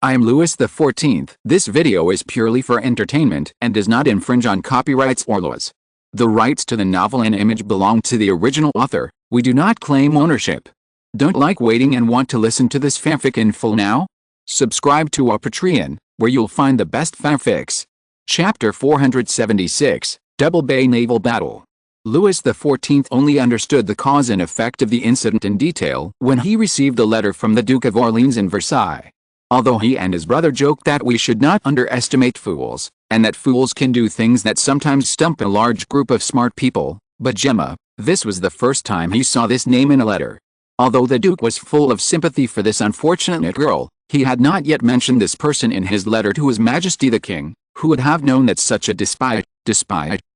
I am Louis XIV. This video is purely for entertainment and does not infringe on copyrights or laws. The rights to the novel and image belong to the original author. We do not claim ownership. Don't like waiting and want to listen to this fanfic in full now? Subscribe to our Patreon, where you'll find the best fanfics. Chapter 476, Double Bay Naval Battle. Louis XIV only understood the cause and effect of the incident in detail when he received a letter from the Duke of Orleans in Versailles. Although he and his brother joked that we should not underestimate fools, and that fools can do things that sometimes stump a large group of smart people, but Gemma, this was the first time he saw this name in a letter. Although the Duke was full of sympathy for this unfortunate girl, he had not yet mentioned this person in his letter to His Majesty the King, who would have known that such a despised,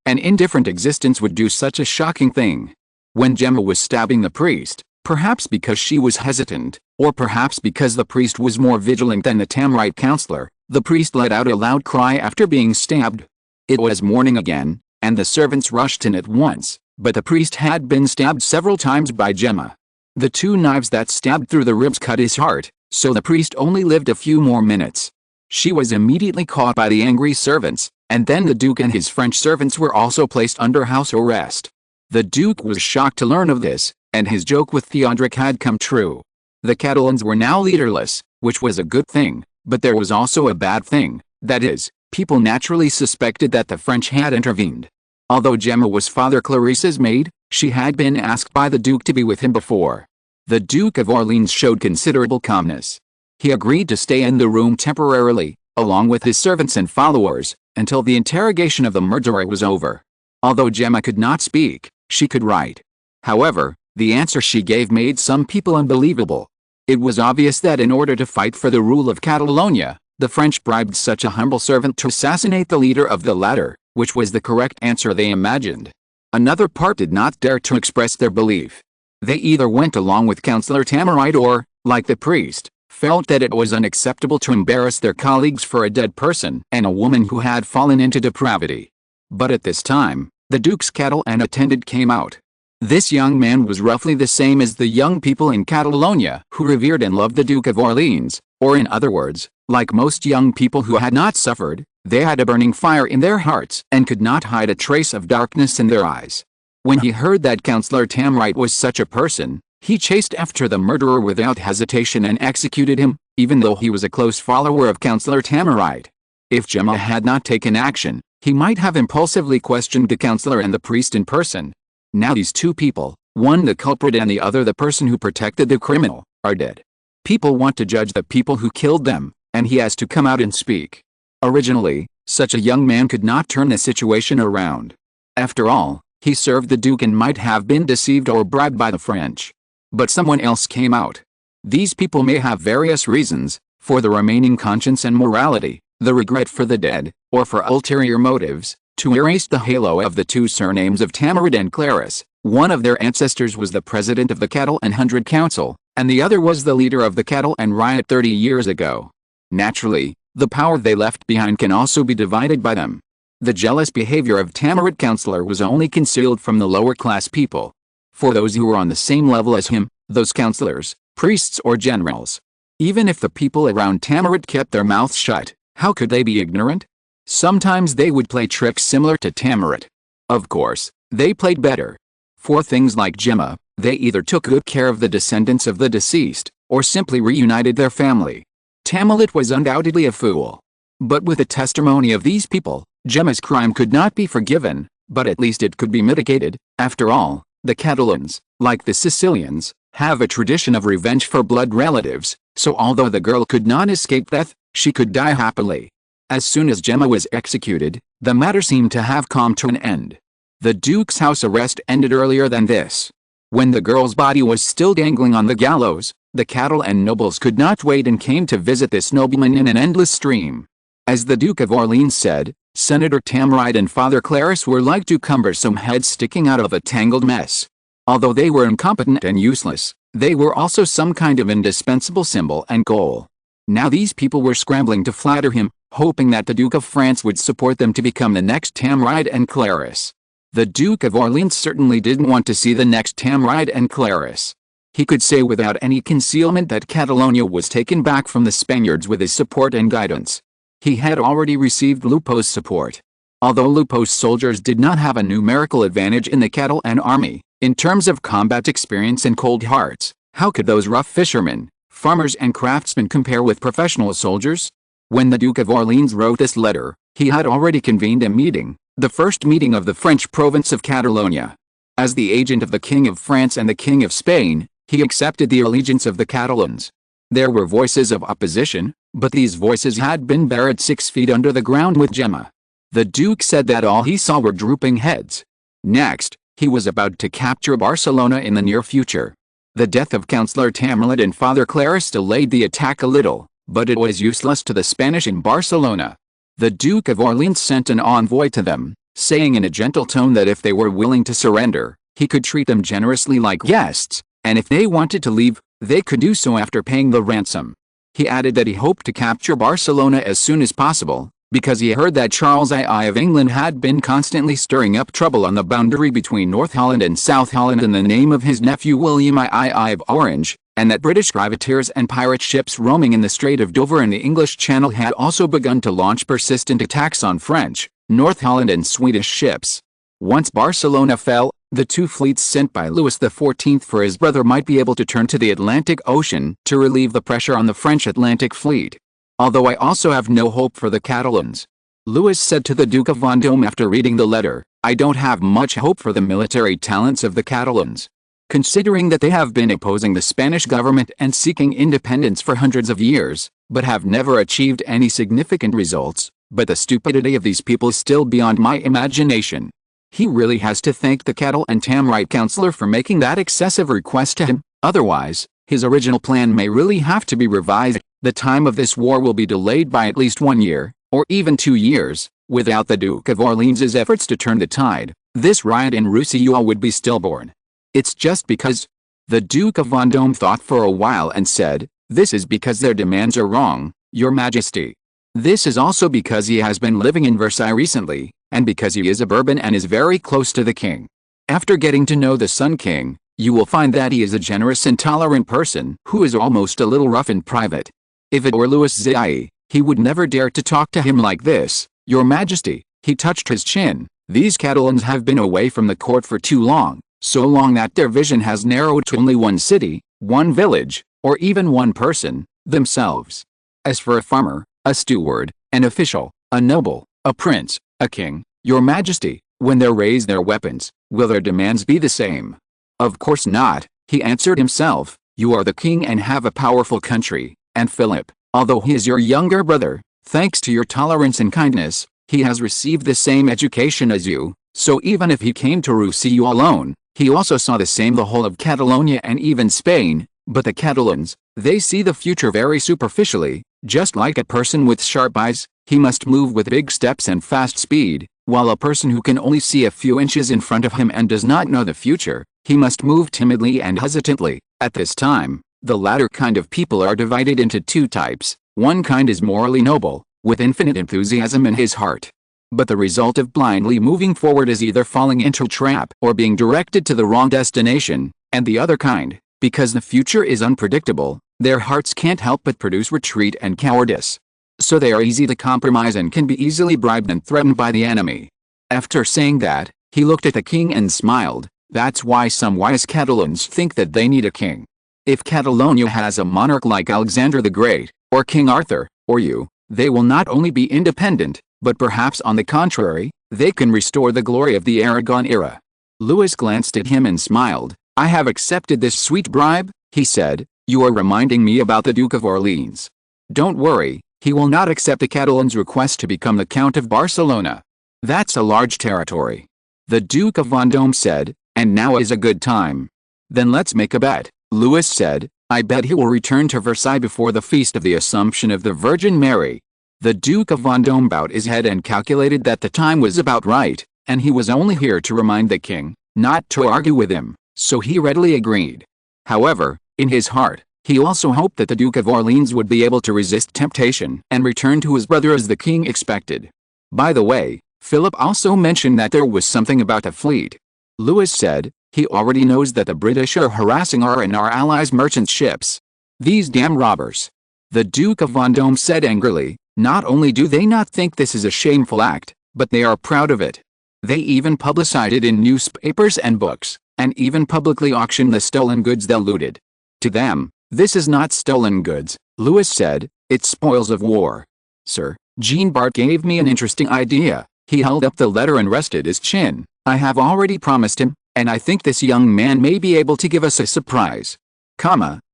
and indifferent existence would do such a shocking thing. When Gemma was stabbing the priest, perhaps because she was hesitant, or perhaps because the priest was more vigilant than the Tamarite counselor, the priest let out a loud cry after being stabbed. It was morning again, and the servants rushed in at once, but the priest had been stabbed several times by Gemma. The two knives that stabbed through the ribs cut his heart, so the priest only lived a few more minutes. She was immediately caught by the angry servants, and then the Duke and his French servants were also placed under house arrest. The Duke was shocked to learn of this, and his joke with Theodoric had come true. The Catalans were now leaderless, which was a good thing, but there was also a bad thing, that is, people naturally suspected that the French had intervened. Although Gemma was Father Clarisse's maid, she had been asked by the Duke to be with him before. The Duke of Orleans showed considerable calmness. He agreed to stay in the room temporarily, along with his servants and followers, until the interrogation of the murderer was over. Although Gemma could not speak, she could write. However, the answer she gave made some people unbelievable. It was obvious that in order to fight for the rule of Catalonia, the French bribed such a humble servant to assassinate the leader of the latter, which was the correct answer they imagined. Another part did not dare to express their belief. They either went along with Councillor Tamarite or, like the priest, felt that it was unacceptable to embarrass their colleagues for a dead person and a woman who had fallen into depravity. But at this time, the Duke's cattle and attendant came out. This young man was roughly the same as the young people in Catalonia who revered and loved the Duke of Orleans, or in other words, like most young people who had not suffered, they had a burning fire in their hearts and could not hide a trace of darkness in their eyes. When he heard that Councillor Tamarite was such a person, he chased after the murderer without hesitation and executed him, even though he was a close follower of Councillor Tamarite. If Gemma had not taken action, he might have impulsively questioned the councillor and the priest in person. Now these two people, one the culprit and the other the person who protected the criminal, are dead. People want to judge the people who killed them, and he has to come out and speak. Originally, such a young man could not turn the situation around. After all, he served the Duke and might have been deceived or bribed by the French. But someone else came out. These people may have various reasons, for the remaining conscience and morality, the regret for the dead, or for ulterior motives, to erase the halo of the two surnames of Tamarite and Clarisse. One of their ancestors was the president of the Cattle and Hundred Council, and the other was the leader of the Cattle and Riot 30 years ago. Naturally, the power they left behind can also be divided by them. The jealous behavior of Tamarite councillor was only concealed from the lower class people. For those who were on the same level as him, those councillors, priests or generals. Even if the people around Tamarite kept their mouths shut, how could they be ignorant? Sometimes they would play tricks similar to Tamarite. Of course, they played better. For things like Gemma, they either took good care of the descendants of the deceased, or simply reunited their family. Tamarite was undoubtedly a fool. But with the testimony of these people, Gemma's crime could not be forgiven, but at least it could be mitigated. After all, the Catalans, like the Sicilians, have a tradition of revenge for blood relatives, so although the girl could not escape death, she could die happily. As soon as Gemma was executed, the matter seemed to have come to an end. The Duke's house arrest ended earlier than this. When the girl's body was still dangling on the gallows, the cattle and nobles could not wait and came to visit this nobleman in an endless stream. As the Duke of Orleans said, Senator Tamarite and Father Clarisse were like two cumbersome heads sticking out of a tangled mess. Although they were incompetent and useless, they were also some kind of indispensable symbol and goal. Now these people were scrambling to flatter him, hoping that the Duke of France would support them to become the next Tamarite and Clarisse. The Duke of Orleans certainly didn't want to see the next Tamarite and Clarisse. He could say without any concealment that Catalonia was taken back from the Spaniards with his support and guidance. He had already received Lupo's support. Although Lupo's soldiers did not have a numerical advantage in the Catalan army, in terms of combat experience and cold hearts, how could those rough fishermen, farmers and craftsmen compare with professional soldiers? When the Duke of Orleans wrote this letter, he had already convened a meeting, the first meeting of the French province of Catalonia. As the agent of the King of France and the King of Spain, he accepted the allegiance of the Catalans. There were voices of opposition, but these voices had been buried 6 feet under the ground with Gemma. The Duke said that all he saw were drooping heads. Next, he was about to capture Barcelona in the near future. The death of Councillor Tamerlane and Father Claris delayed the attack a little, but it was useless to the Spanish in Barcelona. The Duke of Orleans sent an envoy to them, saying in a gentle tone that if they were willing to surrender, he could treat them generously like guests, and if they wanted to leave, they could do so after paying the ransom. He added that he hoped to capture Barcelona as soon as possible, because he heard that Charles II of England had been constantly stirring up trouble on the boundary between North Holland and South Holland in the name of his nephew William II of Orange, and that British privateers and pirate ships roaming in the Strait of Dover and the English Channel had also begun to launch persistent attacks on French, North Holland and Swedish ships. Once Barcelona fell, the 2 fleets sent by Louis XIV for his brother might be able to turn to the Atlantic Ocean to relieve the pressure on the French Atlantic Fleet. Although I also have no hope for the Catalans. Louis said to the Duke of Vendôme after reading the letter, I don't have much hope for the military talents of the Catalans. Considering that they have been opposing the Spanish government and seeking independence for hundreds of years, but have never achieved any significant results, but the stupidity of these people is still beyond my imagination. He really has to thank the Catalan and Tamarite councillor for making that excessive request to him, otherwise, his original plan may really have to be revised. The time of this war will be delayed by at least 1 year, or even 2 years. Without the Duke of Orleans' efforts to turn the tide, this riot in Roussillon would be stillborn. It's just because. The Duke of Vendôme thought for a while and said, this is because their demands are wrong, Your Majesty. This is also because he has been living in Versailles recently, and because he is a Bourbon and is very close to the king. After getting to know the Sun King, you will find that he is a generous and tolerant person who is almost a little rough in private. If it were Louis XIV, he would never dare to talk to him like this, Your Majesty. He touched his chin. These Catalans have been away from the court for too long, so long that their vision has narrowed to only one city, one village, or even one person, themselves. As for a farmer, a steward, an official, a noble, a prince, a king, Your Majesty, when they raise their weapons, will their demands be the same? Of course not, he answered himself. You are the king and have a powerful country, and Philip, although he is your younger brother, thanks to your tolerance and kindness, he has received the same education as you, so even if he came to Roussillon alone, he also saw the same the whole of Catalonia and even Spain. But the Catalans, they see the future very superficially, just like a person with sharp eyes. He must move with big steps and fast speed, while a person who can only see a few inches in front of him and does not know the future, he must move timidly and hesitantly. At this time, the latter kind of people are divided into 2 types. One kind is morally noble, with infinite enthusiasm in his heart. But the result of blindly moving forward is either falling into a trap or being directed to the wrong destination. And the other kind, because the future is unpredictable, their hearts can't help but produce retreat and cowardice. So they are easy to compromise and can be easily bribed and threatened by the enemy. After saying that, he looked at the king and smiled. That's why some wise Catalans think that they need a king. If Catalonia has a monarch like Alexander the Great, or King Arthur, or you, they will not only be independent, but perhaps on the contrary, they can restore the glory of the Aragon era. Louis glanced at him and smiled. I have accepted this sweet bribe, he said. You are reminding me about the Duke of Orleans. Don't worry, he will not accept the Catalans' request to become the Count of Barcelona. That's a large territory. The Duke of Vendôme said, and now is a good time. Then let's make a bet, Louis said. I bet he will return to Versailles before the feast of the Assumption of the Virgin Mary. The Duke of Vendôme bowed his head and calculated that the time was about right, and he was only here to remind the king, not to argue with him, so he readily agreed. However, in his heart, he also hoped that the Duke of Orleans would be able to resist temptation and return to his brother as the king expected. By the way, Philip also mentioned that there was something about the fleet. Louis said, He already knows that the British are harassing our and our allies' merchant ships. These damn robbers. The Duke of Vendôme said angrily, not only do they not think this is a shameful act, but they are proud of it. They even publicized it in newspapers and books, and even publicly auctioned the stolen goods they looted. To them, this is not stolen goods, Louis said, it's spoils of war. Sir, Jean Bart gave me an interesting idea. He held up the letter and rested his chin. I have already promised him, and I think this young man may be able to give us a surprise.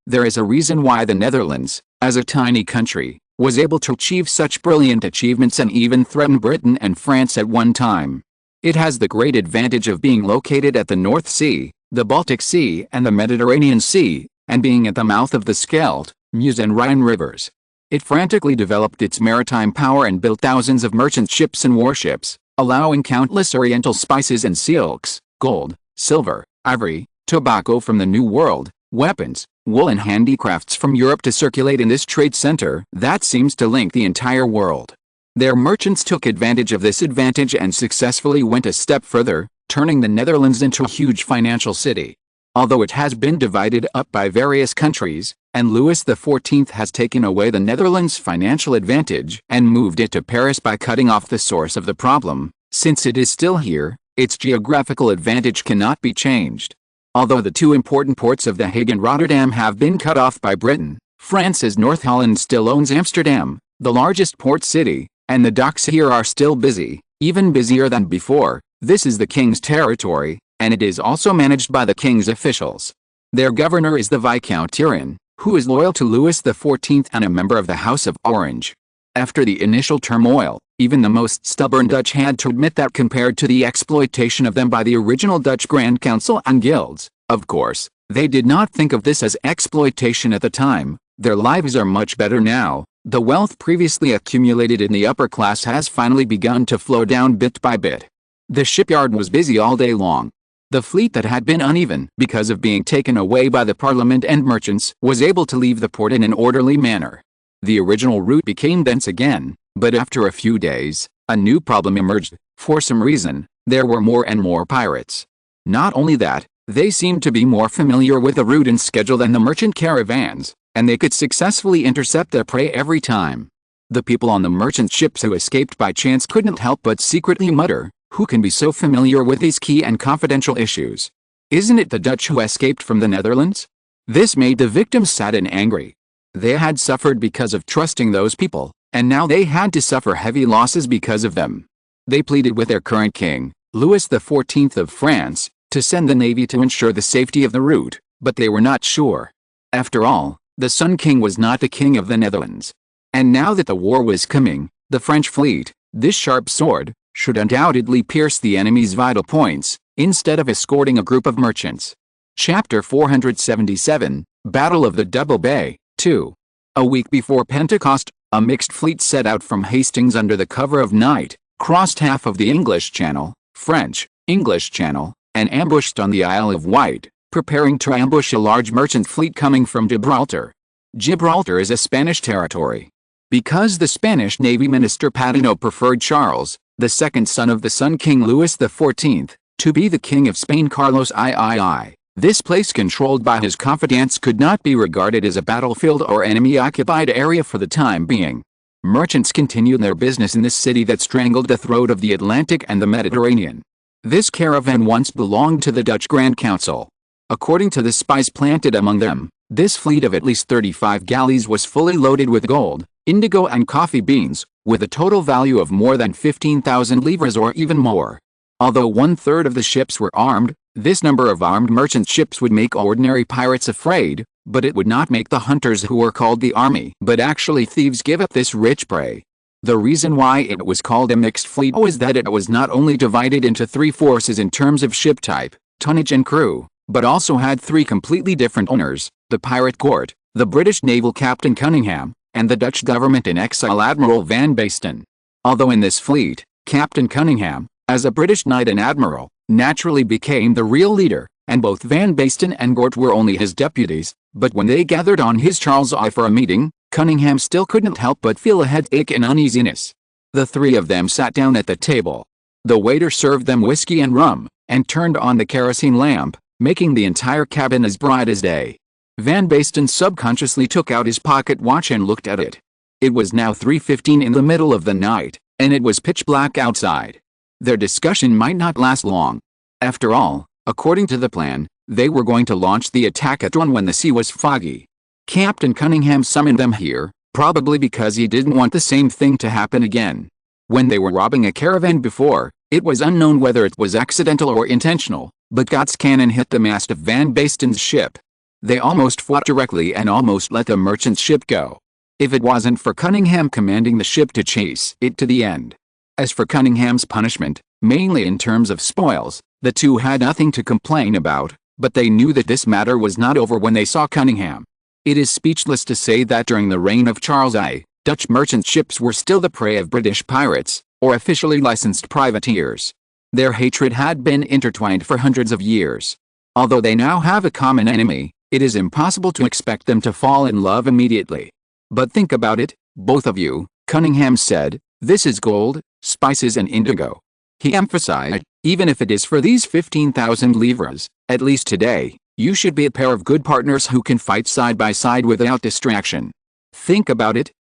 There is a reason why the Netherlands, as a tiny country, was able to achieve such brilliant achievements and even threaten Britain and France at one time. It has the great advantage of being located at the North Sea, the Baltic Sea and the Mediterranean Sea, and being at the mouth of the Scheldt, Meuse and Rhine rivers. It frantically developed its maritime power and built thousands of merchant ships and warships, allowing countless oriental spices and silks, gold, silver, ivory, tobacco from the New World, weapons, wool and handicrafts from Europe to circulate in this trade center that seems to link the entire world. Their merchants took advantage of this advantage and successfully went a step further, turning the Netherlands into a huge financial city. Although it has been divided up by various countries, and Louis XIV has taken away the Netherlands' financial advantage and moved it to Paris by cutting off the source of the problem, since it is still here, its geographical advantage cannot be changed. Although the two important ports of The Hague and Rotterdam have been cut off by Britain, France's North Holland still owns Amsterdam, the largest port city, and the docks here are still busy, even busier than before. This is the king's territory, and it is also managed by the king's officials. Their governor is the Viscount Turenne, who is loyal to Louis XIV and a member of the House of Orange. After the initial turmoil, even the most stubborn Dutch had to admit that compared to the exploitation of them by the original Dutch Grand Council and guilds, of course, they did not think of this as exploitation at the time. Their lives are much better now. The wealth previously accumulated in the upper class has finally begun to flow down bit by bit. The shipyard was busy all day long. The fleet that had been uneven because of being taken away by the Parliament and merchants was able to leave the port in an orderly manner. The original route became dense again, but after a few days, a new problem emerged. For some reason, there were more and more pirates. Not only that, they seemed to be more familiar with the route and schedule than the merchant caravans, and they could successfully intercept their prey every time. The people on the merchant ships who escaped by chance couldn't help but secretly mutter, who can be so familiar with these key and confidential issues? Isn't it the Dutch who escaped from the Netherlands? This made the victims sad and angry. They had suffered because of trusting those people, and now they had to suffer heavy losses because of them. They pleaded with their current king, Louis XIV of France, to send the navy to ensure the safety of the route, but they were not sure. After all, the Sun King was not the king of the Netherlands. And now that the war was coming, the French fleet, this sharp sword, should undoubtedly pierce the enemy's vital points, instead of escorting a group of merchants. Chapter 477, Battle of the Double Bay, 2. A week before Pentecost, a mixed fleet set out from Hastings under the cover of night, crossed half of the English Channel, French, English Channel, and ambushed on the Isle of Wight, preparing to ambush a large merchant fleet coming from Gibraltar. Gibraltar is a Spanish territory. Because the Spanish Navy Minister Patino preferred Charles, the second son of the Sun King Louis XIV, to be the King of Spain Carlos III, this place controlled by his confidants could not be regarded as a battlefield or enemy-occupied area for the time being. Merchants continued their business in this city that strangled the throat of the Atlantic and the Mediterranean. This caravan once belonged to the Dutch Grand Council. According to the spies planted among them, this fleet of at least 35 galleys was fully loaded with gold, indigo and coffee beans, with a total value of more than 15,000 livres or even more. Although 1/3 of the ships were armed, this number of armed merchant ships would make ordinary pirates afraid, but it would not make the hunters who were called the army but actually thieves give up this rich prey. The reason why it was called a mixed fleet was that it was not only divided into three forces in terms of ship type, tonnage and crew, but also had three completely different owners, the pirate court, the British naval captain Cunningham, and the Dutch government in exile Admiral Van Basten. Although in this fleet, Captain Cunningham, as a British knight and admiral, naturally became the real leader, and both Van Basten and Gort were only his deputies, but when they gathered on his Charles I for a meeting, Cunningham still couldn't help but feel a headache and uneasiness. The three of them sat down at the table. The waiter served them whiskey and rum, and turned on the kerosene lamp, making the entire cabin as bright as day. Van Basten subconsciously took out his pocket watch and looked at it. It was now 3:15 in the middle of the night, and it was pitch black outside. Their discussion might not last long. After all, according to the plan, they were going to launch the attack at dawn when the sea was foggy. Captain Cunningham summoned them here, probably because he didn't want the same thing to happen again. When they were robbing a caravan before, it was unknown whether it was accidental or intentional, but Gott's cannon hit the mast of Van Basten's ship. They almost fought directly and almost let the merchant ship go. If it wasn't for Cunningham commanding the ship to chase it to the end. As for Cunningham's punishment, mainly in terms of spoils, the two had nothing to complain about, but they knew that this matter was not over when they saw Cunningham. It is speechless to say that during the reign of Charles I, Dutch merchant ships were still the prey of British pirates, or officially licensed privateers. Their hatred had been intertwined for hundreds of years. Although they now have a common enemy, it is impossible to expect them to fall in love immediately. But think about it, both of you, Cunningham said, this is gold, spices and indigo. He emphasized, even if it is for these 15,000 livres, at least today, you should be a pair of good partners who can fight side by side without distraction. Think about it,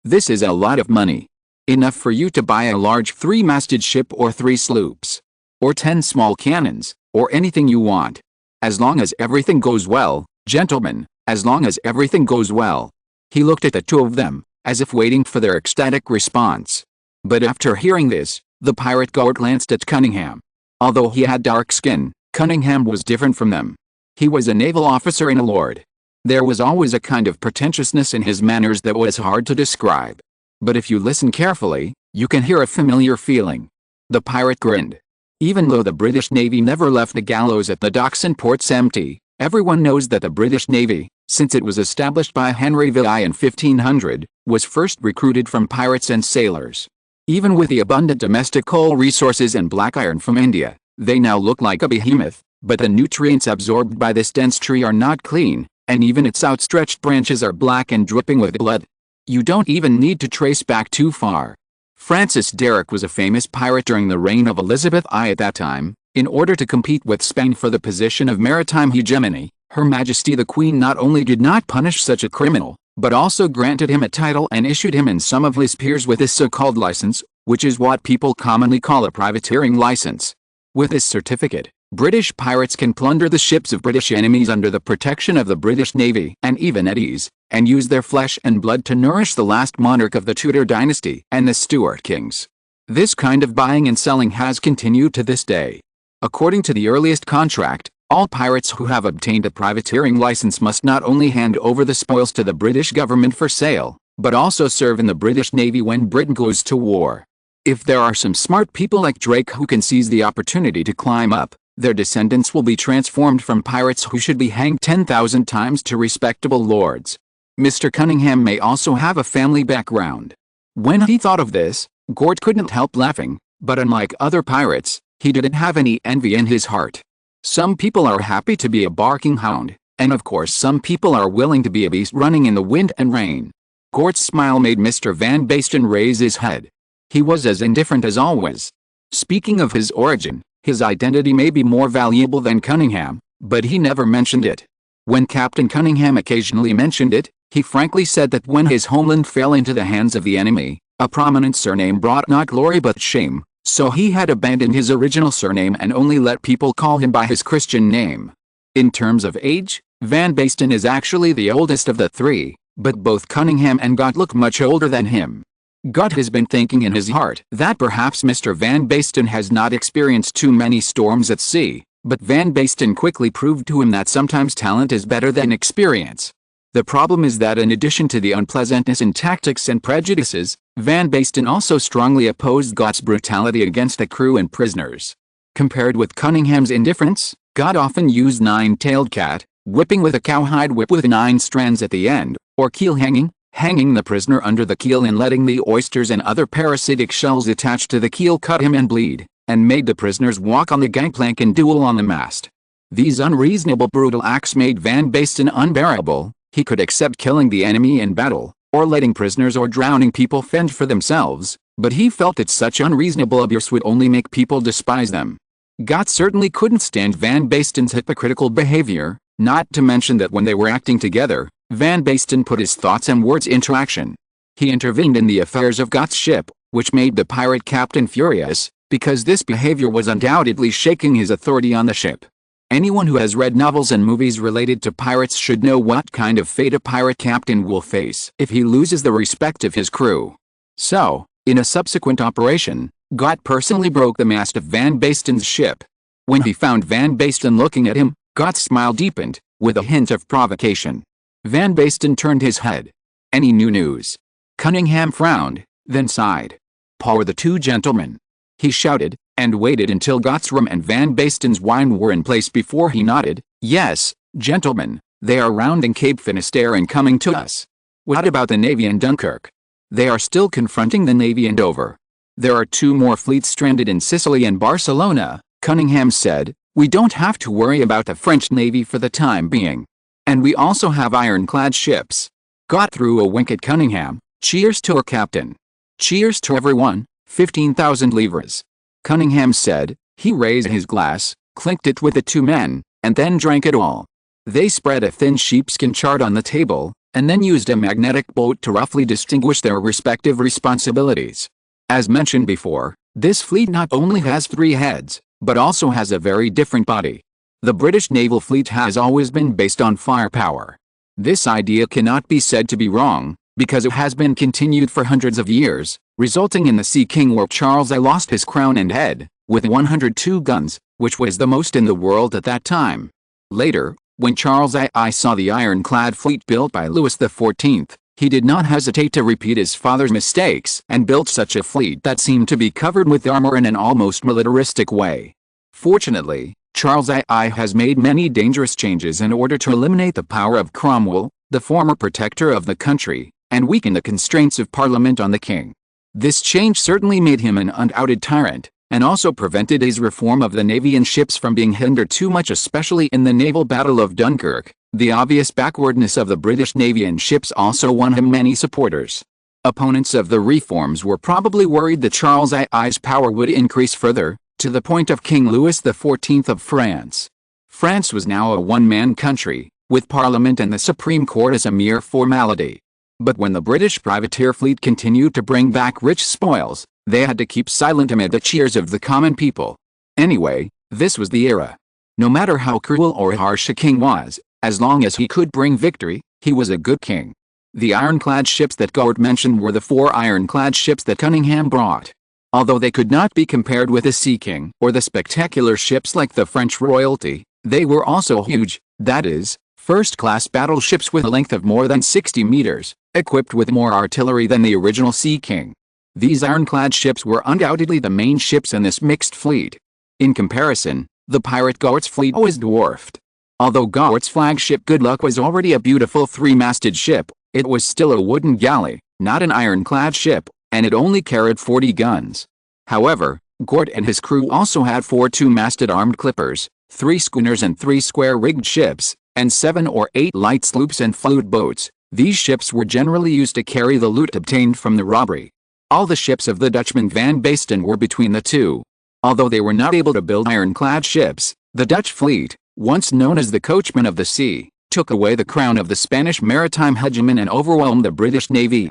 this is a lot of money. Enough for you to buy a large 3-masted ship or 3 sloops. Or 10 small cannons, or anything you want. As long as everything goes well, gentlemen, as long as everything goes well. He looked at the two of them, as if waiting for their ecstatic response. But after hearing this, the pirate guard glanced at Cunningham. Although he had dark skin, Cunningham was different from them. He was a naval officer and a lord. There was always a kind of pretentiousness in his manners that was hard to describe. But if you listen carefully, you can hear a familiar feeling. The pirate grinned. Even though the British Navy never left the gallows at the docks and ports empty, everyone knows that the British Navy, since it was established by Henry VI in 1500, was first recruited from pirates and sailors. Even with the abundant domestic coal resources and black iron from India, they now look like a behemoth, but the nutrients absorbed by this dense tree are not clean, and even its outstretched branches are black and dripping with blood. You don't even need to trace back too far. Francis Derrick was a famous pirate during the reign of Elizabeth I. At that time, in order to compete with Spain for the position of maritime hegemony, Her Majesty the Queen not only did not punish such a criminal, but also granted him a title and issued him and some of his peers with this so-called license, which is what people commonly call a privateering license. With this certificate, British pirates can plunder the ships of British enemies under the protection of the British Navy and even at ease, and use their flesh and blood to nourish the last monarch of the Tudor dynasty and the Stuart kings. This kind of buying and selling has continued to this day. According to the earliest contract, all pirates who have obtained a privateering license must not only hand over the spoils to the British government for sale, but also serve in the British Navy when Britain goes to war. If there are some smart people like Drake who can seize the opportunity to climb up, their descendants will be transformed from pirates who should be hanged 10,000 times to respectable lords. Mr. Cunningham may also have a family background. When he thought of this, Gort couldn't help laughing, but unlike other pirates, he didn't have any envy in his heart. Some people are happy to be a barking hound, and of course some people are willing to be a beast running in the wind and rain. Gort's smile made Mr. Van Basten raise his head. He was as indifferent as always. Speaking of his origin, his identity may be more valuable than Cunningham, but he never mentioned it. When Captain Cunningham occasionally mentioned it, he frankly said that when his homeland fell into the hands of the enemy, a prominent surname brought not glory but shame, so he had abandoned his original surname and only let people call him by his Christian name. In terms of age, Van Basten is actually the oldest of the three, but both Cunningham and Gott look much older than him. Gott has been thinking in his heart that perhaps Mr. Van Basten has not experienced too many storms at sea, but Van Basten quickly proved to him that sometimes talent is better than experience. The problem is that in addition to the unpleasantness in tactics and prejudices, Van Basten also strongly opposed Gott's brutality against the crew and prisoners. Compared with Cunningham's indifference, Gott often used nine-tailed cat, whipping with a cowhide whip with 9 strands at the end, or keel hanging the prisoner under the keel and letting the oysters and other parasitic shells attached to the keel cut him and bleed, and made the prisoners walk on the gangplank and duel on the mast. These unreasonable brutal acts made Van Basten unbearable. He could accept killing the enemy in battle, or letting prisoners or drowning people fend for themselves, but he felt that such unreasonable abuse would only make people despise them. Gott certainly couldn't stand Van Basten's hypocritical behavior, not to mention that when they were acting together, Van Basten put his thoughts and words into action. He intervened in the affairs of Gott's ship, which made the pirate captain furious, because this behavior was undoubtedly shaking his authority on the ship. Anyone who has read novels and movies related to pirates should know what kind of fate a pirate captain will face if he loses the respect of his crew. So, in a subsequent operation, Gott personally broke the mast of Van Basten's ship. When he found Van Basten looking at him, Gott's smile deepened, with a hint of provocation. Van Basten turned his head. "Any new news?" Cunningham frowned, then sighed. "Paul were the two gentlemen," he shouted, and waited until Gott's rum and Van Basten's wine were in place before he nodded. "Yes, gentlemen, they are rounding Cape Finisterre and coming to us." "What about the Navy in Dunkirk?" "They are still confronting the Navy in Dover." "There are two more fleets stranded in Sicily and Barcelona," Cunningham said. "We don't have to worry about the French Navy for the time being. And we also have ironclad ships." Gott threw a wink at Cunningham. "Cheers to our captain." "Cheers to everyone, 15,000 livres." Cunningham said. He raised his glass, clinked it with the two men, and then drank it all. They spread a thin sheepskin chart on the table, and then used a magnetic boat to roughly distinguish their respective responsibilities. As mentioned before, this fleet not only has 3 heads, but also has a very different body. The British naval fleet has always been based on firepower. This idea cannot be said to be wrong, because it has been continued for hundreds of years, resulting in the Sea King where Charles I lost his crown and head, with 102 guns, which was the most in the world at that time. Later, when Charles I saw the ironclad fleet built by Louis XIV, he did not hesitate to repeat his father's mistakes and built such a fleet that seemed to be covered with armor in an almost militaristic way. Fortunately, Charles I has made many dangerous changes in order to eliminate the power of Cromwell, the former protector of the country, and weaken the constraints of Parliament on the king. This change certainly made him an undoubted tyrant, and also prevented his reform of the navy and ships from being hindered too much, especially in the naval battle of Dunkirk. The obvious backwardness of the British Navy and ships also won him many supporters. Opponents of the reforms were probably worried that Charles I's power would increase further, to the point of King Louis XIV of France. France was now a one-man country, with Parliament and the Supreme Court as a mere formality. But when the British privateer fleet continued to bring back rich spoils, they had to keep silent amid the cheers of the common people. Anyway, this was the era. No matter how cruel or harsh a king was, as long as he could bring victory, he was a good king. The ironclad ships that Gort mentioned were the 4 ironclad ships that Cunningham brought. Although they could not be compared with the Sea King or the spectacular ships like the French royalty, they were also huge, that is, first-class battleships with a length of more than 60 meters, equipped with more artillery than the original Sea King. These ironclad ships were undoubtedly the main ships in this mixed fleet. In comparison, the pirate Gort's fleet was dwarfed. Although Gort's flagship Good Luck was already a beautiful 3-masted ship, it was still a wooden galley, not an ironclad ship, and it only carried 40 guns. However, Gort and his crew also had 4 2-masted armed clippers, 3 schooners and 3 square-rigged ships, and 7 or 8 light sloops and float boats. These ships were generally used to carry the loot obtained from the robbery. All the ships of the Dutchman Van Basten were between the two. Although they were not able to build ironclad ships, the Dutch fleet, once known as the Coachmen of the Sea, took away the crown of the Spanish maritime hegemon and overwhelmed the British Navy.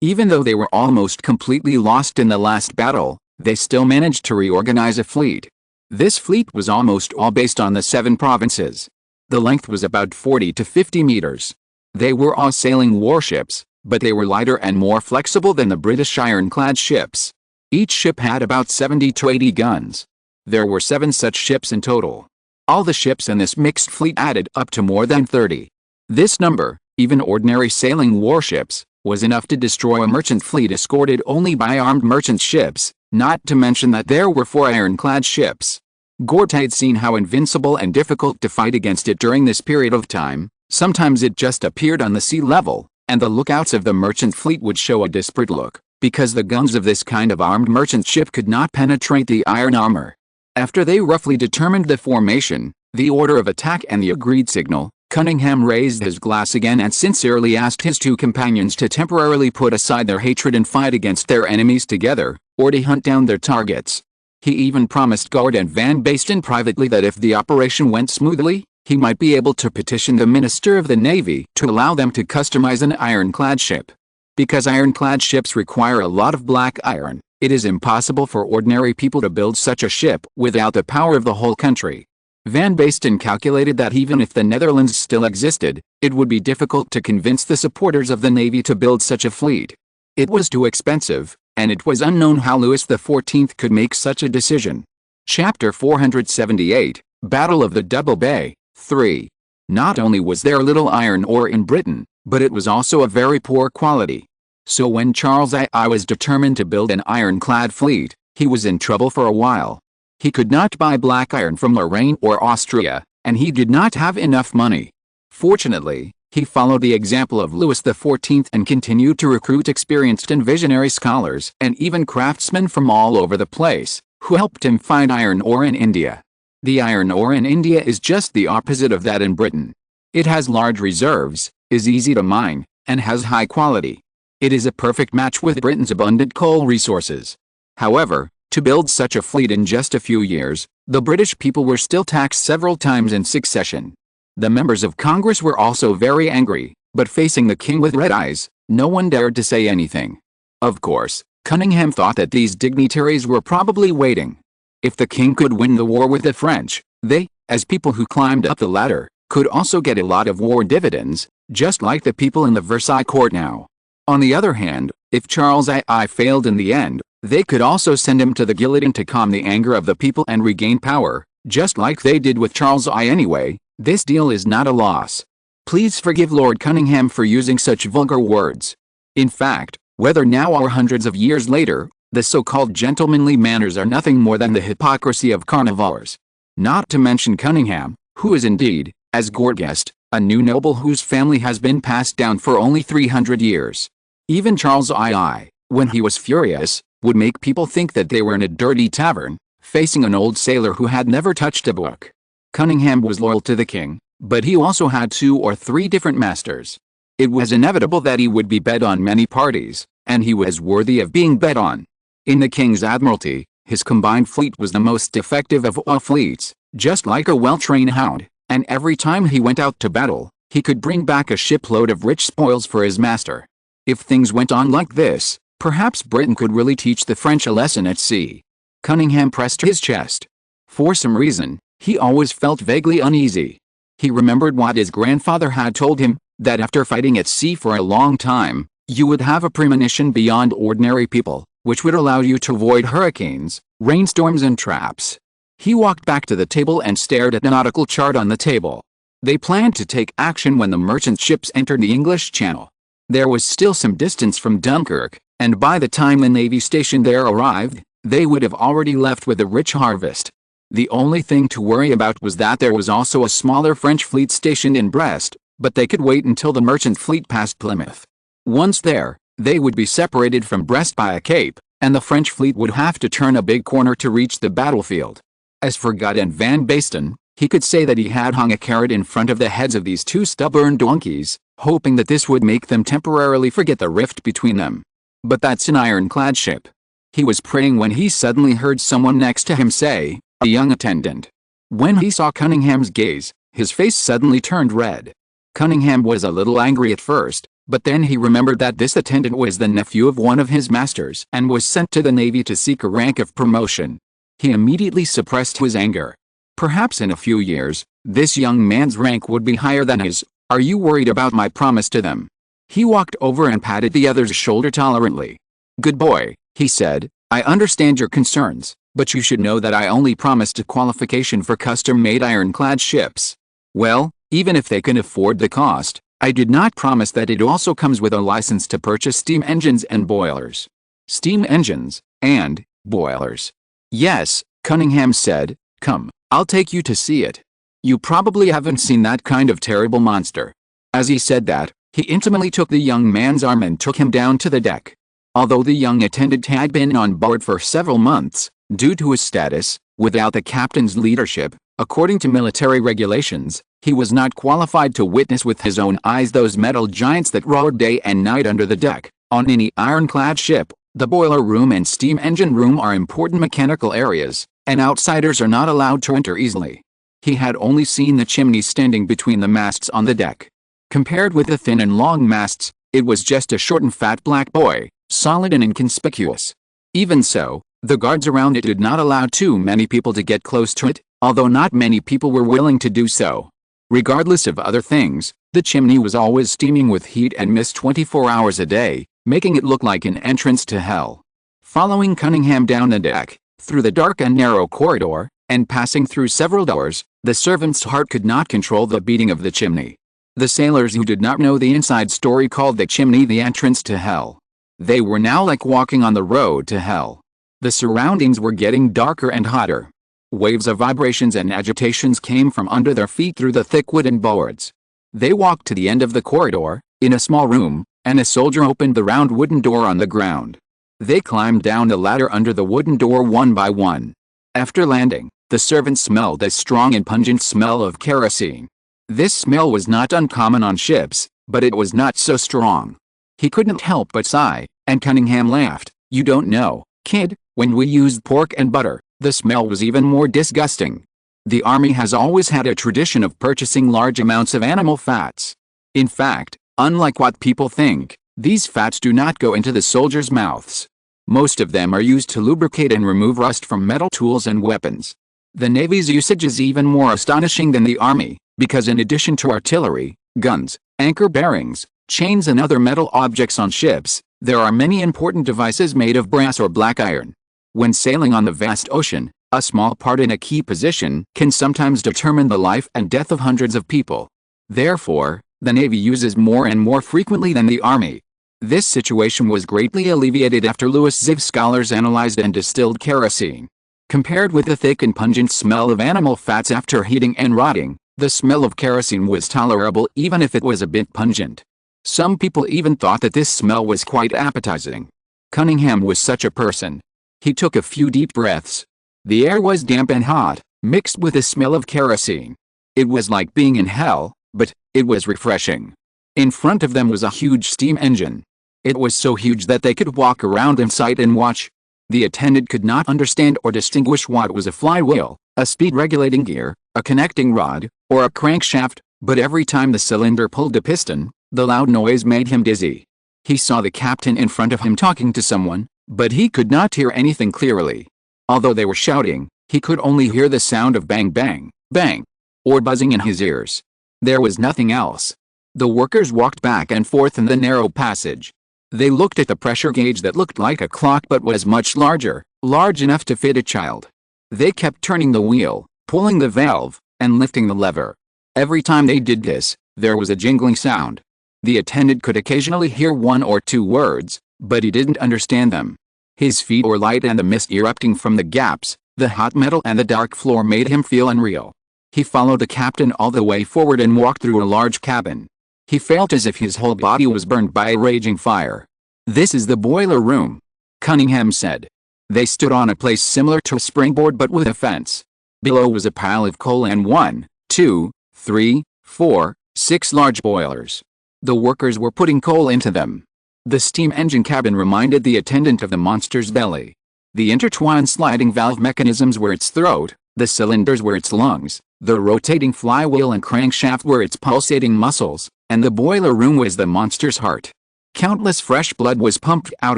Even though they were almost completely lost in the last battle, they still managed to reorganize a fleet. This fleet was almost all based on the 7 provinces. The length was about 40 to 50 meters. They were all sailing warships, but they were lighter and more flexible than the British ironclad ships. Each ship had about 70 to 80 guns. There were 7 such ships in total. All the ships in this mixed fleet added up to more than 30. This number, even ordinary sailing warships, was enough to destroy a merchant fleet escorted only by armed merchant ships, not to mention that there were 4 ironclad ships. Gort had seen how invincible and difficult to fight against it during this period of time. Sometimes it just appeared on the sea level, and the lookouts of the merchant fleet would show a disparate look, because the guns of this kind of armed merchant ship could not penetrate the iron armor. After they roughly determined the formation, the order of attack and the agreed signal, Cunningham raised his glass again and sincerely asked his 2 companions to temporarily put aside their hatred and fight against their enemies together, or to hunt down their targets. He even promised Gordon Van Basten privately that if the operation went smoothly, he might be able to petition the Minister of the Navy to allow them to customize an ironclad ship. Because ironclad ships require a lot of black iron, it is impossible for ordinary people to build such a ship without the power of the whole country. Van Basten calculated that even if the Netherlands still existed, it would be difficult to convince the supporters of the Navy to build such a fleet. It was too expensive, and it was unknown how Louis XIV could make such a decision. Chapter 478, Battle of the Double Bay, 3. Not only was there little iron ore in Britain, but it was also of very poor quality. So when Charles I was determined to build an ironclad fleet, he was in trouble for a while. He could not buy black iron from Lorraine or Austria, and he did not have enough money. Fortunately, he followed the example of Louis XIV and continued to recruit experienced and visionary scholars and even craftsmen from all over the place, who helped him find iron ore in India. The iron ore in India is just the opposite of that in Britain. It has large reserves, is easy to mine, and has high quality. It is a perfect match with Britain's abundant coal resources. However, to build such a fleet in just a few years, the British people were still taxed several times in succession. The members of Congress were also very angry, but facing the king with red eyes, no one dared to say anything. Of course, Cunningham thought that these dignitaries were probably waiting. If the king could win the war with the French, they, as people who climbed up the ladder, could also get a lot of war dividends, just like the people in the Versailles court now. On the other hand, if Charles I failed in the end, they could also send him to the guillotine to calm the anger of the people and regain power, just like they did with Charles I anyway. This deal is not a loss. Please forgive Lord Cunningham for using such vulgar words. In fact, whether now or hundreds of years later, the so-called gentlemanly manners are nothing more than the hypocrisy of carnivores. Not to mention Cunningham, who is indeed, as Gort guessed, a new noble whose family has been passed down for only 300 years. Even Charles I, when he was furious, would make people think that they were in a dirty tavern, facing an old sailor who had never touched a book. Cunningham was loyal to the king, but he also had 2 or 3 different masters. It was inevitable that he would be bet on many parties, and he was worthy of being bet on. In the king's admiralty, his combined fleet was the most effective of all fleets, just like a well-trained hound, and every time he went out to battle, he could bring back a shipload of rich spoils for his master. If things went on like this, perhaps Britain could really teach the French a lesson at sea. Cunningham pressed his chest. For some reason, he always felt vaguely uneasy. He remembered what his grandfather had told him, that after fighting at sea for a long time, you would have a premonition beyond ordinary people, which would allow you to avoid hurricanes, rainstorms and traps. He walked back to the table and stared at the nautical chart on the table. They planned to take action when the merchant ships entered the English Channel. There was still some distance from Dunkirk, and by the time the Navy station there arrived, they would have already left with a rich harvest. The only thing to worry about was that there was also a smaller French fleet stationed in Brest, but they could wait until the merchant fleet passed Plymouth. Once there, they would be separated from Brest by a cape, and the French fleet would have to turn a big corner to reach the battlefield. As for Gordon Van Basten, he could say that he had hung a carrot in front of the heads of these 2 stubborn donkeys, hoping that this would make them temporarily forget the rift between them. But that's an ironclad ship. He was praying when he suddenly heard someone next to him say, "A young attendant." When he saw Cunningham's gaze, his face suddenly turned red. Cunningham was a little angry at first, but then he remembered that this attendant was the nephew of one of his masters and was sent to the Navy to seek a rank of promotion. He immediately suppressed his anger. Perhaps in a few years, this young man's rank would be higher than his. "Are you worried about my promise to them?" He walked over and patted the other's shoulder tolerantly. "Good boy," he said, "I understand your concerns, but you should know that I only promised a qualification for custom-made ironclad ships. Well, even if they can afford the cost, I did not promise that it also comes with a license to purchase steam engines and boilers." "Steam engines, and boilers." "Yes," Cunningham said, "come, I'll take you to see it. You probably haven't seen that kind of terrible monster." As he said that, he intimately took the young man's arm and took him down to the deck. Although the young attendant had been on board for several months, due to his status, without the captain's leadership, according to military regulations, he was not qualified to witness with his own eyes those metal giants that roared day and night under the deck, on any ironclad ship, The boiler room and steam engine room are important mechanical areas, and outsiders are not allowed to enter easily. He had only seen the chimney standing between the masts on the deck. Compared with the thin and long masts, it was just a short and fat black boy, solid and inconspicuous. Even so, the guards around it did not allow too many people to get close to it, although not many people were willing to do so. Regardless of other things, the chimney was always steaming with heat and mist 24 hours a day, making it look like an entrance to hell. Following Cunningham down the deck, through the dark and narrow corridor, and passing through several doors, the servant's heart could not control the beating of the chimney. The sailors who did not know the inside story called the chimney the entrance to hell. They were now like walking on the road to hell. The surroundings were getting darker and hotter. Waves of vibrations and agitations came from under their feet through the thick wooden boards. They walked to the end of the corridor, in a small room, and a soldier opened the round wooden door on the ground. They climbed down the ladder under the wooden door one by one. After landing, the servant smelled a strong and pungent smell of kerosene. This smell was not uncommon on ships, but it was not so strong. He couldn't help but sigh, and Cunningham laughed. "You don't know, kid, when we used pork and butter, the smell was even more disgusting. The army has always had a tradition of purchasing large amounts of animal fats. In fact, unlike what people think, these fats do not go into the soldiers' mouths. Most of them are used to lubricate and remove rust from metal tools and weapons. The Navy's usage is even more astonishing than the Army, because in addition to artillery, guns, anchor bearings, chains and other metal objects on ships, there are many important devices made of brass or black iron. When sailing on the vast ocean, a small part in a key position can sometimes determine the life and death of hundreds of people. Therefore, the Navy uses more and more frequently than the Army. This situation was greatly alleviated after Louis XIV scholars analyzed and distilled kerosene. Compared with the thick and pungent smell of animal fats after heating and rotting, the smell of kerosene was tolerable even if it was a bit pungent. Some people even thought that this smell was quite appetizing. Cunningham was such a person. He took a few deep breaths. The air was damp and hot, mixed with the smell of kerosene. It was like being in hell, but it was refreshing. In front of them was a huge steam engine. It was so huge that they could walk around inside and watch. The attendant could not understand or distinguish what was a flywheel, a speed-regulating gear, a connecting rod, or a crankshaft, but every time the cylinder pulled a piston, the loud noise made him dizzy. He saw the captain in front of him talking to someone, but he could not hear anything clearly. Although they were shouting, he could only hear the sound of bang bang, bang, or buzzing in his ears. There was nothing else. The workers walked back and forth in the narrow passage. They looked at the pressure gauge that looked like a clock but was much larger, large enough to fit a child. They kept turning the wheel, pulling the valve, and lifting the lever. Every time they did this, there was a jingling sound. The attendant could occasionally hear one or two words, but he didn't understand them. His feet were light and the mist erupting from the gaps, the hot metal and the dark floor made him feel unreal. He followed the captain all the way forward and walked through a large cabin. He felt as if his whole body was burned by a raging fire. "This is the boiler room," Cunningham said. They stood on a place similar to a springboard but with a fence. Below was a pile of coal and 1, 2, 3, 4, 6 large boilers. The workers were putting coal into them. The steam engine cabin reminded the attendant of the monster's belly. The intertwined sliding valve mechanisms were its throat, the cylinders were its lungs, the rotating flywheel and crankshaft were its pulsating muscles, and the boiler room was the monster's heart. Countless fresh blood was pumped out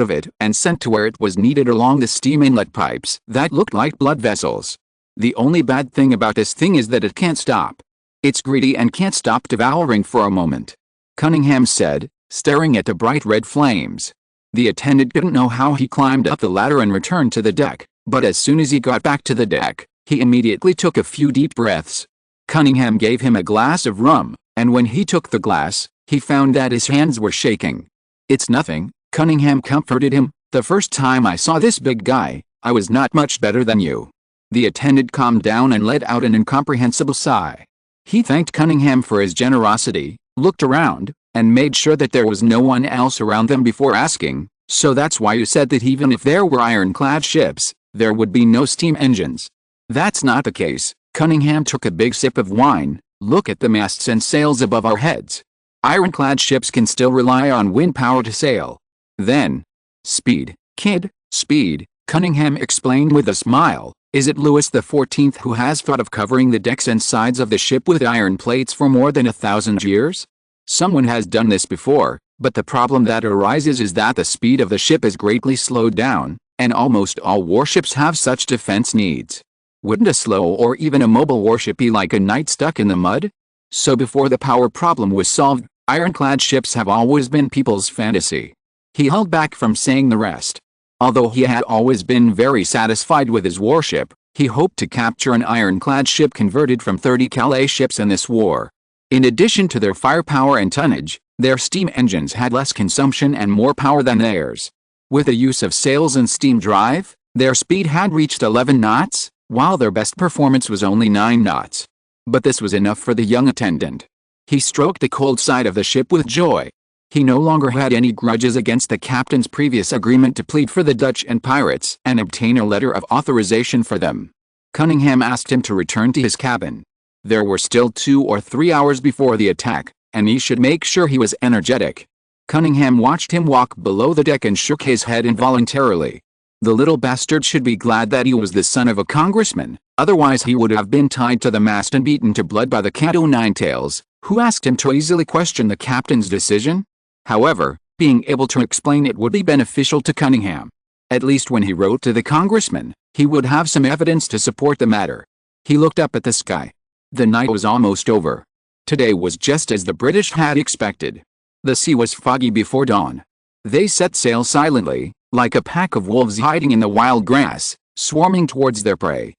of it and sent to where it was needed along the steam inlet pipes that looked like blood vessels. The only bad thing about this thing is that it can't stop. It's greedy and can't stop devouring for a moment, Cunningham said, staring at the bright red flames. The attendant didn't know how he climbed up the ladder and returned to the deck, but as soon as he got back to the deck, he immediately took a few deep breaths. Cunningham gave him a glass of rum, and when he took the glass, he found that his hands were shaking. "It's nothing," Cunningham comforted him. "The first time I saw this big guy, I was not much better than you." The attendant calmed down and let out an incomprehensible sigh. He thanked Cunningham for his generosity, looked around, and made sure that there was no one else around them before asking, "So that's why you said that even if there were ironclad ships, there would be no steam engines?" "That's not the case." Cunningham took a big sip of wine. "Look at the masts and sails above our heads. Ironclad ships can still rely on wind power to sail. Then, speed. "Kid, speed," Cunningham explained with a smile. "Is it Louis XIV who has thought of covering the decks and sides of the ship with iron plates for more than 1,000 years? Someone has done this before, but the problem that arises is that the speed of the ship is greatly slowed down, and almost all warships have such defense needs. Wouldn't a slow or even a mobile warship be like a knight stuck in the mud? So before the power problem was solved, ironclad ships have always been people's fantasy." He held back from saying the rest. Although he had always been very satisfied with his warship, he hoped to capture an ironclad ship converted from 30 Calais ships in this war. In addition to their firepower and tonnage, their steam engines had less consumption and more power than theirs. With the use of sails and steam drive, their speed had reached 11 knots, while their best performance was only 9 knots. But this was enough for the young attendant. He stroked the cold side of the ship with joy. He no longer had any grudges against the captain's previous agreement to plead for the Dutch and pirates and obtain a letter of authorization for them. Cunningham asked him to return to his cabin. There were still 2 or 3 hours before the attack, and he should make sure he was energetic. Cunningham watched him walk below the deck and shook his head involuntarily. The little bastard should be glad that he was the son of a congressman, otherwise he would have been tied to the mast and beaten to blood by the cat o' nine tails, who asked him to easily question the captain's decision. However, being able to explain it would be beneficial to Cunningham. At least when he wrote to the congressman, he would have some evidence to support the matter. He looked up at the sky. The night was almost over. Today was just as the British had expected. The sea was foggy before dawn. They set sail silently, like a pack of wolves hiding in the wild grass, swarming towards their prey.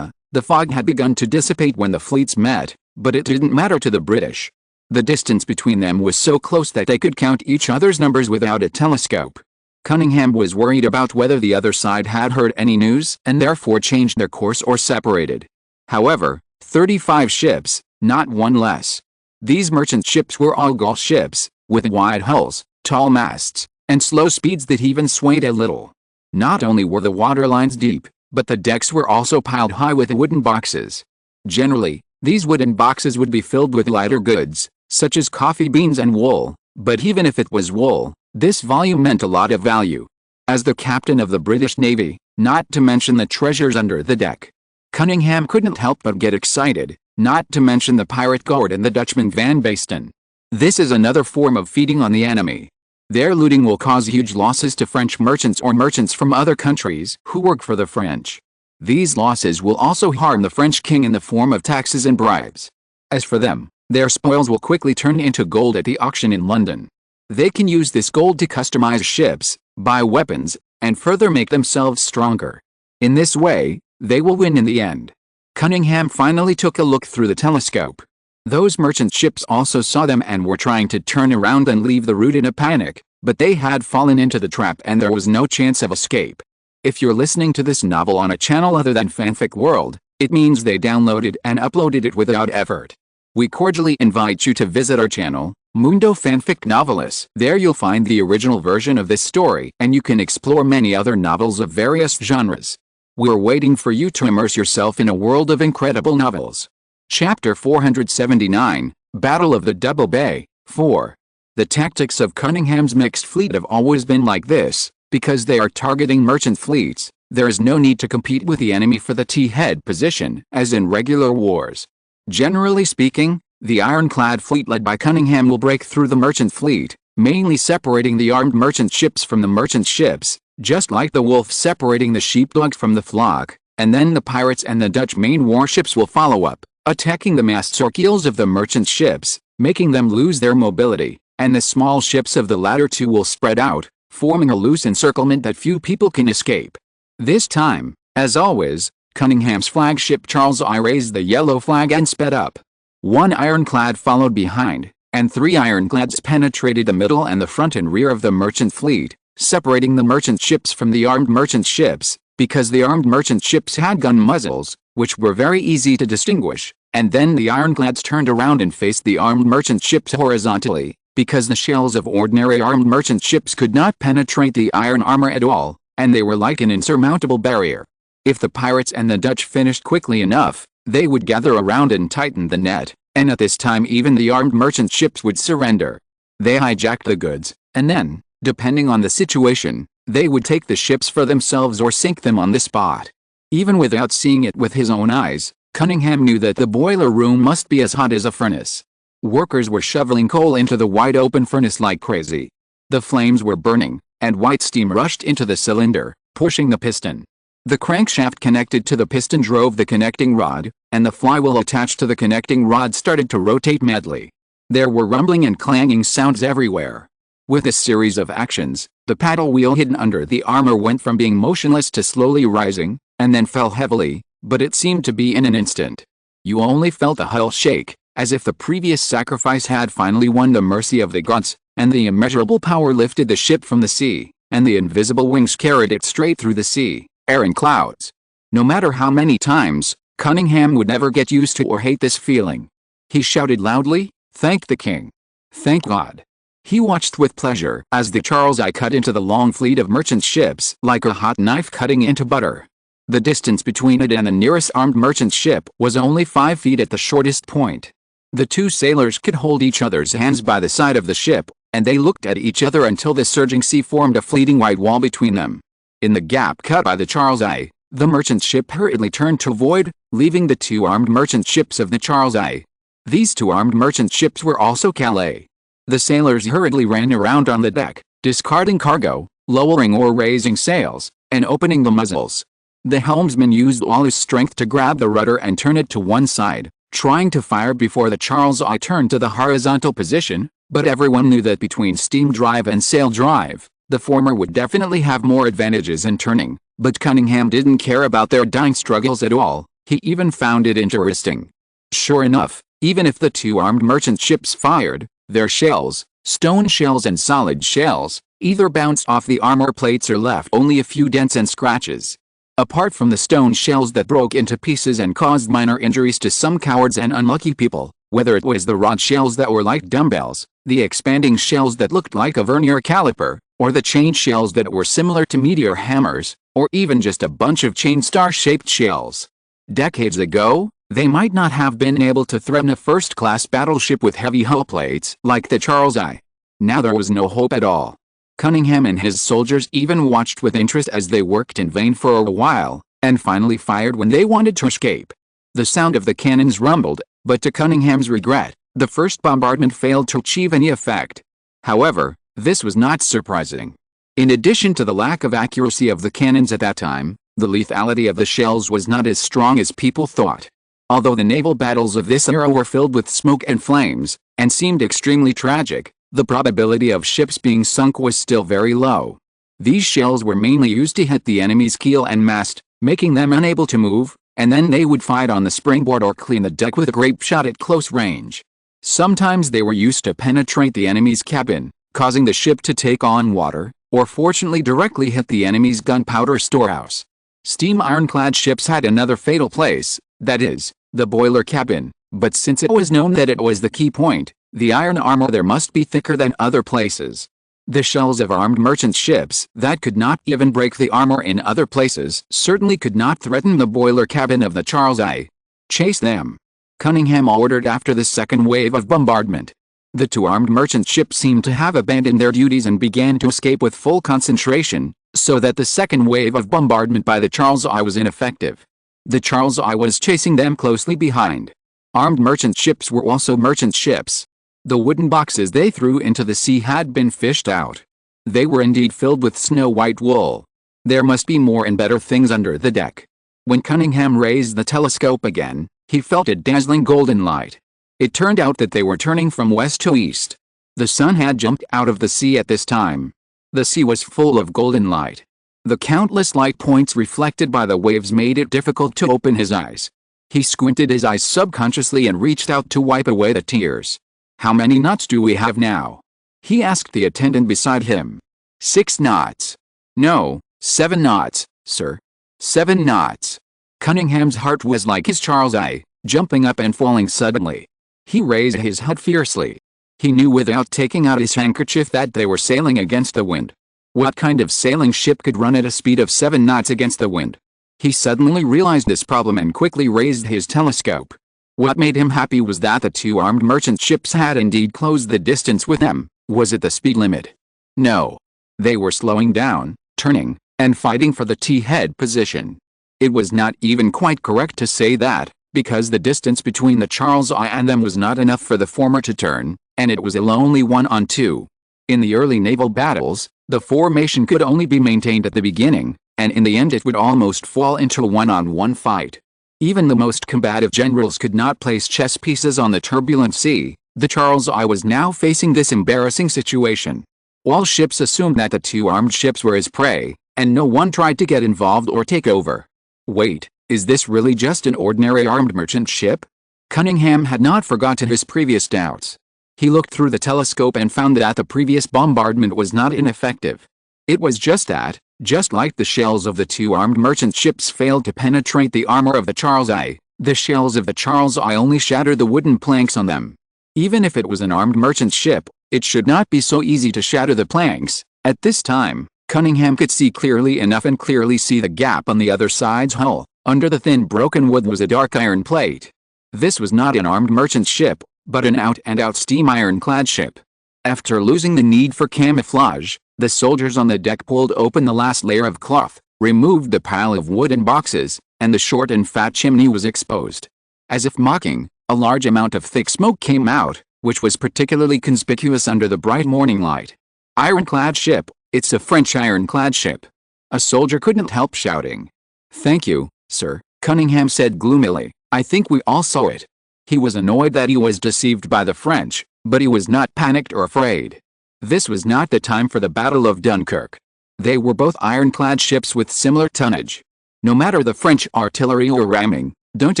The fog had begun to dissipate when the fleets met, but it didn't matter to the British. The distance between them was so close that they could count each other's numbers without a telescope. Cunningham was worried about whether the other side had heard any news and therefore changed their course or separated. However, 35 ships, not one less. These merchant ships were all Gaul ships, with wide hulls, tall masts, and slow speeds that even swayed a little. Not only were the waterlines deep, but the decks were also piled high with wooden boxes. Generally, these wooden boxes would be filled with lighter goods, such as coffee beans and wool, but even if it was wool, this volume meant a lot of value. As the captain of the British Navy, not to mention the treasures under the deck, Cunningham couldn't help but get excited, not to mention the pirate guard and the Dutchman Van Basten. This is another form of feeding on the enemy. Their looting will cause huge losses to French merchants or merchants from other countries who work for the French. These losses will also harm the French king in the form of taxes and bribes. As for them, their spoils will quickly turn into gold at the auction in London. They can use this gold to customize ships, buy weapons, and further make themselves stronger. In this way, they will win in the end. Cunningham finally took a look through the telescope. Those merchant ships also saw them and were trying to turn around and leave the route in a panic, but they had fallen into the trap and there was no chance of escape. If you're listening to this novel on a channel other than Fanfic World, it means they downloaded and uploaded it without effort. We cordially invite you to visit our channel, Mundo Fanfic Novelis. There you'll find the original version of this story and you can explore many other novels of various genres. We're waiting for you to immerse yourself in a world of incredible novels. Chapter 479, Battle of the Double Bay, 4. The tactics of Cunningham's mixed fleet have always been like this. Because they are targeting merchant fleets, there is no need to compete with the enemy for the T-head position, as in regular wars. Generally speaking, the ironclad fleet led by Cunningham will break through the merchant fleet, mainly separating the armed merchant ships from the merchant ships, just like the wolf separating the sheepdog from the flock, and then the pirates and the Dutch main warships will follow up, attacking the masts or keels of the merchant ships, making them lose their mobility, and the small ships of the latter two will spread out, forming a loose encirclement that few people can escape. This time, as always, Cunningham's flagship Charles I raised the yellow flag and sped up. 1 ironclad followed behind, and 3 ironclads penetrated the middle and the front and rear of the merchant fleet, separating the merchant ships from the armed merchant ships, because the armed merchant ships had gun muzzles, which were very easy to distinguish, and then the ironclads turned around and faced the armed merchant ships horizontally, because the shells of ordinary armed merchant ships could not penetrate the iron armor at all, and they were like an insurmountable barrier. If the pirates and the Dutch finished quickly enough, they would gather around and tighten the net, and at this time even the armed merchant ships would surrender. They hijacked the goods, and then, Depending on the situation, they would take the ships for themselves or sink them on the spot. Even without seeing it with his own eyes, Cunningham knew that the boiler room must be as hot as a furnace. Workers were shoveling coal into the wide-open furnace like crazy. The flames were burning, and white steam rushed into the cylinder, pushing the piston. The crankshaft connected to the piston drove the connecting rod, and the flywheel attached to the connecting rod started to rotate madly. There were rumbling and clanging sounds everywhere. With a series of actions, the paddle wheel hidden under the armor went from being motionless to slowly rising, and then fell heavily, but it seemed to be in an instant. You only felt the hull shake, as if the previous sacrifice had finally won the mercy of the gods, and the immeasurable power lifted the ship from the sea, and the invisible wings carried it straight through the sea, air and clouds. No matter how many times, Cunningham would never get used to or hate this feeling. He shouted loudly, "Thank the king! Thank God!" He watched with pleasure as the Charles I cut into the long fleet of merchant ships like a hot knife cutting into butter. The distance between it and the nearest armed merchant ship was only 5 feet at the shortest point. The two sailors could hold each other's hands by the side of the ship, and they looked at each other until the surging sea formed a fleeting white wall between them. In the gap cut by the Charles I, the merchant ship hurriedly turned to void, leaving the two armed merchant ships of the Charles I. These two armed merchant ships were also Calais. The sailors hurriedly ran around on the deck, discarding cargo, lowering or raising sails, and opening the muzzles. The helmsman used all his strength to grab the rudder and turn it to one side, trying to fire before the Charles I turned to the horizontal position, but everyone knew that between steam drive and sail drive, the former would definitely have more advantages in turning, but Cunningham didn't care about their dying struggles at all. He even found it interesting. Sure enough, even if the two armed merchant ships fired, their shells, stone shells and solid shells, either bounced off the armor plates or left only a few dents and scratches. Apart from the stone shells that broke into pieces and caused minor injuries to some cowards and unlucky people, whether it was the rod shells that were like dumbbells, the expanding shells that looked like a vernier caliper, or the chain shells that were similar to meteor hammers, or even just a bunch of chain star-shaped shells. Decades ago, they might not have been able to threaten a first-class battleship with heavy hull plates like the Charles I. Now there was no hope at all. Cunningham and his soldiers even watched with interest as they worked in vain for a while, and finally fired when they wanted to escape. The sound of the cannons rumbled, but to Cunningham's regret, the first bombardment failed to achieve any effect. However, this was not surprising. In addition to the lack of accuracy of the cannons at that time, the lethality of the shells was not as strong as people thought. Although the naval battles of this era were filled with smoke and flames, and seemed extremely tragic, the probability of ships being sunk was still very low. These shells were mainly used to hit the enemy's keel and mast, making them unable to move, and then they would fight on the springboard or clean the deck with a grape shot at close range. Sometimes they were used to penetrate the enemy's cabin, causing the ship to take on water, or fortunately directly hit the enemy's gunpowder storehouse. Steam ironclad ships had another fatal place, that is, the boiler cabin, but since it was known that it was the key point, the iron armor there must be thicker than other places. The shells of armed merchant ships that could not even break the armor in other places certainly could not threaten the boiler cabin of the Charles I. Chase them, Cunningham ordered after the second wave of bombardment. The two armed merchant ships seemed to have abandoned their duties and began to escape with full concentration, so that the second wave of bombardment by the Charles I was ineffective. The Charles I was chasing them closely behind. Armed merchant ships were also merchant ships. The wooden boxes they threw into the sea had been fished out. They were indeed filled with snow-white wool. There must be more and better things under the deck. When Cunningham raised the telescope again, he felt a dazzling golden light. It turned out that they were turning from west to east. The sun had jumped out of the sea at this time. The sea was full of golden light. The countless light points reflected by the waves made it difficult to open his eyes. He squinted his eyes subconsciously and reached out to wipe away the tears. "How many knots do we have now?" he asked the attendant beside him. 6 knots. "No, 7 knots, sir. 7 knots. Cunningham's heart was like his Charles I, jumping up and falling suddenly. He raised his head fiercely. He knew without taking out his handkerchief that they were sailing against the wind. What kind of sailing ship could run at a speed of 7 knots against the wind? He suddenly realized this problem and quickly raised his telescope. What made him happy was that the two armed merchant ships had indeed closed the distance with them. Was it the speed limit? No. They were slowing down, turning, and fighting for the T-head position. It was not even quite correct to say that, because the distance between the Charles I and them was not enough for the former to turn, and it was a lonely 1-on-2. In the early naval battles, the formation could only be maintained at the beginning, and in the end it would almost fall into a 1-on-1 fight. Even the most combative generals could not place chess pieces on the turbulent sea. The Charles I was now facing this embarrassing situation. All ships assumed that the two armed ships were his prey, and no one tried to get involved or take over. Wait, is this really just an ordinary armed merchant ship? Cunningham had not forgotten his previous doubts. He looked through the telescope and found that the previous bombardment was not ineffective. It was just that, just like the shells of the two armed merchant ships failed to penetrate the armor of the Charles I, the shells of the Charles I only shattered the wooden planks on them. Even if it was an armed merchant ship, it should not be so easy to shatter the planks. At this time, Cunningham could see clearly enough and clearly see the gap on the other side's hull. Under the thin broken wood was a dark iron plate. This was not an armed merchant ship, but an out-and-out steam ironclad ship. After losing the need for camouflage, the soldiers on the deck pulled open the last layer of cloth, removed the pile of wooden boxes, and the short and fat chimney was exposed. As if mocking, a large amount of thick smoke came out, which was particularly conspicuous under the bright morning light. Ironclad ship, it's a French ironclad ship. A soldier couldn't help shouting. Thank you, sir, Cunningham said gloomily. I think we all saw it. He was annoyed that he was deceived by the French, but he was not panicked or afraid. This was not the time for the Battle of Dunkirk. They were both ironclad ships with similar tonnage. No matter the French artillery or ramming, don't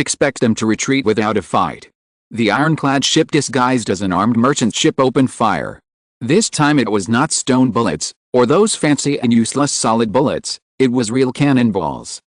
expect them to retreat without a fight. The ironclad ship disguised as an armed merchant ship opened fire. This time it was not stone bullets, or those fancy and useless solid bullets, it was real cannonballs.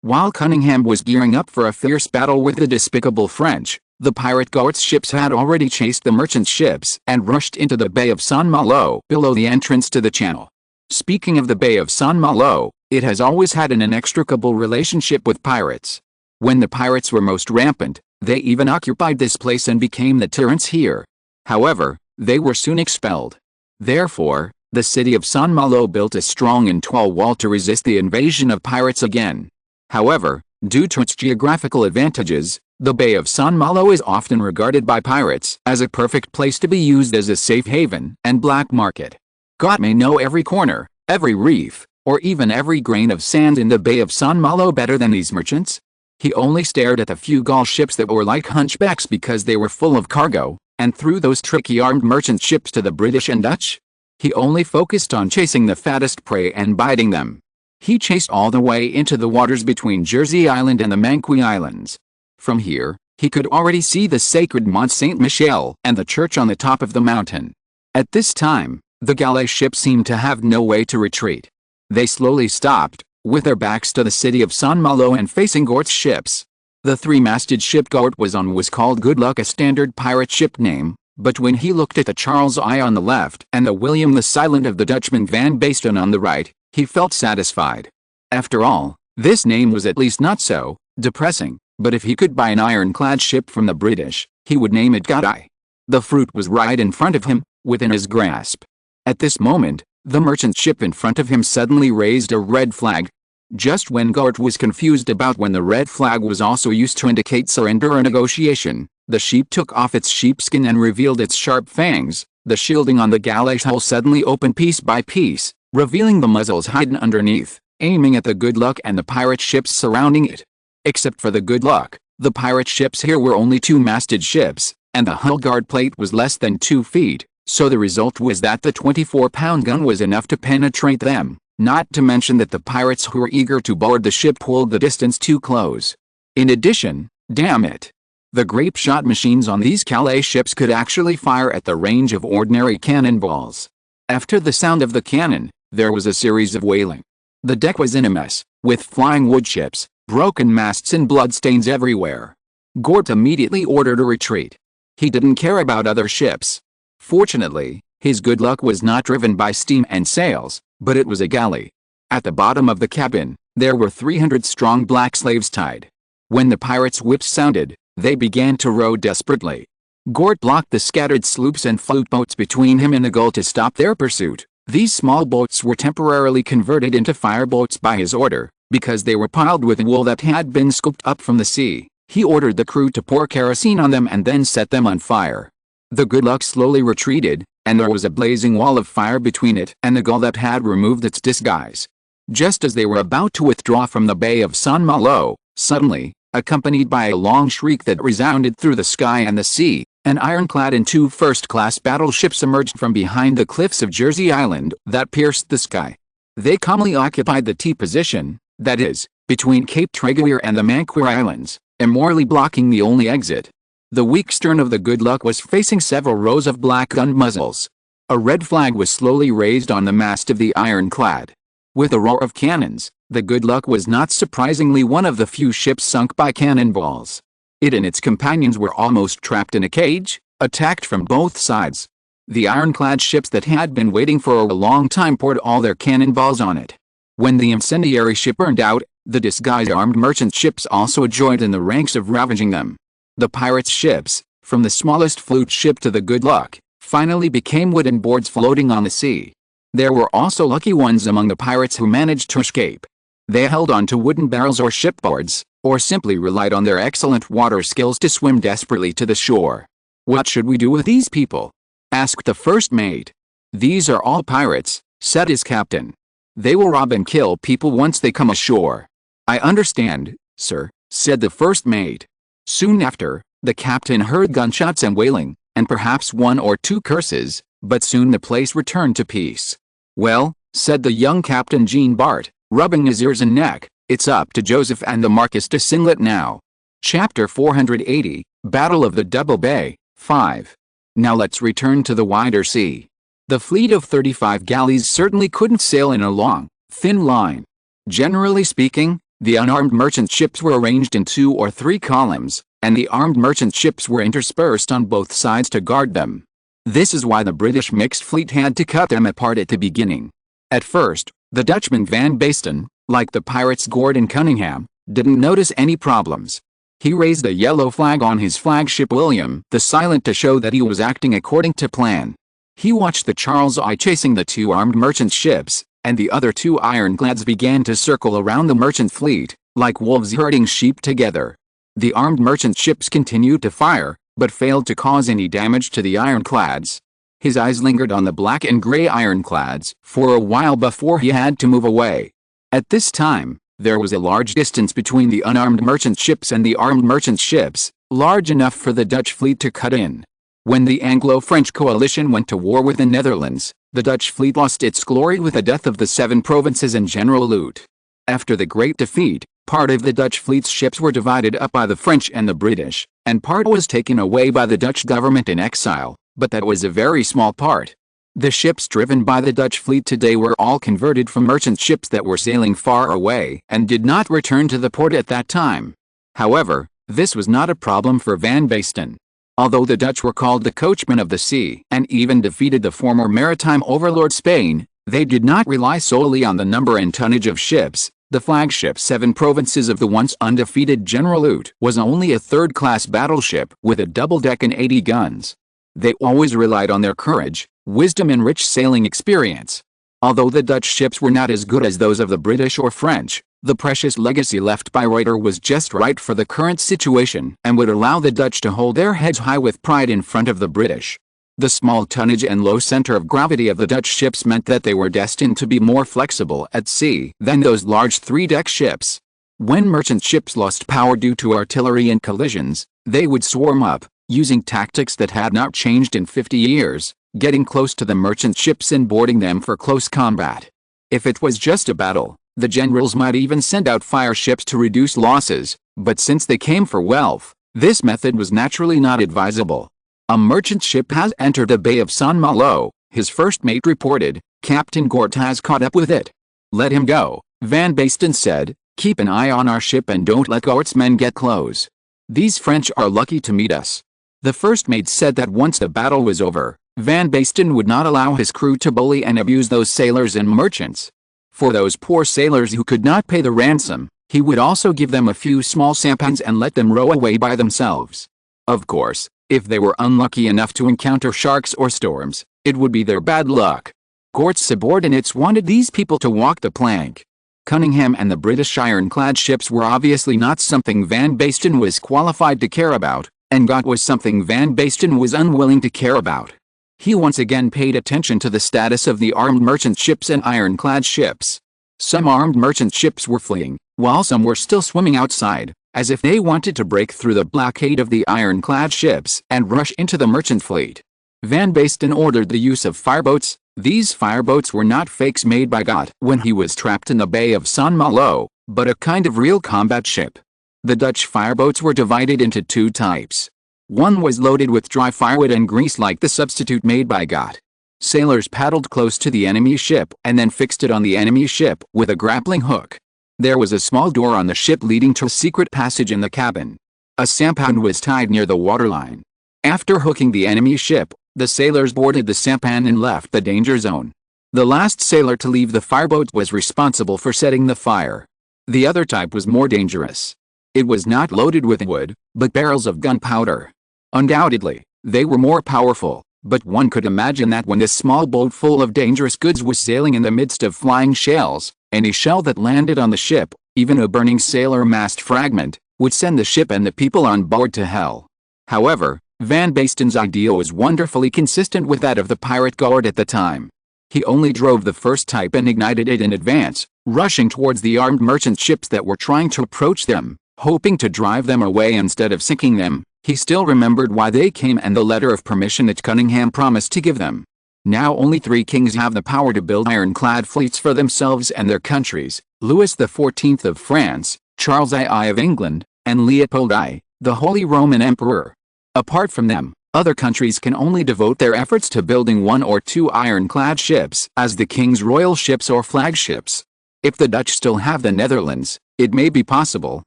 While Cunningham was gearing up for a fierce battle with the despicable French, the pirate Goert's ships had already chased the merchant ships and rushed into the Bay of Saint-Malo below the entrance to the channel. Speaking of the Bay of Saint-Malo, it has always had an inextricable relationship with pirates. When the pirates were most rampant, they even occupied this place and became the tyrants here. However, they were soon expelled. Therefore, the city of Saint-Malo built a strong and tall wall to resist the invasion of pirates again. However, due to its geographical advantages, the Bay of Saint-Malo is often regarded by pirates as a perfect place to be used as a safe haven and black market. God may know every corner, every reef, or even every grain of sand in the Bay of Saint-Malo better than these merchants. He only stared at the few Gaul ships that were like hunchbacks because they were full of cargo, and threw those tricky armed merchant ships to the British and Dutch. He only focused on chasing the fattest prey and biting them. He chased all the way into the waters between Jersey Island and the Manquis Islands. From here, he could already see the sacred Mont Saint-Michel and the church on the top of the mountain. At this time, the galley ships seemed to have no way to retreat. They slowly stopped, with their backs to the city of Saint-Malo and facing Goert's ships. The three-masted ship Goert was on was called Good Luck, a standard pirate ship name, but when he looked at the Charles I on the left and the William the Silent of the Dutchman Van Basten on the right, he felt satisfied. After all, this name was at least not so depressing, but if he could buy an ironclad ship from the British, he would name it Godeye. The fruit was right in front of him, within his grasp. At this moment, the merchant ship in front of him suddenly raised a red flag. Just when Goert was confused about when the red flag was also used to indicate surrender or negotiation, the sheep took off its sheepskin and revealed its sharp fangs. The shielding on the galley's hull suddenly opened piece by piece, revealing the muzzles hidden underneath, aiming at the Good Luck and the pirate ships surrounding it. Except for the Good Luck, the pirate ships here were only two-masted ships, and the hull guard plate was less than 2 feet, so the result was that the 24-pound gun was enough to penetrate them, not to mention that the pirates who were eager to board the ship pulled the distance too close. In addition, damn it, the grape shot machines on these Calais ships could actually fire at the range of ordinary cannonballs. After the sound of the cannon, there was a series of wailing. The deck was in a mess, with flying woodships, broken masts and bloodstains everywhere. Goert immediately ordered a retreat. He didn't care about other ships. Fortunately, his Good Luck was not driven by steam and sails, but it was a galley. At the bottom of the cabin, there were 300 strong black slaves tied. When the pirates' whips sounded, they began to row desperately. Goert blocked the scattered sloops and float boats between him and the Gull to stop their pursuit. These small boats were temporarily converted into fireboats by his order, because they were piled with wool that had been scooped up from the sea. He ordered the crew to pour kerosene on them and then set them on fire. The Good Luck slowly retreated, and there was a blazing wall of fire between it and the gull that had removed its disguise. Just as they were about to withdraw from the Bay of St. Malo, suddenly, accompanied by a long shriek that resounded through the sky and the sea, an ironclad and two first-class battleships emerged from behind the cliffs of Jersey Island that pierced the sky. They calmly occupied the T position, that is, between Cape Treguier and the Manquir Islands, immorally blocking the only exit. The weak stern of the Good Luck was facing several rows of black gun muzzles. A red flag was slowly raised on the mast of the ironclad. With a roar of cannons, the Good Luck was not surprisingly one of the few ships sunk by cannonballs. It and its companions were almost trapped in a cage, attacked from both sides. The ironclad ships that had been waiting for a long time poured all their cannonballs on it. When the incendiary ship burned out, the disguised armed merchant ships also joined in the ranks of ravaging them. The pirates' ships, from the smallest flute ship to the Good Luck, finally became wooden boards floating on the sea. There were also lucky ones among the pirates who managed to escape. They held on to wooden barrels or shipboards, or simply relied on their excellent water skills to swim desperately to the shore. "What should we do with these people?" asked the first mate. "These are all pirates," said his captain. "They will rob and kill people once they come ashore." "I understand, sir," said the first mate. Soon after, the captain heard gunshots and wailing, and perhaps one or two curses, but soon the place returned to peace. "Well," said the young Captain Jean Bart, rubbing his ears and neck, "it's up to Joseph and the Marquis to singlet now." Chapter 480, Battle of the Double Bay, 5. Now let's return to the wider sea. The fleet of 35 galleys certainly couldn't sail in a long, thin line. Generally speaking, the unarmed merchant ships were arranged in 2 or 3 columns, and the armed merchant ships were interspersed on both sides to guard them. This is why the British mixed fleet had to cut them apart at the beginning. At first, the Dutchman Van Basten, like the pirates Gord and Cunningham, didn't notice any problems. He raised a yellow flag on his flagship William the Silent to show that he was acting according to plan. He watched the Charles I chasing the 2 armed merchant ships, and the other 2 ironclads began to circle around the merchant fleet, like wolves herding sheep together. The armed merchant ships continued to fire, but failed to cause any damage to the ironclads. His eyes lingered on the black and gray ironclads for a while before he had to move away. At this time, there was a large distance between the unarmed merchant ships and the armed merchant ships, large enough for the Dutch fleet to cut in. When the Anglo-French coalition went to war with the Netherlands, the Dutch fleet lost its glory with the death of the 7 provinces and general loot. After the Great Defeat, part of the Dutch fleet's ships were divided up by the French and the British, and part was taken away by the Dutch government in exile, but that was a very small part. The ships driven by the Dutch fleet today were all converted from merchant ships that were sailing far away and did not return to the port at that time. However, this was not a problem for Van Basten. Although the Dutch were called the coachmen of the sea and even defeated the former maritime overlord Spain, they did not rely solely on the number and tonnage of ships. The flagship 7 Provinces of the once undefeated General Lute was only a third-class battleship with a double deck and 80 guns. They always relied on their courage, wisdom and rich sailing experience. Although the Dutch ships were not as good as those of the British or French, the precious legacy left by Ruyter was just right for the current situation and would allow the Dutch to hold their heads high with pride in front of the British. The small tonnage and low center of gravity of the Dutch ships meant that they were destined to be more flexible at sea than those large 3-deck ships. When merchant ships lost power due to artillery and collisions, they would swarm up, using tactics that had not changed in 50 years, getting close to the merchant ships and boarding them for close combat. If it was just a battle, the generals might even send out fire ships to reduce losses, but since they came for wealth, this method was naturally not advisable. "A merchant ship has entered the Bay of St. Malo," his first mate reported. "Captain Gort has caught up with it." "Let him go," Van Basten said. "Keep an eye on our ship and don't let Gort's men get close. These French are lucky to meet us." The first mate said that once the battle was over, Van Basten would not allow his crew to bully and abuse those sailors and merchants. For those poor sailors who could not pay the ransom, he would also give them a few small sampans and let them row away by themselves. Of course, if they were unlucky enough to encounter sharks or storms, it would be their bad luck. Court's subordinates wanted these people to walk the plank. Cunningham and the British ironclad ships were obviously not something Van Basten was qualified to care about, and Gott was something Van Basten was unwilling to care about. He once again paid attention to the status of the armed merchant ships and ironclad ships. Some armed merchant ships were fleeing, while some were still swimming outside, as if they wanted to break through the blockade of the ironclad ships and rush into the merchant fleet. Van Basten ordered the use of fireboats. These fireboats were not fakes made by Gott when he was trapped in the Bay of St. Malo, but a kind of real combat ship. The Dutch fireboats were divided into two types. One was loaded with dry firewood and grease like the substitute made by Gott. Sailors paddled close to the enemy ship and then fixed it on the enemy ship with a grappling hook. There was a small door on the ship leading to a secret passage in the cabin. A sampan was tied near the waterline. After hooking the enemy ship, the sailors boarded the sampan and left the danger zone. The last sailor to leave the fireboat was responsible for setting the fire. The other type was more dangerous. It was not loaded with wood, but barrels of gunpowder. Undoubtedly, they were more powerful, but one could imagine that when this small boat full of dangerous goods was sailing in the midst of flying shells, any shell that landed on the ship, even a burning sailor mast fragment, would send the ship and the people on board to hell. However, Van Basten's idea was wonderfully consistent with that of the pirate guard at the time. He only drove the first type and ignited it in advance, rushing towards the armed merchant ships that were trying to approach them, hoping to drive them away instead of sinking them. He still remembered why they came and the letter of permission that Cunningham promised to give them. Now only 3 kings have the power to build ironclad fleets for themselves and their countries: Louis XIV of France, Charles I of England, and Leopold I, the Holy Roman Emperor. Apart from them, other countries can only devote their efforts to building 1 or 2 ironclad ships as the king's royal ships or flagships. If the Dutch still have the Netherlands, it may be possible,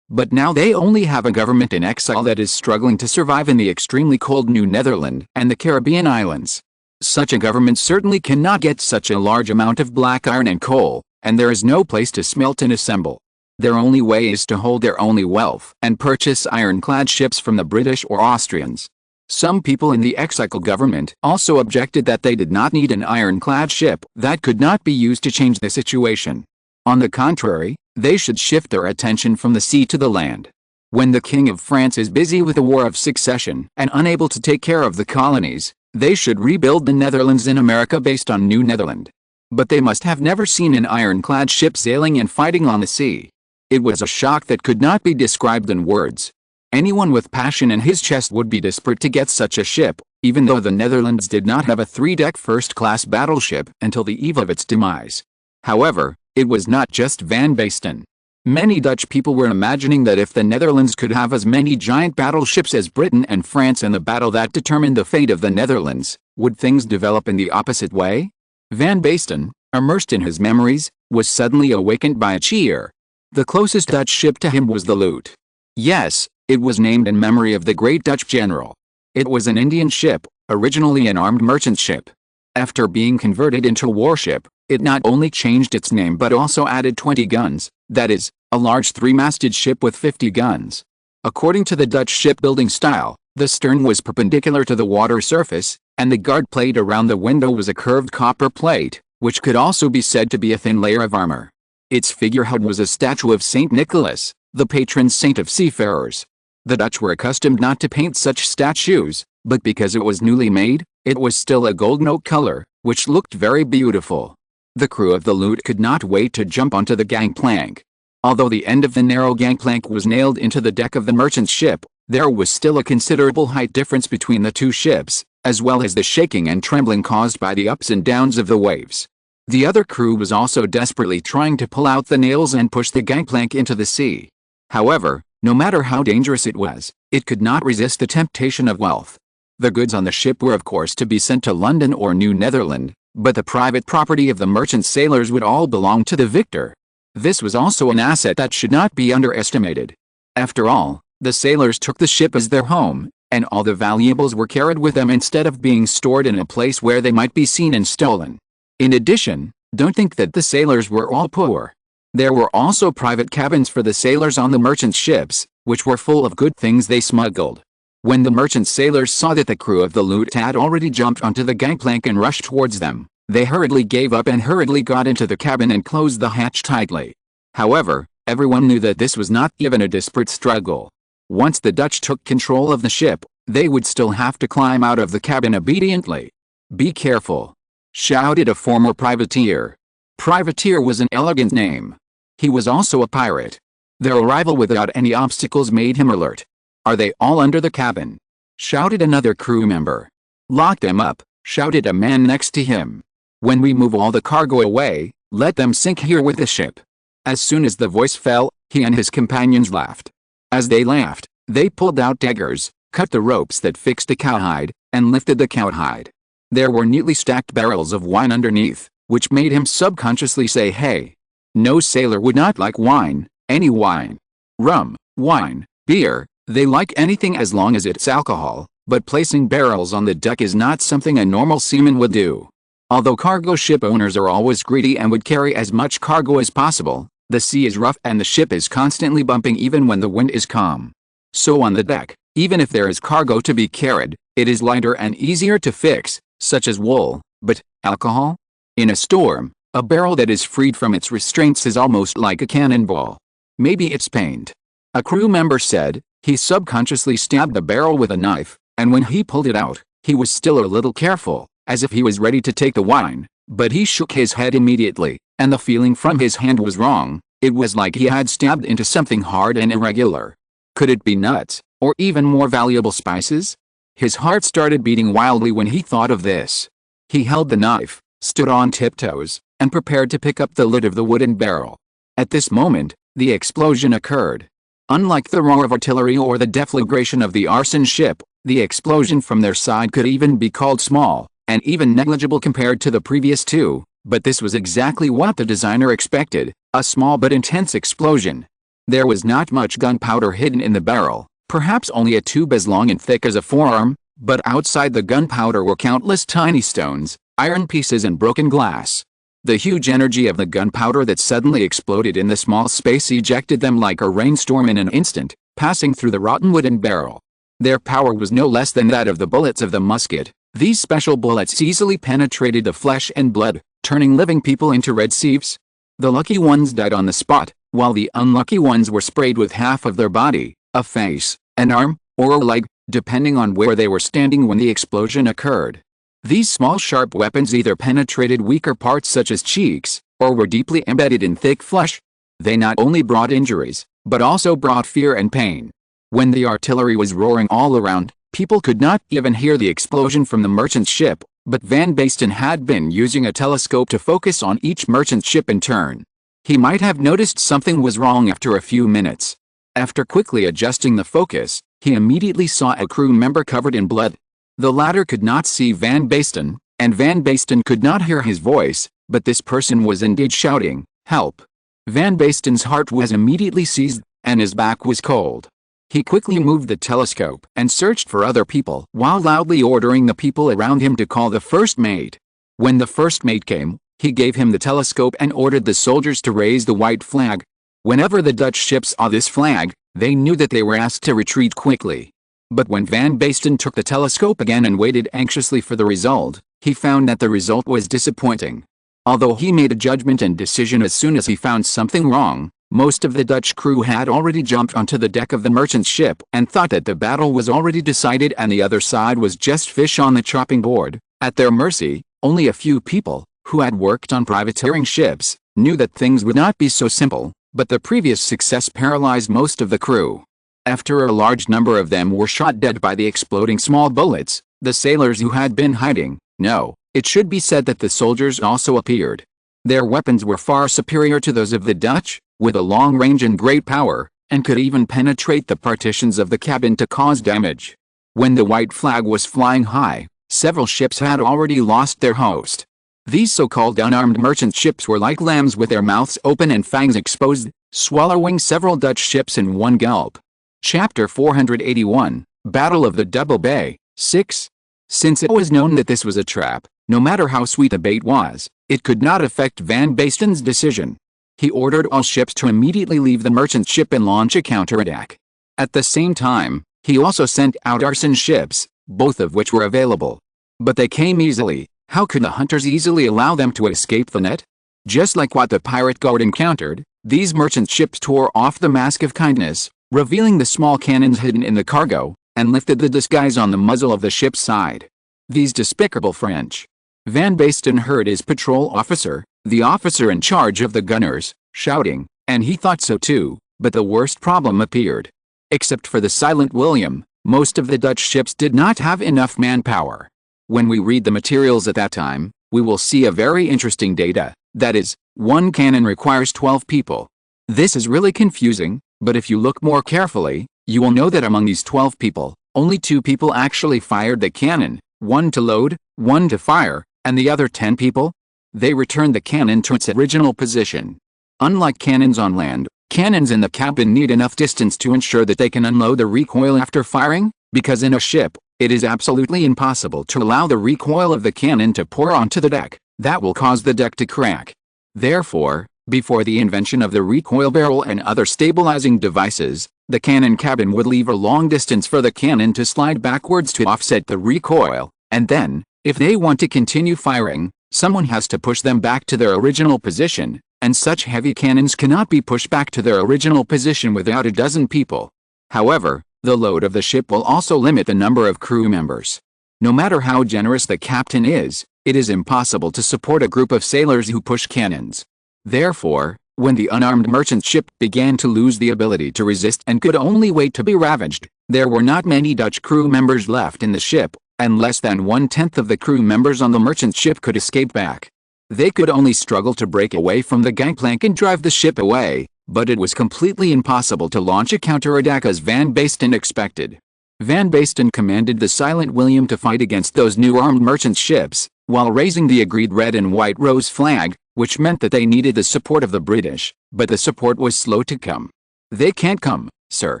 but now they only have a government in exile that is struggling to survive in the extremely cold New Netherland and the Caribbean islands. Such a government certainly cannot get such a large amount of black iron and coal, and there is no place to smelt and assemble. Their only way is to hold their only wealth and purchase ironclad ships from the British or Austrians. Some people in the exile government also objected that they did not need an ironclad ship that could not be used to change the situation. On the contrary, they should shift their attention from the sea to the land. When the King of France is busy with the War of Succession and unable to take care of the colonies, they should rebuild the Netherlands in America based on New Netherland. But they must have never seen an ironclad ship sailing and fighting on the sea. It was a shock that could not be described in words. Anyone with passion in his chest would be desperate to get such a ship, even though the Netherlands did not have a 3-deck first-class battleship until the eve of its demise. However, it was not just Van Basten. Many Dutch people were imagining that if the Netherlands could have as many giant battleships as Britain and France in the battle that determined the fate of the Netherlands, would things develop in the opposite way? Van Basten, immersed in his memories, was suddenly awakened by a cheer. The closest Dutch ship to him was the Lute. Yes, it was named in memory of the great Dutch general. It was an Indian ship, originally an armed merchant ship. After being converted into a warship, it not only changed its name but also added 20 guns, that is, a large 3-masted ship with 50 guns. According to the Dutch shipbuilding style, the stern was perpendicular to the water surface, and the guard plate around the window was a curved copper plate, which could also be said to be a thin layer of armor. Its figurehead was a statue of Saint Nicholas, the patron saint of seafarers. The Dutch were accustomed not to paint such statues, but because it was newly made, it was still a golden oak color, which looked very beautiful. The crew of the Lute could not wait to jump onto the gangplank. Although the end of the narrow gangplank was nailed into the deck of the merchant ship, there was still a considerable height difference between the two ships, as well as the shaking and trembling caused by the ups and downs of the waves. The other crew was also desperately trying to pull out the nails and push the gangplank into the sea. However, no matter how dangerous it was, it could not resist the temptation of wealth. The goods on the ship were of course to be sent to London or New Netherland, but the private property of the merchant sailors would all belong to the victor. This was also an asset that should not be underestimated. After all, the sailors took the ship as their home, and all the valuables were carried with them instead of being stored in a place where they might be seen and stolen. In addition, don't think that the sailors were all poor. There were also private cabins for the sailors on the merchant ships, which were full of good things they smuggled. When the merchant sailors saw that the crew of the Lute had already jumped onto the gangplank and rushed towards them, They hurriedly gave up and hurriedly got into the cabin and closed the hatch tightly. However, everyone knew that this was not even a desperate struggle. Once the Dutch took control of the ship, they would still have to climb out of the cabin obediently. "Be careful," shouted a former privateer. Privateer was an elegant name. He was also a pirate. Their arrival without any obstacles made him alert. "Are they all under the cabin?" shouted another crew member. "Lock them up," shouted a man next to him. "When we move all the cargo away, let them sink here with the ship." As soon as the voice fell, he and his companions laughed. As they laughed, they pulled out daggers, cut the ropes that fixed the cowhide, and lifted the cowhide. There were neatly stacked barrels of wine underneath, which made him subconsciously say, "Hey." No sailor would not like wine, any wine. Rum, wine, beer, they like anything as long as it's alcohol, but placing barrels on the deck is not something a normal seaman would do. Although cargo ship owners are always greedy and would carry as much cargo as possible, the sea is rough and the ship is constantly bumping even when the wind is calm. So on the deck, even if there is cargo to be carried, it is lighter and easier to fix, such as wool, but alcohol? In a storm, a barrel that is freed from its restraints is almost like a cannonball. Maybe it's paint. A crew member said, he subconsciously stabbed the barrel with a knife, and when he pulled it out, he was still a little careful, as if he was ready to take the wine, but he shook his head immediately, and the feeling from his hand was wrong. It was like he had stabbed into something hard and irregular. Could it be nuts, or even more valuable spices? His heart started beating wildly when he thought of this. He held the knife, stood on tiptoes, and prepared to pick up the lid of the wooden barrel. At this moment, the explosion occurred. Unlike the roar of artillery or the deflagration of the arson ship, the explosion from their side could even be called small, and even negligible compared to the previous two, but this was exactly what the designer expected, a small but intense explosion. There was not much gunpowder hidden in the barrel, perhaps only a tube as long and thick as a forearm, but outside the gunpowder were countless tiny stones, iron pieces and broken glass. The huge energy of the gunpowder that suddenly exploded in the small space ejected them like a rainstorm in an instant, passing through the rotten wooden barrel. Their power was no less than that of the bullets of the musket. These special bullets easily penetrated the flesh and blood, turning living people into red sieves. The lucky ones died on the spot, while the unlucky ones were sprayed with half of their body, a face, an arm, or a leg, depending on where they were standing when the explosion occurred. These small sharp weapons either penetrated weaker parts such as cheeks, or were deeply embedded in thick flesh. They not only brought injuries, but also brought fear and pain. When the artillery was roaring all around, people could not even hear the explosion from the merchant ship, but Van Basten had been using a telescope to focus on each merchant ship in turn. He might have noticed something was wrong after a few minutes. After quickly adjusting the focus, he immediately saw a crew member covered in blood. The latter could not see Van Basten, and Van Basten could not hear his voice, but this person was indeed shouting, "Help!" Van Basten's heart was immediately seized, and his back was cold. He quickly moved the telescope and searched for other people while loudly ordering the people around him to call the first mate. When the first mate came, he gave him the telescope and ordered the soldiers to raise the white flag. Whenever the Dutch ships saw this flag, they knew that they were asked to retreat quickly. But when Van Basten took the telescope again and waited anxiously for the result, he found that the result was disappointing. Although he made a judgment and decision as soon as he found something wrong, most of the Dutch crew had already jumped onto the deck of the merchant ship and thought that the battle was already decided and the other side was just fish on the chopping board, at their mercy. Only a few people, who had worked on privateering ships, knew that things would not be so simple, but the previous success paralyzed most of the crew. After a large number of them were shot dead by the exploding small bullets, the sailors who had been hiding, no, it should be said that the soldiers also appeared. Their weapons were far superior to those of the Dutch, with a long range and great power, and could even penetrate the partitions of the cabin to cause damage. When the white flag was flying high, several ships had already lost their host. These so-called unarmed merchant ships were like lambs with their mouths open and fangs exposed, swallowing several Dutch ships in one gulp. Chapter 481, Battle of the Double Bay, 6. Since it was known that this was a trap, no matter how sweet the bait was, it could not affect Van Basten's decision. He ordered all ships to immediately leave the merchant ship and launch a counterattack. At the same time, he also sent out arson ships, both of which were available. But they came easily, How could the hunters easily allow them to escape the net? Just like what the pirate guard encountered, these merchant ships tore off the mask of kindness, revealing the small cannons hidden in the cargo, and lifted the disguise on the muzzle of the ship's side. These despicable French. Van Basten heard his patrol officer, the officer in charge of the gunners, shouting, and he thought so too, but the worst problem appeared. Except for the Silent William, most of the Dutch ships did not have enough manpower. When we read the materials at that time, we will see a very interesting data, that is, one cannon requires 12 people. This is really confusing, but if you look more carefully, you will know that among these 12 people, only 2 people actually fired the cannon, one to load, one to fire, and the other 10 people? They returned the cannon to its original position. Unlike cannons on land, cannons in the cabin need enough distance to ensure that they can unload the recoil after firing, because in a ship, it is absolutely impossible to allow the recoil of the cannon to pour onto the deck. That will cause the deck to crack. Therefore, before the invention of the recoil barrel and other stabilizing devices, the cannon cabin would leave a long distance for the cannon to slide backwards to offset the recoil, and then, if they want to continue firing, someone has to push them back to their original position, and such heavy cannons cannot be pushed back to their original position without a dozen people. However, the load of the ship will also limit the number of crew members. No matter how generous the captain is, it is impossible to support a group of sailors who push cannons. Therefore, when the unarmed merchant ship began to lose the ability to resist and could only wait to be ravaged, there were not many Dutch crew members left in the ship, and less than 1/10 of the crew members on the merchant ship could escape back. They could only struggle to break away from the gangplank and drive the ship away, but it was completely impossible to launch a counterattack as Van Basten expected. Van Basten commanded the Silent William to fight against those new armed merchant ships, while raising the agreed red and white rose flag, which meant that they needed the support of the British, but the support was slow to come. "They can't come, sir,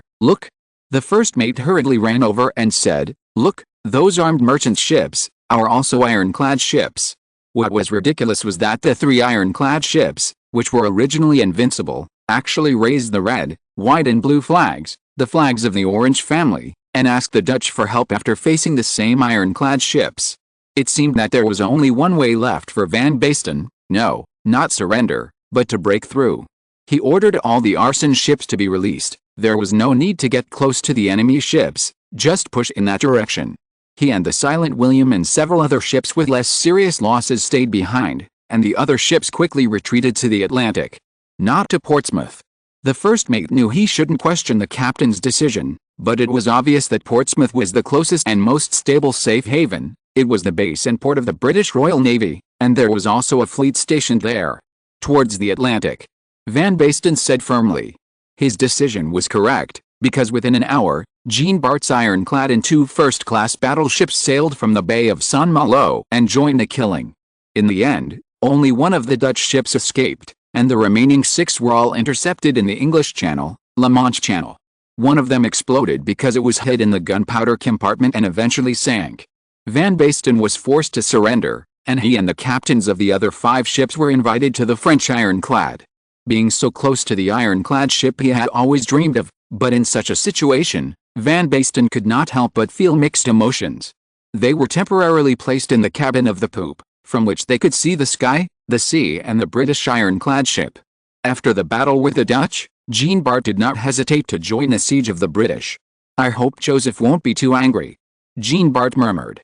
look." The first mate hurriedly ran over and said, "Look, those armed merchant ships are also ironclad ships." What was ridiculous was that the 3 ironclad ships, which were originally invincible, actually raised the red, white and blue flags, the flags of the Orange family, and asked the Dutch for help after facing the same ironclad ships. It seemed that there was only one way left for Van Basten, no, not surrender, but to break through. He ordered all the arson ships to be released. There was no need to get close to the enemy ships, just push in that direction. He and the Silent William and several other ships with less serious losses stayed behind, and the other ships quickly retreated to the Atlantic. Not to Portsmouth. The first mate knew he shouldn't question the captain's decision, but it was obvious that Portsmouth was the closest and most stable safe haven. It was the base and port of the British Royal Navy, and there was also a fleet stationed there. Towards the Atlantic. Van Basten said firmly. His decision was correct, because within an hour, Jean Bart's ironclad and 2 first-class battleships sailed from the Bay of St. Malo and joined the killing. In the end, only one of the Dutch ships escaped, and the remaining 6 were all intercepted in the English Channel, La Manche Channel. One of them exploded because it was hid in the gunpowder compartment and eventually sank. Van Basten was forced to surrender, and he and the captains of the other 5 ships were invited to the French ironclad. Being so close to the ironclad ship he had always dreamed of, but in such a situation, Van Basten could not help but feel mixed emotions. They were temporarily placed in the cabin of the poop, from which they could see the sky, the sea and the British ironclad ship. After the battle with the Dutch, Jean Bart did not hesitate to join the siege of the British. "I hope Joseph won't be too angry," Jean Bart murmured.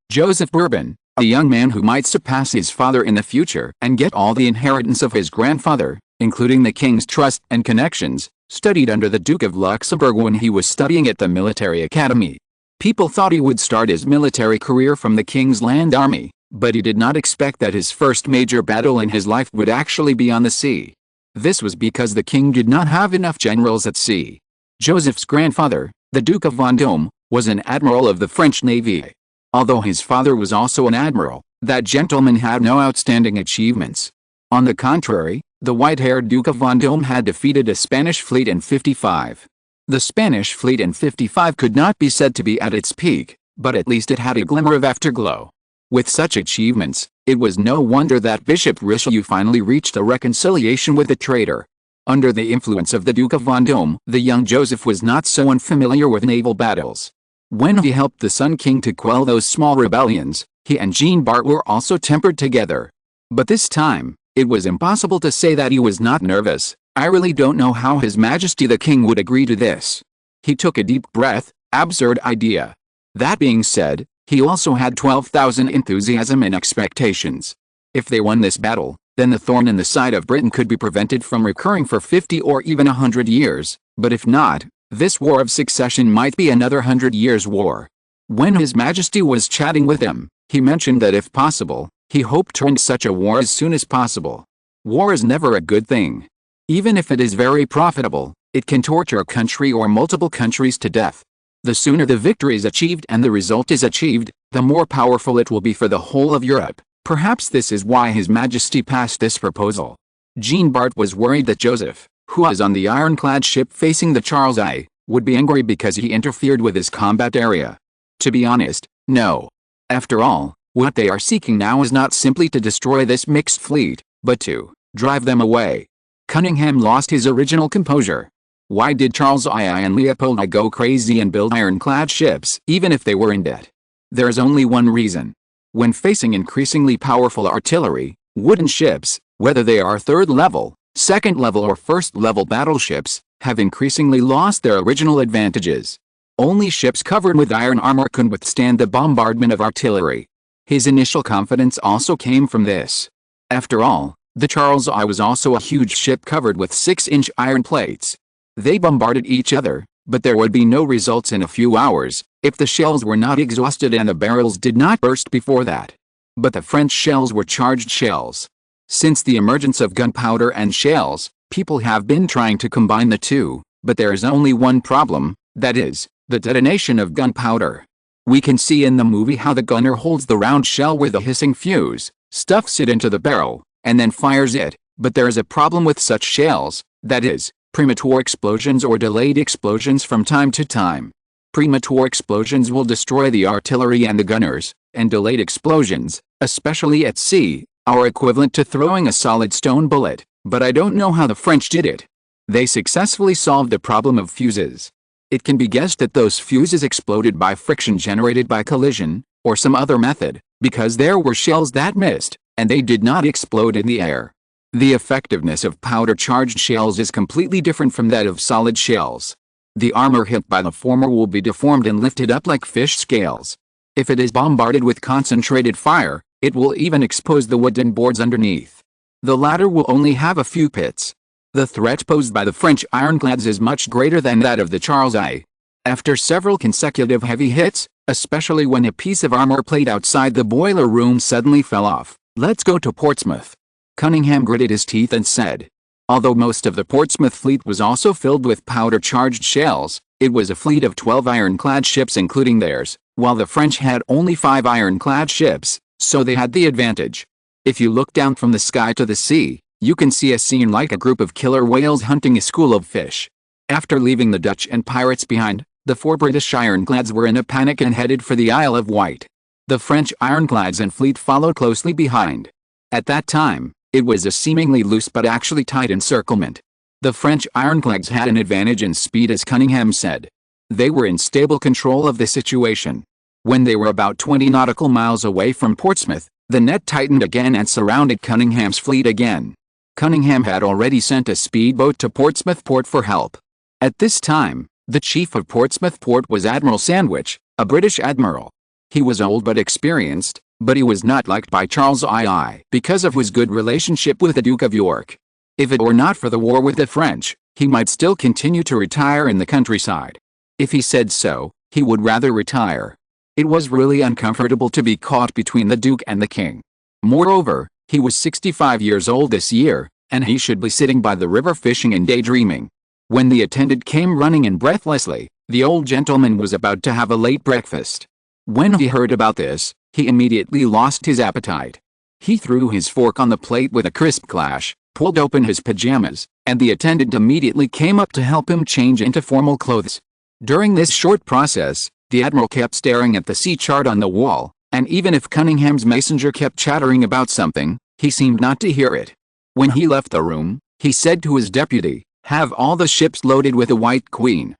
Joseph Bourbon, a young man who might surpass his father in the future and get all the inheritance of his grandfather, including the king's trust and connections, studied under the Duke of Luxembourg when he was studying at the military academy. People thought he would start his military career from the king's land army, but he did not expect that his first major battle in his life would actually be on the sea. This was because the king did not have enough generals at sea. Joseph's grandfather, the Duke of Vendôme, was an admiral of the French Navy. Although his father was also an admiral, that gentleman had no outstanding achievements. On the contrary, the white-haired Duke of Vendôme had defeated a Spanish fleet in 55. The Spanish fleet in 55 could not be said to be at its peak, but at least it had a glimmer of afterglow. With such achievements, it was no wonder that Bishop Richelieu finally reached a reconciliation with the traitor. Under the influence of the Duke of Vendôme, the young Joseph was not so unfamiliar with naval battles. When he helped the Sun King to quell those small rebellions, He and Jean Bart were also tempered together. But this time, it was impossible to say that he was not nervous. I really don't know how His Majesty the King would agree to this. He took a deep breath. Absurd idea. That being said, he also had 12,000 enthusiasm and expectations. If they won this battle, then the thorn in the side of Britain could be prevented from recurring for 50 or even 100 years, but if not, this war of succession might be another 100 years' war. When His Majesty was chatting with him, he mentioned that if possible, he hoped to end such a war as soon as possible. War is never a good thing. Even if it is very profitable, it can torture a country or multiple countries to death. The sooner the victory is achieved and the result is achieved, the more powerful it will be for the whole of Europe. Perhaps this is why His Majesty passed this proposal. Jean Bart was worried that Joseph, who was on the ironclad ship facing the Charles I, would be angry because he interfered with his combat area. To be honest, no. After all, what they are seeking now is not simply to destroy this mixed fleet, but to drive them away. Cunningham lost his original composure. Why did Charles I and Leopold I go crazy and build ironclad ships, even if they were in debt? There is only one reason. When facing increasingly powerful artillery, wooden ships, whether they are third level, second level or first level battleships, have increasingly lost their original advantages. Only ships covered with iron armor could withstand the bombardment of artillery. His initial confidence also came from this. After all, the Charles I was also a huge ship covered with 6-inch iron plates. They bombarded each other, but there would be no results in a few hours, if the shells were not exhausted and the barrels did not burst before that. But the French shells were charged shells. Since the emergence of gunpowder and shells, people have been trying to combine the two, but there is only one problem, that is, the detonation of gunpowder. We can see in the movie how the gunner holds the round shell with a hissing fuse, stuffs it into the barrel, and then fires it, but there is a problem with such shells, that is, premature explosions or delayed explosions from time to time. Premature explosions will destroy the artillery and the gunners, and delayed explosions, especially at sea, are equivalent to throwing a solid stone bullet, but I don't know how the French did it. They successfully solved the problem of fuses. It can be guessed that those fuses exploded by friction generated by collision, or some other method, because there were shells that missed, and they did not explode in the air. The effectiveness of powder-charged shells is completely different from that of solid shells. The armor hit by the former will be deformed and lifted up like fish scales. If it is bombarded with concentrated fire, it will even expose the wooden boards underneath. The latter will only have a few pits. The threat posed by the French ironclads is much greater than that of the Charles I. After several consecutive heavy hits, especially when a piece of armor plate outside the boiler room suddenly fell off, "Let's go to Portsmouth." Cunningham gritted his teeth and said. Although most of the Portsmouth fleet was also filled with powder-charged shells, it was a fleet of 12 ironclad ships including theirs, while the French had only 5 ironclad ships, so they had the advantage. If you look down from the sky to the sea, you can see a scene like a group of killer whales hunting a school of fish. After leaving the Dutch and pirates behind, the 4 British ironclads were in a panic and headed for the Isle of Wight. The French ironclads and fleet followed closely behind. At that time, it was a seemingly loose but actually tight encirclement. The French ironclads had an advantage in speed, as Cunningham said. They were in stable control of the situation. When they were about 20 nautical miles away from Portsmouth, the net tightened again and surrounded Cunningham's fleet again. Cunningham had already sent a speedboat to Portsmouth Port for help. At this time, the chief of Portsmouth Port was Admiral Sandwich, a British admiral. He was old but experienced, but he was not liked by Charles II because of his good relationship with the Duke of York. If it were not for the war with the French, he might still continue to retire in the countryside. If he said so, he would rather retire. It was really uncomfortable to be caught between the Duke and the King. Moreover, he was 65 years old this year, and he should be sitting by the river fishing and daydreaming. When the attendant came running in breathlessly, the old gentleman was about to have a late breakfast. When he heard about this, he immediately lost his appetite. He threw his fork on the plate with a crisp clash, pulled open his pajamas, and the attendant immediately came up to help him change into formal clothes. During this short process, the admiral kept staring at the sea chart on the wall, and even if Cunningham's messenger kept chattering about something, he seemed not to hear it. When he left the room, he said to his deputy, "Have all the ships loaded with the White Queen."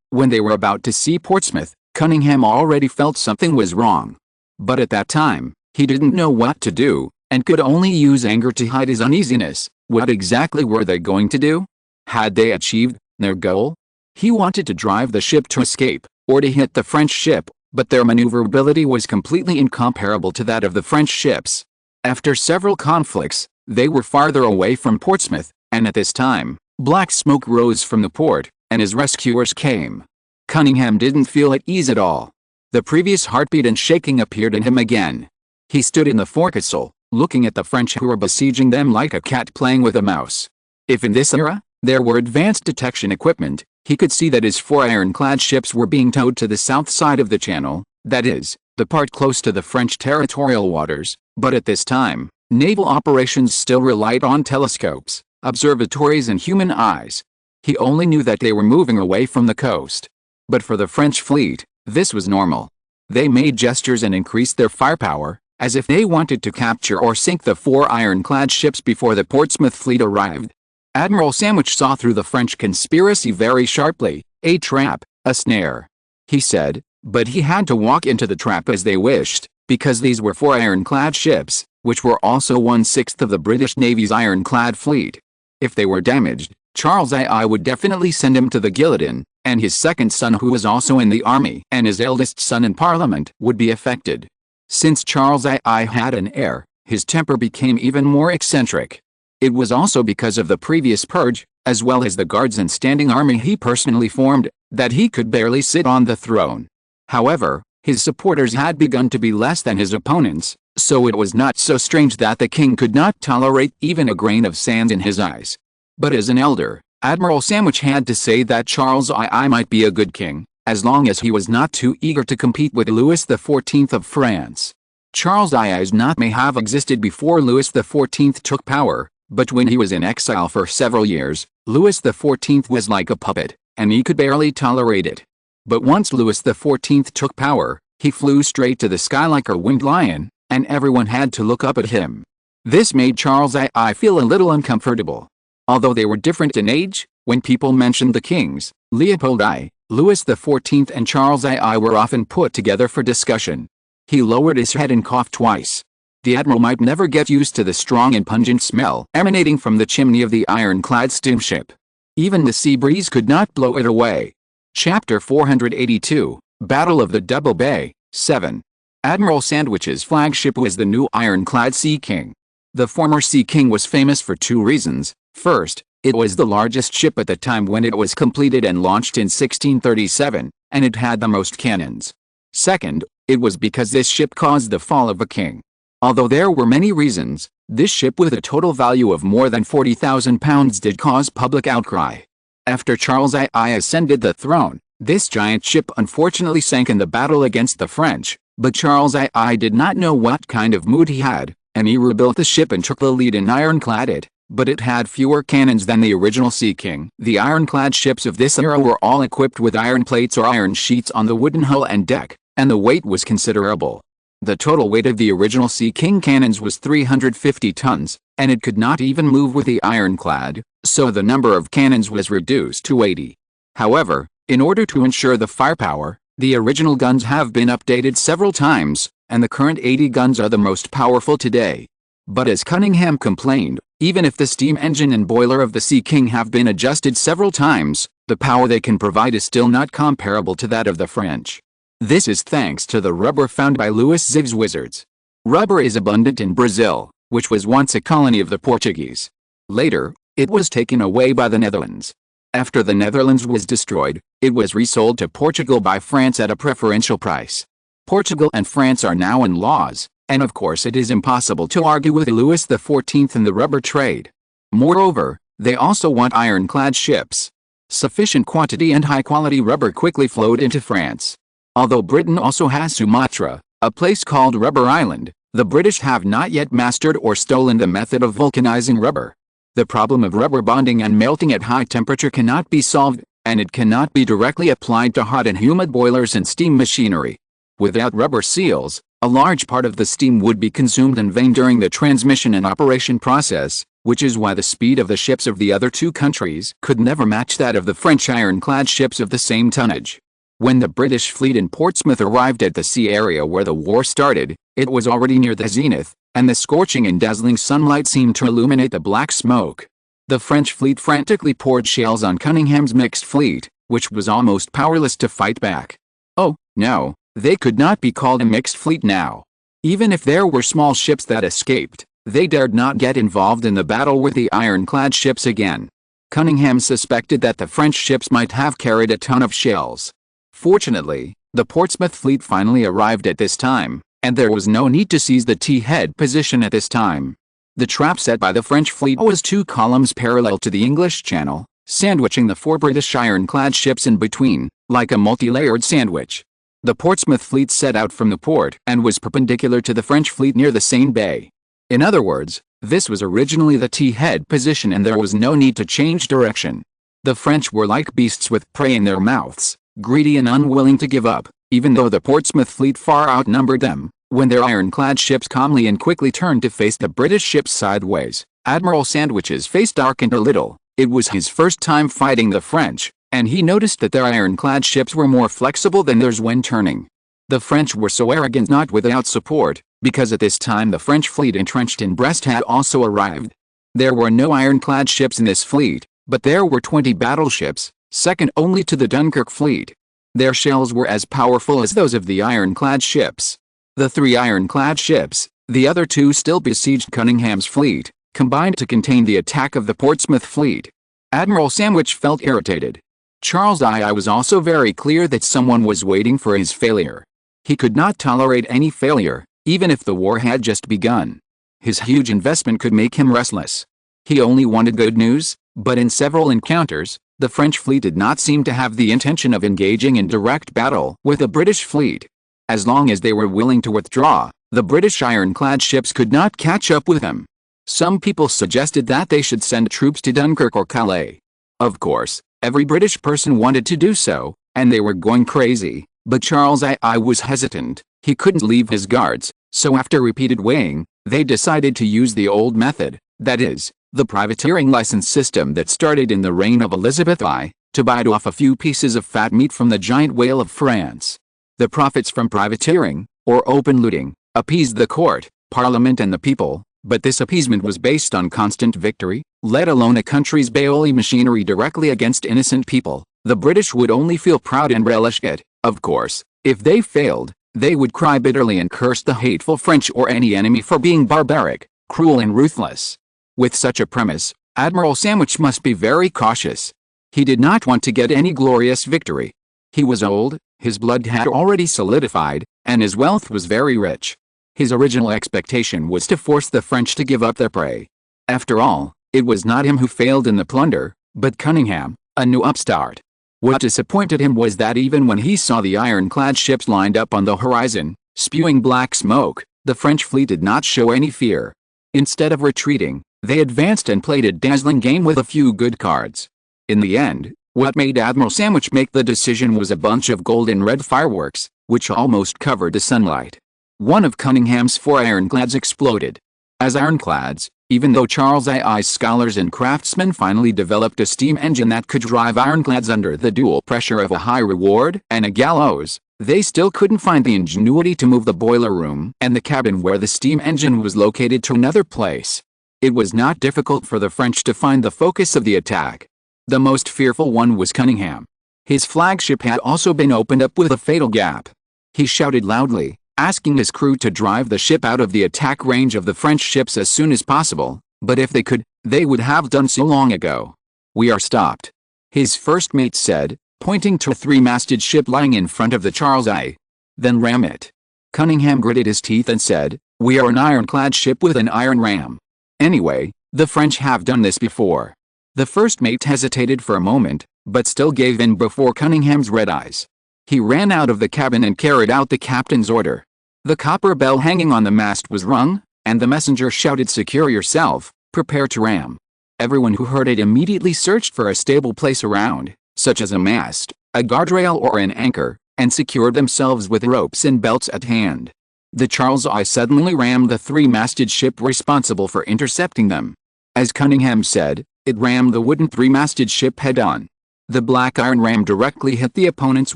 When they were about to see Portsmouth, Cunningham already felt something was wrong. But at that time, he didn't know what to do, and could only use anger to hide his uneasiness. What exactly were they going to do? Had they achieved their goal? He wanted to drive the ship to escape, or to hit the French ship, but their maneuverability was completely incomparable to that of the French ships. After several conflicts, they were farther away from Portsmouth, and at this time, black smoke rose from the port, and his rescuers came. Cunningham didn't feel at ease at all. The previous heartbeat and shaking appeared in him again. He stood in the forecastle, looking at the French who were besieging them like a cat playing with a mouse. If in this era, there were advanced detection equipment, he could see that his 4 ironclad ships were being towed to the south side of the channel, that is, the part close to the French territorial waters, but at this time, naval operations still relied on telescopes, observatories and human eyes. He only knew that they were moving away from the coast. But for the French fleet, this was normal. They made gestures and increased their firepower, as if they wanted to capture or sink the 4 ironclad ships before the Portsmouth fleet arrived. Admiral Sandwich saw through the French conspiracy very sharply. A trap, a snare, he said, but he had to walk into the trap as they wished, because these were 4 ironclad ships, which were also 1/6 of the British Navy's ironclad fleet. If they were damaged, Charles II would definitely send him to the guillotine, and his second son, who was also in the army, and his eldest son in Parliament, would be affected. Since Charles II had an heir, his temper became even more eccentric. It was also because of the previous purge, as well as the guards and standing army he personally formed, that he could barely sit on the throne. However, his supporters had begun to be less than his opponents, so it was not so strange that the king could not tolerate even a grain of sand in his eyes. But as an elder, Admiral Sandwich had to say that Charles II might be a good king, as long as he was not too eager to compete with Louis XIV of France. Charles II's not may have existed before Louis XIV took power, but when he was in exile for several years, Louis XIV was like a puppet, and he could barely tolerate it. But once Louis XIV took power, he flew straight to the sky like a winged lion, and everyone had to look up at him. This made Charles II feel a little uncomfortable. Although they were different in age, when people mentioned the kings, Leopold I, Louis XIV and Charles II were often put together for discussion. He lowered his head and coughed twice. The admiral might never get used to the strong and pungent smell emanating from the chimney of the ironclad steamship. Even the sea breeze could not blow it away. Chapter 482, Battle of the Double Bay, 7. Admiral Sandwich's flagship was the new ironclad Sea King. The former Sea King was famous for 2 reasons. First, it was the largest ship at the time when it was completed and launched in 1637, and it had the most cannons. Second, it was because this ship caused the fall of a king. Although there were many reasons, this ship with a total value of more than £40,000 did cause public outcry. After Charles II ascended the throne, this giant ship unfortunately sank in the battle against the French, but Charles II did not know what kind of mood he had, and he rebuilt the ship and took the lead in ironclad it, but it had fewer cannons than the original Sea King. The ironclad ships of this era were all equipped with iron plates or iron sheets on the wooden hull and deck, and the weight was considerable. The total weight of the original Sea King cannons was 350 tons, and it could not even move with the ironclad, so the number of cannons was reduced to 80. However, in order to ensure the firepower, the original guns have been updated several times, and the current 80 guns are the most powerful today. But as Cunningham complained, even if the steam engine and boiler of the Sea King have been adjusted several times, the power they can provide is still not comparable to that of the French. This is thanks to the rubber found by Louis XIV's wizards. Rubber is abundant in Brazil, which was once a colony of the Portuguese. Later, it was taken away by the Netherlands. After the Netherlands was destroyed, it was resold to Portugal by France at a preferential price. Portugal and France are now in laws, and of course it is impossible to argue with Louis XIV in the rubber trade. Moreover, they also want ironclad ships. Sufficient quantity and high-quality rubber quickly flowed into France. Although Britain also has Sumatra, a place called Rubber Island, the British have not yet mastered or stolen the method of vulcanizing rubber. The problem of rubber bonding and melting at high temperature cannot be solved, and it cannot be directly applied to hot and humid boilers and steam machinery. Without rubber seals, a large part of the steam would be consumed in vain during the transmission and operation process, which is why the speed of the ships of the other 2 countries could never match that of the French ironclad ships of the same tonnage. When the British fleet in Portsmouth arrived at the sea area where the war started, it was already near the zenith, and the scorching and dazzling sunlight seemed to illuminate the black smoke. The French fleet frantically poured shells on Cunningham's mixed fleet, which was almost powerless to fight back. Oh, no, they could not be called a mixed fleet now. Even if there were small ships that escaped, they dared not get involved in the battle with the ironclad ships again. Cunningham suspected that the French ships might have carried a ton of shells. Fortunately, the Portsmouth fleet finally arrived at this time, and there was no need to seize the T-head position at this time. The trap set by the French fleet was 2 columns parallel to the English Channel, sandwiching the 4 British ironclad ships in between, like a multi-layered sandwich. The Portsmouth fleet set out from the port and was perpendicular to the French fleet near the Seine Bay. In other words, this was originally the T-head position and there was no need to change direction. The French were like beasts with prey in their mouths, greedy and unwilling to give up, even though the Portsmouth fleet far outnumbered them. When their ironclad ships calmly and quickly turned to face the British ships sideways, Admiral Sandwich's face darkened a little. It was his first time fighting the French, and he noticed that their ironclad ships were more flexible than theirs when turning. The French were so arrogant not without support, because at this time the French fleet entrenched in Brest had also arrived. There were no ironclad ships in this fleet, but there were 20 battleships, second only to the Dunkirk fleet. Their shells were as powerful as those of the ironclad ships. The 3 ironclad ships, the other 2 still besieged Cunningham's fleet, combined to contain the attack of the Portsmouth fleet. Admiral Sandwich felt irritated. Charles I was also very clear that someone was waiting for his failure. He could not tolerate any failure, even if the war had just begun. His huge investment could make him restless. He only wanted good news, but in several encounters, the French fleet did not seem to have the intention of engaging in direct battle with the British fleet. As long as they were willing to withdraw, the British ironclad ships could not catch up with them. Some people suggested that they should send troops to Dunkirk or Calais. Of course, every British person wanted to do so, and they were going crazy, but Charles I was hesitant. He couldn't leave his guards, so after repeated weighing, they decided to use the old method, that is, the privateering license system that started in the reign of Elizabeth I, to bite off a few pieces of fat meat from the giant whale of France. The profits from privateering, or open looting, appeased the court, parliament and the people, but this appeasement was based on constant victory, let alone a country's Baoli machinery directly against innocent people. The British would only feel proud and relish it. Of course, if they failed, they would cry bitterly and curse the hateful French or any enemy for being barbaric, cruel and ruthless. With such a premise, Admiral Sandwich must be very cautious. He did not want to get any glorious victory. He was old, his blood had already solidified, and his wealth was very rich. His original expectation was to force the French to give up their prey. After all, it was not him who failed in the plunder, but Cunningham, a new upstart. What disappointed him was that even when he saw the ironclad ships lined up on the horizon, spewing black smoke, the French fleet did not show any fear. Instead of retreating, they advanced and played a dazzling game with a few good cards. In the end, what made Admiral Sandwich make the decision was a bunch of gold and red fireworks, which almost covered the sunlight. One of Cunningham's 4 ironclads exploded. As ironclads, even though Charles I's scholars and craftsmen finally developed a steam engine that could drive ironclads under the dual pressure of a high reward and a gallows, they still couldn't find the ingenuity to move the boiler room and the cabin where the steam engine was located to another place. It was not difficult for the French to find the focus of the attack. The most fearful one was Cunningham. His flagship had also been opened up with a fatal gap. He shouted loudly, asking his crew to drive the ship out of the attack range of the French ships as soon as possible, but if they could, they would have done so long ago. "We are stopped," his first mate said, pointing to a 3-masted ship lying in front of the Charles I. "Then ram it." Cunningham gritted his teeth and said, "We are an ironclad ship with an iron ram. Anyway, the French have done this before." The first mate hesitated for a moment, but still gave in before Cunningham's red eyes. He ran out of the cabin and carried out the captain's order. The copper bell hanging on the mast was rung, and the messenger shouted, "Secure yourself, prepare to ram." Everyone who heard it immediately searched for a stable place around, such as a mast, a guardrail or an anchor, and secured themselves with ropes and belts at hand. The Charles I suddenly rammed the 3-masted ship responsible for intercepting them. As Cunningham said, it rammed the wooden 3-masted ship head-on. The black iron ram directly hit the opponent's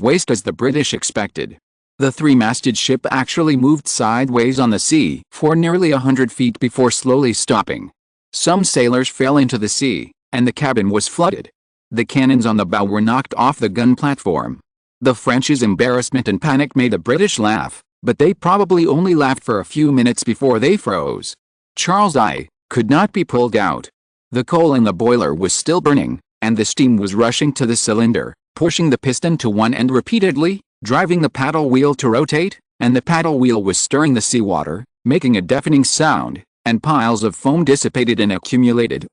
waist as the British expected. The three-masted ship actually moved sideways on the sea for nearly 100 feet before slowly stopping. Some sailors fell into the sea, and the cabin was flooded. The cannons on the bow were knocked off the gun platform. The French's embarrassment and panic made the British laugh, but they probably only laughed for a few minutes before they froze. Charles I could not be pulled out. The coal in the boiler was still burning, and the steam was rushing to the cylinder, pushing the piston to one end repeatedly, driving the paddle wheel to rotate, and the paddle wheel was stirring the seawater, making a deafening sound, and piles of foam dissipated and accumulated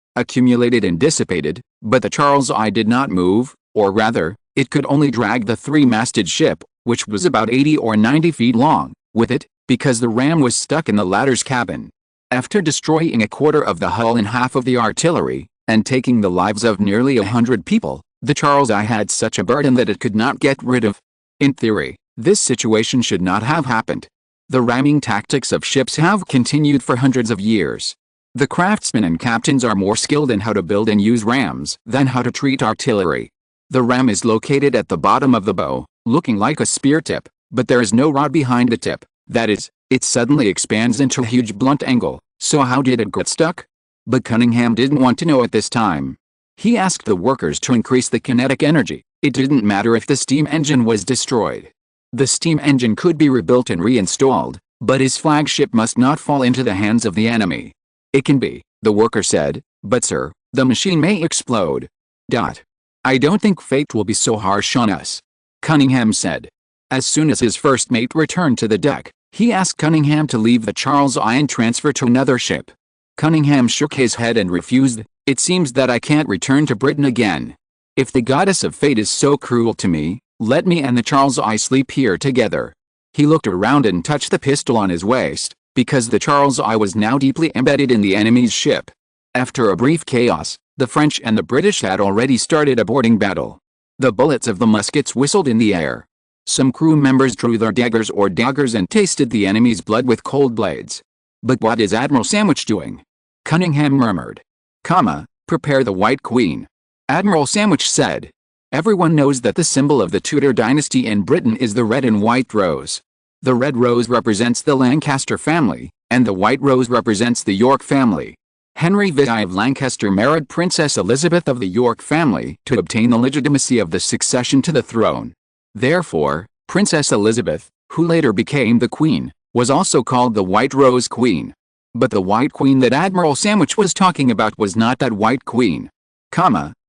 and dissipated, but the Charles I did not move, or rather, it could only drag the three-masted ship, which was about 80 or 90 feet long, with it, because the ram was stuck in the latter's cabin. After destroying a quarter of the hull and half of the artillery, and taking the lives of nearly 100 people, the Charles I had such a burden that it could not get rid of. In theory, this situation should not have happened. The ramming tactics of ships have continued for hundreds of years. The craftsmen and captains are more skilled in how to build and use rams than how to treat artillery. The ram is located at the bottom of the bow, looking like a spear tip, but there is no rod behind the tip. That is, it suddenly expands into a huge blunt angle. So how did it get stuck? But Cunningham didn't want to know at this time. He asked the workers to increase the kinetic energy. It didn't matter if the steam engine was destroyed. The steam engine could be rebuilt and reinstalled, but his flagship must not fall into the hands of the enemy. It can be, the worker said, but sir, the machine may explode. I don't think fate will be so harsh on us, Cunningham said. As soon as his first mate returned to the deck, he asked Cunningham to leave the Charles I and transfer to another ship. Cunningham shook his head and refused. It seems that I can't return to Britain again. If the goddess of fate is so cruel to me, let me and the Charles I sleep here together. He looked around and touched the pistol on his waist, because the Charles I was now deeply embedded in the enemy's ship. After a brief chaos, the French and the British had already started a boarding battle. The bullets of the muskets whistled in the air. Some crew members drew their daggers and tasted the enemy's blood with cold blades. But what is Admiral Sandwich doing? Cunningham murmured. Prepare the White Queen. Admiral Sandwich said. Everyone knows that the symbol of the Tudor dynasty in Britain is the red and white rose. The red rose represents the Lancaster family, and the white rose represents the York family. Henry VI of Lancaster married Princess Elizabeth of the York family to obtain the legitimacy of the succession to the throne. Therefore, Princess Elizabeth, who later became the Queen, was also called the White Rose Queen. But the White Queen that Admiral Sandwich was talking about was not that White Queen.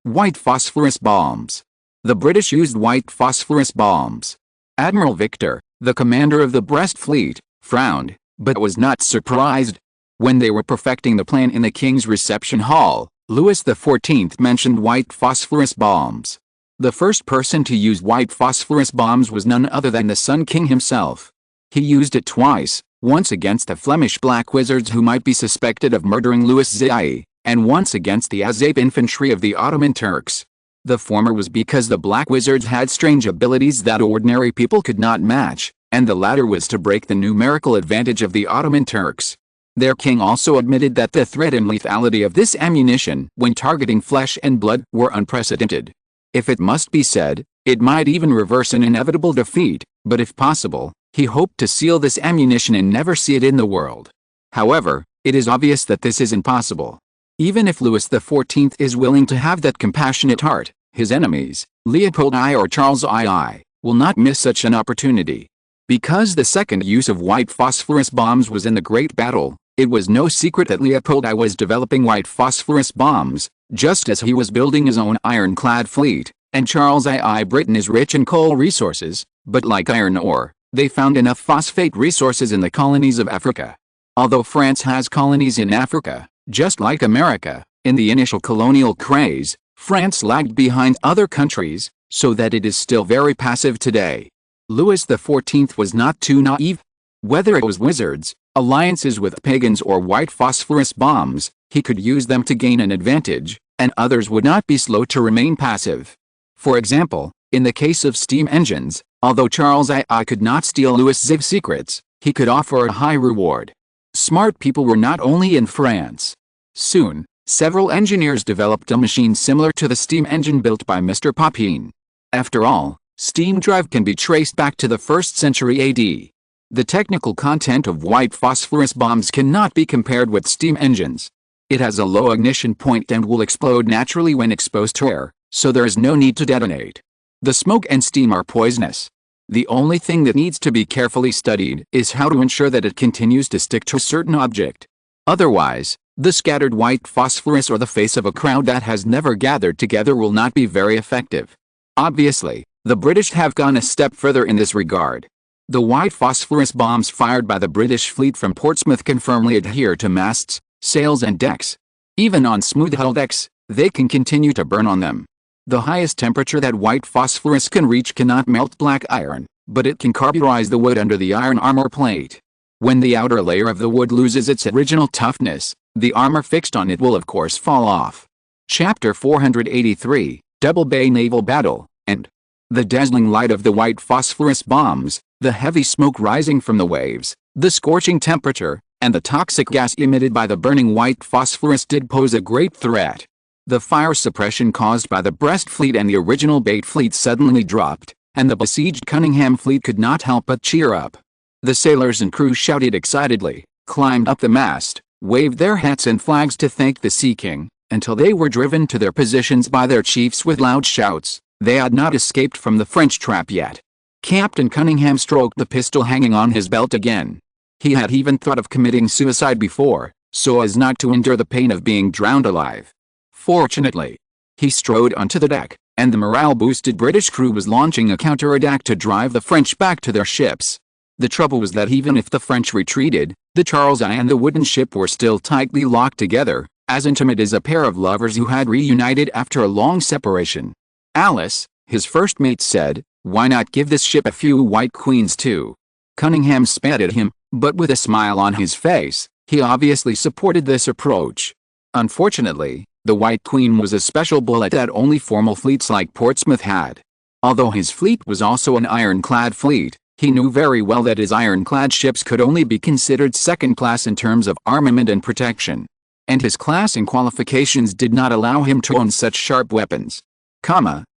White phosphorus bombs. The British used white phosphorus bombs. Admiral Victor, the commander of the Brest fleet, frowned, but was not surprised. When they were perfecting the plan in the King's reception hall, Louis XIV mentioned white phosphorus bombs. The first person to use white phosphorus bombs was none other than the Sun King himself. He used it twice, once against the Flemish black wizards who might be suspected of murdering Louis XIV, and once against the Azap infantry of the Ottoman Turks. The former was because the black wizards had strange abilities that ordinary people could not match, and the latter was to break the numerical advantage of the Ottoman Turks. Their king also admitted that the threat and lethality of this ammunition when targeting flesh and blood were unprecedented. If it must be said, it might even reverse an inevitable defeat, but if possible, he hoped to seal this ammunition and never see it in the world. However, it is obvious that this is impossible. Even if Louis XIV is willing to have that compassionate heart, his enemies, Leopold I or Charles II, will not miss such an opportunity. Because the second use of white phosphorus bombs was in the Great Battle, it was no secret that Leopold I was developing white phosphorus bombs, just as he was building his own ironclad fleet, and Charles II. Britain is rich in coal resources, but like iron ore, they found enough phosphate resources in the colonies of Africa. Although France has colonies in Africa, just like America, in the initial colonial craze, France lagged behind other countries, so that it is still very passive today. Louis XIV was not too naive. Whether it was wizards, alliances with pagans or white phosphorus bombs, he could use them to gain an advantage, and others would not be slow to remain passive. For example, in the case of steam engines, although Charles II could not steal Louis XIV's secrets, he could offer a high reward. Smart people were not only in France. Soon, Several engineers developed a machine similar to the steam engine built by Mr. Papin. After all, steam drive can be traced back to the 1st century AD. The technical content of white phosphorus bombs cannot be compared with steam engines. It has a low ignition point and will explode naturally when exposed to air, so there is no need to detonate. The smoke and steam are poisonous. The only thing that needs to be carefully studied is how to ensure that it continues to stick to a certain object. Otherwise, the scattered white phosphorus or the face of a crowd that has never gathered together will not be very effective. Obviously, the British have gone a step further in this regard. The white phosphorus bombs fired by the British fleet from Portsmouth can firmly adhere to masts, sails and decks. Even on smooth hull decks, they can continue to burn on them. The highest temperature that white phosphorus can reach cannot melt black iron, but it can carburize the wood under the iron armor plate. When the outer layer of the wood loses its original toughness, the armor fixed on it will of course fall off. Chapter 483, Double Bay Naval Battle, and the dazzling light of the white phosphorus bombs, the heavy smoke rising from the waves, the scorching temperature, and the toxic gas emitted by the burning white phosphorus did pose a great threat. The fire suppression caused by the Brest fleet and the original Bate fleet suddenly dropped, and the besieged Cunningham fleet could not help but cheer up. The sailors and crew shouted excitedly, climbed up the mast, waved their hats and flags to thank the Sea King, until they were driven to their positions by their chiefs with loud shouts. They had not escaped from the French trap yet. Captain Cunningham stroked the pistol hanging on his belt again. He had even thought of committing suicide before, so as not to endure the pain of being drowned alive. Fortunately, he strode onto the deck, and the morale-boosted British crew was launching a counterattack to drive the French back to their ships. The trouble was that even if the French retreated, the Charles I and the wooden ship were still tightly locked together, as intimate as a pair of lovers who had reunited after a long separation. Alice, his first mate, said, "Why not give this ship a few white queens too?" Cunningham spat at him, but with a smile on his face, he obviously supported this approach. Unfortunately, the White Queen was a special bullet that only formal fleets like Portsmouth had. Although his fleet was also an ironclad fleet, he knew very well that his ironclad ships could only be considered second class in terms of armament and protection. And his class and qualifications did not allow him to own such sharp weapons.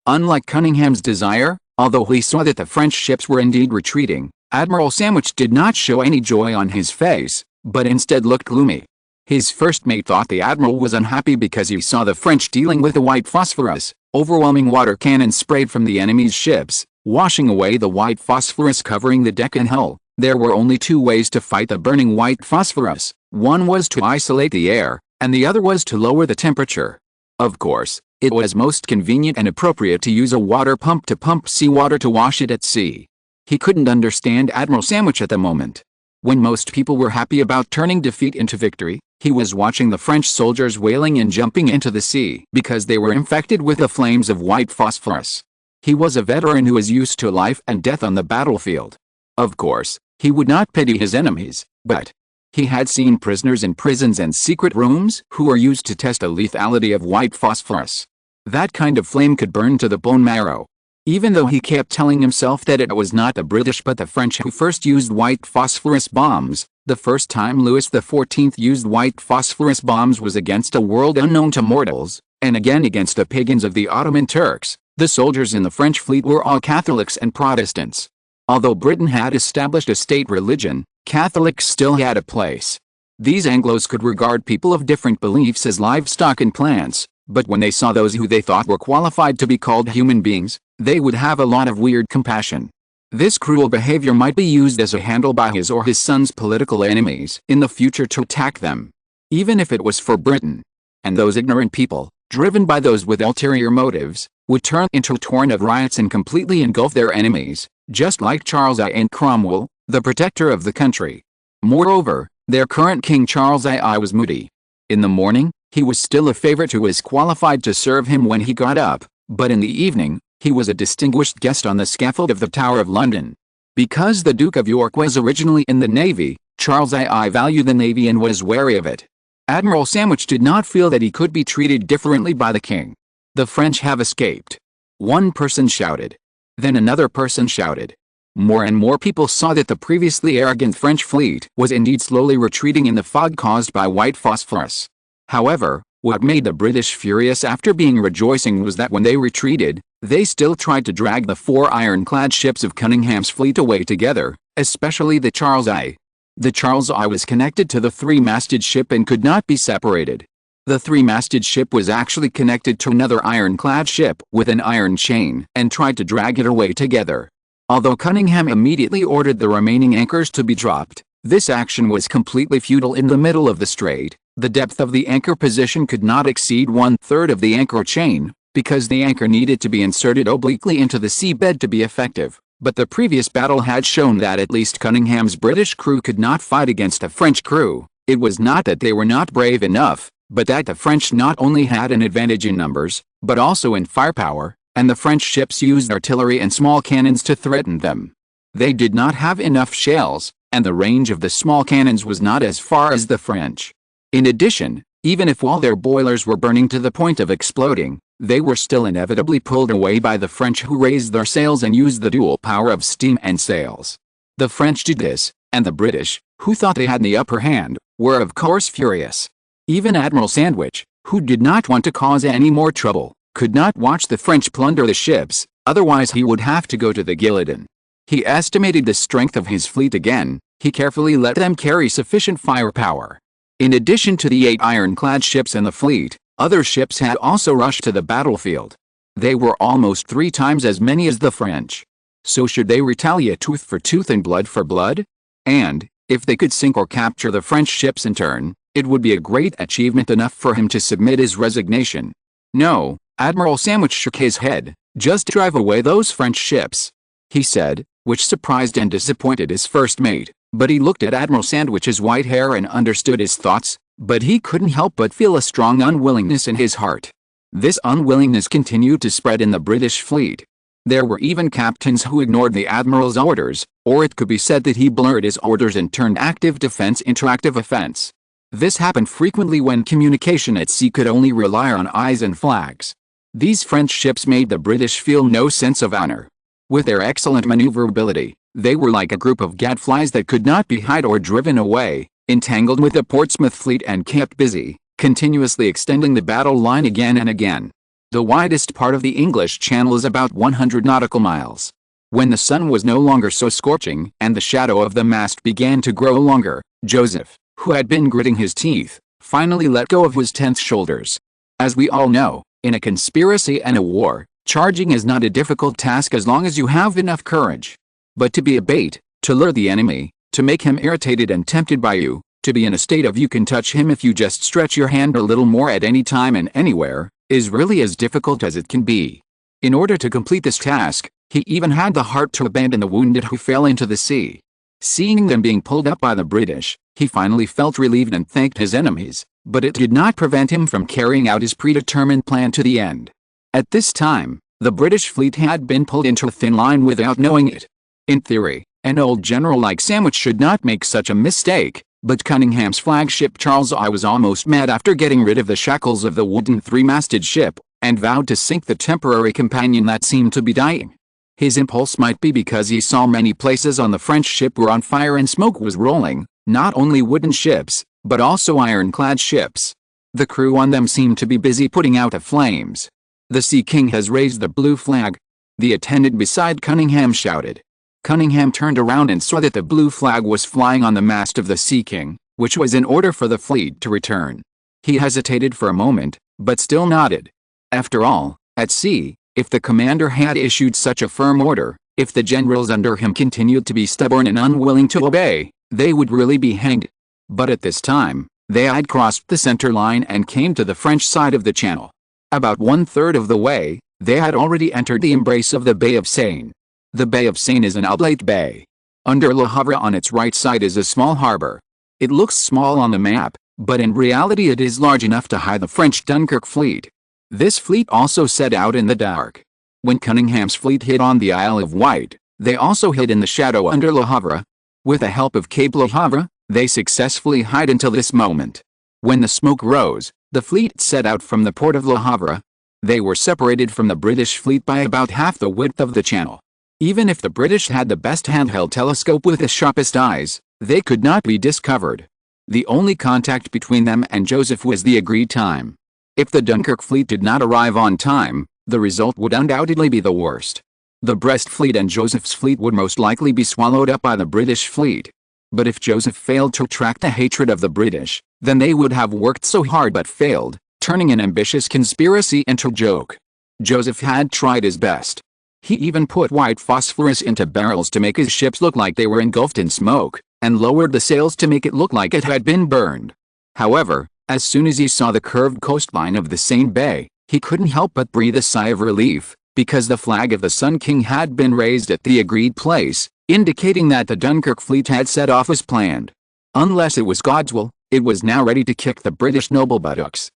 Unlike Cunningham's desire, although he saw that the French ships were indeed retreating, Admiral Sandwich did not show any joy on his face, but instead looked gloomy. His first mate thought the admiral was unhappy because he saw the French dealing with the white phosphorus, overwhelming water cannons sprayed from the enemy's ships, washing away the white phosphorus covering the deck and hull. There were only two ways to fight the burning white phosphorus. One was to isolate the air, and the other was to lower the temperature. Of course, it was most convenient and appropriate to use a water pump to pump seawater to wash it at sea. He couldn't understand Admiral Sandwich at the moment. When most people were happy about turning defeat into victory, he was watching the French soldiers wailing and jumping into the sea because they were infected with the flames of white phosphorus. He was a veteran who was used to life and death on the battlefield. Of course, he would not pity his enemies, but he had seen prisoners in prisons and secret rooms who were used to test the lethality of white phosphorus. That kind of flame could burn to the bone marrow. Even though he kept telling himself that it was not the British but the French who first used white phosphorus bombs, the first time Louis XIV used white phosphorus bombs was against a world unknown to mortals, and again against the pagans of the Ottoman Turks. The soldiers in the French fleet were all Catholics and Protestants. Although Britain had established a state religion, Catholics still had a place. These Anglos could regard people of different beliefs as livestock and plants, but when they saw those who they thought were qualified to be called human beings, they would have a lot of weird compassion. This cruel behavior might be used as a handle by his or his son's political enemies in the future to attack them, even if it was for Britain. And those ignorant people, driven by those with ulterior motives, would turn into a torrent of riots and completely engulf their enemies, just like Charles I and Cromwell, the protector of the country. Moreover, their current king Charles I was moody. In the morning, he was still a favorite who was qualified to serve him when he got up, but in the evening, he was a distinguished guest on the scaffold of the Tower of London. Because the Duke of York was originally in the Navy, Charles I valued the Navy and was wary of it. Admiral Sandwich did not feel that he could be treated differently by the king. "The French have escaped," one person shouted. Then another person shouted. More and more people saw that the previously arrogant French fleet was indeed slowly retreating in the fog caused by white phosphorus. However, What made the British furious after being rejoicing was that when they retreated, they still tried to drag the 4 ironclad ships of Cunningham's fleet away together, especially the Charles I. The Charles I was connected to the 3-masted ship and could not be separated. The 3-masted ship was actually connected to another ironclad ship with an iron chain and tried to drag it away together. Although Cunningham immediately ordered the remaining anchors to be dropped, this action was completely futile in the middle of the strait. The depth of the anchor position could not exceed 1/3 of the anchor chain, because the anchor needed to be inserted obliquely into the seabed to be effective. But the previous battle had shown that at least Cunningham's British crew could not fight against a French crew. It was not that they were not brave enough, but that the French not only had an advantage in numbers, but also in firepower, and the French ships used artillery and small cannons to threaten them. They did not have enough shells, and the range of the small cannons was not as far as the French. In addition, even if all their boilers were burning to the point of exploding, they were still inevitably pulled away by the French, who raised their sails and used the dual power of steam and sails. The French did this, and the British, who thought they had the upper hand, were of course furious. Even Admiral Sandwich, who did not want to cause any more trouble, could not watch the French plunder the ships, otherwise he would have to go to the guillotine. He estimated the strength of his fleet again. He carefully let them carry sufficient firepower. In addition to the 8 ironclad ships in the fleet, other ships had also rushed to the battlefield. They were almost 3 times as many as the French. So should they retaliate tooth for tooth and blood for blood? And, if they could sink or capture the French ships in turn, it would be a great achievement enough for him to submit his resignation. No, Admiral Sandwich shook his head. Just drive away those French ships, he said, which surprised and disappointed his first mate. But he looked at Admiral Sandwich's white hair and understood his thoughts, but he couldn't help but feel a strong unwillingness in his heart. This unwillingness continued to spread in the British fleet. There were even captains who ignored the admiral's orders, or it could be said that he blurred his orders and turned active defense into active offense. This happened frequently when communication at sea could only rely on eyes and flags. These French ships made the British feel no sense of honor. With their excellent maneuverability, they were like a group of gadflies that could not be hid or driven away, entangled with the Portsmouth fleet and kept busy, continuously extending the battle line again and again. The widest part of the English Channel is about 100 nautical miles. When the sun was no longer so scorching and the shadow of the mast began to grow longer, Joseph, who had been gritting his teeth, finally let go of his tense shoulders. As we all know, in a conspiracy and a war, charging is not a difficult task as long as you have enough courage. But to be a bait, to lure the enemy, to make him irritated and tempted by you, to be in a state of you can touch him if you just stretch your hand a little more at any time and anywhere, is really as difficult as it can be. In order to complete this task, he even had the heart to abandon the wounded who fell into the sea. Seeing them being pulled up by the British, he finally felt relieved and thanked his enemies, but it did not prevent him from carrying out his predetermined plan to the end. At this time, the British fleet had been pulled into a thin line without knowing it. In theory, an old general like Sandwich should not make such a mistake, but Cunningham's flagship Charles I was almost mad after getting rid of the shackles of the wooden 3-masted ship, and vowed to sink the temporary companion that seemed to be dying. His impulse might be because he saw many places on the French ship were on fire and smoke was rolling, not only wooden ships, but also ironclad ships. The crew on them seemed to be busy putting out the flames. "The Sea King has raised the blue flag," the attendant beside Cunningham shouted. Cunningham turned around and saw that the blue flag was flying on the mast of the Sea King, which was in order for the fleet to return. He hesitated for a moment, but still nodded. After all, at sea, if the commander had issued such a firm order, if the generals under him continued to be stubborn and unwilling to obey, they would really be hanged. But at this time, they had crossed the center line and came to the French side of the channel. About 1/3 of the way, they had already entered the embrace of the Bay of Seine. The Bay of Seine is an oblate bay. Under Le Havre on its right side is a small harbor. It looks small on the map, but in reality it is large enough to hide the French Dunkirk fleet. This fleet also set out in the dark. When Cunningham's fleet hid on the Isle of Wight, they also hid in the shadow under Le Havre. With the help of Cape Le Havre, they successfully hid until this moment. When the smoke rose, the fleet set out from the port of Le Havre. They were separated from the British fleet by about half the width of the channel. Even if the British had the best handheld telescope with the sharpest eyes, they could not be discovered. The only contact between them and Joseph was the agreed time. If the Dunkirk fleet did not arrive on time, the result would undoubtedly be the worst. The Brest fleet and Joseph's fleet would most likely be swallowed up by the British fleet. But if Joseph failed to attract the hatred of the British, then they would have worked so hard but failed, turning an ambitious conspiracy into a joke. Joseph had tried his best. He even put white phosphorus into barrels to make his ships look like they were engulfed in smoke, and lowered the sails to make it look like it had been burned. However, as soon as he saw the curved coastline of the Seine Bay, he couldn't help but breathe a sigh of relief, because the flag of the Sun King had been raised at the agreed place, indicating that the Dunkirk fleet had set off as planned. Unless it was God's will, it was now ready to kick the British noble buttocks.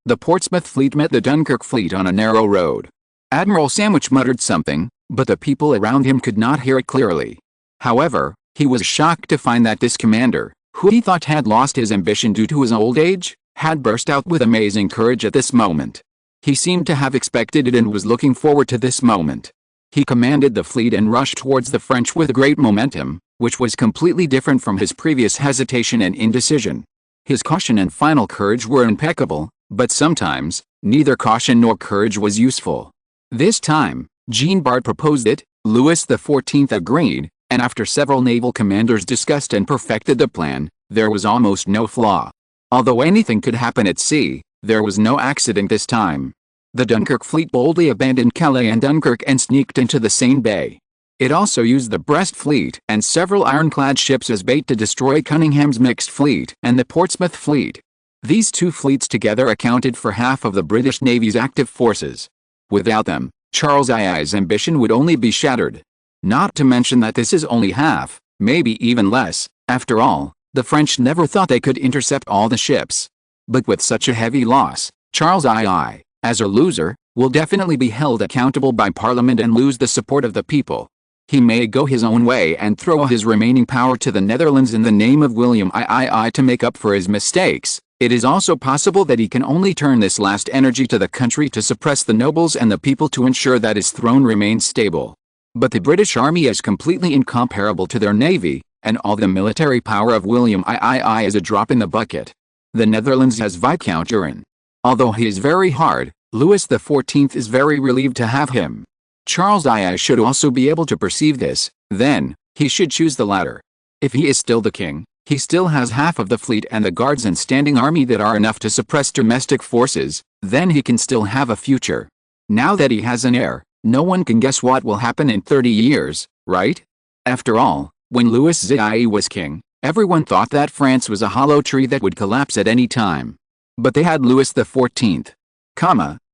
The Portsmouth fleet met the Dunkirk fleet on a narrow road. Admiral Sandwich muttered something, but the people around him could not hear it clearly. However, he was shocked to find that this commander, who he thought had lost his ambition due to his old age, had burst out with amazing courage at this moment. He seemed to have expected it and was looking forward to this moment. He commanded the fleet and rushed towards the French with great momentum, which was completely different from his previous hesitation and indecision. His caution and final courage were impeccable, but sometimes, neither caution nor courage was useful. This time, Jean Bart proposed it, Louis XIV agreed, and after several naval commanders discussed and perfected the plan, there was almost no flaw. Although anything could happen at sea, there was no accident this time. The Dunkirk fleet boldly abandoned Calais and Dunkirk and sneaked into the Seine Bay. It also used the Brest fleet and several ironclad ships as bait to destroy Cunningham's mixed fleet and the Portsmouth fleet. These two fleets together accounted for half of the British Navy's active forces. Without them, Charles II's ambition would only be shattered. Not to mention that this is only half, maybe even less. After all, the French never thought they could intercept all the ships. But with such a heavy loss, Charles II, as a loser, will definitely be held accountable by Parliament and lose the support of the people. He may go his own way and throw his remaining power to the Netherlands in the name of William III to make up for his mistakes. It is also possible that he can only turn this last energy to the country to suppress the nobles and the people to ensure that his throne remains stable. But the British army is completely incomparable to their navy, and all the military power of William III is a drop in the bucket. The Netherlands has Viscount Turenne. Although he is very hard, Louis XIV is very relieved to have him. Charles II should also be able to perceive this, then, he should choose the latter. If he is still the king, he still has half of the fleet and the guards and standing army that are enough to suppress domestic forces, then he can still have a future. Now that he has an heir, no one can guess what will happen in 30 years, right? After all, when Louis XIV was king, everyone thought that France was a hollow tree that would collapse at any time. But they had Louis XIV.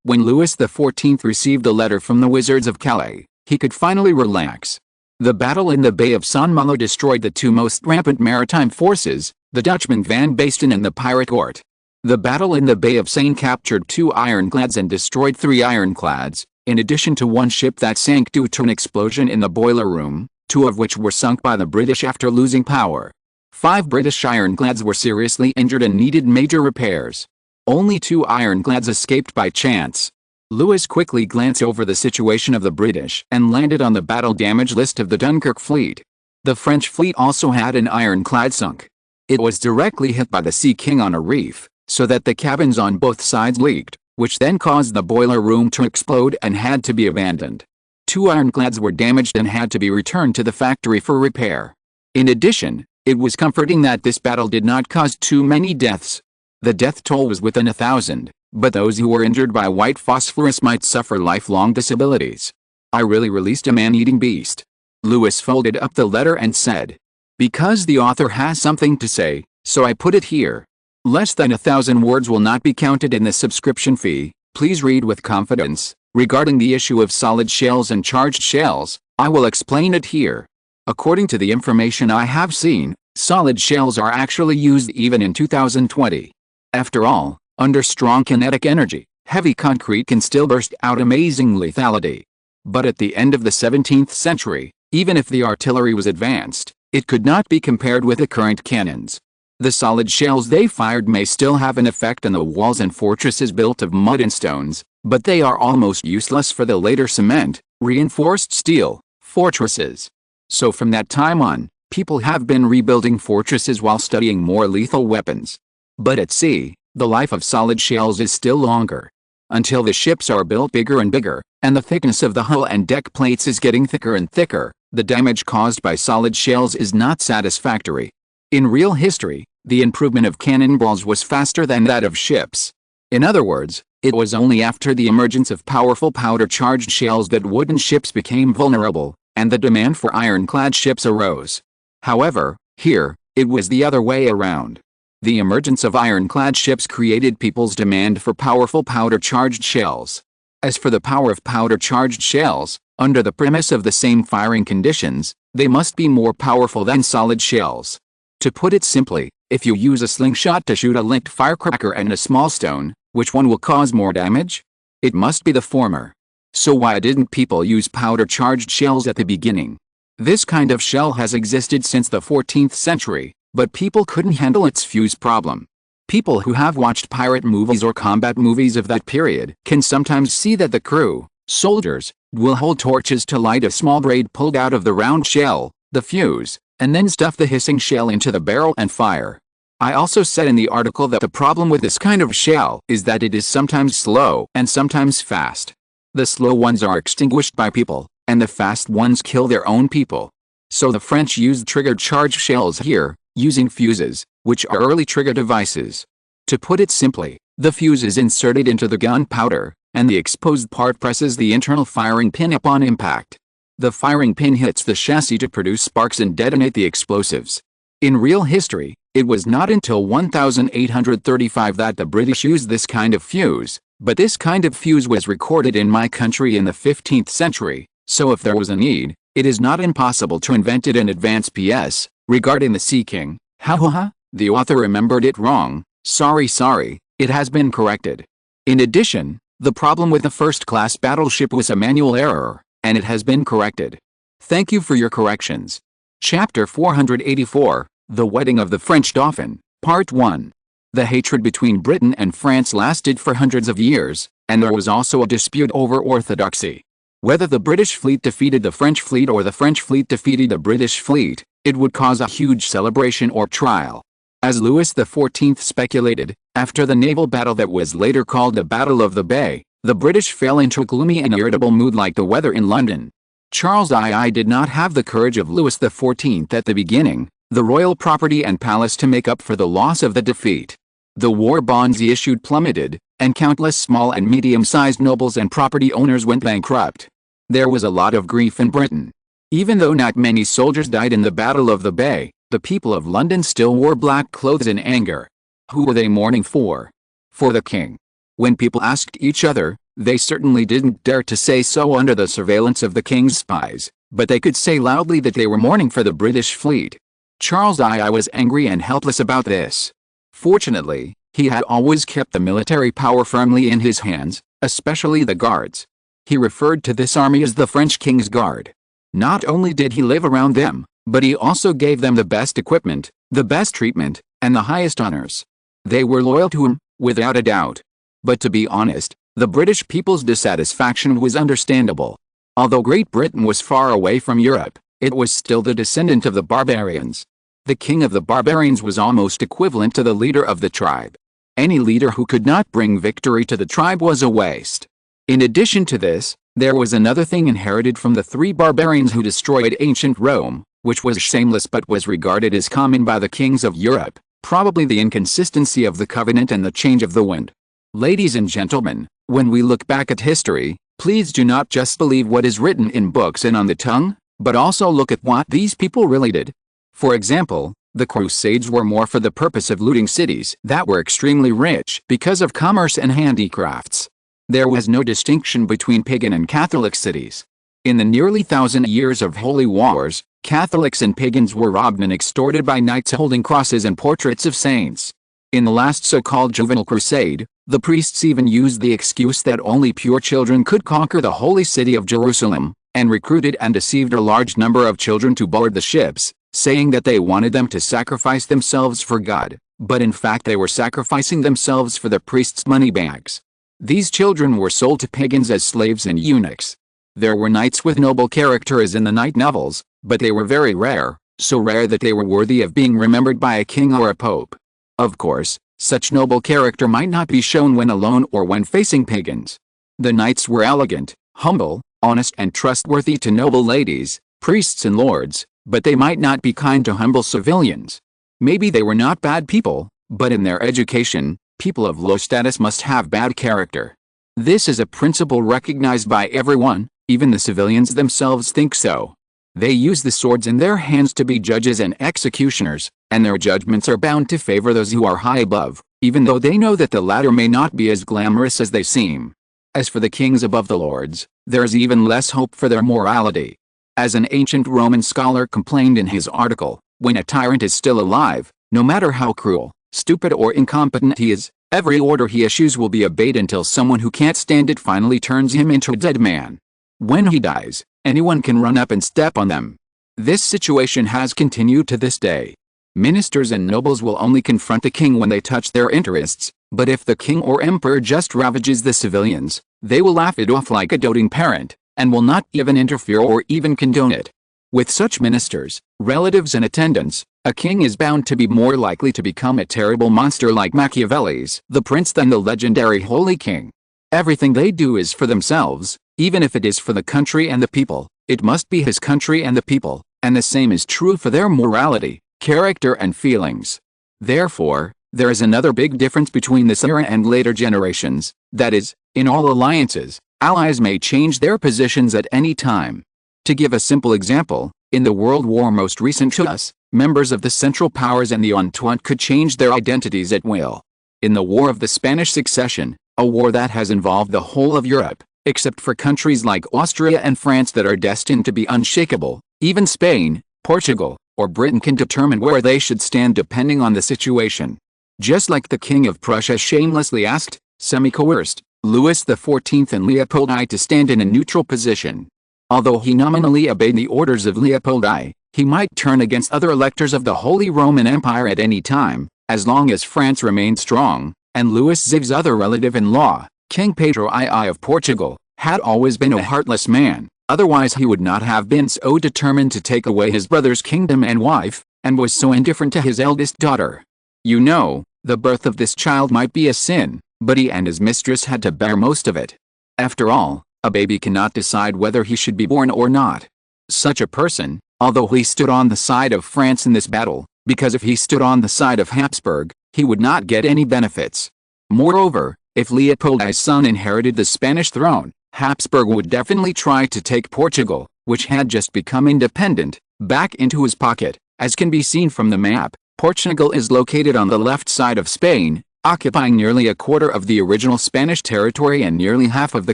When Louis XIV received a letter from the Wizards of Calais, he could finally relax. The battle in the Bay of Saint-Malo destroyed the two most rampant maritime forces, the Dutchman Van Basten and the pirate Gort. The battle in the Bay of Seine captured 2 ironclads and destroyed 3 ironclads, in addition to 1 ship that sank due to an explosion in the boiler room, 2 of which were sunk by the British after losing power. 5 British ironclads were seriously injured and needed major repairs. Only 2 ironclads escaped by chance. Louis quickly glanced over the situation of the British and landed on the battle damage list of the Dunkirk fleet. The French fleet also had an ironclad sunk. It was directly hit by the Sea King on a reef, so that the cabins on both sides leaked, which then caused the boiler room to explode and had to be abandoned. 2 ironclads were damaged and had to be returned to the factory for repair. In addition, it was comforting that this battle did not cause too many deaths. The death toll was within 1,000, but those who were injured by white phosphorus might suffer lifelong disabilities. I really released a man-eating beast. Louis folded up the letter and said, "Because the author has something to say, so I put it here. Less than 1,000 words will not be counted in the subscription fee. Please read with confidence. Regarding the issue of solid shells and charged shells, I will explain it here. According to the information I have seen, solid shells are actually used even in 2020. After all, under strong kinetic energy, heavy concrete can still burst out amazing lethality. But at the end of the 17th century, even if the artillery was advanced, it could not be compared with the current cannons. The solid shells they fired may still have an effect on the walls and fortresses built of mud and stones, but they are almost useless for the later cement, reinforced steel, fortresses. So from that time on, people have been rebuilding fortresses while studying more lethal weapons. But at sea, the life of solid shells is still longer. Until the ships are built bigger and bigger, and the thickness of the hull and deck plates is getting thicker and thicker, the damage caused by solid shells is not satisfactory. In real history, the improvement of cannonballs was faster than that of ships. In other words, it was only after the emergence of powerful powder-charged shells that wooden ships became vulnerable, and the demand for ironclad ships arose. However, here, it was the other way around. The emergence of ironclad ships created people's demand for powerful powder-charged shells. As for the power of powder-charged shells, under the premise of the same firing conditions, they must be more powerful than solid shells. To put it simply, if you use a slingshot to shoot a linked firecracker and a small stone, which one will cause more damage? It must be the former. So why didn't people use powder-charged shells at the beginning? This kind of shell has existed since the 14th century, but people couldn't handle its fuse problem. People who have watched pirate movies or combat movies of that period can sometimes see that the crew, soldiers, will hold torches to light a small braid pulled out of the round shell, the fuse, and then stuff the hissing shell into the barrel and fire. I also said in the article that the problem with this kind of shell is that it is sometimes slow and sometimes fast. The slow ones are extinguished by people, and the fast ones kill their own people. So the French used trigger charge shells here, using fuses, which are early trigger devices. To put it simply, the fuse is inserted into the gunpowder, and the exposed part presses the internal firing pin upon impact. The firing pin hits the chassis to produce sparks and detonate the explosives. In real history, it was not until 1835 that the British used this kind of fuse, but this kind of fuse was recorded in my country in the 15th century, so if there was a need, it is not impossible to invent it in advance. P.S. Regarding the Sea King, the author remembered it wrong. Sorry, it has been corrected. In addition, the problem with the first-class battleship was a manual error, and it has been corrected. Thank you for your corrections. Chapter 484, The Wedding of the French Dauphin, Part 1. The hatred between Britain and France lasted for hundreds of years, and there was also a dispute over orthodoxy. Whether the British fleet defeated the French fleet or the French fleet defeated the British fleet, it would cause a huge celebration or trial. As Louis XIV speculated, after the naval battle that was later called the Battle of the Bay, the British fell into a gloomy and irritable mood like the weather in London. Charles II did not have the courage of Louis XIV at the beginning, the royal property and palace to make up for the loss of the defeat. The war bonds he issued plummeted, and countless small and medium-sized nobles and property owners went bankrupt. There was a lot of grief in Britain. Even though not many soldiers died in the Battle of the Bay, the people of London still wore black clothes in anger. Who were they mourning for? For the king. When people asked each other, they certainly didn't dare to say so under the surveillance of the king's spies, but they could say loudly that they were mourning for the British fleet. Charles II was angry and helpless about this. Fortunately, he had always kept the military power firmly in his hands, especially the guards. He referred to this army as the French King's Guard. Not only did he live around them, but he also gave them the best equipment, the best treatment, and the highest honors. They were loyal to him, without a doubt. But to be honest, the British people's dissatisfaction was understandable. Although Great Britain was far away from Europe, it was still the descendant of the barbarians. The king of the barbarians was almost equivalent to the leader of the tribe. Any leader who could not bring victory to the tribe was a waste. In addition to this, there was another thing inherited from the three barbarians who destroyed ancient Rome, which was shameless but was regarded as common by the kings of Europe, probably the inconsistency of the covenant and the change of the wind. Ladies and gentlemen, when we look back at history, please do not just believe what is written in books and on the tongue, but also look at what these people really did. For example, the Crusades were more for the purpose of looting cities that were extremely rich because of commerce and handicrafts. There was no distinction between pagan and Catholic cities. In the nearly 1,000 years of holy wars, Catholics and pagans were robbed and extorted by knights holding crosses and portraits of saints. In the last so-called juvenile crusade, the priests even used the excuse that only pure children could conquer the holy city of Jerusalem, and recruited and deceived a large number of children to board the ships, saying that they wanted them to sacrifice themselves for God, but in fact they were sacrificing themselves for the priests' money bags. These children were sold to pagans as slaves and eunuchs. There were knights with noble character as in the knight novels, but they were very rare, so rare that they were worthy of being remembered by a king or a pope. Of course, Such noble character might not be shown when alone or when facing pagans. The knights were elegant, humble, honest and trustworthy to noble ladies, priests and lords, but they might not be kind to humble civilians. Maybe they were not bad people, but in their education, people of low status must have bad character. This is a principle recognized by everyone, even the civilians themselves think so. They use the swords in their hands to be judges and executioners, and their judgments are bound to favor those who are high above, even though they know that the latter may not be as glamorous as they seem. As for the kings above the lords, there is even less hope for their morality. As an ancient Roman scholar complained in his article, when a tyrant is still alive, no matter how cruel, stupid or incompetent he is, every order he issues will be obeyed until someone who can't stand it finally turns him into a dead man. When he dies, anyone can run up and step on them. This situation has continued to this day. Ministers and nobles will only confront the king when they touch their interests, but if the king or emperor just ravages the civilians, they will laugh it off like a doting parent, and will not even interfere or even condone it. With such ministers, relatives and attendants, a king is bound to be more likely to become a terrible monster like Machiavelli's The Prince than the legendary Holy King. Everything they do is for themselves, even if it is for the country and the people, it must be his country and the people, and the same is true for their morality, character and feelings. Therefore, there is another big difference between this era and later generations, that is, in all alliances, allies may change their positions at any time. To give a simple example, in the World War most recent to us, members of the Central Powers and the Entente could change their identities at will. In the War of the Spanish Succession, a war that has involved the whole of Europe, except for countries like Austria and France that are destined to be unshakable, even Spain, Portugal, or Britain can determine where they should stand depending on the situation. Just like the King of Prussia shamelessly asked, semi-coerced, Louis XIV and Leopold I to stand in a neutral position. Although he nominally obeyed the orders of Leopold I, he might turn against other electors of the Holy Roman Empire at any time, as long as France remained strong, and Louis XIV's other relative-in-law, King Pedro II of Portugal, had always been a heartless man, otherwise he would not have been so determined to take away his brother's kingdom and wife, and was so indifferent to his eldest daughter. You know, the birth of this child might be a sin, but he and his mistress had to bear most of it. After all, a baby cannot decide whether he should be born or not. Such a person, although he stood on the side of France in this battle, because if he stood on the side of Habsburg, he would not get any benefits. Moreover, if Leopold I's son inherited the Spanish throne, Habsburg would definitely try to take Portugal, which had just become independent, back into his pocket. As can be seen from the map, Portugal is located on the left side of Spain, occupying nearly a quarter of the original Spanish territory and nearly half of the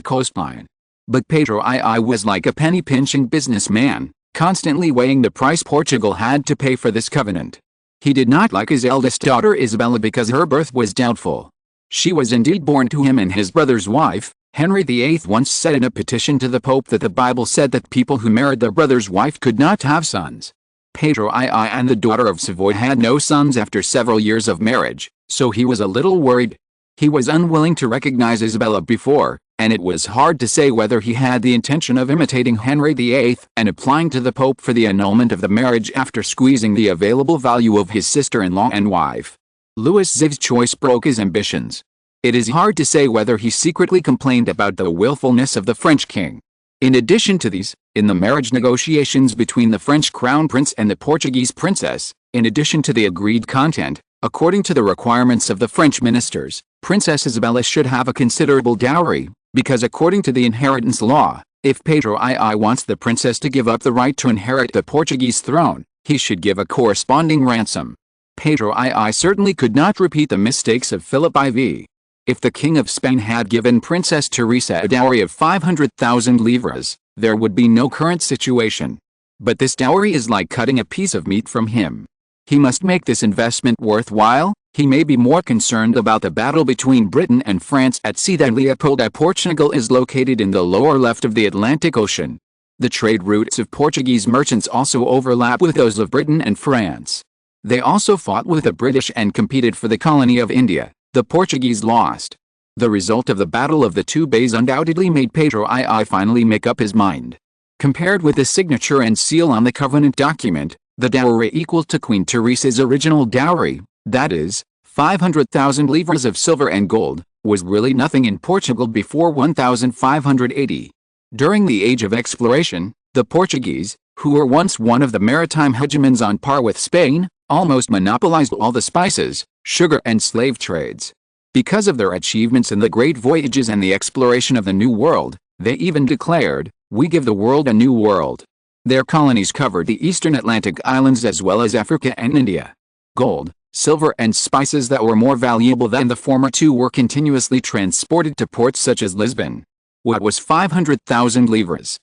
coastline. But Pedro II was like a penny-pinching businessman, constantly weighing the price Portugal had to pay for this covenant. He did not like his eldest daughter Isabella because her birth was doubtful. She was indeed born to him and his brother's wife. Henry VIII once said in a petition to the Pope that the Bible said that people who married their brother's wife could not have sons. Pedro II and the daughter of Savoy had no sons after several years of marriage, so he was a little worried. He was unwilling to recognize Isabella before, and it was hard to say whether he had the intention of imitating Henry VIII and applying to the Pope for the annulment of the marriage after squeezing the available value of his sister-in-law and wife. Louis XIV's choice broke his ambitions. It is hard to say whether he secretly complained about the willfulness of the French king. In addition to these, in the marriage negotiations between the French crown prince and the Portuguese princess, in addition to the agreed content, according to the requirements of the French ministers, Princess Isabella should have a considerable dowry, because according to the inheritance law, if Pedro II wants the princess to give up the right to inherit the Portuguese throne, he should give a corresponding ransom. Pedro II certainly could not repeat the mistakes of Philip IV. If the King of Spain had given Princess Teresa a dowry of 500,000 livres, there would be no current situation. But this dowry is like cutting a piece of meat from him. He must make this investment worthwhile. He may be more concerned about the battle between Britain and France at sea than Leopold I. Portugal is located in the lower left of the Atlantic Ocean. The trade routes of Portuguese merchants also overlap with those of Britain and France. They also fought with the British and competed for the colony of India. The Portuguese lost. The result of the Battle of the Two Bays undoubtedly made Pedro II finally make up his mind. Compared with the signature and seal on the covenant document, the dowry equal to Queen Teresa's original dowry, that is, 500,000 livres of silver and gold was really nothing in Portugal before 1580. During the Age of Exploration, the Portuguese, who were once one of the maritime hegemons on par with Spain, almost monopolized all the spices, sugar and slave trades. Because of their achievements in the great voyages and the exploration of the New World, they even declared, "We give the world a new world." Their colonies covered the eastern Atlantic islands as well as Africa and India. Gold, silver and spices that were more valuable than the former two were continuously transported to ports such as Lisbon. What was 500,000 livres?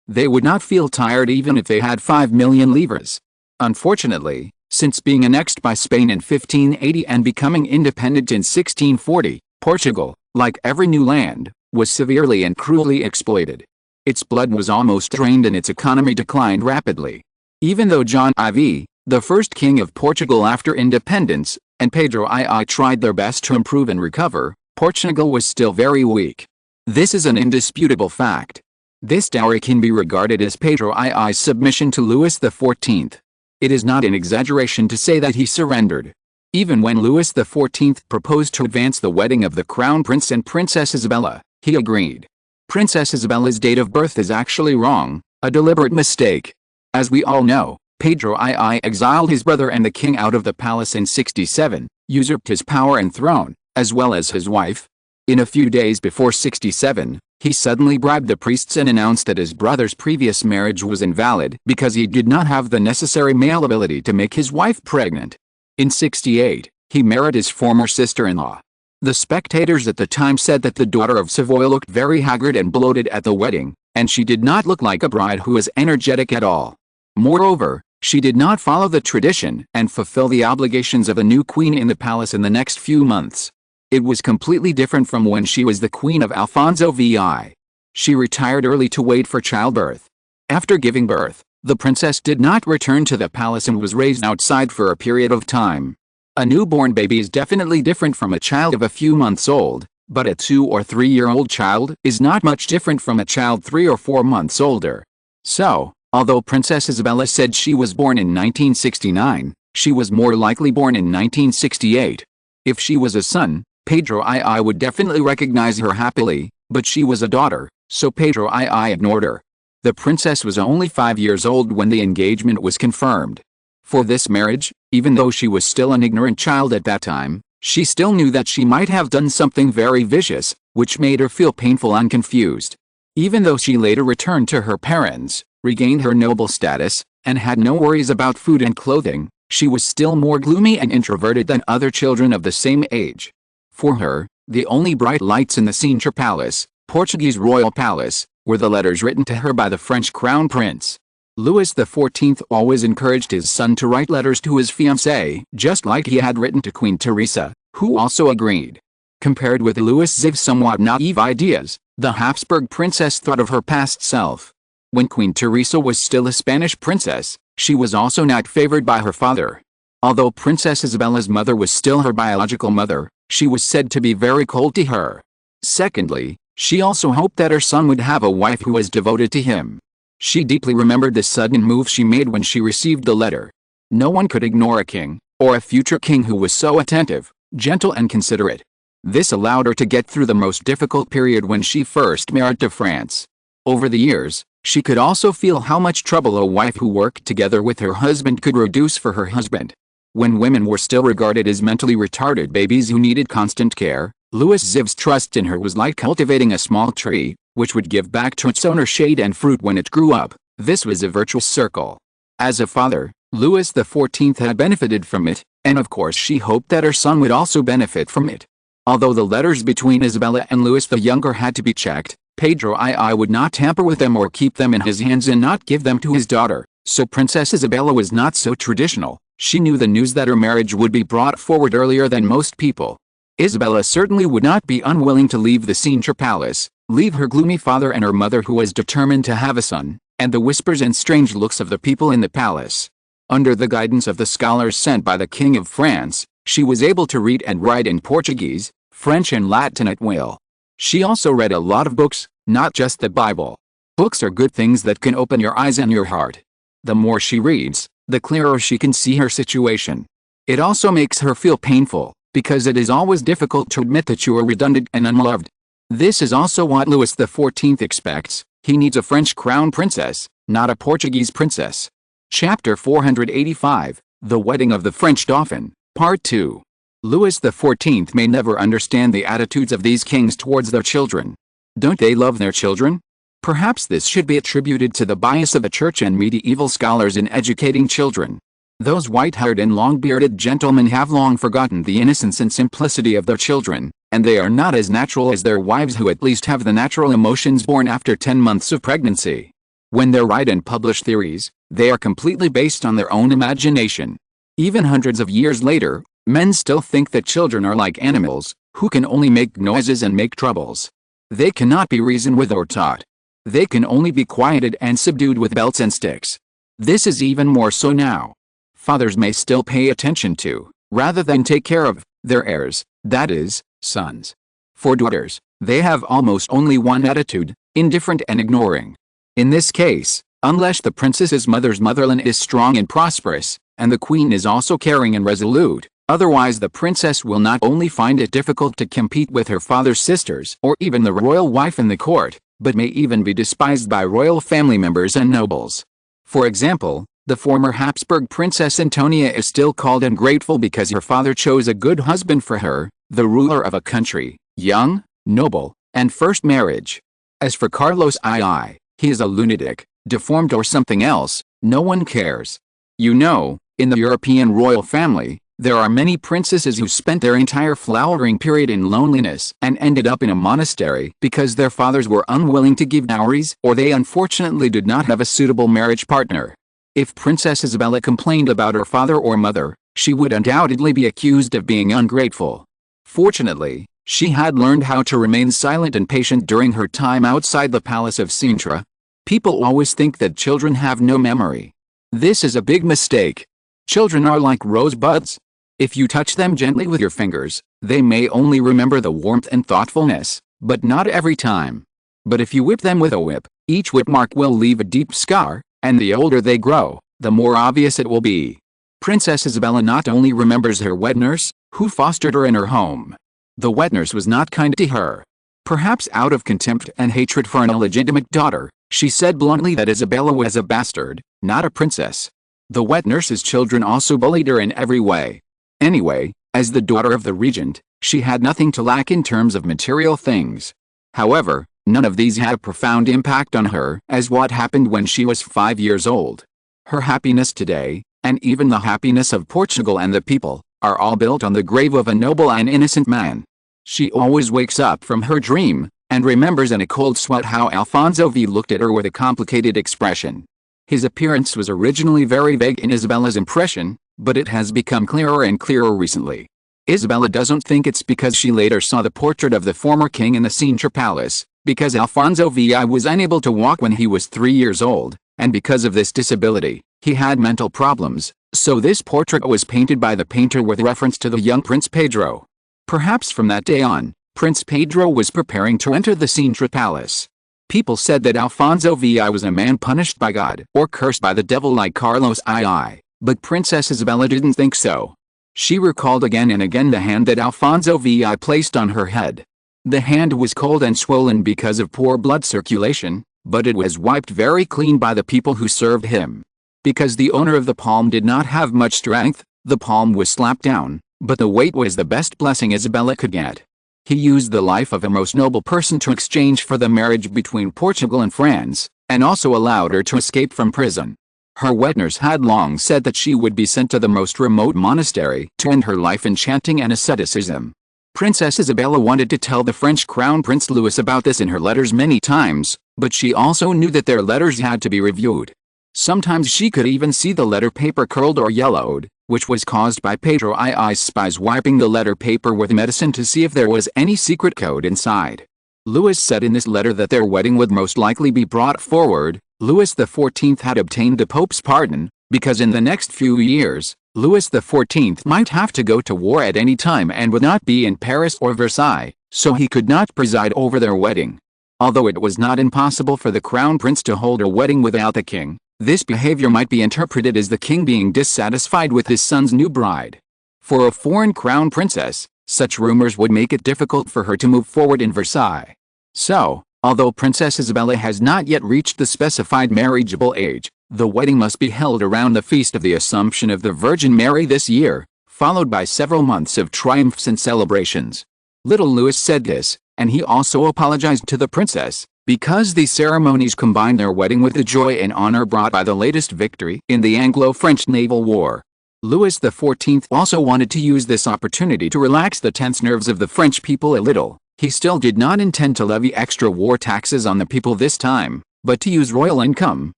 They would not feel tired even if they had 5 million livres. Unfortunately, since being annexed by Spain in 1580 and becoming independent in 1640, Portugal, like every new land, was severely and cruelly exploited. Its blood was almost drained and its economy declined rapidly. Even though John IV, the first king of Portugal after independence, and Pedro II tried their best to improve and recover, Portugal was still very weak. This is an indisputable fact. This dowry can be regarded as Pedro II's submission to Louis XIV. It is not an exaggeration to say that he surrendered. Even when Louis XIV proposed to advance the wedding of the Crown Prince and Princess Isabella, he agreed. Princess Isabella's date of birth is actually wrong, a deliberate mistake. As we all know, Pedro II exiled his brother and the king out of the palace in 67, usurped his power and throne, as well as his wife. In a few days before 67, he suddenly bribed the priests and announced that his brother's previous marriage was invalid because he did not have the necessary male ability to make his wife pregnant. In 68, he married his former sister-in-law. The spectators at the time said that the daughter of Savoy looked very haggard and bloated at the wedding, and she did not look like a bride who was energetic at all. Moreover, she did not follow the tradition and fulfill the obligations of a new queen in the palace in the next few months. It was completely different from when she was the queen of Alfonso VI. She retired early to wait for childbirth. After giving birth, the princess did not return to the palace and was raised outside for a period of time. A newborn baby is definitely different from a child of a few months old, but a 2 or 3-year-old child is not much different from a child 3 or 4 months older. So, although Princess Isabella said she was born in 1969, she was more likely born in 1968. If she was a son, Pedro II would definitely recognize her happily, but she was a daughter, so Pedro II ignored her. The princess was only 5 years old when the engagement was confirmed. For this marriage, even though she was still an ignorant child at that time, she still knew that she might have done something very vicious, which made her feel painful and confused. Even though she later returned to her parents, regained her noble status, and had no worries about food and clothing, she was still more gloomy and introverted than other children of the same age. For her, the only bright lights in the Sintra Palace, Portuguese royal palace, were the letters written to her by the French crown prince. Louis XIV always encouraged his son to write letters to his fiancée, just like he had written to Queen Teresa, who also agreed. Compared with Louis XIV's somewhat naive ideas, the Habsburg princess thought of her past self. When Queen Teresa was still a Spanish princess, she was also not favored by her father. Although Princess Isabella's mother was still her biological mother, she was said to be very cold to her. Secondly, she also hoped that her son would have a wife who was devoted to him. She deeply remembered the sudden move she made when she received the letter. No one could ignore a king, or a future king who was so attentive, gentle and considerate. This allowed her to get through the most difficult period when she first married to France. Over the years, she could also feel how much trouble a wife who worked together with her husband could reduce for her husband. When women were still regarded as mentally retarded babies who needed constant care, Louis XIV's trust in her was like cultivating a small tree, which would give back to its owner shade and fruit when it grew up. This was a virtuous circle. As a father, Louis XIV had benefited from it, and of course she hoped that her son would also benefit from it. Although the letters between Isabella and Louis the Younger had to be checked, Pedro II would not tamper with them or keep them in his hands and not give them to his daughter, so Princess Isabella was not so traditional. She knew the news that her marriage would be brought forward earlier than most people. Isabella certainly would not be unwilling to leave the Sintra Palace, leave her gloomy father and her mother who was determined to have a son, and the whispers and strange looks of the people in the palace. Under the guidance of the scholars sent by the King of France, she was able to read and write in Portuguese, French and Latin at will. She also read a lot of books, not just the Bible. Books are good things that can open your eyes and your heart. The more she reads, the clearer she can see her situation. It also makes her feel painful, because it is always difficult to admit that you are redundant and unloved. This is also what Louis XIV expects. He needs a French crown princess, not a Portuguese princess. Chapter 485, The Wedding of the French Dauphin, Part 2. Louis XIV may never understand the attitudes of these kings towards their children. Don't they love their children? Perhaps this should be attributed to the bias of the church and medieval scholars in educating children. Those white-haired and long-bearded gentlemen have long forgotten the innocence and simplicity of their children, and they are not as natural as their wives, who at least have the natural emotions born after 10 months of pregnancy. When they write and publish theories, they are completely based on their own imagination. Even hundreds of years later, men still think that children are like animals, who can only make noises and make troubles. They cannot be reasoned with or taught. They can only be quieted and subdued with belts and sticks. This is even more so now. Fathers may still pay attention to, rather than take care of, their heirs, that is, sons. For daughters, they have almost only one attitude: indifferent and ignoring. In this case, unless the princess's mother's motherland is strong and prosperous, and the queen is also caring and resolute, otherwise the princess will not only find it difficult to compete with her father's sisters or even the royal wife in the court, but may even be despised by royal family members and nobles. For example, the former Habsburg Princess Antonia is still called ungrateful because her father chose a good husband for her, the ruler of a country, young, noble, and first marriage. As for Carlos II, he is a lunatic, deformed or something else, no one cares. You know, in the European royal family, there are many princesses who spent their entire flowering period in loneliness and ended up in a monastery because their fathers were unwilling to give dowries, or they unfortunately did not have a suitable marriage partner. If Princess Isabella complained about her father or mother, she would undoubtedly be accused of being ungrateful. Fortunately, she had learned how to remain silent and patient during her time outside the palace of Sintra. People always think that children have no memory. This is a big mistake. Children are like rosebuds. If you touch them gently with your fingers, they may only remember the warmth and thoughtfulness, but not every time. But if you whip them with a whip, each whip mark will leave a deep scar, and the older they grow, the more obvious it will be. Princess Isabella not only remembers her wet nurse, who fostered her in her home. The wet nurse was not kind to her. Perhaps out of contempt and hatred for an illegitimate daughter, she said bluntly that Isabella was a bastard, not a princess. The wet nurse's children also bullied her in every way. Anyway, as the daughter of the regent, she had nothing to lack in terms of material things. However, none of these had a profound impact on her as what happened when she was 5 years old. Her happiness today, and even the happiness of Portugal and the people, are all built on the grave of a noble and innocent man. She always wakes up from her dream, and remembers in a cold sweat how Alfonso V looked at her with a complicated expression. His appearance was originally very vague in Isabella's impression, but it has become clearer and clearer recently. Isabella doesn't think it's because she later saw the portrait of the former king in the Sintra Palace, because Alfonso VI was unable to walk when he was 3 years old, and because of this disability, he had mental problems, so this portrait was painted by the painter with reference to the young Prince Pedro. Perhaps from that day on, Prince Pedro was preparing to enter the Sintra Palace. People said that Alfonso VI was a man punished by God or cursed by the devil like Carlos II. But Princess Isabella didn't think so. She recalled again and again the hand that Alfonso VI placed on her head. The hand was cold and swollen because of poor blood circulation, but it was wiped very clean by the people who served him. Because the owner of the palm did not have much strength, the palm was slapped down, but the weight was the best blessing Isabella could get. He used the life of a most noble person to exchange for the marriage between Portugal and France, and also allowed her to escape from prison. Her wet nurse had long said that she would be sent to the most remote monastery to end her life in chanting and asceticism. Princess Isabella wanted to tell the French Crown Prince Louis about this in her letters many times, but she also knew that their letters had to be reviewed. Sometimes she could even see the letter paper curled or yellowed, which was caused by Pedro II's spies wiping the letter paper with medicine to see if there was any secret code inside. Louis said in this letter that their wedding would most likely be brought forward. Louis XIV had obtained the Pope's pardon, because in the next few years, Louis XIV might have to go to war at any time and would not be in Paris or Versailles, so he could not preside over their wedding. Although it was not impossible for the crown prince to hold a wedding without the king, this behavior might be interpreted as the king being dissatisfied with his son's new bride. For a foreign crown princess, such rumors would make it difficult for her to move forward in Versailles. So, although Princess Isabella has not yet reached the specified marriageable age, the wedding must be held around the Feast of the Assumption of the Virgin Mary this year, followed by several months of triumphs and celebrations. Little Louis said this, and he also apologized to the princess, because these ceremonies combined their wedding with the joy and honor brought by the latest victory in the Anglo-French naval war. Louis XIV also wanted to use this opportunity to relax the tense nerves of the French people a little. He still did not intend to levy extra war taxes on the people this time, but to use royal income,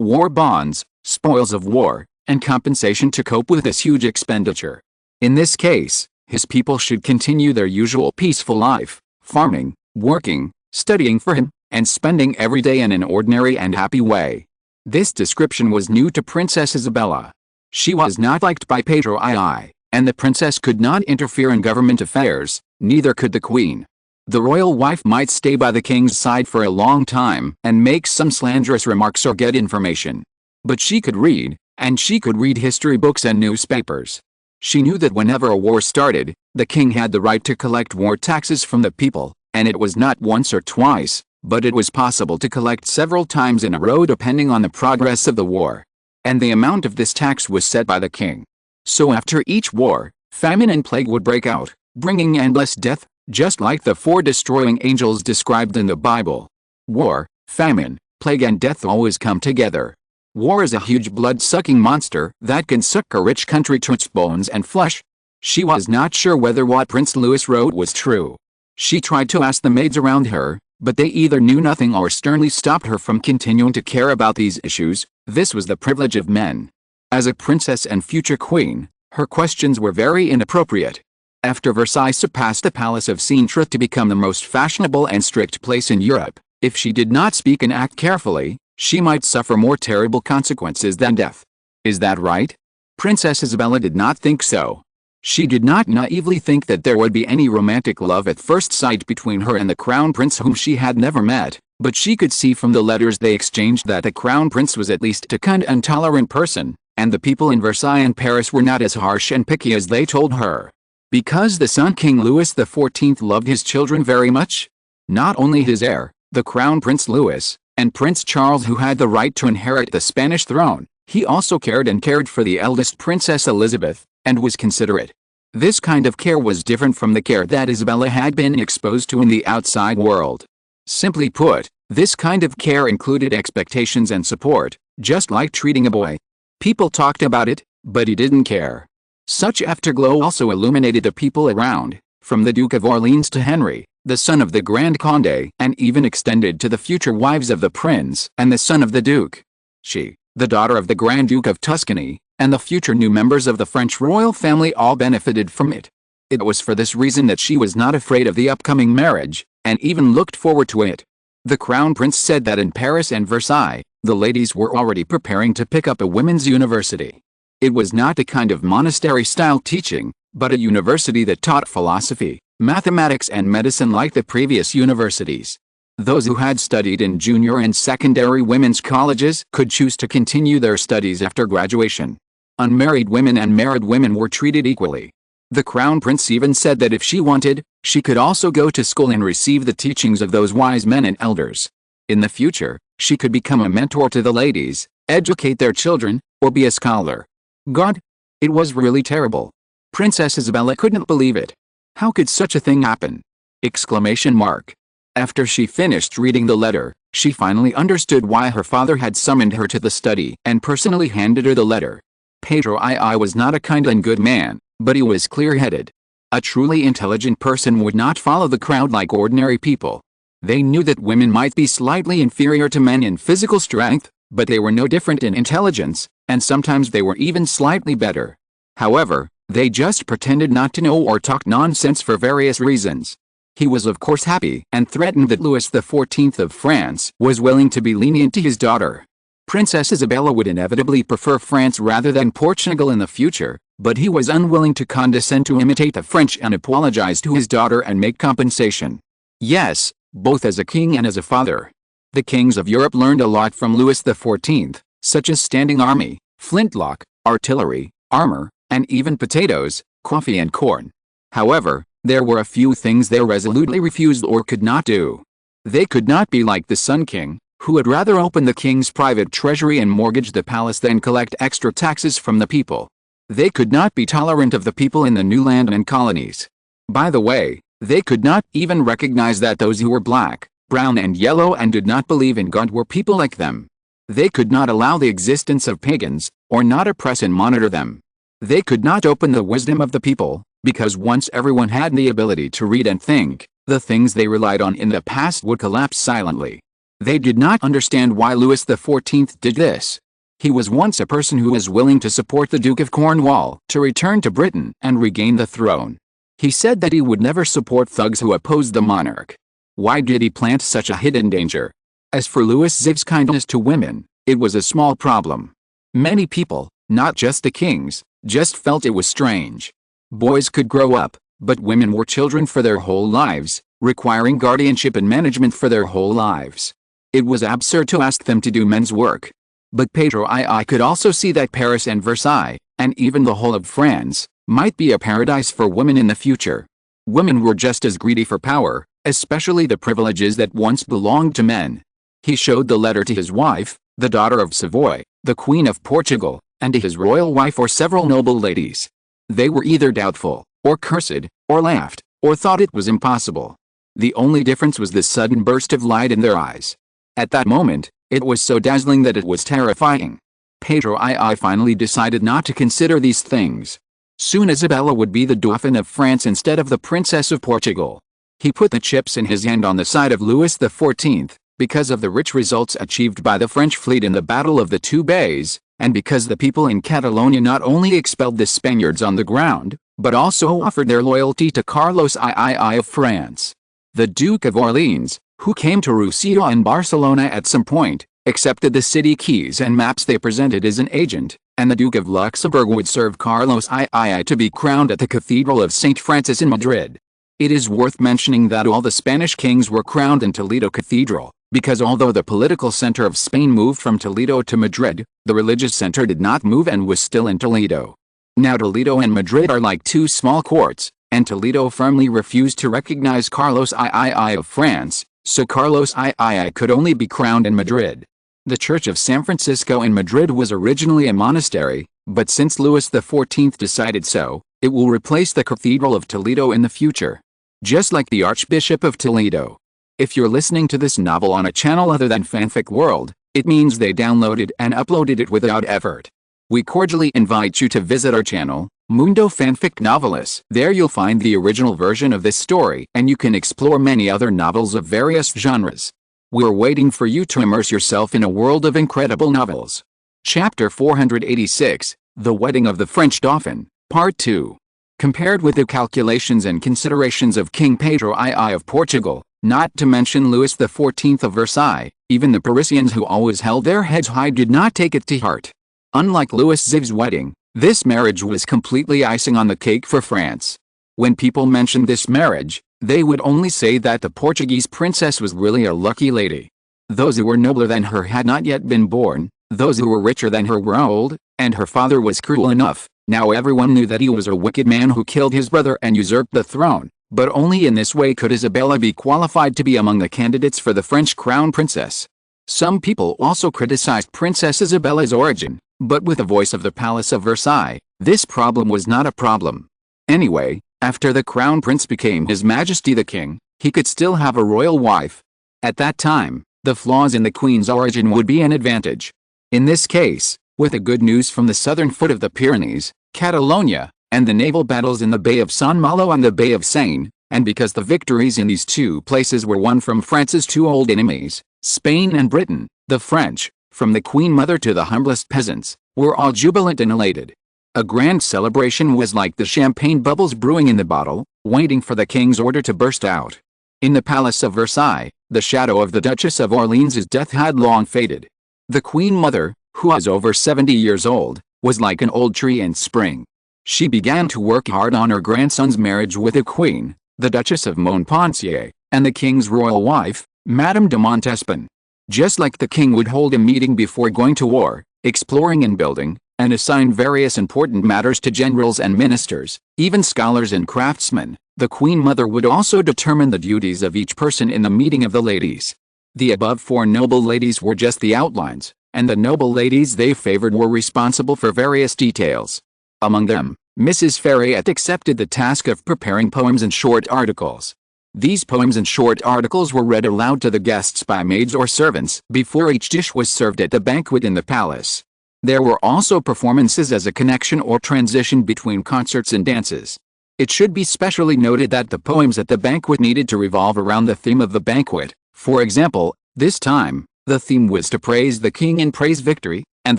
war bonds, spoils of war, and compensation to cope with this huge expenditure. In this case, his people should continue their usual peaceful life, farming, working, studying for him, and spending every day in an ordinary and happy way. This description was new to Princess Isabella. She was not liked by Pedro II, and the princess could not interfere in government affairs, neither could the queen. The royal wife might stay by the king's side for a long time and make some slanderous remarks or get information. But she could read, and she could read history books and newspapers. She knew that whenever a war started, the king had the right to collect war taxes from the people, and it was not once or twice, but it was possible to collect several times in a row depending on the progress of the war. And the amount of this tax was set by the king. So after each war, famine and plague would break out, bringing endless death, just like the four destroying angels described in the Bible. War, famine, plague and death always come together. War is a huge blood-sucking monster that can suck a rich country to its bones and flesh. She was not sure whether what Prince Louis wrote was true. She tried to ask the maids around her, but they either knew nothing or sternly stopped her from continuing to care about these issues. This was the privilege of men. As a princess and future queen, her questions were very inappropriate. After Versailles surpassed the Palace of Cintre to become the most fashionable and strict place in Europe, if she did not speak and act carefully, she might suffer more terrible consequences than death. Is that right? Princess Isabella did not think so. She did not naively think that there would be any romantic love at first sight between her and the crown prince whom she had never met, but she could see from the letters they exchanged that the crown prince was at least a kind and tolerant person, and the people in Versailles and Paris were not as harsh and picky as they told her. Because the son King Louis XIV loved his children very much? Not only his heir, the Crown Prince Louis, and Prince Charles who had the right to inherit the Spanish throne, he also cared for the eldest Princess Elizabeth, and was considerate. This kind of care was different from the care that Isabella had been exposed to in the outside world. Simply put, this kind of care included expectations and support, just like treating a boy. People talked about it, but he didn't care. Such afterglow also illuminated the people around, from the Duke of Orleans to Henry, the son of the Grand Condé, and even extended to the future wives of the prince and the son of the duke. She, the daughter of the Grand Duke of Tuscany, and the future new members of the French royal family all benefited from it. It was for this reason that she was not afraid of the upcoming marriage, and even looked forward to it. The Crown Prince said that in Paris and Versailles, the ladies were already preparing to pick up a women's university. It was not a kind of monastery-style teaching, but a university that taught philosophy, mathematics and medicine like the previous universities. Those who had studied in junior and secondary women's colleges could choose to continue their studies after graduation. Unmarried women and married women were treated equally. The Crown Prince even said that if she wanted, she could also go to school and receive the teachings of those wise men and elders. In the future, she could become a mentor to the ladies, educate their children, or be a scholar. God! It was really terrible. Princess Isabella couldn't believe it. How could such a thing happen? Exclamation mark. After she finished reading the letter, she finally understood why her father had summoned her to the study and personally handed her the letter. Pedro II was not a kind and good man, but he was clear-headed. A truly intelligent person would not follow the crowd like ordinary people. They knew that women might be slightly inferior to men in physical strength, but they were no different in intelligence, and sometimes they were even slightly better. However, they just pretended not to know or talked nonsense for various reasons. He was of course happy and threatened that Louis XIV of France was willing to be lenient to his daughter. Princess Isabella would inevitably prefer France rather than Portugal in the future, but he was unwilling to condescend to imitate the French and apologize to his daughter and make compensation. Yes, both as a king and as a father. The kings of Europe learned a lot from Louis XIV, such as standing army, flintlock, artillery, armor, and even potatoes, coffee and corn. However, there were a few things they resolutely refused or could not do. They could not be like the Sun King, who would rather open the king's private treasury and mortgage the palace than collect extra taxes from the people. They could not be tolerant of the people in the new land and colonies. By the way, they could not even recognize that those who were black, brown and yellow and did not believe in God were people like them. They could not allow the existence of pagans, or not oppress and monitor them. They could not open the wisdom of the people, because once everyone had the ability to read and think, the things they relied on in the past would collapse silently. They did not understand why Louis XIV did this. He was once a person who was willing to support the Duke of Cornwall to return to Britain and regain the throne. He said that he would never support thugs who opposed the monarch. Why did he plant such a hidden danger? As for Louis XIV's kindness to women, it was a small problem. Many people, not just the kings, just felt it was strange. Boys could grow up, but women were children for their whole lives, requiring guardianship and management for their whole lives. It was absurd to ask them to do men's work. But Pedro II could also see that Paris and Versailles, and even the whole of France, might be a paradise for women in the future. Women were just as greedy for power, especially the privileges that once belonged to men. He showed the letter to his wife, the daughter of Savoy, the Queen of Portugal, and to his royal wife or several noble ladies. They were either doubtful, or cursed, or laughed, or thought it was impossible. The only difference was the sudden burst of light in their eyes. At that moment, it was so dazzling that it was terrifying. Pedro II finally decided not to consider these things. Soon Isabella would be the Dauphin of France instead of the Princess of Portugal. He put the chips in his hand on the side of Louis XIV, because of the rich results achieved by the French fleet in the Battle of the Two Bays, and because the people in Catalonia not only expelled the Spaniards on the ground, but also offered their loyalty to Carlos III of France. The Duke of Orleans, who came to Rosselló and Barcelona at some point, accepted the city keys and maps they presented as an agent, and the Duke of Luxembourg would serve Carlos II to be crowned at the Cathedral of St. Francis in Madrid. It is worth mentioning that all the Spanish kings were crowned in Toledo Cathedral, because although the political center of Spain moved from Toledo to Madrid, the religious center did not move and was still in Toledo. Now Toledo and Madrid are like two small courts, and Toledo firmly refused to recognize Carlos III of France, so Carlos III could only be crowned in Madrid. The Church of San Francisco in Madrid was originally a monastery, but since Louis XIV decided so, it will replace the Cathedral of Toledo in the future. Just like the Archbishop of Toledo. If you're listening to this novel on a channel other than Fanfic World, it means they downloaded and uploaded it without effort. We cordially invite you to visit our channel, Mundo Fanfic Novelis. There you'll find the original version of this story and you can explore many other novels of various genres. We're waiting for you to immerse yourself in a world of incredible novels. Chapter 486, The Wedding of the French Dauphin, Part 2. Compared with the calculations and considerations of King Pedro II of Portugal, not to mention Louis XIV of Versailles, even the Parisians who always held their heads high did not take it to heart. Unlike Louis XIV's wedding, this marriage was completely icing on the cake for France. When people mentioned this marriage, they would only say that the Portuguese princess was really a lucky lady. Those who were nobler than her had not yet been born, those who were richer than her were old, and her father was cruel enough. Now everyone knew that he was a wicked man who killed his brother and usurped the throne, but only in this way could Isabella be qualified to be among the candidates for the French crown princess. Some people also criticized Princess Isabella's origin, but with the voice of the Palace of Versailles, this problem was not a problem. Anyway, after the crown prince became His Majesty the King, he could still have a royal wife. At that time, the flaws in the Queen's origin would be an advantage. In this case, with the good news from the southern foot of the Pyrenees, Catalonia, and the naval battles in the Bay of Saint Malo and the Bay of Seine, and because the victories in these two places were won from France's two old enemies, Spain and Britain, the French, from the Queen Mother to the humblest peasants, were all jubilant and elated. A grand celebration was like the champagne bubbles brewing in the bottle, waiting for the king's order to burst out. In the Palace of Versailles, the shadow of the Duchess of Orleans' death had long faded. The Queen Mother, who was over 70 years old, was like an old tree in spring. She began to work hard on her grandson's marriage with the Queen, the Duchess of Montpensier, and the king's royal wife, Madame de Montespan. Just like the king would hold a meeting before going to war, exploring and building, and assigned various important matters to generals and ministers, even scholars and craftsmen. The Queen Mother would also determine the duties of each person in the meeting of the ladies. The above four noble ladies were just the outlines, and the noble ladies they favored were responsible for various details. Among them, Mrs. Ferriet accepted the task of preparing poems and short articles. These poems and short articles were read aloud to the guests by maids or servants before each dish was served at the banquet in the palace. There were also performances as a connection or transition between concerts and dances. It should be specially noted that the poems at the banquet needed to revolve around the theme of the banquet. For example, this time, the theme was to praise the king and praise victory, and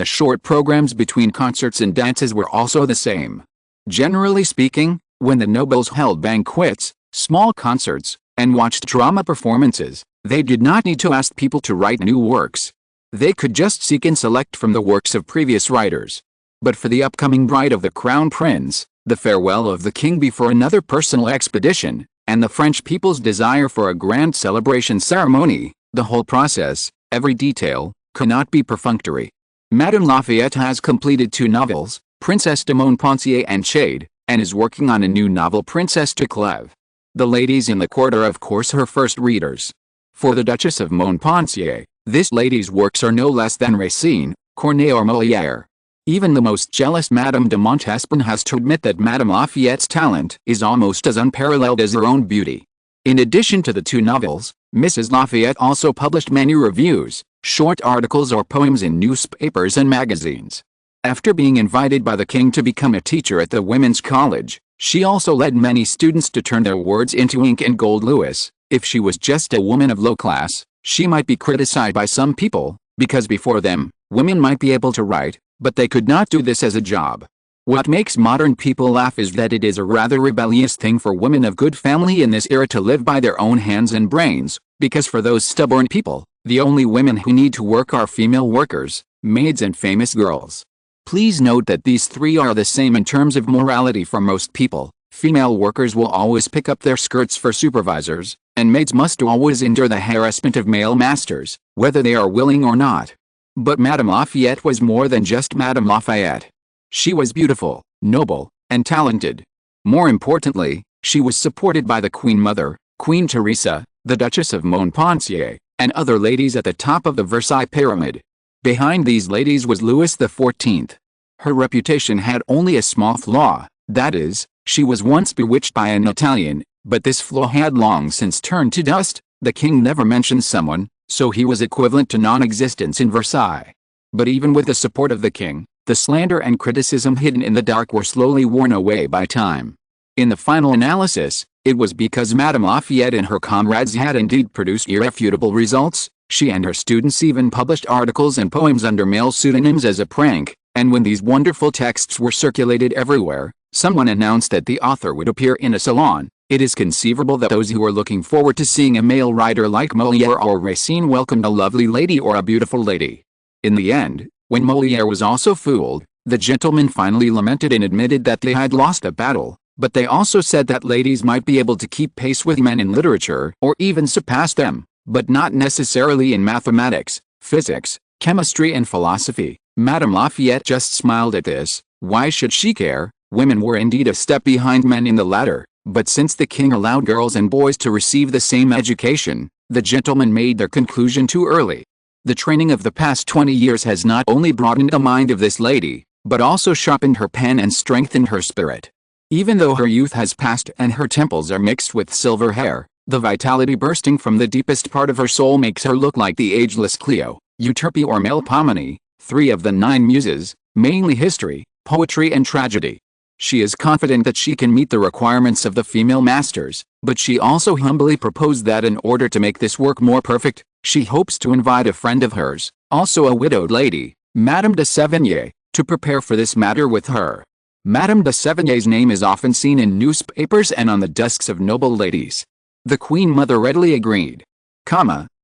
the short programs between concerts and dances were also the same. Generally speaking, when the nobles held banquets, small concerts, and watched drama performances, they did not need to ask people to write new works. They could just seek and select from the works of previous writers. But for the upcoming bride of the crown prince, the farewell of the king before another personal expedition, and the French people's desire for a grand celebration ceremony, the whole process, every detail, cannot be perfunctory. Madame Lafayette has completed 2 novels, Princesse de Montpensier and Shade, and is working on a new novel, Princesse de Clèves. The ladies in the court are of course her first readers. For the Duchess of Montpensier, this lady's works are no less than Racine, Corneille or Molière. Even the most jealous Madame de Montespan has to admit that Madame Lafayette's talent is almost as unparalleled as her own beauty. In addition to the 2 novels, Mrs. Lafayette also published many reviews, short articles or poems in newspapers and magazines. After being invited by the king to become a teacher at the Women's College, she also led many students to turn their words into ink and gold. Louis, if she was just a woman of low class, she might be criticized by some people, because before them, women might be able to write, but they could not do this as a job. What makes modern people laugh is that it is a rather rebellious thing for women of good family in this era to live by their own hands and brains, because for those stubborn people, the only women who need to work are female workers, maids and famous girls. Please note that these 3 are the same in terms of morality for most people. Female workers will always pick up their skirts for supervisors, and maids must always endure the harassment of male masters, whether they are willing or not. But Madame Lafayette was more than just Madame Lafayette. She was beautiful, noble, and talented. More importantly, she was supported by the Queen Mother, Queen Teresa, the Duchess of Montpensier, and other ladies at the top of the Versailles pyramid. Behind these ladies was Louis XIV. Her reputation had only a small flaw, that is, she was once bewitched by an Italian, but this flaw had long since turned to dust. The king never mentioned someone, so he was equivalent to non-existence in Versailles. But even with the support of the king, the slander and criticism hidden in the dark were slowly worn away by time. In the final analysis, it was because Madame Lafayette and her comrades had indeed produced irrefutable results. She and her students even published articles and poems under male pseudonyms as a prank, and when these wonderful texts were circulated everywhere, someone announced that the author would appear in a salon. It is conceivable that those who were looking forward to seeing a male writer like Molière or Racine welcomed a lovely lady or a beautiful lady. In the end, when Molière was also fooled, the gentlemen finally lamented and admitted that they had lost a battle, but they also said that ladies might be able to keep pace with men in literature or even surpass them, but not necessarily in mathematics, physics, chemistry and philosophy. Madame Lafayette just smiled at this. Why should she care? Women were indeed a step behind men in the latter, but since the king allowed girls and boys to receive the same education, the gentlemen made their conclusion too early. The training of the past 20 years has not only broadened the mind of this lady, but also sharpened her pen and strengthened her spirit. Even though her youth has passed and her temples are mixed with silver hair, the vitality bursting from the deepest part of her soul makes her look like the ageless Cleo, Euterpe or Melpomene, 3 of the 9 muses, mainly history, poetry and tragedy. She is confident that she can meet the requirements of the female masters, but she also humbly proposed that in order to make this work more perfect, she hopes to invite a friend of hers, also a widowed lady, Madame de Sévigné, to prepare for this matter with her. Madame de Sévigné's name is often seen in newspapers and on the desks of noble ladies. The Queen Mother readily agreed.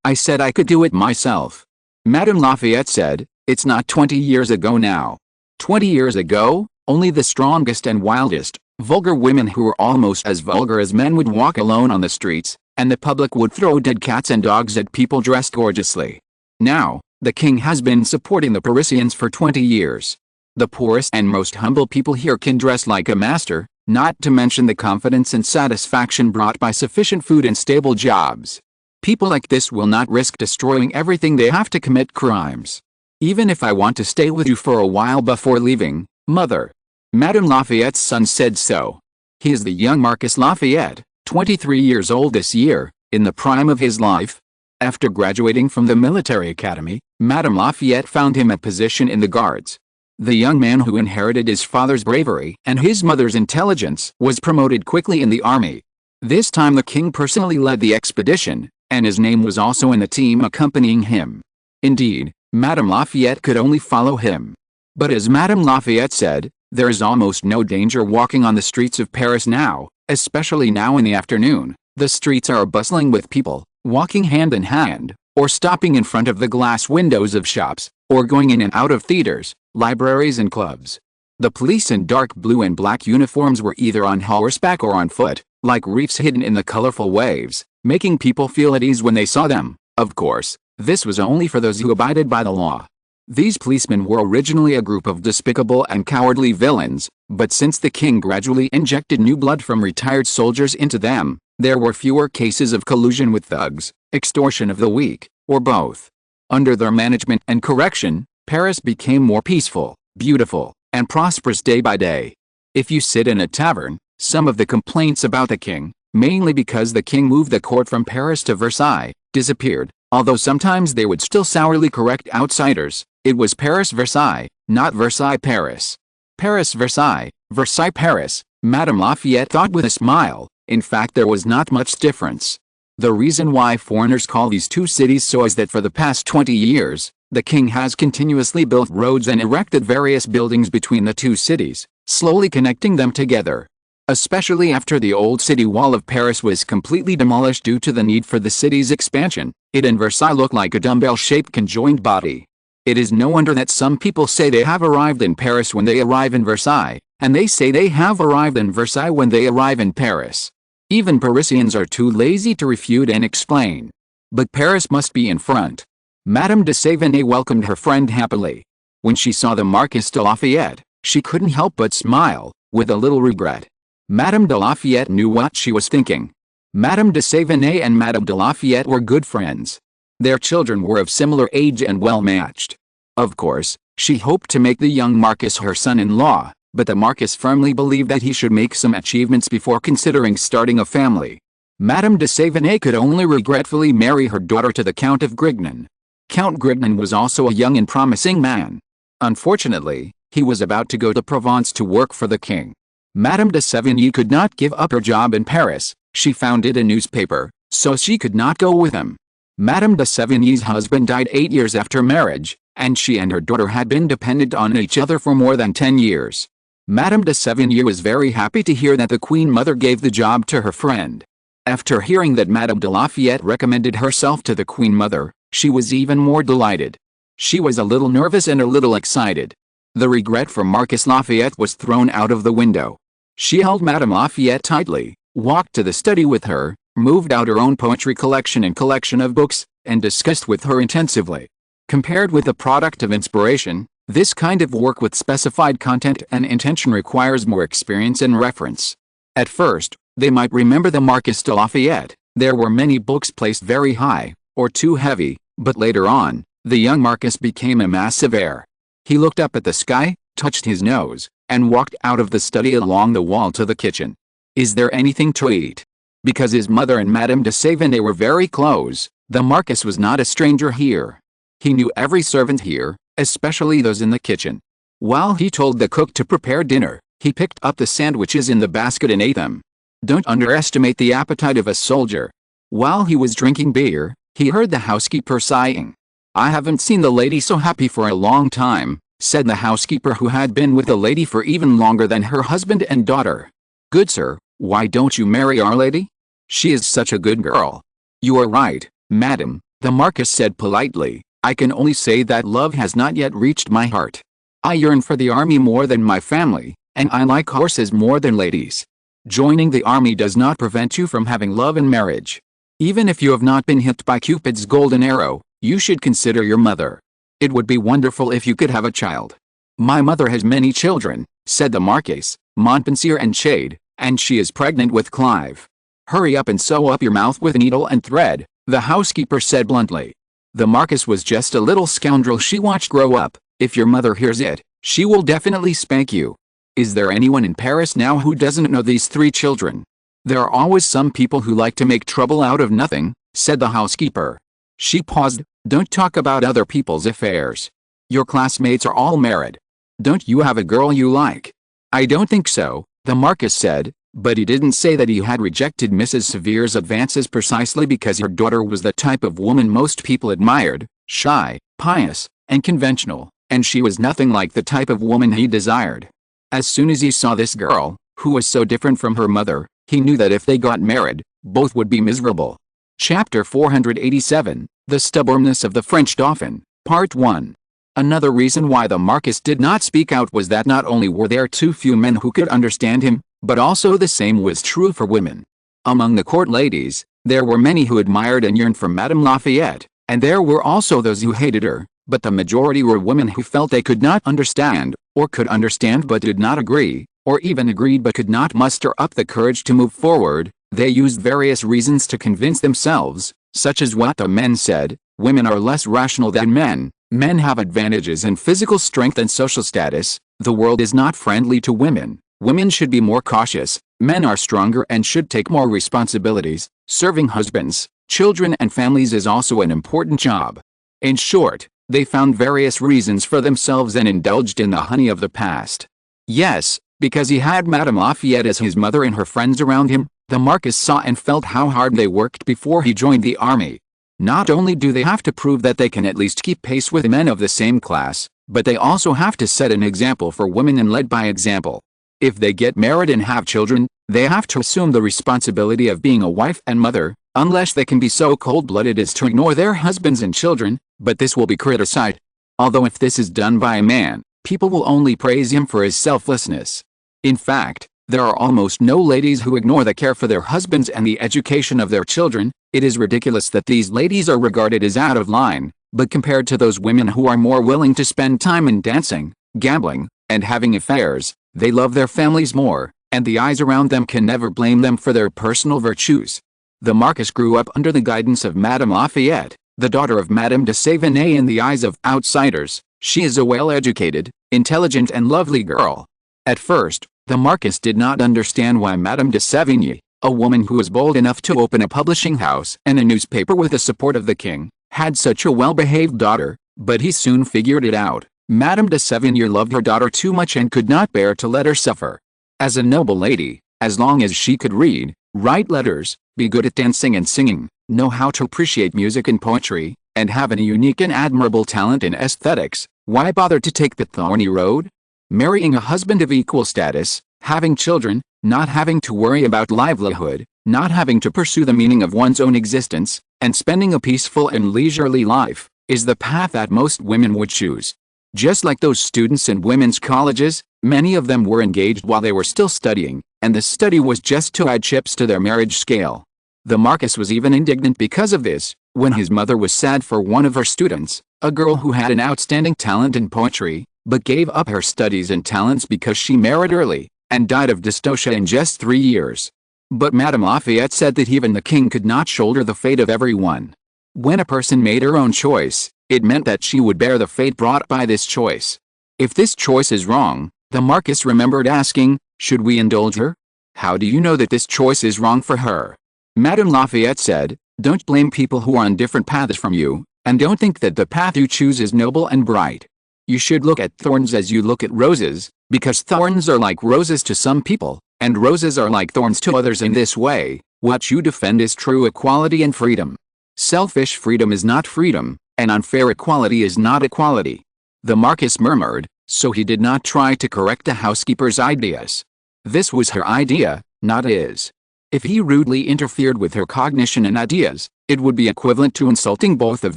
I said I could do it myself. Madame Lafayette said, it's not 20 years ago now. 20 years ago, only the strongest and wildest, vulgar women who were almost as vulgar as men would walk alone on the streets, and the public would throw dead cats and dogs at people dressed gorgeously. Now, the king has been supporting the Parisians for 20 years. The poorest and most humble people here can dress like a master, not to mention the confidence and satisfaction brought by sufficient food and stable jobs. People like this will not risk destroying everything they have to commit crimes. Even if I want to stay with you for a while before leaving, mother. Madame Lafayette's son said so. He is the young Marquis Lafayette, 23 years old this year, in the prime of his life. After graduating from the military academy, Madame Lafayette found him a position in the Guards. The young man who inherited his father's bravery and his mother's intelligence was promoted quickly in the army. This time the king personally led the expedition, and his name was also in the team accompanying him. Indeed, Madame Lafayette could only follow him. But as Madame Lafayette said, there is almost no danger walking on the streets of Paris now, especially now in the afternoon. The streets are bustling with people, walking hand in hand, or stopping in front of the glass windows of shops, or going in and out of theaters, libraries and clubs. The police in dark blue and black uniforms were either on horseback or on foot, like reefs hidden in the colorful waves, making people feel at ease when they saw them. Of course, this was only for those who abided by the law. These policemen were originally a group of despicable and cowardly villains, but since the king gradually injected new blood from retired soldiers into them, there were fewer cases of collusion with thugs, extortion of the weak, or both. Under their management and correction, Paris became more peaceful, beautiful, and prosperous day by day. If you sit in a tavern, some of the complaints about the king, mainly because the king moved the court from Paris to Versailles, disappeared, although sometimes they would still sourly correct outsiders. It was Paris-Versailles, not Versailles-Paris. Paris-Versailles, Versailles-Paris, Madame Lafayette thought with a smile. In fact, there was not much difference. The reason why foreigners call these two cities so is that for the past 20 years, the king has continuously built roads and erected various buildings between the two cities, slowly connecting them together. Especially after the old city wall of Paris was completely demolished due to the need for the city's expansion, it and Versailles look like a dumbbell-shaped conjoined body. It is no wonder that some people say they have arrived in Paris when they arrive in Versailles, and they say they have arrived in Versailles when they arrive in Paris. Even Parisians are too lazy to refute and explain. But Paris must be in front. Madame de Sévigné welcomed her friend happily. When she saw the Marquis de Lafayette, she couldn't help but smile, with a little regret. Madame de Lafayette knew what she was thinking. Madame de Sévigné and Madame de Lafayette were good friends. Their children were of similar age and well matched. Of course, she hoped to make the young Marquis her son-in-law, but the Marquis firmly believed that he should make some achievements before considering starting a family. Madame de Sévigné could only regretfully marry her daughter to the Count of Grignan. Count Grignan was also a young and promising man. Unfortunately, he was about to go to Provence to work for the king. Madame de Sévigné could not give up her job in Paris. She founded a newspaper, so she could not go with him. Madame de Sévigné's husband died 8 years after marriage, and she and her daughter had been dependent on each other for more than 10 years. Madame de Sévigné was very happy to hear that the Queen Mother gave the job to her friend. After hearing that Madame de Lafayette recommended herself to the Queen Mother, she was even more delighted. She was a little nervous and a little excited. The regret for Marquis Lafayette was thrown out of the window. She held Madame Lafayette tightly, walked to the study with her, moved out her own poetry collection and collection of books, and discussed with her intensively. Compared with the product of inspiration, this kind of work with specified content and intention requires more experience and reference. At first, they might remember the Marquis de Lafayette. There were many books placed very high, or too heavy, but later on, the young Marquis became a mass of air. He looked up at the sky, touched his nose, and walked out of the study along the wall to the kitchen. Is there anything to eat? Because his mother and Madame de Sévigné were very close, the Marquis was not a stranger here. He knew every servant here, especially those in the kitchen. While he told the cook to prepare dinner, he picked up the sandwiches in the basket and ate them. Don't underestimate the appetite of a soldier. While he was drinking beer, he heard the housekeeper sighing. I haven't seen the lady so happy for a long time, said the housekeeper, who had been with the lady for even longer than her husband and daughter. Good sir, why don't you marry our lady? She is such a good girl. You are right, madam, the Marquis said politely. I can only say that love has not yet reached my heart. I yearn for the army more than my family, and I like horses more than ladies. Joining the army does not prevent you from having love and marriage. Even if you have not been hit by Cupid's golden arrow, you should consider your mother. It would be wonderful if you could have a child. "My mother has many children," said the Marquis, Montpensier and Shade, "and she is pregnant with Clive." "Hurry up and sew up your mouth with needle and thread," the housekeeper said bluntly. The Marquis was just a little scoundrel she watched grow up. "If your mother hears it, she will definitely spank you." Is there anyone in Paris now who doesn't know these 3 children? "There are always some people who like to make trouble out of nothing," said the housekeeper. She paused. "Don't talk about other people's affairs. Your classmates are all married. Don't you have a girl you like?" "I don't think so," the Marquis said, but he didn't say that he had rejected Mrs. Severe's advances precisely because her daughter was the type of woman most people admired, shy, pious, and conventional, and she was nothing like the type of woman he desired. As soon as he saw this girl, who was so different from her mother, he knew that if they got married, both would be miserable. Chapter 487, The Stubbornness of the French Dauphin, Part 1. Another reason why the Marquis did not speak out was that not only were there too few men who could understand him, but also the same was true for women. Among the court ladies, there were many who admired and yearned for Madame Lafayette, and there were also those who hated her, but the majority were women who felt they could not understand, or could understand but did not agree, or even agreed but could not muster up the courage to move forward. They used various reasons to convince themselves, such as what the men said: women are less rational than men, men have advantages in physical strength and social status, the world is not friendly to women, women should be more cautious, men are stronger and should take more responsibilities, serving husbands, children and families is also an important job. In short, they found various reasons for themselves and indulged in the honey of the past. Yes, because he had Madame Lafayette as his mother and her friends around him, the Marquis saw and felt how hard they worked before he joined the army. Not only do they have to prove that they can at least keep pace with men of the same class, but they also have to set an example for women and lead by example. If they get married and have children, they have to assume the responsibility of being a wife and mother, unless they can be so cold-blooded as to ignore their husbands and children, but this will be criticized. Although if this is done by a man, people will only praise him for his selflessness. In fact, there are almost no ladies who ignore the care for their husbands and the education of their children. It is ridiculous that these ladies are regarded as out of line, but compared to those women who are more willing to spend time in dancing, gambling, and having affairs, they love their families more, and the eyes around them can never blame them for their personal virtues. The Marquis grew up under the guidance of Madame Lafayette, the daughter of Madame de Sévigné. In the eyes of outsiders, she is a well-educated, intelligent and lovely girl. At first, the Marquis did not understand why Madame de Sévigné, a woman who was bold enough to open a publishing house and a newspaper with the support of the king, had such a well-behaved daughter, but he soon figured it out. Madame de Sévigné loved her daughter too much and could not bear to let her suffer. As a noble lady, as long as she could read, write letters, be good at dancing and singing, know how to appreciate music and poetry, and have a unique and admirable talent in aesthetics, why bother to take the thorny road? Marrying a husband of equal status, having children, not having to worry about livelihood, not having to pursue the meaning of one's own existence, and spending a peaceful and leisurely life, is the path that most women would choose. Just like those students in women's colleges, many of them were engaged while they were still studying, and the study was just to add chips to their marriage scale. The Marquis was even indignant because of this, when his mother was sad for one of her students, a girl who had an outstanding talent in poetry, but gave up her studies and talents because she married early, and died of dystocia in just 3 years. But Madame Lafayette said that even the king could not shoulder the fate of everyone. When a person made her own choice, it meant that she would bear the fate brought by this choice. If this choice is wrong, the Marquis remembered asking, should we indulge her? How do you know that this choice is wrong for her? Madame Lafayette said, don't blame people who are on different paths from you, and don't think that the path you choose is noble and bright. You should look at thorns as you look at roses, because thorns are like roses to some people, and roses are like thorns to others. In this way, what you defend is true equality and freedom. Selfish freedom is not freedom, and unfair equality is not equality. The Marquis murmured, so he did not try to correct the housekeeper's ideas. This was her idea, not his. If he rudely interfered with her cognition and ideas, it would be equivalent to insulting both of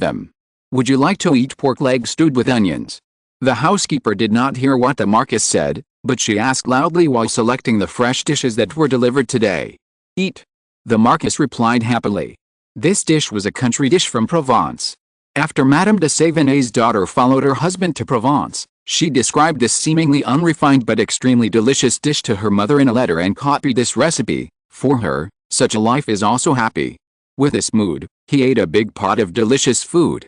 them. Would you like to eat pork leg stewed with onions? The housekeeper did not hear what the Marquis said, but she asked loudly while selecting the fresh dishes that were delivered today. Eat. The Marquis replied happily. This dish was a country dish from Provence. After Madame de Sévigné's daughter followed her husband to Provence, She described this seemingly unrefined but extremely delicious dish to her mother in a letter and copied this recipe. For her, such a life is also happy. With this mood, he ate a big pot of delicious food.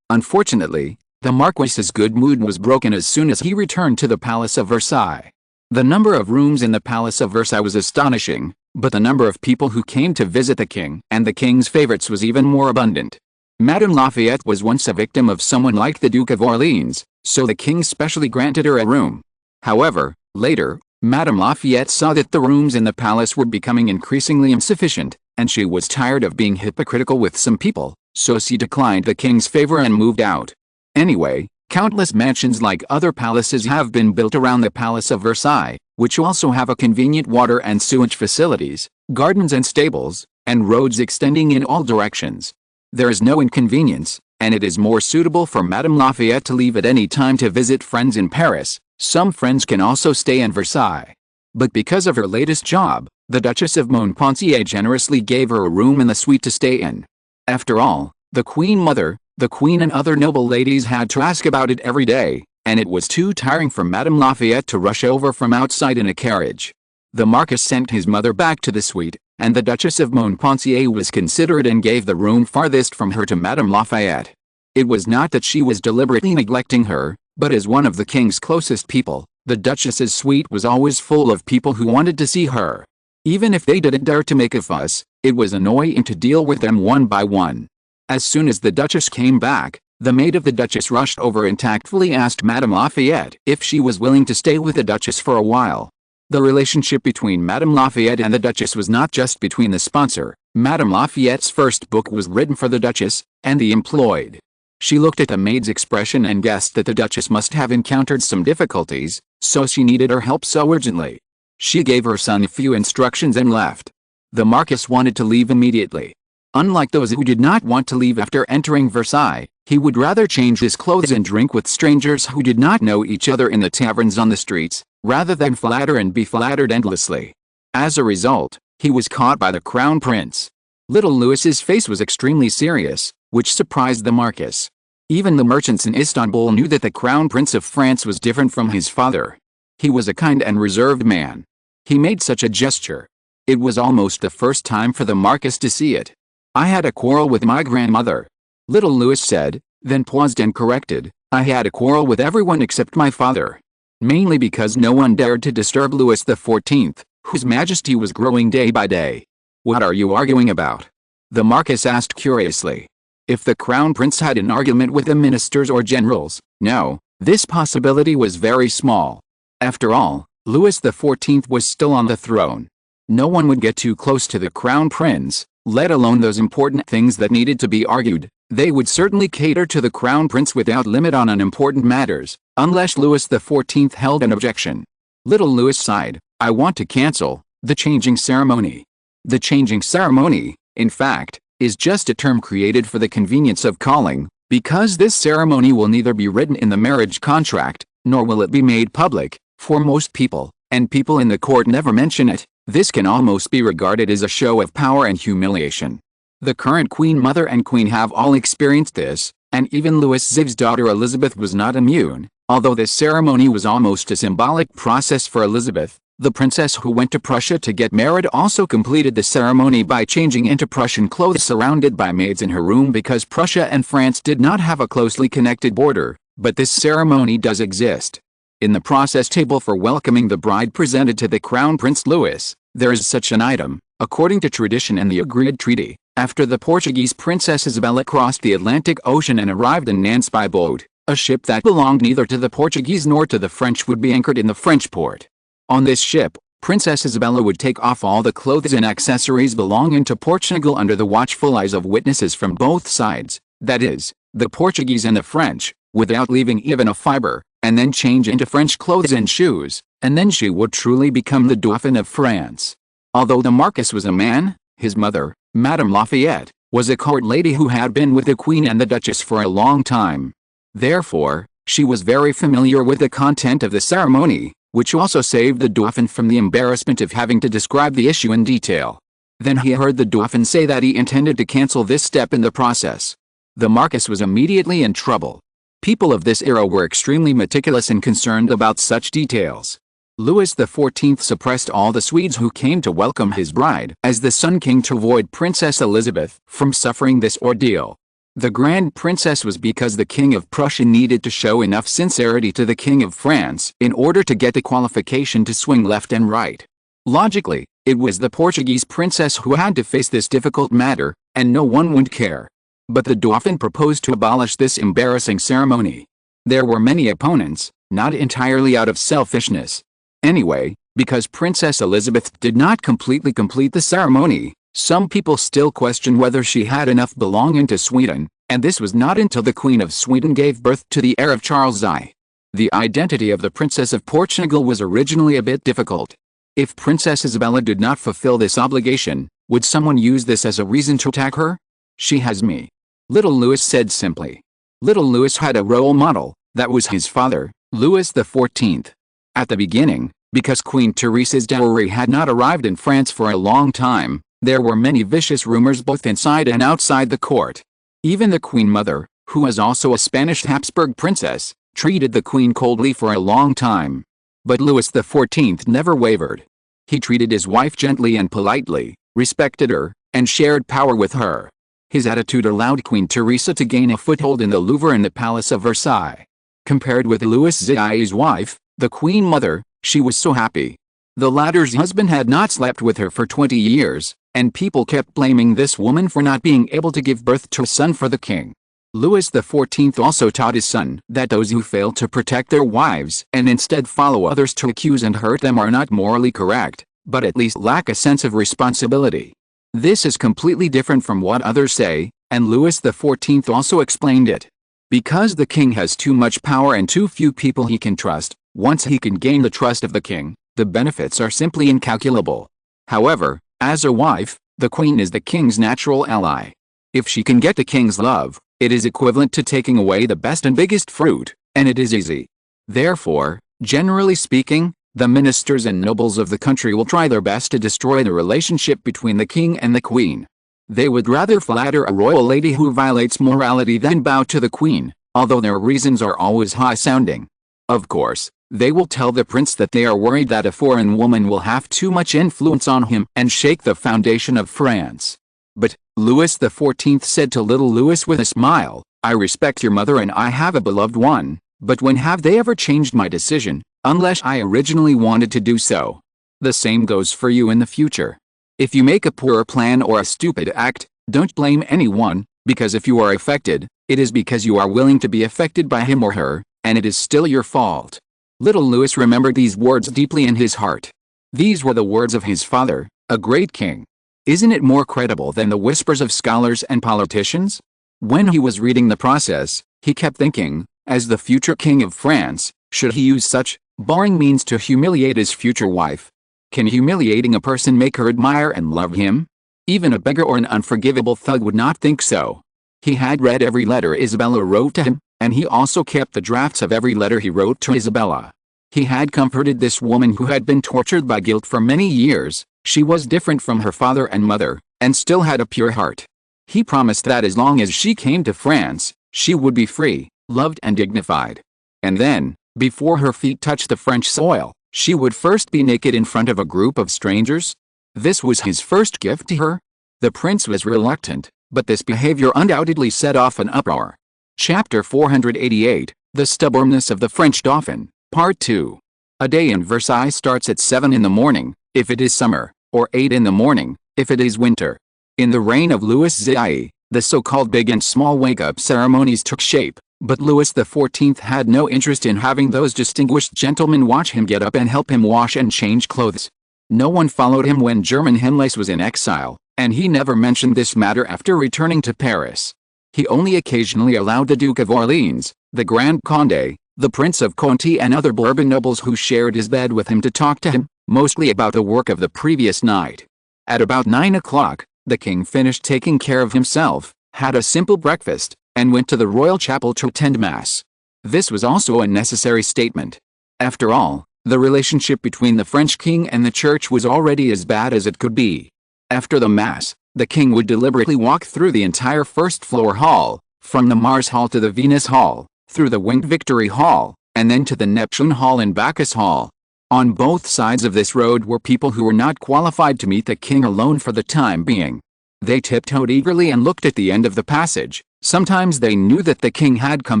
Unfortunately, the Marquis's good mood was broken as soon as he returned to the Palace of Versailles. The number of rooms in the Palace of Versailles was astonishing, but the number of people who came to visit the king and the king's favorites was even more abundant. Madame Lafayette was once a victim of someone like the Duke of Orleans, so the king specially granted her a room. However, later, Madame Lafayette saw that the rooms in the palace were becoming increasingly insufficient, and she was tired of being hypocritical with some people, so she declined the king's favor and moved out. Anyway, countless mansions like other palaces have been built around the Palace of Versailles, which also have a convenient water and sewage facilities, gardens and stables, and roads extending in all directions. There is no inconvenience, and it is more suitable for Madame Lafayette to leave at any time to visit friends in Paris. Some friends can also stay in Versailles. But because of her latest job, the Duchess of Montpensier generously gave her a room in the suite to stay in. After all, the Queen Mother, the Queen and other noble ladies had to ask about it every day, and it was too tiring for Madame Lafayette to rush over from outside in a carriage. The Marquis sent his mother back to the suite, and the Duchess of Montpensier was considerate and gave the room farthest from her to Madame Lafayette. It was not that she was deliberately neglecting her, but as one of the king's closest people, the Duchess's suite was always full of people who wanted to see her. Even if they didn't dare to make a fuss, it was annoying to deal with them one by one. As soon as the Duchess came back, the maid of the Duchess rushed over and tactfully asked Madame Lafayette if she was willing to stay with the Duchess for a while. The relationship between Madame Lafayette and the Duchess was not just between the sponsor. Madame Lafayette's first book was written for the Duchess, and the employed. She looked at the maid's expression and guessed that the Duchess must have encountered some difficulties, so she needed her help so urgently. She gave her son a few instructions and left. The Marquis wanted to leave immediately. Unlike those who did not want to leave after entering Versailles, he would rather change his clothes and drink with strangers who did not know each other in the taverns on the streets, rather than flatter and be flattered endlessly. As a result, he was caught by the Crown Prince. Little Louis's face was extremely serious, which surprised the Marquis. Even the merchants in Istanbul knew that the Crown Prince of France was different from his father. He was a kind and reserved man. He made such a gesture. It was almost the first time for the Marquis to see it. "I had a quarrel with my grandmother," little Louis said, then paused and corrected, "I had a quarrel with everyone except my father." Mainly because no one dared to disturb Louis XIV, whose majesty was growing day by day. "What are you arguing about?" the Marquis asked curiously. If the Crown Prince had an argument with the ministers or generals, no, this possibility was very small. After all, Louis XIV was still on the throne. No one would get too close to the Crown Prince, let alone those important things that needed to be argued. They would certainly cater to the Crown Prince without limit on unimportant matters, unless Louis XIV held an objection. Little Louis sighed, "I want to cancel the changing ceremony." The changing ceremony, in fact, is just a term created for the convenience of calling, because this ceremony will neither be written in the marriage contract, nor will it be made public, for most people, and people in the court never mention it. This can almost be regarded as a show of power and humiliation. The current Queen Mother and Queen have all experienced this, and even Louis XIV's daughter Elizabeth was not immune. Although this ceremony was almost a symbolic process for Elizabeth, the princess who went to Prussia to get married also completed the ceremony by changing into Prussian clothes surrounded by maids in her room because Prussia and France did not have a closely connected border, but this ceremony does exist. In the process table for welcoming the bride presented to the Crown Prince Louis, there is such an item, according to tradition and the agreed treaty, after the Portuguese Princess Isabella crossed the Atlantic Ocean and arrived in Nantes by boat, a ship that belonged neither to the Portuguese nor to the French would be anchored in the French port. On this ship, Princess Isabella would take off all the clothes and accessories belonging to Portugal under the watchful eyes of witnesses from both sides, that is, the Portuguese and the French, without leaving even a fiber, and then change into French clothes and shoes, and then she would truly become the Dauphin of France. Although the Marquis was a man, his mother, Madame Lafayette, was a court lady who had been with the Queen and the Duchess for a long time. Therefore, she was very familiar with the content of the ceremony, which also saved the Dauphin from the embarrassment of having to describe the issue in detail. Then he heard the Dauphin say that he intended to cancel this step in the process. The Marquis was immediately in trouble. People of this era were extremely meticulous and concerned about such details. Louis XIV suppressed all the Swedes who came to welcome his bride as the Sun King to avoid Princess Elizabeth from suffering this ordeal. The Grand Princess was because the King of Prussia needed to show enough sincerity to the King of France in order to get the qualification to swing left and right. Logically, it was the Portuguese princess who had to face this difficult matter, and no one would care. But the Dauphin proposed to abolish this embarrassing ceremony. There were many opponents, not entirely out of selfishness. Anyway, because Princess Elizabeth did not completely complete the ceremony, some people still question whether she had enough belonging to Sweden, and this was not until the Queen of Sweden gave birth to the heir of Charles I. The identity of the Princess of Portugal was originally a bit difficult. If Princess Isabella did not fulfill this obligation, would someone use this as a reason to attack her? She has me. Little Louis said simply. Little Louis had a role model, that was his father, Louis XIV. At the beginning, because Queen Teresa's dowry had not arrived in France for a long time, there were many vicious rumors both inside and outside the court. Even the Queen Mother, who was also a Spanish Habsburg princess, treated the Queen coldly for a long time. But Louis XIV never wavered. He treated his wife gently and politely, respected her, and shared power with her. His attitude allowed Queen Teresa to gain a foothold in the Louvre and the Palace of Versailles. Compared with Louis XIV's wife, the Queen Mother, she was so happy. The latter's husband had not slept with her for 20 years, and people kept blaming this woman for not being able to give birth to a son for the king. Louis XIV also taught his son that those who fail to protect their wives and instead follow others to accuse and hurt them are not morally correct, but at least lack a sense of responsibility. This is completely different from what others say, and Louis XIV also explained it. Because the king has too much power and too few people he can trust, once he can gain the trust of the king, the benefits are simply incalculable. However, as a wife, the queen is the king's natural ally. If she can get the king's love, it is equivalent to taking away the best and biggest fruit, and it is easy. Therefore, generally speaking, the ministers and nobles of the country will try their best to destroy the relationship between the king and the queen. They would rather flatter a royal lady who violates morality than bow to the queen, although their reasons are always high-sounding. Of course, they will tell the prince that they are worried that a foreign woman will have too much influence on him and shake the foundation of France. But, Louis XIV said to little Louis with a smile, I respect your mother and I have a beloved one, but when have they ever changed my decision, unless I originally wanted to do so? The same goes for you in the future. If you make a poor plan or a stupid act, don't blame anyone, because if you are affected, it is because you are willing to be affected by him or her, and it is still your fault. Little Louis remembered these words deeply in his heart. These were the words of his father, a great king. Isn't it more credible than the whispers of scholars and politicians? When he was reading the process, he kept thinking, as the future king of France, should he use such boring means to humiliate his future wife? Can humiliating a person make her admire and love him? Even a beggar or an unforgivable thug would not think so. He had read every letter Isabella wrote to him, and he also kept the drafts of every letter he wrote to Isabella. He had comforted this woman who had been tortured by guilt for many years. She was different from her father and mother, and still had a pure heart. He promised that as long as she came to France, she would be free, loved and dignified. And then, before her feet touched the French soil, she would first be naked in front of a group of strangers. This was his first gift to her. The prince was reluctant, but this behavior undoubtedly set off an uproar. Chapter 488, The Stubbornness of the French Dauphin, Part 2. A day in Versailles starts at 7 in the morning, if it is summer, or 8 in the morning, if it is winter. In the reign of Louis XIV, the so-called big and small wake-up ceremonies took shape, but Louis XIV had no interest in having those distinguished gentlemen watch him get up and help him wash and change clothes. No one followed him when German Himmler was in exile, and he never mentioned this matter after returning to Paris. He only occasionally allowed the Duke of Orleans, the Grand Condé, the Prince of Conti and other Bourbon nobles who shared his bed with him to talk to him, mostly about the work of the previous night. At about 9 o'clock, the king finished taking care of himself, had a simple breakfast, and went to the royal chapel to attend mass. This was also a necessary statement. After all, the relationship between the French king and the church was already as bad as it could be. After the mass, the king would deliberately walk through the entire first-floor hall, from the Mars Hall to the Venus Hall, through the winged Victory Hall, and then to the Neptune Hall and Bacchus Hall. On both sides of this road were people who were not qualified to meet the king alone for the time being. They tiptoed eagerly and looked at the end of the passage. Sometimes they knew that the king had come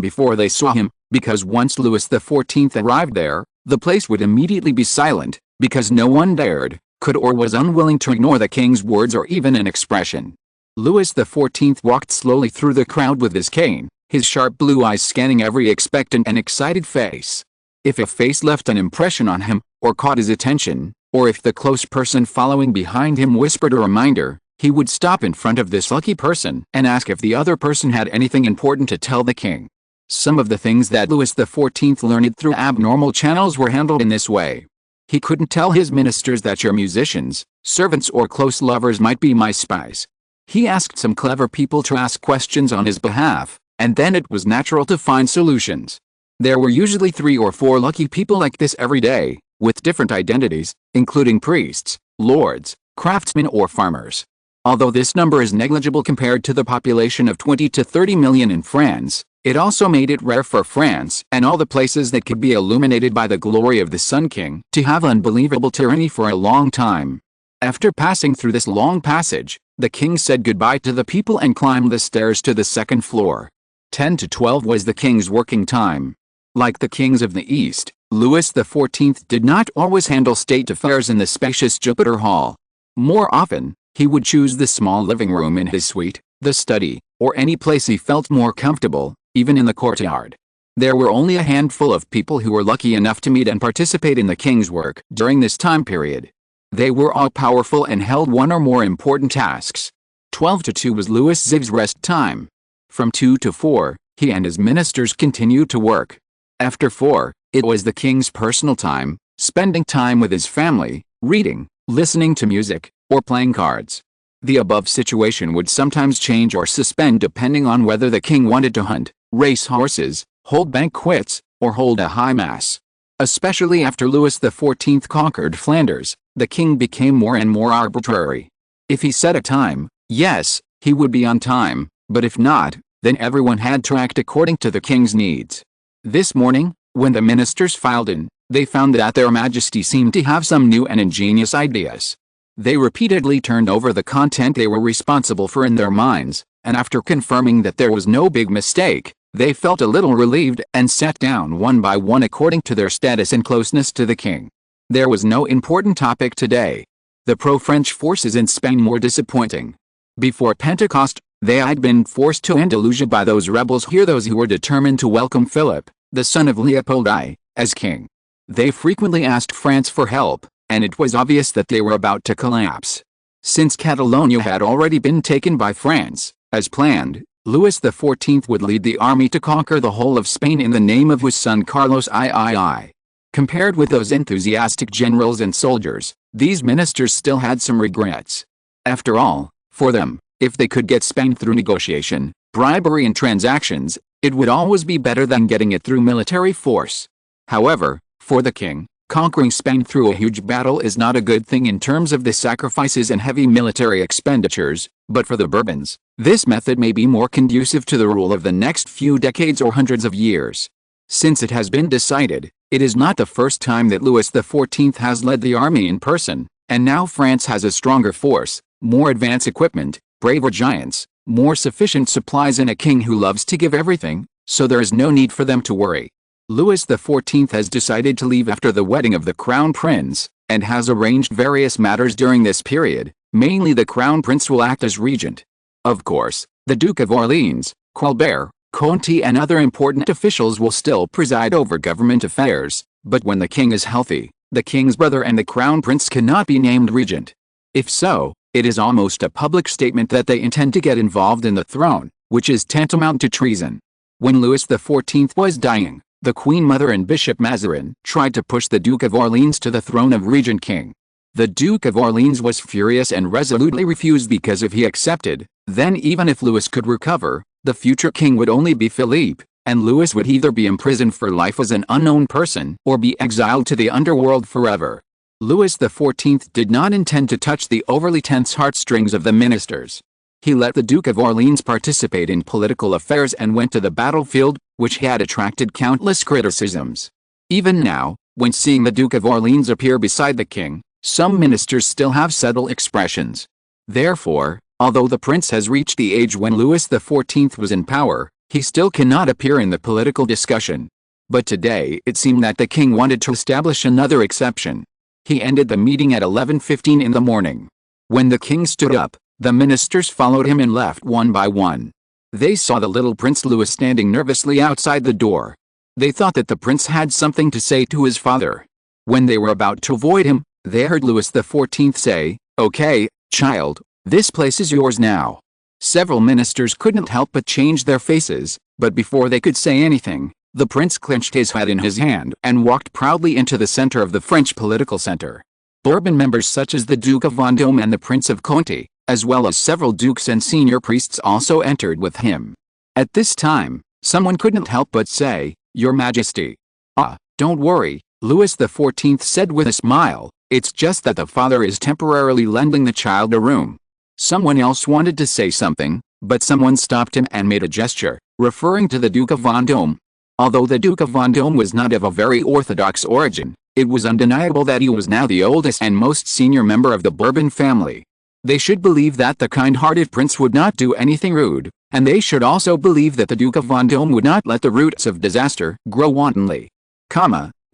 before they saw him, because once Louis XIV arrived there, the place would immediately be silent, because no one dared, could or was unwilling to ignore the king's words or even an expression. Louis XIV walked slowly through the crowd with his cane, his sharp blue eyes scanning every expectant and excited face. If a face left an impression on him, or caught his attention, or if the close person following behind him whispered a reminder, he would stop in front of this lucky person and ask if the other person had anything important to tell the king. Some of the things that Louis XIV learned through abnormal channels were handled in this way. He couldn't tell his ministers that your musicians, servants or close lovers might be my spies. He asked some clever people to ask questions on his behalf, and then it was natural to find solutions. There were usually 3 or 4 lucky people like this every day, with different identities, including priests, lords, craftsmen or farmers. Although this number is negligible compared to the population of 20 to 30 million in France, it also made it rare for France and all the places that could be illuminated by the glory of the Sun King to have unbelievable tyranny for a long time. After passing through this long passage, the king said goodbye to the people and climbed the stairs to the second floor. 10 to 12 was the king's working time. Like the kings of the East, Louis XIV did not always handle state affairs in the spacious Jupiter Hall. More often, he would choose the small living room in his suite, the study, or any place he felt more comfortable, even in the courtyard. There were only a handful of people who were lucky enough to meet and participate in the king's work during this time period. They were all powerful and held one or more important tasks. 12 to 2 was Louis XIV's rest time. From 2 to 4, he and his ministers continued to work. After 4, it was the king's personal time, spending time with his family, reading, listening to music, or playing cards. The above situation would sometimes change or suspend depending on whether the king wanted to hunt, race horses, hold banquets, or hold a high mass. Especially after Louis XIV conquered Flanders, the king became more and more arbitrary. If he set a time, yes, he would be on time, but if not, then everyone had to act according to the king's needs. This morning, when the ministers filed in, they found that their majesty seemed to have some new and ingenious ideas. They repeatedly turned over the content they were responsible for in their minds, and after confirming that there was no big mistake, they felt a little relieved and sat down one by one according to their status and closeness to the king. There was no important topic today. The pro-French forces in Spain were disappointing. Before Pentecost, they had been forced to Andalusia by those rebels here, those who were determined to welcome Philip, the son of Leopold I, as king. They frequently asked France for help, and it was obvious that they were about to collapse. Since Catalonia had already been taken by France, as planned, Louis XIV would lead the army to conquer the whole of Spain in the name of his son Carlos III. Compared with those enthusiastic generals and soldiers, these ministers still had some regrets. After all, for them, if they could get Spain through negotiation, bribery and transactions, it would always be better than getting it through military force. However, for the king, conquering Spain through a huge battle is not a good thing in terms of the sacrifices and heavy military expenditures, but for the Bourbons, this method may be more conducive to the rule of the next few decades or hundreds of years. Since it has been decided, it is not the first time that Louis XIV has led the army in person, and now France has a stronger force, more advanced equipment, braver giants, more sufficient supplies and a king who loves to give everything, so there is no need for them to worry. Louis XIV has decided to leave after the wedding of the Crown Prince, and has arranged various matters during this period. Mainly the Crown Prince will act as regent. Of course, the Duke of Orleans, Colbert, Conti and other important officials will still preside over government affairs, but when the king is healthy, the king's brother and the Crown Prince cannot be named regent. If so, it is almost a public statement that they intend to get involved in the throne, which is tantamount to treason. When Louis XIV was dying, the Queen Mother and Bishop Mazarin tried to push the Duke of Orleans to the throne of regent king. The Duke of Orleans was furious and resolutely refused because if he accepted, then even if Louis could recover, the future king would only be Philippe, and Louis would either be imprisoned for life as an unknown person or be exiled to the underworld forever. Louis XIV did not intend to touch the overly tense heartstrings of the ministers. He let the Duke of Orleans participate in political affairs and went to the battlefield, which had attracted countless criticisms. Even now, when seeing the Duke of Orleans appear beside the king, some ministers still have subtle expressions. Therefore, although the prince has reached the age when Louis XIV was in power, he still cannot appear in the political discussion. But today it seemed that the king wanted to establish another exception. He ended the meeting at 11:15 in the morning. When the king stood up, the ministers followed him and left one by one. They saw the little Prince Louis standing nervously outside the door. They thought that the prince had something to say to his father. When they were about to avoid him, they heard Louis XIV say, "Okay, child, this place is yours now." Several ministers couldn't help but change their faces, but before they could say anything, the prince clenched his hat in his hand and walked proudly into the center of the French political center. Bourbon members such as the Duke of Vendôme and the Prince of Conti, as well as several dukes and senior priests also entered with him. At this time, someone couldn't help but say, "Your Majesty." "Ah, don't worry," Louis XIV said with a smile, "it's just that the father is temporarily lending the child a room." Someone else wanted to say something, but someone stopped him and made a gesture, referring to the Duke of Vendôme. Although the Duke of Vendôme was not of a very orthodox origin, it was undeniable that he was now the oldest and most senior member of the Bourbon family. They should believe that the kind-hearted prince would not do anything rude, and they should also believe that the Duke of Vendôme would not let the roots of disaster grow wantonly.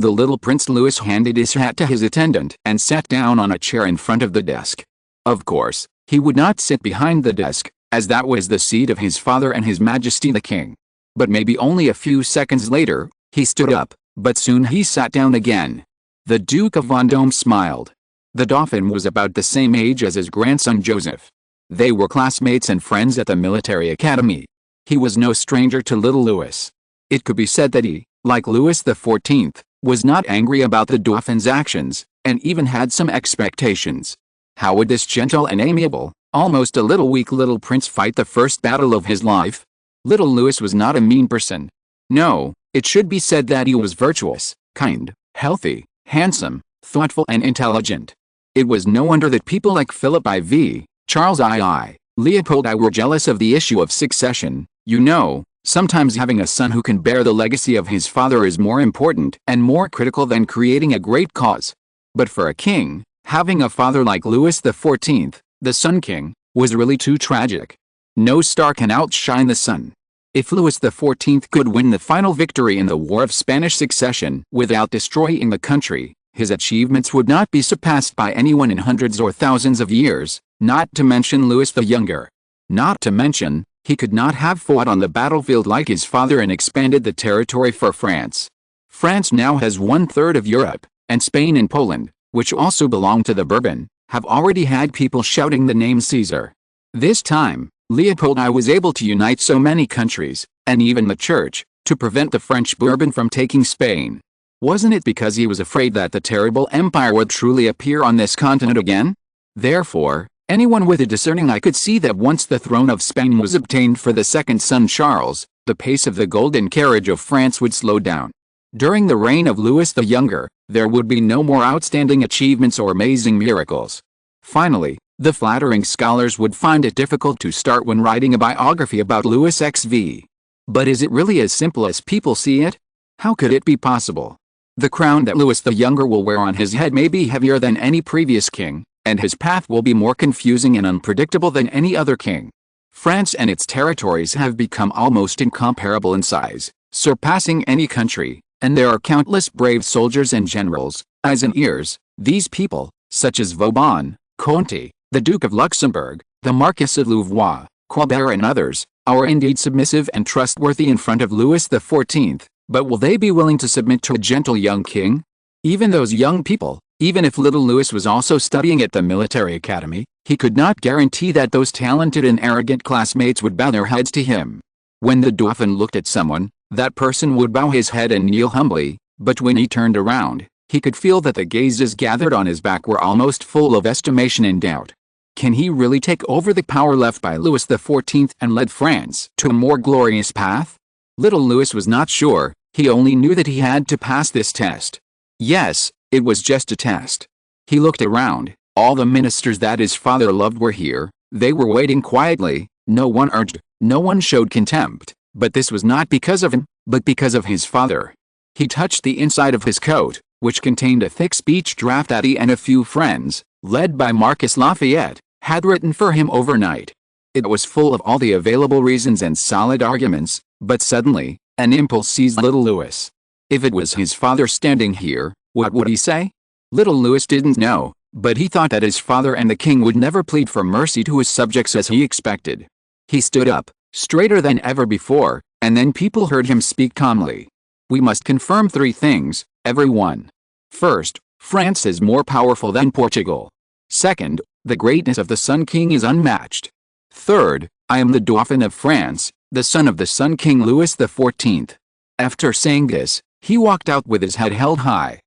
The little Prince Louis handed his hat to his attendant and sat down on a chair in front of the desk. Of course, he would not sit behind the desk, as that was the seat of his father and His Majesty the King. But maybe only a few seconds later, he stood up, but soon he sat down again. The Duke of Vendôme smiled. The Dauphin was about the same age as his grandson Joseph. They were classmates and friends at the military academy. He was no stranger to little Louis. It could be said that he, like Louis XIV, was not angry about the Dauphin's actions, and even had some expectations. How would this gentle and amiable, almost a little weak little prince fight the first battle of his life? Little Louis was not a mean person. No, it should be said that he was virtuous, kind, healthy, handsome, thoughtful and intelligent. It was no wonder that people like Philip IV, Charles II, Leopold I were jealous of the issue of succession. You know, sometimes having a son who can bear the legacy of his father is more important and more critical than creating a great cause. But for a king, having a father like Louis XIV, the Sun King, was really too tragic. No star can outshine the sun. If Louis XIV could win the final victory in the War of Spanish Succession without destroying the country, his achievements would not be surpassed by anyone in hundreds or thousands of years, not to mention Louis the Younger. Not to mention, he could not have fought on the battlefield like his father and expanded the territory for France. France now has 1/3 of Europe, and Spain and Poland, which also belong to the Bourbon, have already had people shouting the name Caesar. This time, Leopold I was able to unite so many countries, and even the Church, to prevent the French Bourbon from taking Spain. Wasn't it because he was afraid that the terrible empire would truly appear on this continent again? Therefore, anyone with a discerning eye could see that once the throne of Spain was obtained for the second son Charles, the pace of the golden carriage of France would slow down. During the reign of Louis the Younger, there would be no more outstanding achievements or amazing miracles. Finally, the flattering scholars would find it difficult to start when writing a biography about Louis XIV. But is it really as simple as people see it? How could it be possible? The crown that Louis the Younger will wear on his head may be heavier than any previous king, and his path will be more confusing and unpredictable than any other king. France and its territories have become almost incomparable in size, surpassing any country, and there are countless brave soldiers and generals, eyes and ears. These people, such as Vauban, Conti, the Duke of Luxembourg, the Marquis of Louvois, Colbert and others, are indeed submissive and trustworthy in front of Louis XIV, but will they be willing to submit to a gentle young king? Even those young people, even if little Louis was also studying at the military academy, he could not guarantee that those talented and arrogant classmates would bow their heads to him. When the Dauphin looked at someone, that person would bow his head and kneel humbly, but when he turned around, he could feel that the gazes gathered on his back were almost full of estimation and doubt. Can he really take over the power left by Louis XIV and lead France to a more glorious path? Little Louis was not sure, he only knew that he had to pass this test. Yes, it was just a test. He looked around, all the ministers that his father loved were here, They were waiting quietly, no one urged, no one showed contempt, but this was not because of him, but because of his father. He touched the inside of his coat, which contained a thick speech draft that he and a few friends, led by Marquis Lafayette, had written for him overnight. It was full of all the available reasons and solid arguments, but suddenly, an impulse seized little Louis. If it was his father standing here, what would he say? Little Louis didn't know, but he thought that his father and the king would never plead for mercy to his subjects as he expected. He stood up, straighter than ever before, and then people heard him speak calmly. We must confirm 3 things, everyone. First, France is more powerful than Portugal. Second, the greatness of the Sun King is unmatched. Third, I am the Dauphin of France, the son of the Sun King Louis XIV. After saying this, he walked out with his head held high.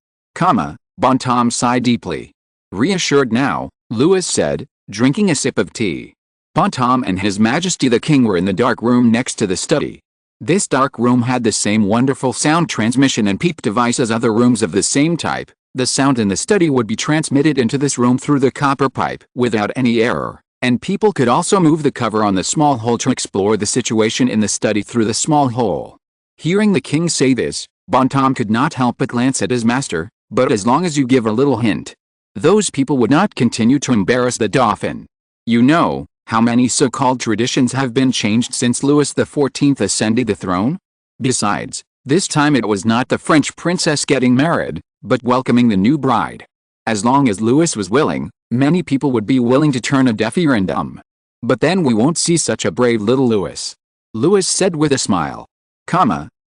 Bonhomme sighed deeply. Reassured now, Louis said, drinking a sip of tea. Bonhomme and His Majesty the King were in the dark room next to the study. This dark room had the same wonderful sound transmission and peep device as other rooms of the same type. The sound in the study would be transmitted into this room through the copper pipe without any error, and people could also move the cover on the small hole to explore the situation in the study through the small hole. Hearing the king say this, Bonhomme could not help but glance at his master, but as long as you give a little hint, those people would not continue to embarrass the Dauphin. You know, how many so-called traditions have been changed since Louis XIV ascended the throne? Besides, this time it was not the French princess getting married, but welcoming the new bride. As long as Louis was willing, many people would be willing to turn a deaf ear and dumb. But then we won't see such a brave little Louis. Louis said with a smile.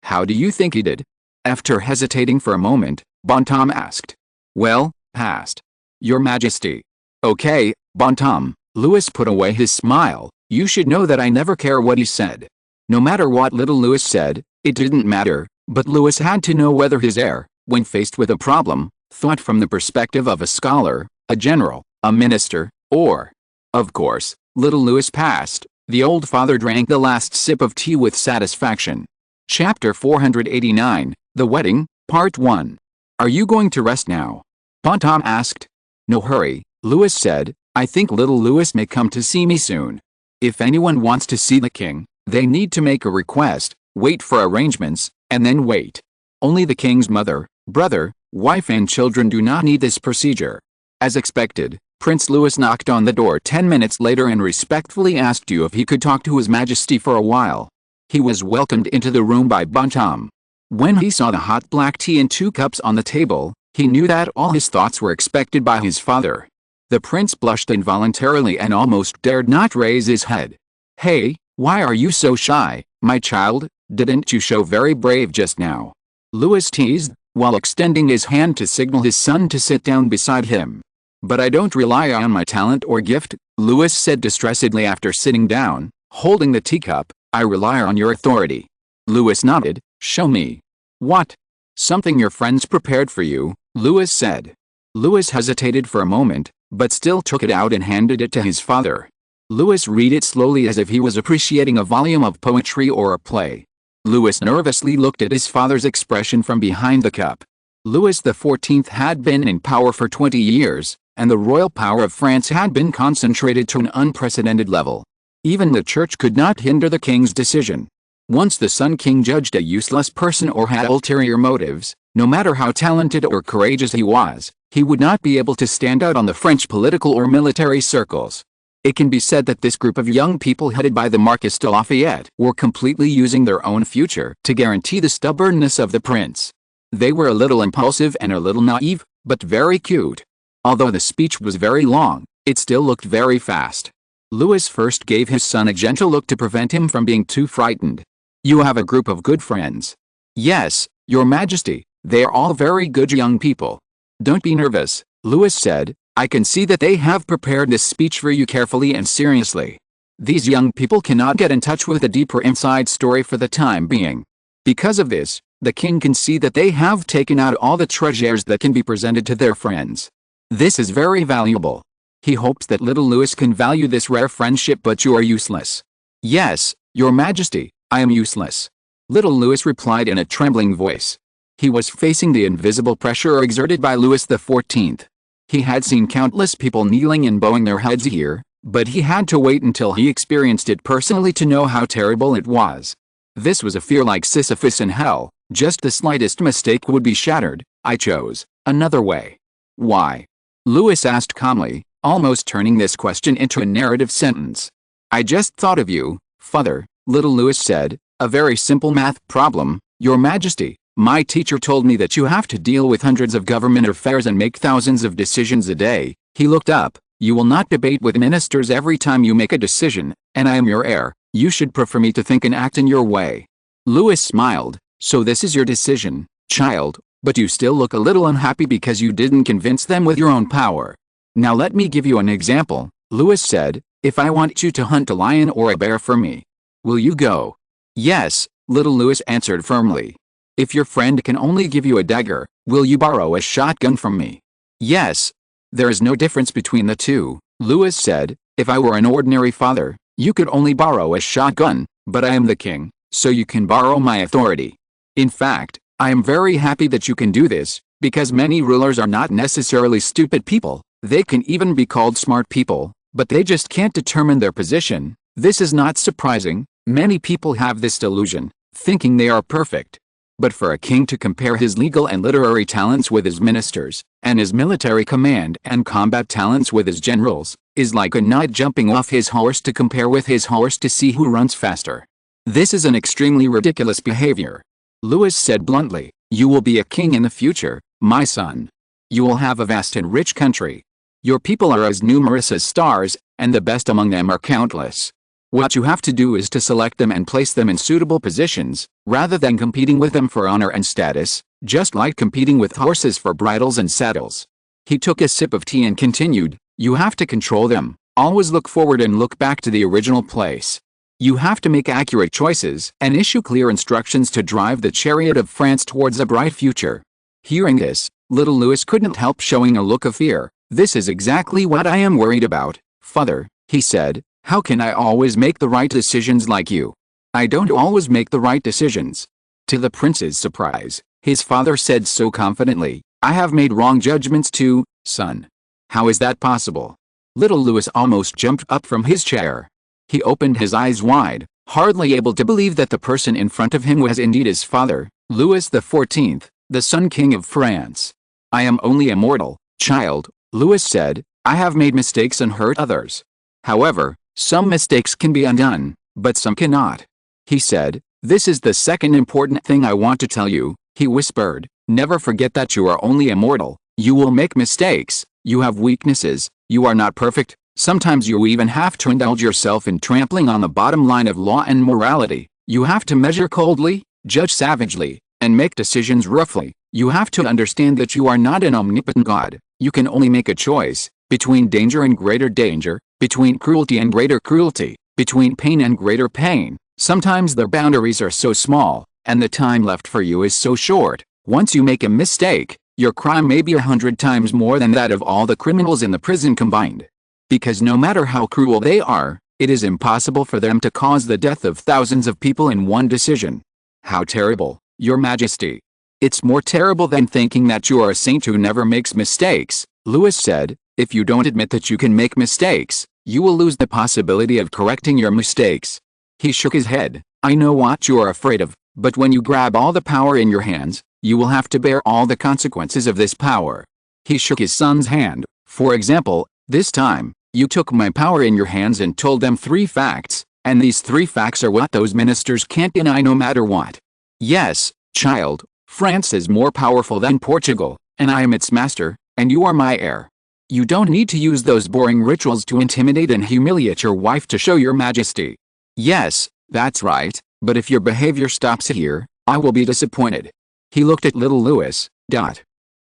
How do you think he did? After hesitating for a moment, Bonhomme asked. Well, past. Your Majesty. Okay, Bonhomme. Louis put away his smile. You should know that I never care what he said. No matter what little Louis said, it didn't matter, but Louis had to know whether his heir, when faced with a problem, thought from the perspective of a scholar, a general, a minister, or... Of course, little Louis passed. The old father drank the last sip of tea with satisfaction. Chapter 489, The Wedding, Part 1. Are you going to rest now? Bonhomme asked. No hurry, Louis said. I think little Louis may come to see me soon. If anyone wants to see the king, they need to make a request, wait for arrangements, and then wait. Only the king's mother, brother, wife and children do not need this procedure. As expected, Prince Louis knocked on the door 10 minutes later and respectfully asked you if he could talk to His Majesty for a while. He was welcomed into the room by Bonhomme. When he saw the hot black tea in 2 cups on the table, he knew that all his thoughts were expected by his father. The prince blushed involuntarily and almost dared not raise his head. Hey, why are you so shy, my child? Didn't you show very brave just now? Louis teased, while extending his hand to signal his son to sit down beside him. But I don't rely on my talent or gift, Louis said distressedly after sitting down, holding the teacup. I rely on your authority. Louis nodded. Show me. What? Something your friends prepared for you, Louis said. Louis hesitated for a moment, but still took it out and handed it to his father. Louis read it slowly as if he was appreciating a volume of poetry or a play. Louis nervously looked at his father's expression from behind the cup. Louis XIV had been in power for 20 years, and the royal power of France had been concentrated to an unprecedented level. Even the church could not hinder the king's decision. Once the Sun King judged a useless person or had ulterior motives, no matter how talented or courageous he was, he would not be able to stand out on the French political or military circles. It can be said that this group of young people headed by the Marquis de Lafayette were completely using their own future to guarantee the stubbornness of the prince. They were a little impulsive and a little naive, but very cute. Although the speech was very long, it still looked very fast. Louis first gave his son a gentle look to prevent him from being too frightened. You have a group of good friends. Yes, Your Majesty, they are all very good young people. Don't be nervous, Louis said. I can see that they have prepared this speech for you carefully and seriously. These young people cannot get in touch with the deeper inside story for the time being. Because of this, the king can see that they have taken out all the treasures that can be presented to their friends. This is very valuable. He hopes that little Louis can value this rare friendship, but you are useless. Yes, Your Majesty, I am useless. Little Louis replied in a trembling voice. He was facing the invisible pressure exerted by Louis XIV. He had seen countless people kneeling and bowing their heads here, but he had to wait until he experienced it personally to know how terrible it was. This was a fear like Sisyphus in hell. Just the slightest mistake would be shattered. I chose another way. Why? Louis asked calmly, almost turning this question into a narrative sentence. I just thought of you, Father, little Louis said. A very simple math problem, Your Majesty. My teacher told me that you have to deal with hundreds of government affairs and make thousands of decisions a day. He looked up. You will not debate with ministers every time you make a decision, and I am your heir. You should prefer me to think and act in your way. Louis smiled. So this is your decision, child, but you still look a little unhappy because you didn't convince them with your own power. Now let me give you an example, Louis said. If I want you to hunt a lion or a bear for me, will you go? Yes, little Louis answered firmly. If your friend can only give you a dagger, will you borrow a shotgun from me? Yes. There is no difference between the two, Louis said. If I were an ordinary father, you could only borrow a shotgun, but I am the king, so you can borrow my authority. In fact, I am very happy that you can do this, because many rulers are not necessarily stupid people. They can even be called smart people, but they just can't determine their position. This is not surprising. Many people have this delusion, thinking they are perfect. But for a king to compare his legal and literary talents with his ministers, and his military command and combat talents with his generals, is like a knight jumping off his horse to compare with his horse to see who runs faster. This is an extremely ridiculous behavior. Louis said bluntly, you will be a king in the future, my son. You will have a vast and rich country. Your people are as numerous as stars, and the best among them are countless. What you have to do is to select them and place them in suitable positions, rather than competing with them for honor and status, just like competing with horses for bridles and saddles. He took a sip of tea and continued, you have to control them. Always look forward and look back to the original place. You have to make accurate choices and issue clear instructions to drive the chariot of France towards a bright future. Hearing this, little Louis couldn't help showing a look of fear. This is exactly what I am worried about, Father, he said. How can I always make the right decisions like you? I don't always make the right decisions. To the prince's surprise, his father said so confidently, I have made wrong judgments too, son. How is that possible? Little Louis almost jumped up from his chair. He opened his eyes wide, hardly able to believe that the person in front of him was indeed his father, Louis XIV, the Sun King of France. I am only a mortal, child, Louis said. I have made mistakes and hurt others. However, some mistakes can be undone, but some cannot. He said, this is the second important thing I want to tell you, he whispered. Never forget that you are only a mortal. You will make mistakes. You have weaknesses. You are not perfect. Sometimes you even have to indulge yourself in trampling on the bottom line of law and morality. You have to measure coldly, judge savagely, and make decisions roughly. You have to understand that you are not an omnipotent God. You can only make a choice between danger and greater danger, between cruelty and greater cruelty, between pain and greater pain. Sometimes the boundaries are so small, and the time left for you is so short. Once you make a mistake, your crime may be 100 times more than that of all the criminals in the prison combined. Because no matter how cruel they are, it is impossible for them to cause the death of thousands of people in one decision. How terrible, Your Majesty. It's more terrible than thinking that you are a saint who never makes mistakes, Louis said. If you don't admit that you can make mistakes, you will lose the possibility of correcting your mistakes. He shook his head. I know what you are afraid of, but when you grab all the power in your hands, you will have to bear all the consequences of this power. He shook his son's hand. For example, this time, you took my power in your hands and told them 3 facts, and these 3 facts are what those ministers can't deny no matter what. Yes, child, France is more powerful than Portugal, and I am its master, and you are my heir. You don't need to use those boring rituals to intimidate and humiliate your wife to show your majesty. Yes, that's right, but if your behavior stops here, I will be disappointed. He looked at little Louis.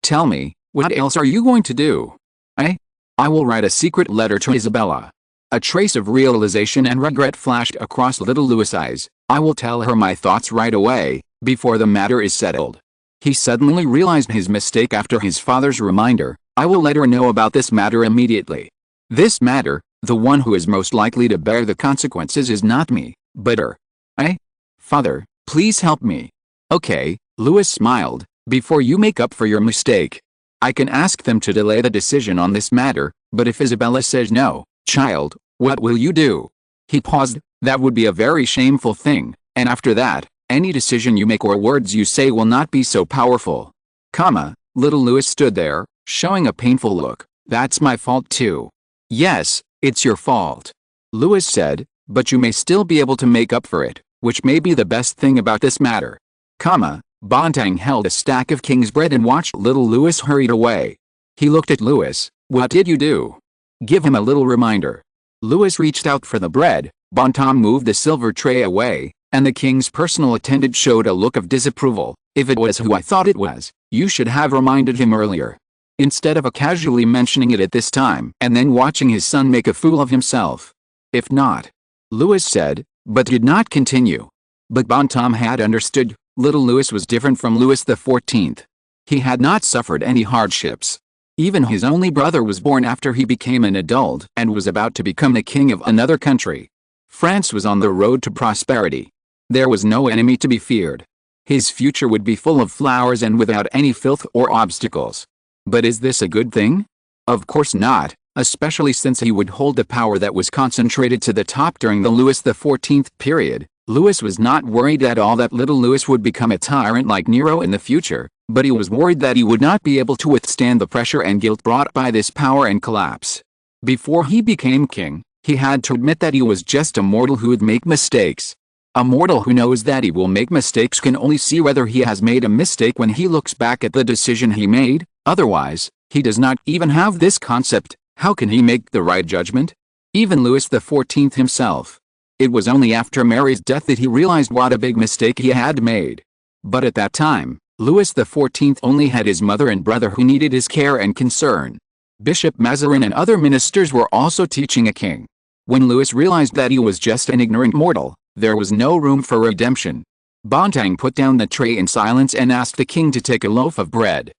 Tell me, what else are you going to do? I will write a secret letter to Isabella. A trace of realization and regret flashed across little Louis' eyes. I will tell her my thoughts right away, before the matter is settled. He suddenly realized his mistake after his father's reminder. I will let her know about this matter immediately. This matter, the one who is most likely to bear the consequences is not me, but her. Father, please help me. Okay, Louis smiled. Before you make up for your mistake, I can ask them to delay the decision on this matter, but if Isabella says no, child, What will you do?" He paused. "That would be a very shameful thing, and after that, any decision you make or words you say will not be so powerful." Little Louis stood there, showing a painful look. "That's my fault too." "Yes, it's your fault," Louis said, "but you may still be able to make up for it, which may be the best thing about this matter." Bontang held a stack of king's bread and watched little Louis hurried away. He looked at Louis. "What did you do?" "Give him a little reminder." Louis reached out for the bread. Bontang moved the silver tray away, and the king's personal attendant showed a look of disapproval. "If it was who I thought it was, you should have reminded him earlier, instead of casually mentioning it at this time and then watching his son make a fool of himself." "If not," Louis said, but did not continue. But Bontang had understood. Little Louis was different from Louis XIV. He had not suffered any hardships. Even his only brother was born after he became an adult and was about to become the king of another country. France was on the road to prosperity. There was no enemy to be feared. His future would be full of flowers and without any filth or obstacles. But is this a good thing? Of course not, especially since he would hold the power that was concentrated to the top during the Louis XIV period. Louis was not worried at all that little Louis would become a tyrant like Nero in the future, but he was worried that he would not be able to withstand the pressure and guilt brought by this power and collapse. Before he became king, he had to admit that he was just a mortal who would make mistakes. A mortal who knows that he will make mistakes can only see whether he has made a mistake when he looks back at the decision he made. Otherwise, he does not even have this concept. How can he make the right judgment? Even Louis XIV himself. It was only after Mary's death that he realized what a big mistake he had made. But at that time, Louis XIV only had his mother and brother who needed his care and concern. Bishop Mazarin and other ministers were also teaching a king. When Louis realized that he was just an ignorant mortal, there was no room for redemption. Bontang put down the tray in silence and asked the king to take a loaf of bread.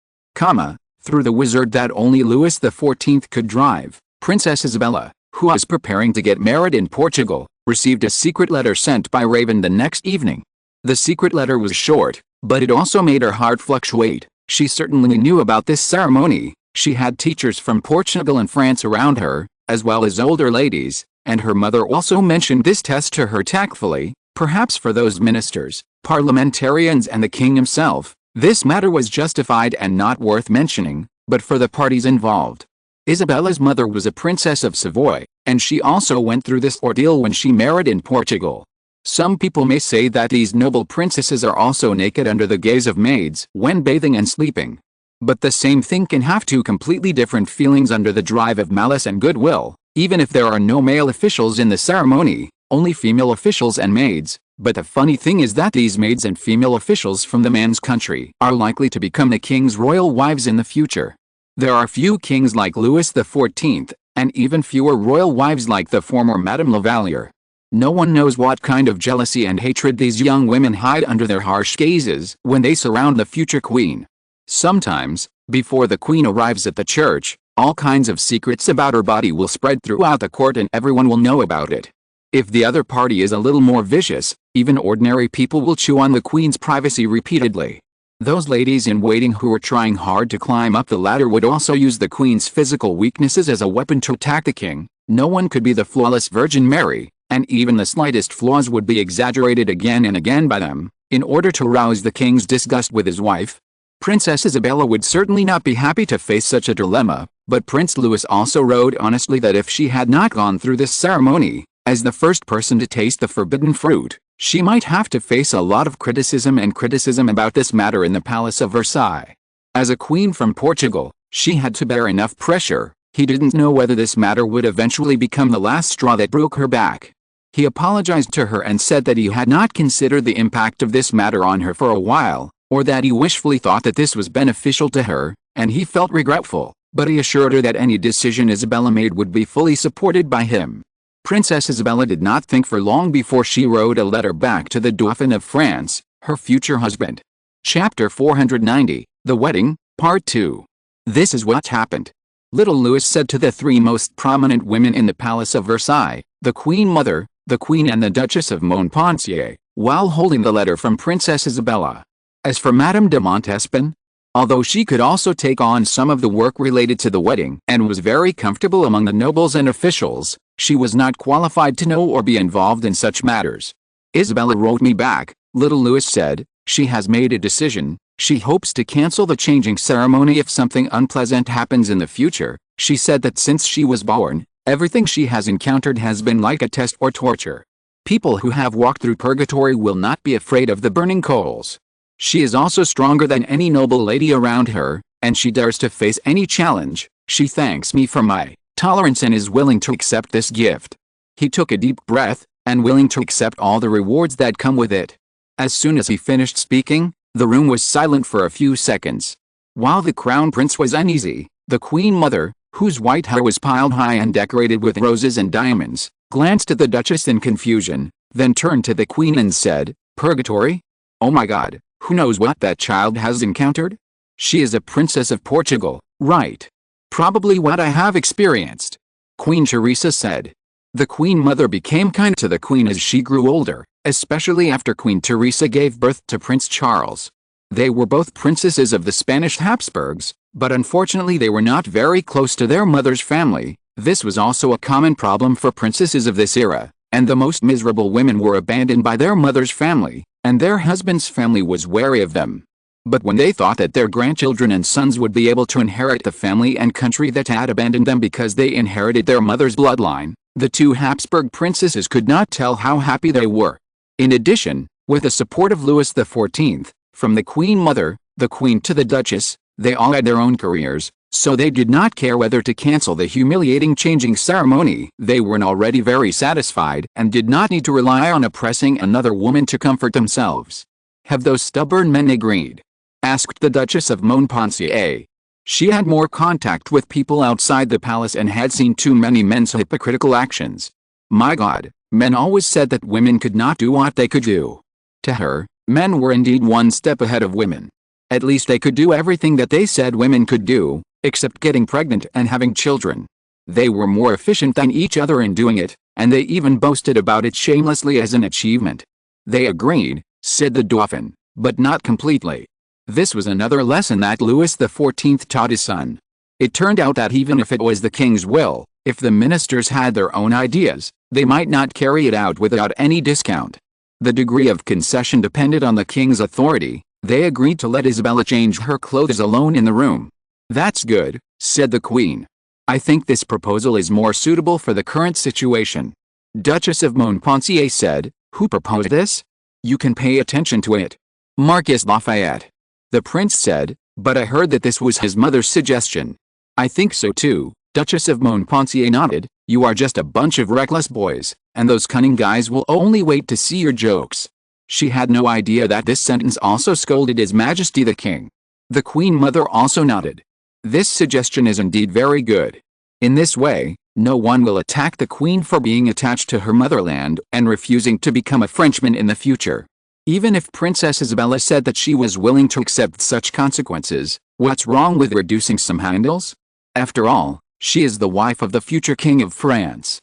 Through the wizard that only Louis XIV could drive, Princess Isabella, who was preparing to get married in Portugal, received a secret letter sent by Raven the next evening. The secret letter was short, but it also made her heart fluctuate. She certainly knew about this ceremony. She had teachers from Portugal and France around her, as well as older ladies, and her mother also mentioned this test to her tactfully. Perhaps for those ministers, parliamentarians and the king himself, this matter was justified and not worth mentioning, but for the parties involved. Isabella's mother was a princess of Savoy, and she also went through this ordeal when she married in Portugal. Some people may say that these noble princesses are also naked under the gaze of maids when bathing and sleeping. But the same thing can have two completely different feelings under the drive of malice and goodwill. Even if there are no male officials in the ceremony, only female officials and maids. But the funny thing is that these maids and female officials from the man's country are likely to become the king's royal wives in the future. There are few kings like Louis XIV, and even fewer royal wives like the former Madame Lavalier. No one knows what kind of jealousy and hatred these young women hide under their harsh gazes when they surround the future queen. Sometimes, before the queen arrives at the church, all kinds of secrets about her body will spread throughout the court and everyone will know about it. If the other party is a little more vicious, even ordinary people will chew on the queen's privacy repeatedly. Those ladies in waiting who were trying hard to climb up the ladder would also use the queen's physical weaknesses as a weapon to attack the king. No one could be the flawless Virgin Mary, and even the slightest flaws would be exaggerated again and again by them, in order to rouse the king's disgust with his wife. Princess Isabella would certainly not be happy to face such a dilemma, but Prince Louis also wrote honestly that if she had not gone through this ceremony, as the first person to taste the forbidden fruit, she might have to face a lot of criticism about this matter in the Palace of Versailles. As a queen from Portugal, she had to bear enough pressure. He didn't know whether this matter would eventually become the last straw that broke her back. He apologized to her and said that he had not considered the impact of this matter on her for a while, or that he wishfully thought that this was beneficial to her, and he felt regretful, but he assured her that any decision Isabella made would be fully supported by him. Princess Isabella did not think for long before she wrote a letter back to the Dauphin of France, her future husband. Chapter 490, The Wedding, Part 2. This is what happened. Little Louis said to the three most prominent women in the Palace of Versailles, the Queen Mother, the Queen and the Duchess of Montpensier, while holding the letter from Princess Isabella. As for Madame de Montespan, Although she could also take on some of the work related to the wedding and was very comfortable among the nobles and officials, she was not qualified to know or be involved in such matters. Isabella wrote me back, little Louis said, she has made a decision, she hopes to cancel the changing ceremony if something unpleasant happens in the future. She said that since she was born, everything she has encountered has been like a test or torture. People who have walked through purgatory will not be afraid of the burning coals. She is also stronger than any noble lady around her, and she dares to face any challenge. She thanks me for my tolerance and is willing to accept this gift. He took a deep breath, and willing to accept all the rewards that come with it. As soon as he finished speaking, the room was silent for a few seconds. While the crown prince was uneasy, the queen mother, whose white hair was piled high and decorated with roses and diamonds, glanced at the duchess in confusion, then turned to the queen and said, "Purgatory? Oh my God, who knows what that child has encountered? She is a princess of Portugal, right? Probably what I have experienced," Queen Teresa said. The queen mother became kind to the queen as she grew older, especially after Queen Teresa gave birth to Prince Charles. They were both princesses of the Spanish Habsburgs, but unfortunately they were not very close to their mother's family. This was also a common problem for princesses of this era, and the most miserable women were abandoned by their mother's family, and their husband's family was wary of them. But when they thought that their grandchildren and sons would be able to inherit the family and country that had abandoned them because they inherited their mother's bloodline, the two Habsburg princesses could not tell how happy they were. In addition, with the support of Louis XIV, from the queen mother, the queen to the duchess, they all had their own careers, so they did not care whether to cancel the humiliating changing ceremony. They were already very satisfied and did not need to rely on oppressing another woman to comfort themselves. "Have those stubborn men agreed?" asked the Duchess of Montpensier. She had more contact with people outside the palace and had seen too many men's hypocritical actions. My God, men always said that women could not do what they could do. To her, men were indeed one step ahead of women. At least they could do everything that they said women could do, except getting pregnant and having children. They were more efficient than each other in doing it, and they even boasted about it shamelessly as an achievement. They agreed, said the Dauphin, but not completely. This was another lesson that Louis XIV taught his son. It turned out that even if it was the king's will, if the ministers had their own ideas, they might not carry it out without any discount. The degree of concession depended on the king's authority. They agreed to let Isabella change her clothes alone in the room. "That's good," said the queen. "I think this proposal is more suitable for the current situation." Duchess of Montpensier said, "Who proposed this? You can pay attention to it." "Marquis Lafayette." The prince said, "But I heard that this was his mother's suggestion." "I think so too." Duchess of Montpensier nodded. "You are just a bunch of reckless boys, and those cunning guys will only wait to see your jokes." She had no idea that this sentence also scolded His Majesty the King. The Queen Mother also nodded. "This suggestion is indeed very good. In this way, no one will attack the Queen for being attached to her motherland and refusing to become a Frenchman in the future. Even if Princess Isabella said that she was willing to accept such consequences, what's wrong with reducing some handles? After all, she is the wife of the future King of France."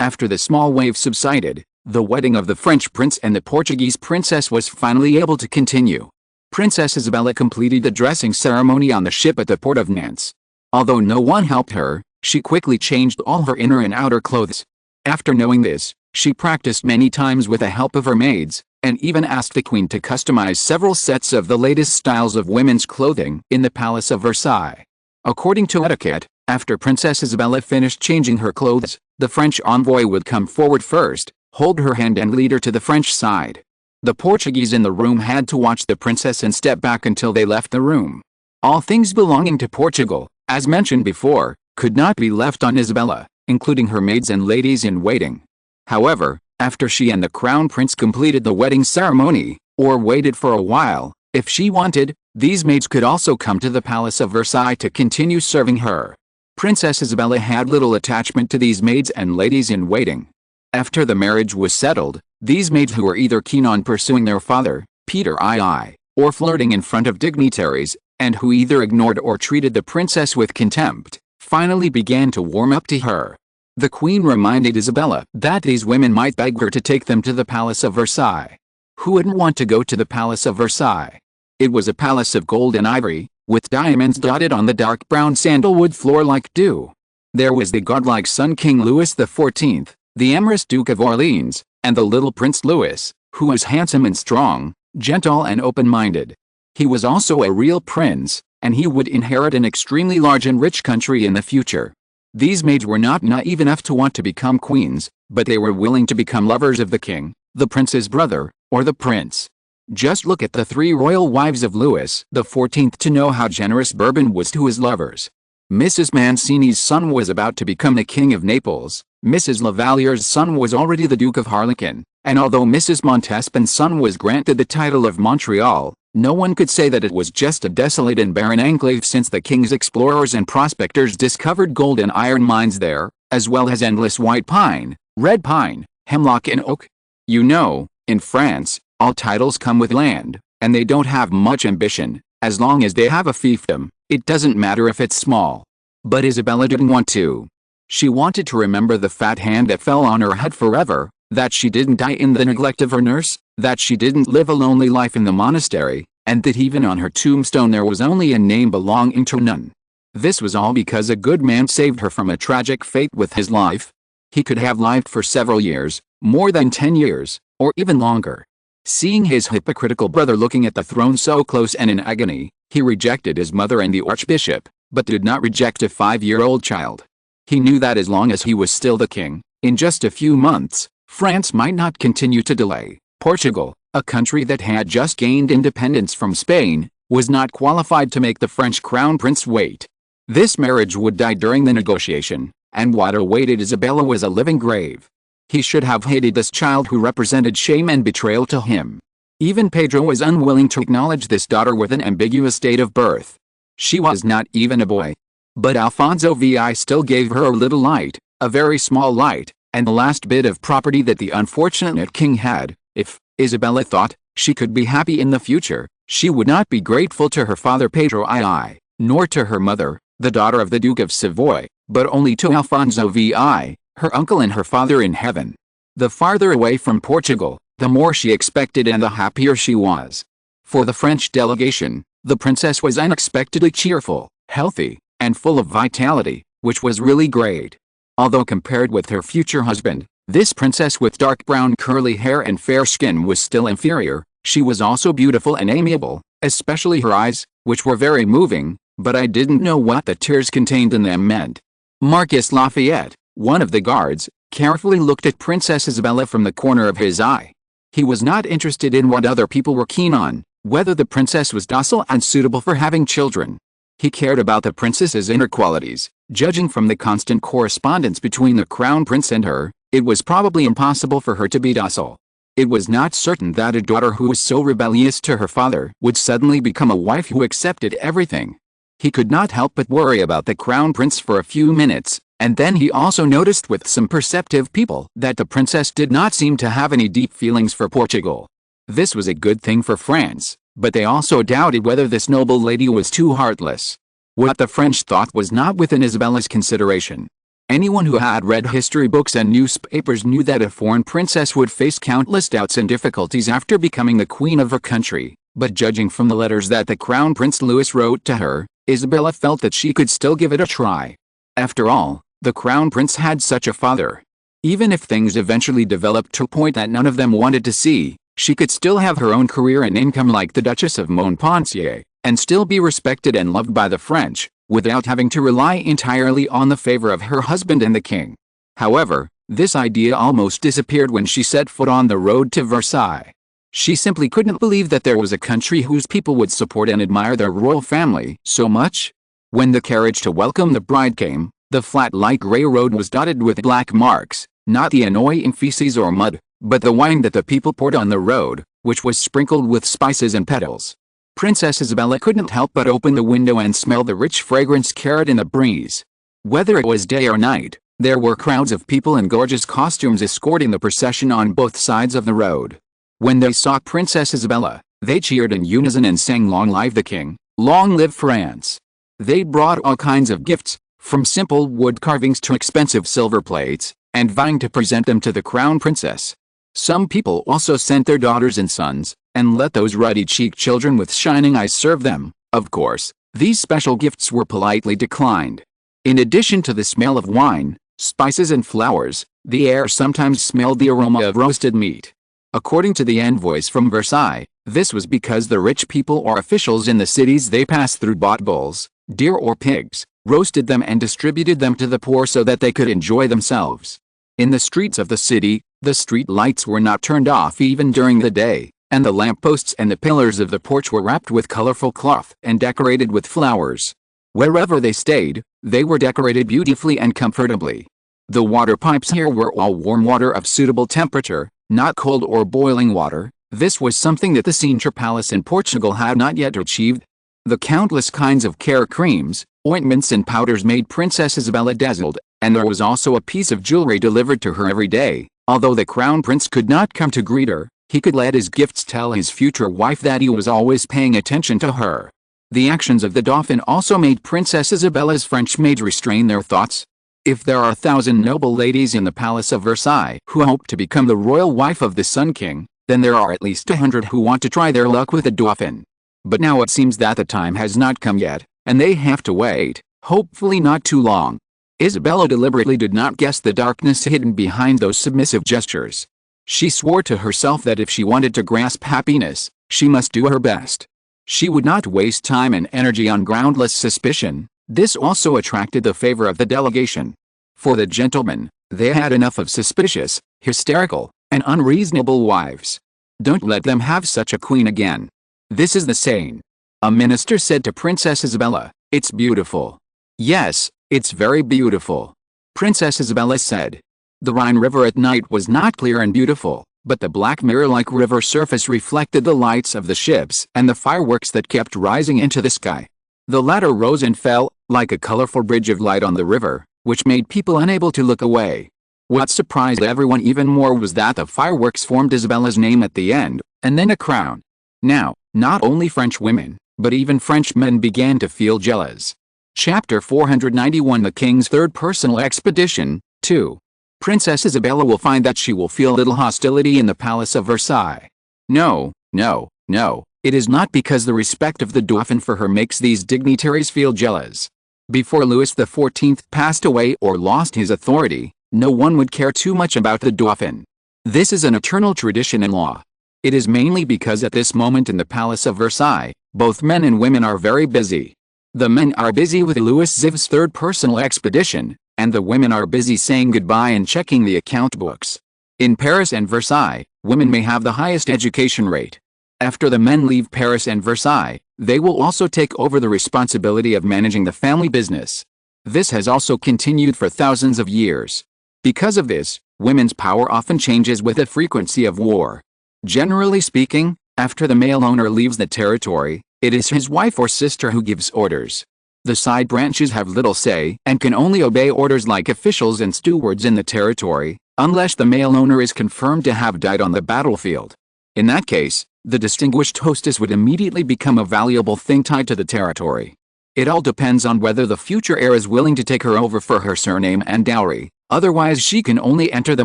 After the small wave subsided, the wedding of the French prince and the Portuguese princess was finally able to continue. Princess Isabella completed the dressing ceremony on the ship at the port of Nantes. Although no one helped her, she quickly changed all her inner and outer clothes. After knowing this, she practiced many times with the help of her maids, and even asked the queen to customize several sets of the latest styles of women's clothing in the Palace of Versailles. According to etiquette, after Princess Isabella finished changing her clothes, the French envoy would come forward first, hold her hand and lead her to the French side. The Portuguese in the room had to watch the princess and step back until they left the room. All things belonging to Portugal, as mentioned before, could not be left on Isabella, including her maids and ladies-in-waiting. However, after she and the crown prince completed the wedding ceremony, or waited for a while, if she wanted, these maids could also come to the Palace of Versailles to continue serving her. Princess Isabella had little attachment to these maids and ladies-in-waiting. After the marriage was settled, these maids who were either keen on pursuing their father, Peter II, or flirting in front of dignitaries, and who either ignored or treated the princess with contempt, finally began to warm up to her. The queen reminded Isabella that these women might beg her to take them to the Palace of Versailles. Who wouldn't want to go to the Palace of Versailles? It was a palace of gold and ivory, with diamonds dotted on the dark brown sandalwood floor like dew. There was the godlike son King Louis XIV, the amorous Duke of Orleans, and the little Prince Louis, who was handsome and strong, gentle and open-minded. He was also a real prince, and he would inherit an extremely large and rich country in the future. These maids were not naive enough to want to become queens, but they were willing to become lovers of the king, the prince's brother, or the prince. Just look at the 3 royal wives of Louis XIV to know how generous Bourbon was to his lovers. Mrs. Mancini's son was about to become the King of Naples, Mrs. Lavaliere's son was already the Duke of Harlequin, and although Mrs. Montespan's son was granted the title of Montreal, no one could say that it was just a desolate and barren enclave, since the king's explorers and prospectors discovered gold and iron mines there, as well as endless white pine, red pine, hemlock and oak. You know, in France, all titles come with land, and they don't have much ambition. As long as they have a fiefdom, it doesn't matter if it's small. But Isabella didn't want to. She wanted to remember the fat hand that fell on her head forever, that she didn't die in the neglect of her nurse, that she didn't live a lonely life in the monastery, and that even on her tombstone there was only a name belonging to none. This was all because a good man saved her from a tragic fate with his life. He could have lived for several years, more than 10 years, or even longer. Seeing his hypocritical brother looking at the throne so close and in agony, he rejected his mother and the archbishop, but did not reject a 5-year-old child. He knew that as long as he was still the king, in just a few months, France might not continue to delay. Portugal, a country that had just gained independence from Spain, was not qualified to make the French crown prince wait. This marriage would die during the negotiation, and what awaited Isabella was a living grave. He should have hated this child who represented shame and betrayal to him. Even Pedro was unwilling to acknowledge this daughter with an ambiguous date of birth. She was not even a boy. But Alfonso VI still gave her a little light, a very small light, and the last bit of property that the unfortunate king had. If, Isabella thought, she could be happy in the future, she would not be grateful to her father Pedro II, nor to her mother, the daughter of the Duke of Savoy, but only to Alfonso VI, her uncle and her father in heaven. The farther away from Portugal, the more she expected and the happier she was. For the French delegation, the princess was unexpectedly cheerful, healthy, and full of vitality, which was really great. Although compared with her future husband, this princess with dark brown curly hair and fair skin was still inferior. She was also beautiful and amiable, especially her eyes, which were very moving, but I didn't know what the tears contained in them meant. Marquis Lafayette, one of the guards, carefully looked at Princess Isabella from the corner of his eye. He was not interested in what other people were keen on, whether the princess was docile and suitable for having children. He cared about the princess's inner qualities. Judging from the constant correspondence between the crown prince and her, it was probably impossible for her to be docile. It was not certain that a daughter who was so rebellious to her father would suddenly become a wife who accepted everything. He could not help but worry about the crown prince for a few minutes, and then he also noticed with some perceptive people that the princess did not seem to have any deep feelings for Portugal. This was a good thing for France, but they also doubted whether this noble lady was too heartless. What the French thought was not within Isabella's consideration. Anyone who had read history books and newspapers knew that a foreign princess would face countless doubts and difficulties after becoming the queen of her country, but judging from the letters that the Crown Prince Louis wrote to her, Isabella felt that she could still give it a try. After all, the Crown Prince had such a father. Even if things eventually developed to a point that none of them wanted to see, she could still have her own career and income like the Duchess of Montpensier, and still be respected and loved by the French, without having to rely entirely on the favor of her husband and the king. However, this idea almost disappeared when she set foot on the road to Versailles. She simply couldn't believe that there was a country whose people would support and admire their royal family so much. When the carriage to welcome the bride came, the flat light gray road was dotted with black marks, not the annoying feces or mud, but the wine that the people poured on the road, which was sprinkled with spices and petals. Princess Isabella couldn't help but open the window and smell the rich fragrance carried in the breeze. Whether it was day or night, there were crowds of people in gorgeous costumes escorting the procession on both sides of the road. When they saw Princess Isabella, they cheered in unison and sang "Long live the King, long live France." They brought all kinds of gifts, from simple wood carvings to expensive silver plates, and vying to present them to the crown princess. Some people also sent their daughters and sons, and let those ruddy-cheeked children with shining eyes serve them. Of course, these special gifts were politely declined. In addition to the smell of wine, spices and flowers, the air sometimes smelled the aroma of roasted meat. According to the envoys from Versailles, this was because the rich people or officials in the cities they passed through bought bulls, deer or pigs, roasted them and distributed them to the poor so that they could enjoy themselves. In the streets of the city, the street lights were not turned off even during the day, and the lampposts and the pillars of the porch were wrapped with colorful cloth and decorated with flowers. Wherever they stayed, they were decorated beautifully and comfortably. The water pipes here were all warm water of suitable temperature, not cold or boiling water. This was something that the Sintra Palace in Portugal had not yet achieved. The countless kinds of care creams, ointments and powders made Princess Isabella dazzled, and there was also a piece of jewelry delivered to her every day. Although the crown prince could not come to greet her, he could let his gifts tell his future wife that he was always paying attention to her. The actions of the Dauphin also made Princess Isabella's French maids restrain their thoughts. If there are 1,000 noble ladies in the Palace of Versailles who hope to become the royal wife of the Sun King, then there are at least 100 who want to try their luck with the Dauphin. But now it seems that the time has not come yet, and they have to wait, hopefully not too long. Isabella deliberately did not guess the darkness hidden behind those submissive gestures. She swore to herself that if she wanted to grasp happiness, she must do her best. She would not waste time and energy on groundless suspicion. This also attracted the favor of the delegation. For the gentlemen, they had enough of suspicious, hysterical, and unreasonable wives. Don't let them have such a queen again. This is the saying. A minister said to Princess Isabella, "It's beautiful." "Yes, it's very beautiful," Princess Isabella said. The Rhine River at night was not clear and beautiful, but the black mirror-like river surface reflected the lights of the ships and the fireworks that kept rising into the sky. The latter rose and fell, like a colorful bridge of light on the river, which made people unable to look away. What surprised everyone even more was that the fireworks formed Isabella's name at the end, and then a crown. Now, not only French women, but even French men began to feel jealous. Chapter 491 The King's Third Personal Expedition, 2. Princess Isabella will find that she will feel little hostility in the Palace of Versailles. No, no, no, it is not because the respect of the Dauphin for her makes these dignitaries feel jealous. Before Louis XIV passed away or lost his authority, no one would care too much about the Dauphin. This is an eternal tradition in law. It is mainly because at this moment in the Palace of Versailles, both men and women are very busy. The men are busy with Louis XIV's third personal expedition, and the women are busy saying goodbye and checking the account books. In Paris and Versailles, women may have the highest education rate. After the men leave Paris and Versailles, they will also take over the responsibility of managing the family business. This has also continued for thousands of years. Because of this, women's power often changes with the frequency of war. Generally speaking, after the male owner leaves the territory, it is his wife or sister who gives orders. The side branches have little say and can only obey orders like officials and stewards in the territory, unless the male owner is confirmed to have died on the battlefield. In that case, the distinguished hostess would immediately become a valuable thing tied to the territory. It all depends on whether the future heir is willing to take her over for her surname and dowry, otherwise she can only enter the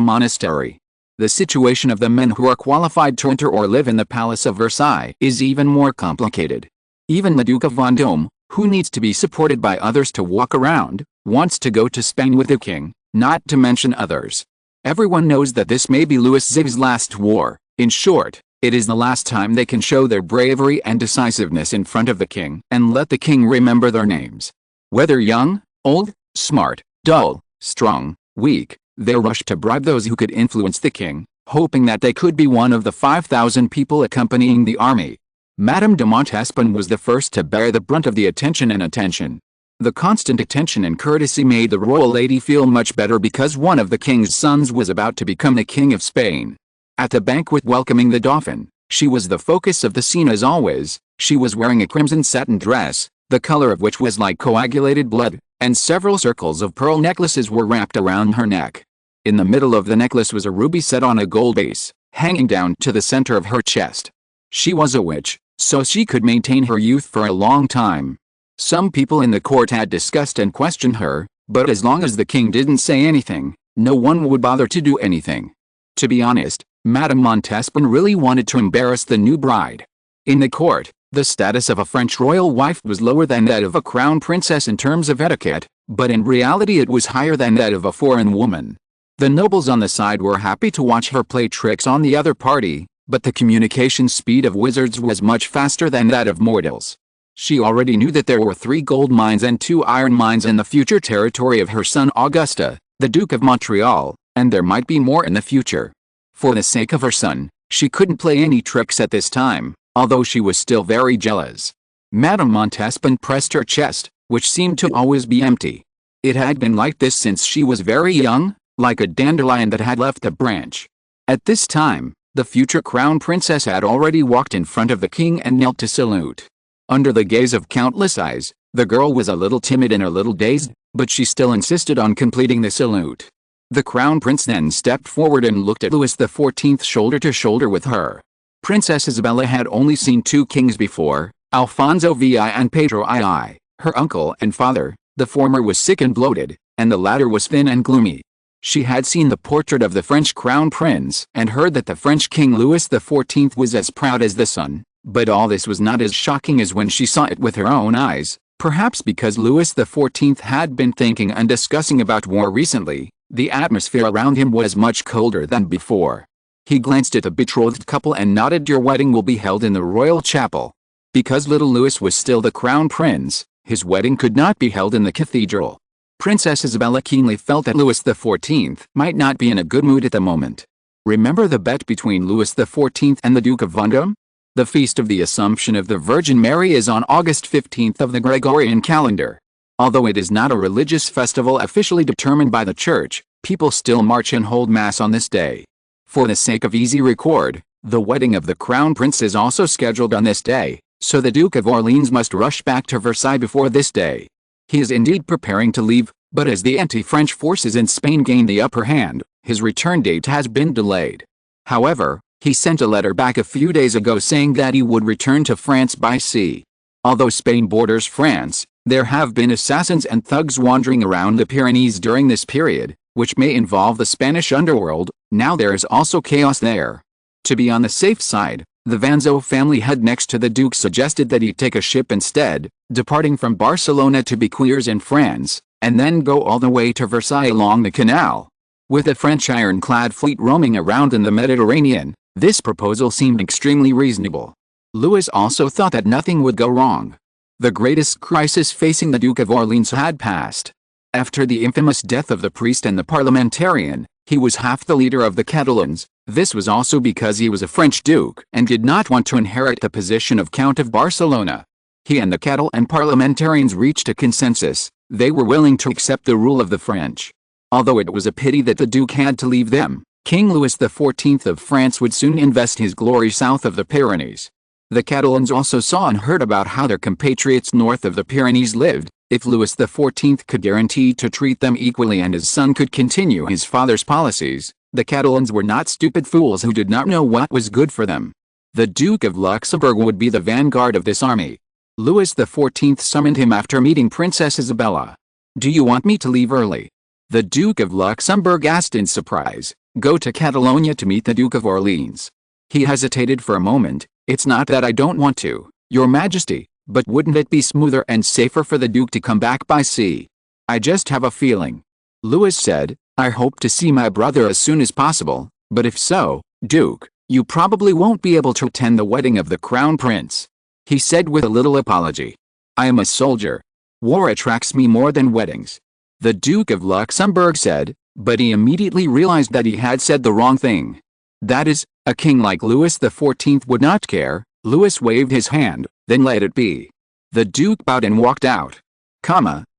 monastery. The situation of the men who are qualified to enter or live in the Palace of Versailles is even more complicated. Even the Duke of Vendôme, who needs to be supported by others to walk around, wants to go to Spain with the king, not to mention others. Everyone knows that this may be Louis XIV's last war. In short, it is the last time they can show their bravery and decisiveness in front of the king and let the king remember their names. Whether young, old, smart, dull, strong, weak, they rushed to bribe those who could influence the king, hoping that they could be one of the 5,000 people accompanying the army. Madame de Montespan was the first to bear the brunt of the attention and attention. The constant attention and courtesy made the royal lady feel much better because one of the king's sons was about to become the king of Spain. At the banquet welcoming the Dauphin, she was the focus of the scene as always. She was wearing a crimson satin dress, the color of which was like coagulated blood, and several circles of pearl necklaces were wrapped around her neck. In the middle of the necklace was a ruby set on a gold base, hanging down to the center of her chest. She was a witch, so she could maintain her youth for a long time. Some people in the court had discussed and questioned her, but as long as the king didn't say anything, no one would bother to do anything. To be honest, Madame Montespan really wanted to embarrass the new bride. In the court, the status of a French royal wife was lower than that of a crown princess in terms of etiquette, but in reality it was higher than that of a foreign woman. The nobles on the side were happy to watch her play tricks on the other party, but the communication speed of wizards was much faster than that of mortals. She already knew that there were 3 gold mines and 2 iron mines in the future territory of her son Augusta, the Duke of Montreal, and there might be more in the future. For the sake of her son, she couldn't play any tricks at this time, although she was still very jealous. Madame Montespan pressed her chest, which seemed to always be empty. It had been like this since she was very young, like a dandelion that had left the branch. At this time, the future crown princess had already walked in front of the king and knelt to salute. Under the gaze of countless eyes, the girl was a little timid and a little dazed, but she still insisted on completing the salute. The crown prince then stepped forward and looked at Louis XIV shoulder to shoulder with her. Princess Isabella had only seen 2 kings before, Alfonso VI and Pedro II, her uncle and father. The former was sick and bloated, and the latter was thin and gloomy. She had seen the portrait of the French crown prince and heard that the French King Louis XIV was as proud as the sun, but all this was not as shocking as when she saw it with her own eyes. Perhaps because Louis XIV had been thinking and discussing about war recently, the atmosphere around him was much colder than before. He glanced at the betrothed couple and nodded. Your wedding will be held in the royal chapel. Because little Louis was still the crown prince, his wedding could not be held in the cathedral. Princess Isabella keenly felt that Louis XIV might not be in a good mood at the moment. Remember the bet between Louis XIV and the Duke of Vendôme? The Feast of the Assumption of the Virgin Mary is on August 15th of the Gregorian calendar. Although it is not a religious festival officially determined by the Church, people still march and hold Mass on this day. For the sake of easy record, the wedding of the Crown Prince is also scheduled on this day, so the Duke of Orleans must rush back to Versailles before this day. He is indeed preparing to leave, but as the anti-French forces in Spain gain the upper hand, his return date has been delayed. However, he sent a letter back a few days ago saying that he would return to France by sea. Although Spain borders France, there have been assassins and thugs wandering around the Pyrenees during this period, which may involve the Spanish underworld. Now there is also chaos there. To be on the safe side, the Vanzo family head next to the Duke suggested that he take a ship instead, departing from Barcelona to Béziers in France, and then go all the way to Versailles along the canal. With the French ironclad fleet roaming around in the Mediterranean, this proposal seemed extremely reasonable. Louis also thought that nothing would go wrong. The greatest crisis facing the Duke of Orleans had passed. After the infamous death of the priest and the parliamentarian, he was half the leader of the Catalans. This was also because he was a French duke and did not want to inherit the position of Count of Barcelona. He and the Catalan parliamentarians reached a consensus. They were willing to accept the rule of the French. Although it was a pity that the Duke had to leave them, King Louis XIV of France would soon invest his glory south of the Pyrenees. The Catalans also saw and heard about how their compatriots north of the Pyrenees lived. If Louis XIV could guarantee to treat them equally and his son could continue his father's policies, the Catalans were not stupid fools who did not know what was good for them. The Duke of Luxembourg would be the vanguard of this army. Louis XIV summoned him after meeting Princess Isabella. "Do you want me to leave early?" The Duke of Luxembourg asked in surprise. "Go to Catalonia to meet the Duke of Orleans." He hesitated for a moment. "It's not that I don't want to, Your Majesty, but wouldn't it be smoother and safer for the Duke to come back by sea? I just have a feeling." Louis said, "I hope to see my brother as soon as possible, but if so, Duke, you probably won't be able to attend the wedding of the Crown Prince," he said with a little apology. "I am a soldier. War attracts me more than weddings," the Duke of Luxembourg said, but he immediately realized that he had said the wrong thing. That is, a king like Louis XIV would not care. Louis waved his hand, then let it be. The Duke bowed and walked out.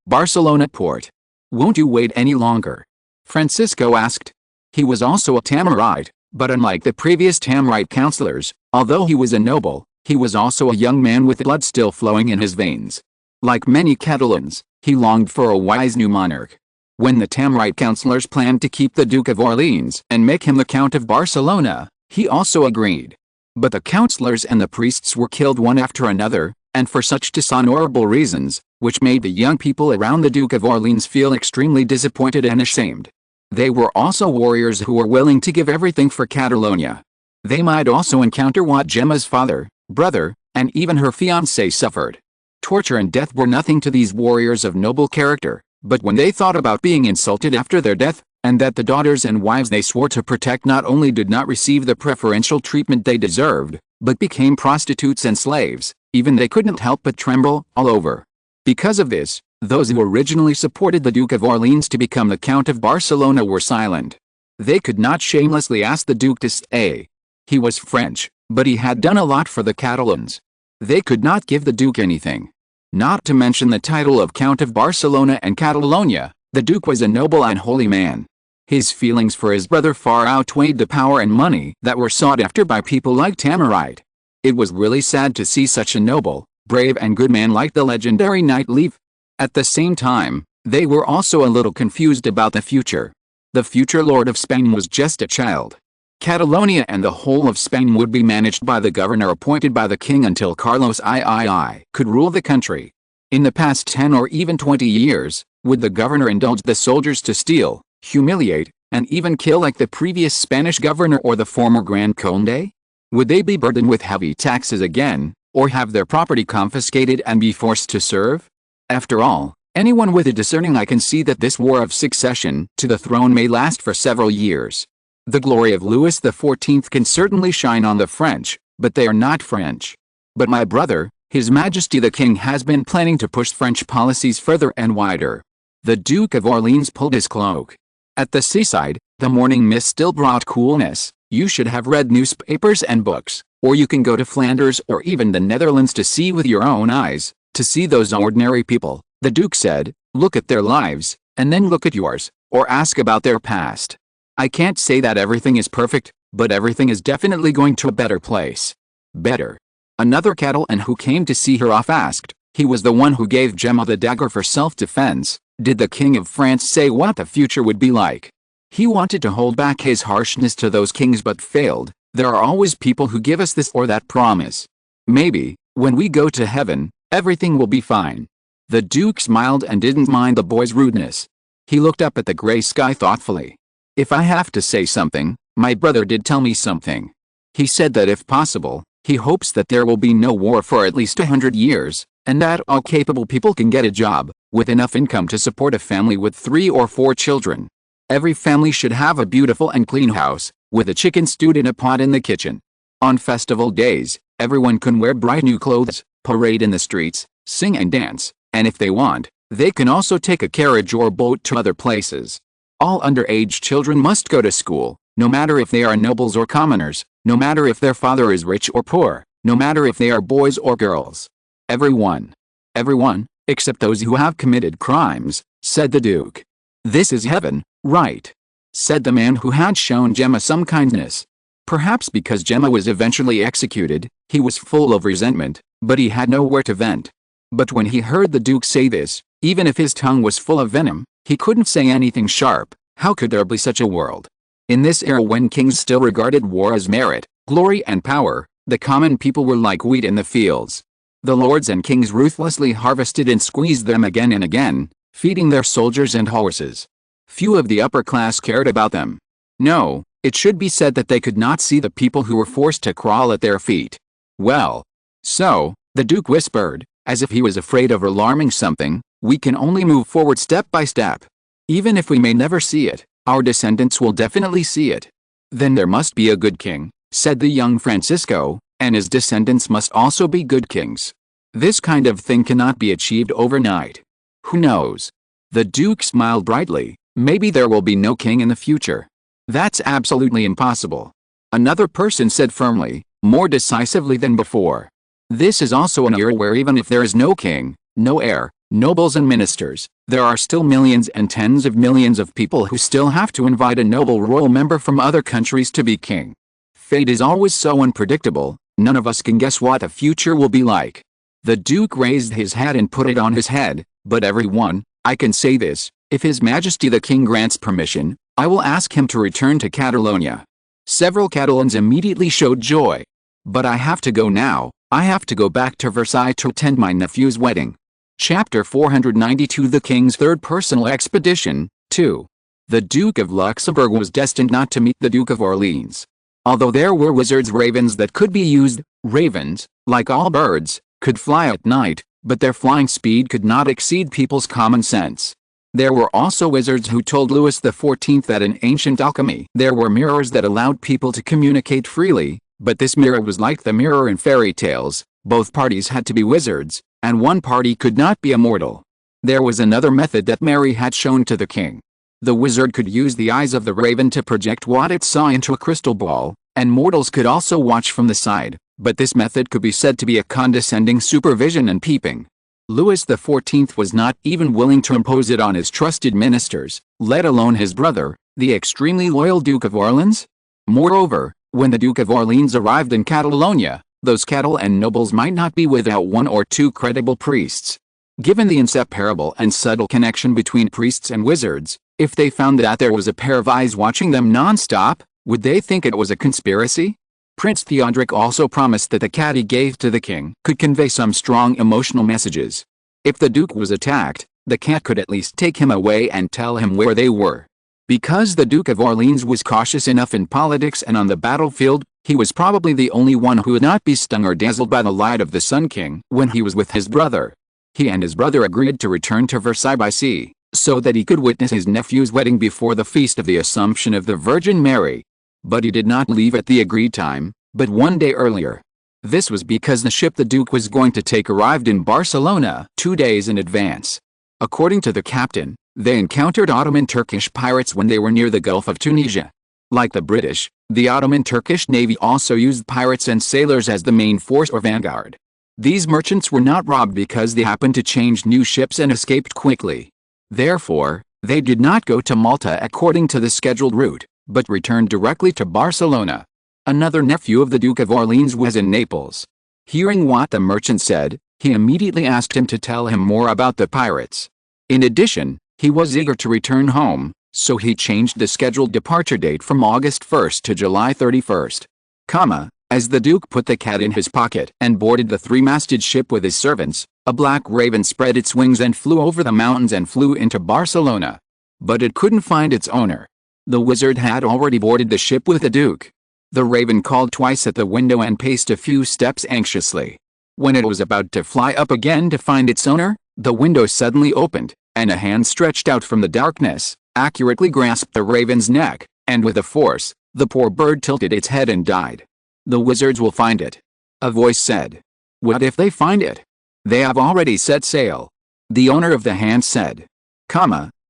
Barcelona port. "Won't you wait any longer?" Francisco asked. He was also a Tamarite, but unlike the previous Tamarite councillors, although he was a noble, he was also a young man with blood still flowing in his veins. Like many Catalans, he longed for a wise new monarch. When the Tamarite councillors planned to keep the Duke of Orleans and make him the Count of Barcelona, he also agreed. But the councillors and the priests were killed one after another, and for such dishonorable reasons, which made the young people around the Duke of Orleans feel extremely disappointed and ashamed. They were also warriors who were willing to give everything for Catalonia. They might also encounter what Gemma's father, brother, and even her fiancé suffered. Torture and death were nothing to these warriors of noble character, but when they thought about being insulted after their death, and that the daughters and wives they swore to protect not only did not receive the preferential treatment they deserved, but became prostitutes and slaves, even they couldn't help but tremble all over. Because of this, those who originally supported the Duke of Orleans to become the Count of Barcelona were silent. They could not shamelessly ask the Duke to stay. He was French, but he had done a lot for the Catalans. They could not give the Duke anything. Not to mention the title of Count of Barcelona and Catalonia, the Duke was a noble and holy man. His feelings for his brother far outweighed the power and money that were sought after by people like Tamarite. It was really sad to see such a noble, brave and good man like the legendary knight leave. At the same time, they were also a little confused about the future. The future Lord of Spain was just a child. Catalonia and the whole of Spain would be managed by the governor appointed by the king until Carlos III could rule the country. In the past 10 or even 20 years, would the governor indulge the soldiers to steal, humiliate, and even kill like the previous Spanish governor or the former Grand Conde? Would they be burdened with heavy taxes again, or have their property confiscated and be forced to serve? After all, anyone with a discerning eye can see that this war of succession to the throne may last for several years. The glory of Louis XIV can certainly shine on the French, but they are not French. But my brother, His Majesty the King, has been planning to push French policies further and wider. The Duke of Orleans pulled his cloak. At the seaside, the morning mist still brought coolness. You should have read newspapers and books, or you can go to Flanders or even the Netherlands to see with your own eyes, to see those ordinary people, the Duke said. Look at their lives, and then look at yours, or ask about their past. I can't say that everything is perfect, but everything is definitely going to a better place. Better. Another Catalan who came to see her off asked. He was the one who gave Gemma the dagger for self-defense. Did the King of France say what the future would be like? He wanted to hold back his harshness to those kings but failed. There are always people who give us this or that promise. Maybe, when we go to heaven, everything will be fine. The Duke smiled and didn't mind the boy's rudeness. He looked up at the gray sky thoughtfully. If I have to say something, my brother did tell me something. He said that if possible, he hopes that there will be no war for at least 100 years, and that all capable people can get a job, with enough income to support a family with 3 or 4 children. Every family should have a beautiful and clean house, with a chicken stewed in a pot in the kitchen. On festival days, everyone can wear bright new clothes, parade in the streets, sing and dance, and if they want, they can also take a carriage or boat to other places. All underage children must go to school, no matter if they are nobles or commoners, no matter if their father is rich or poor, no matter if they are boys or girls. Everyone. Everyone, except those who have committed crimes, said the Duke. This is heaven, right? Said the man who had shown Gemma some kindness. Perhaps because Gemma was eventually executed, he was full of resentment, but he had nowhere to vent. But when he heard the Duke say this, even if his tongue was full of venom, he couldn't say anything sharp. How could there be such a world? In this era when kings still regarded war as merit, glory and power, the common people were like wheat in the fields. The lords and kings ruthlessly harvested and squeezed them again and again, feeding their soldiers and horses. Few of the upper class cared about them. No, it should be said that they could not see the people who were forced to crawl at their feet. Well, so, the Duke whispered, as if he was afraid of alarming something, we can only move forward step by step. Even if we may never see it, our descendants will definitely see it. Then there must be a good king, said the young Francisco, and his descendants must also be good kings. This kind of thing cannot be achieved overnight. Who knows? The Duke smiled brightly. Maybe there will be no king in the future. That's absolutely impossible. Another person said firmly, more decisively than before. This is also an era where even if there is no king, no heir, nobles and ministers, there are still millions and tens of millions of people who still have to invite a noble royal member from other countries to be king. Fate is always so unpredictable, none of us can guess what the future will be like. The Duke raised his hat and put it on his head, but everyone, I can say this, if His Majesty the King grants permission, I will ask him to return to Catalonia. Several Catalans immediately showed joy. But I have to go now, I have to go back to Versailles to attend my nephew's wedding. Chapter 492 The King's Third Personal Expedition, 2. The Duke of Luxembourg was destined not to meet the Duke of Orleans. Although there were wizards' ravens that could be used, ravens, like all birds, could fly at night, but their flying speed could not exceed people's common sense. There were also wizards who told Louis XIV that in ancient alchemy there were mirrors that allowed people to communicate freely, but this mirror was like the mirror in fairy tales. Both parties had to be wizards, and one party could not be immortal. There was another method that Mary had shown to the king. The wizard could use the eyes of the raven to project what it saw into a crystal ball, and mortals could also watch from the side, but this method could be said to be a condescending supervision and peeping. Louis XIV was not even willing to impose it on his trusted ministers, let alone his brother, the extremely loyal Duke of Orleans. Moreover, when the Duke of Orleans arrived in Catalonia, those cattle and nobles might not be without one or two credible priests. Given the inseparable and subtle connection between priests and wizards, if they found that there was a pair of eyes watching them non-stop, would they think it was a conspiracy? Prince Theodoric also promised that the cat he gave to the king could convey some strong emotional messages. If the Duke was attacked, the cat could at least take him away and tell him where they were. Because the Duke of Orleans was cautious enough in politics and on the battlefield, he was probably the only one who would not be stung or dazzled by the light of the Sun King when he was with his brother. He and his brother agreed to return to Versailles by sea, so that he could witness his nephew's wedding before the feast of the Assumption of the Virgin Mary. But he did not leave at the agreed time, but one day earlier. This was because the ship the Duke was going to take arrived in Barcelona 2 days in advance. According to the captain, they encountered Ottoman Turkish pirates when they were near the Gulf of Tunisia. Like the British, the Ottoman Turkish Navy also used pirates and sailors as the main force or vanguard. These merchants were not robbed because they happened to change new ships and escaped quickly. Therefore, they did not go to Malta according to the scheduled route, but returned directly to Barcelona. Another nephew of the Duke of Orleans was in Naples. Hearing what the merchant said, he immediately asked him to tell him more about the pirates. In addition, he was eager to return home, so he changed the scheduled departure date from August 1st to July 31st. As the Duke put the cat in his pocket and boarded the three-masted ship with his servants, a black raven spread its wings and flew over the mountains and flew into Barcelona. But it couldn't find its owner. The wizard had already boarded the ship with the Duke. The raven called twice at the window and paced a few steps anxiously. When it was about to fly up again to find its owner, the window suddenly opened, and a hand stretched out from the darkness, accurately grasped the raven's neck, and with a force, the poor bird tilted its head and died. "The wizards will find it," a voice said. "What if they find it?" "They have already set sail," the owner of the hand said.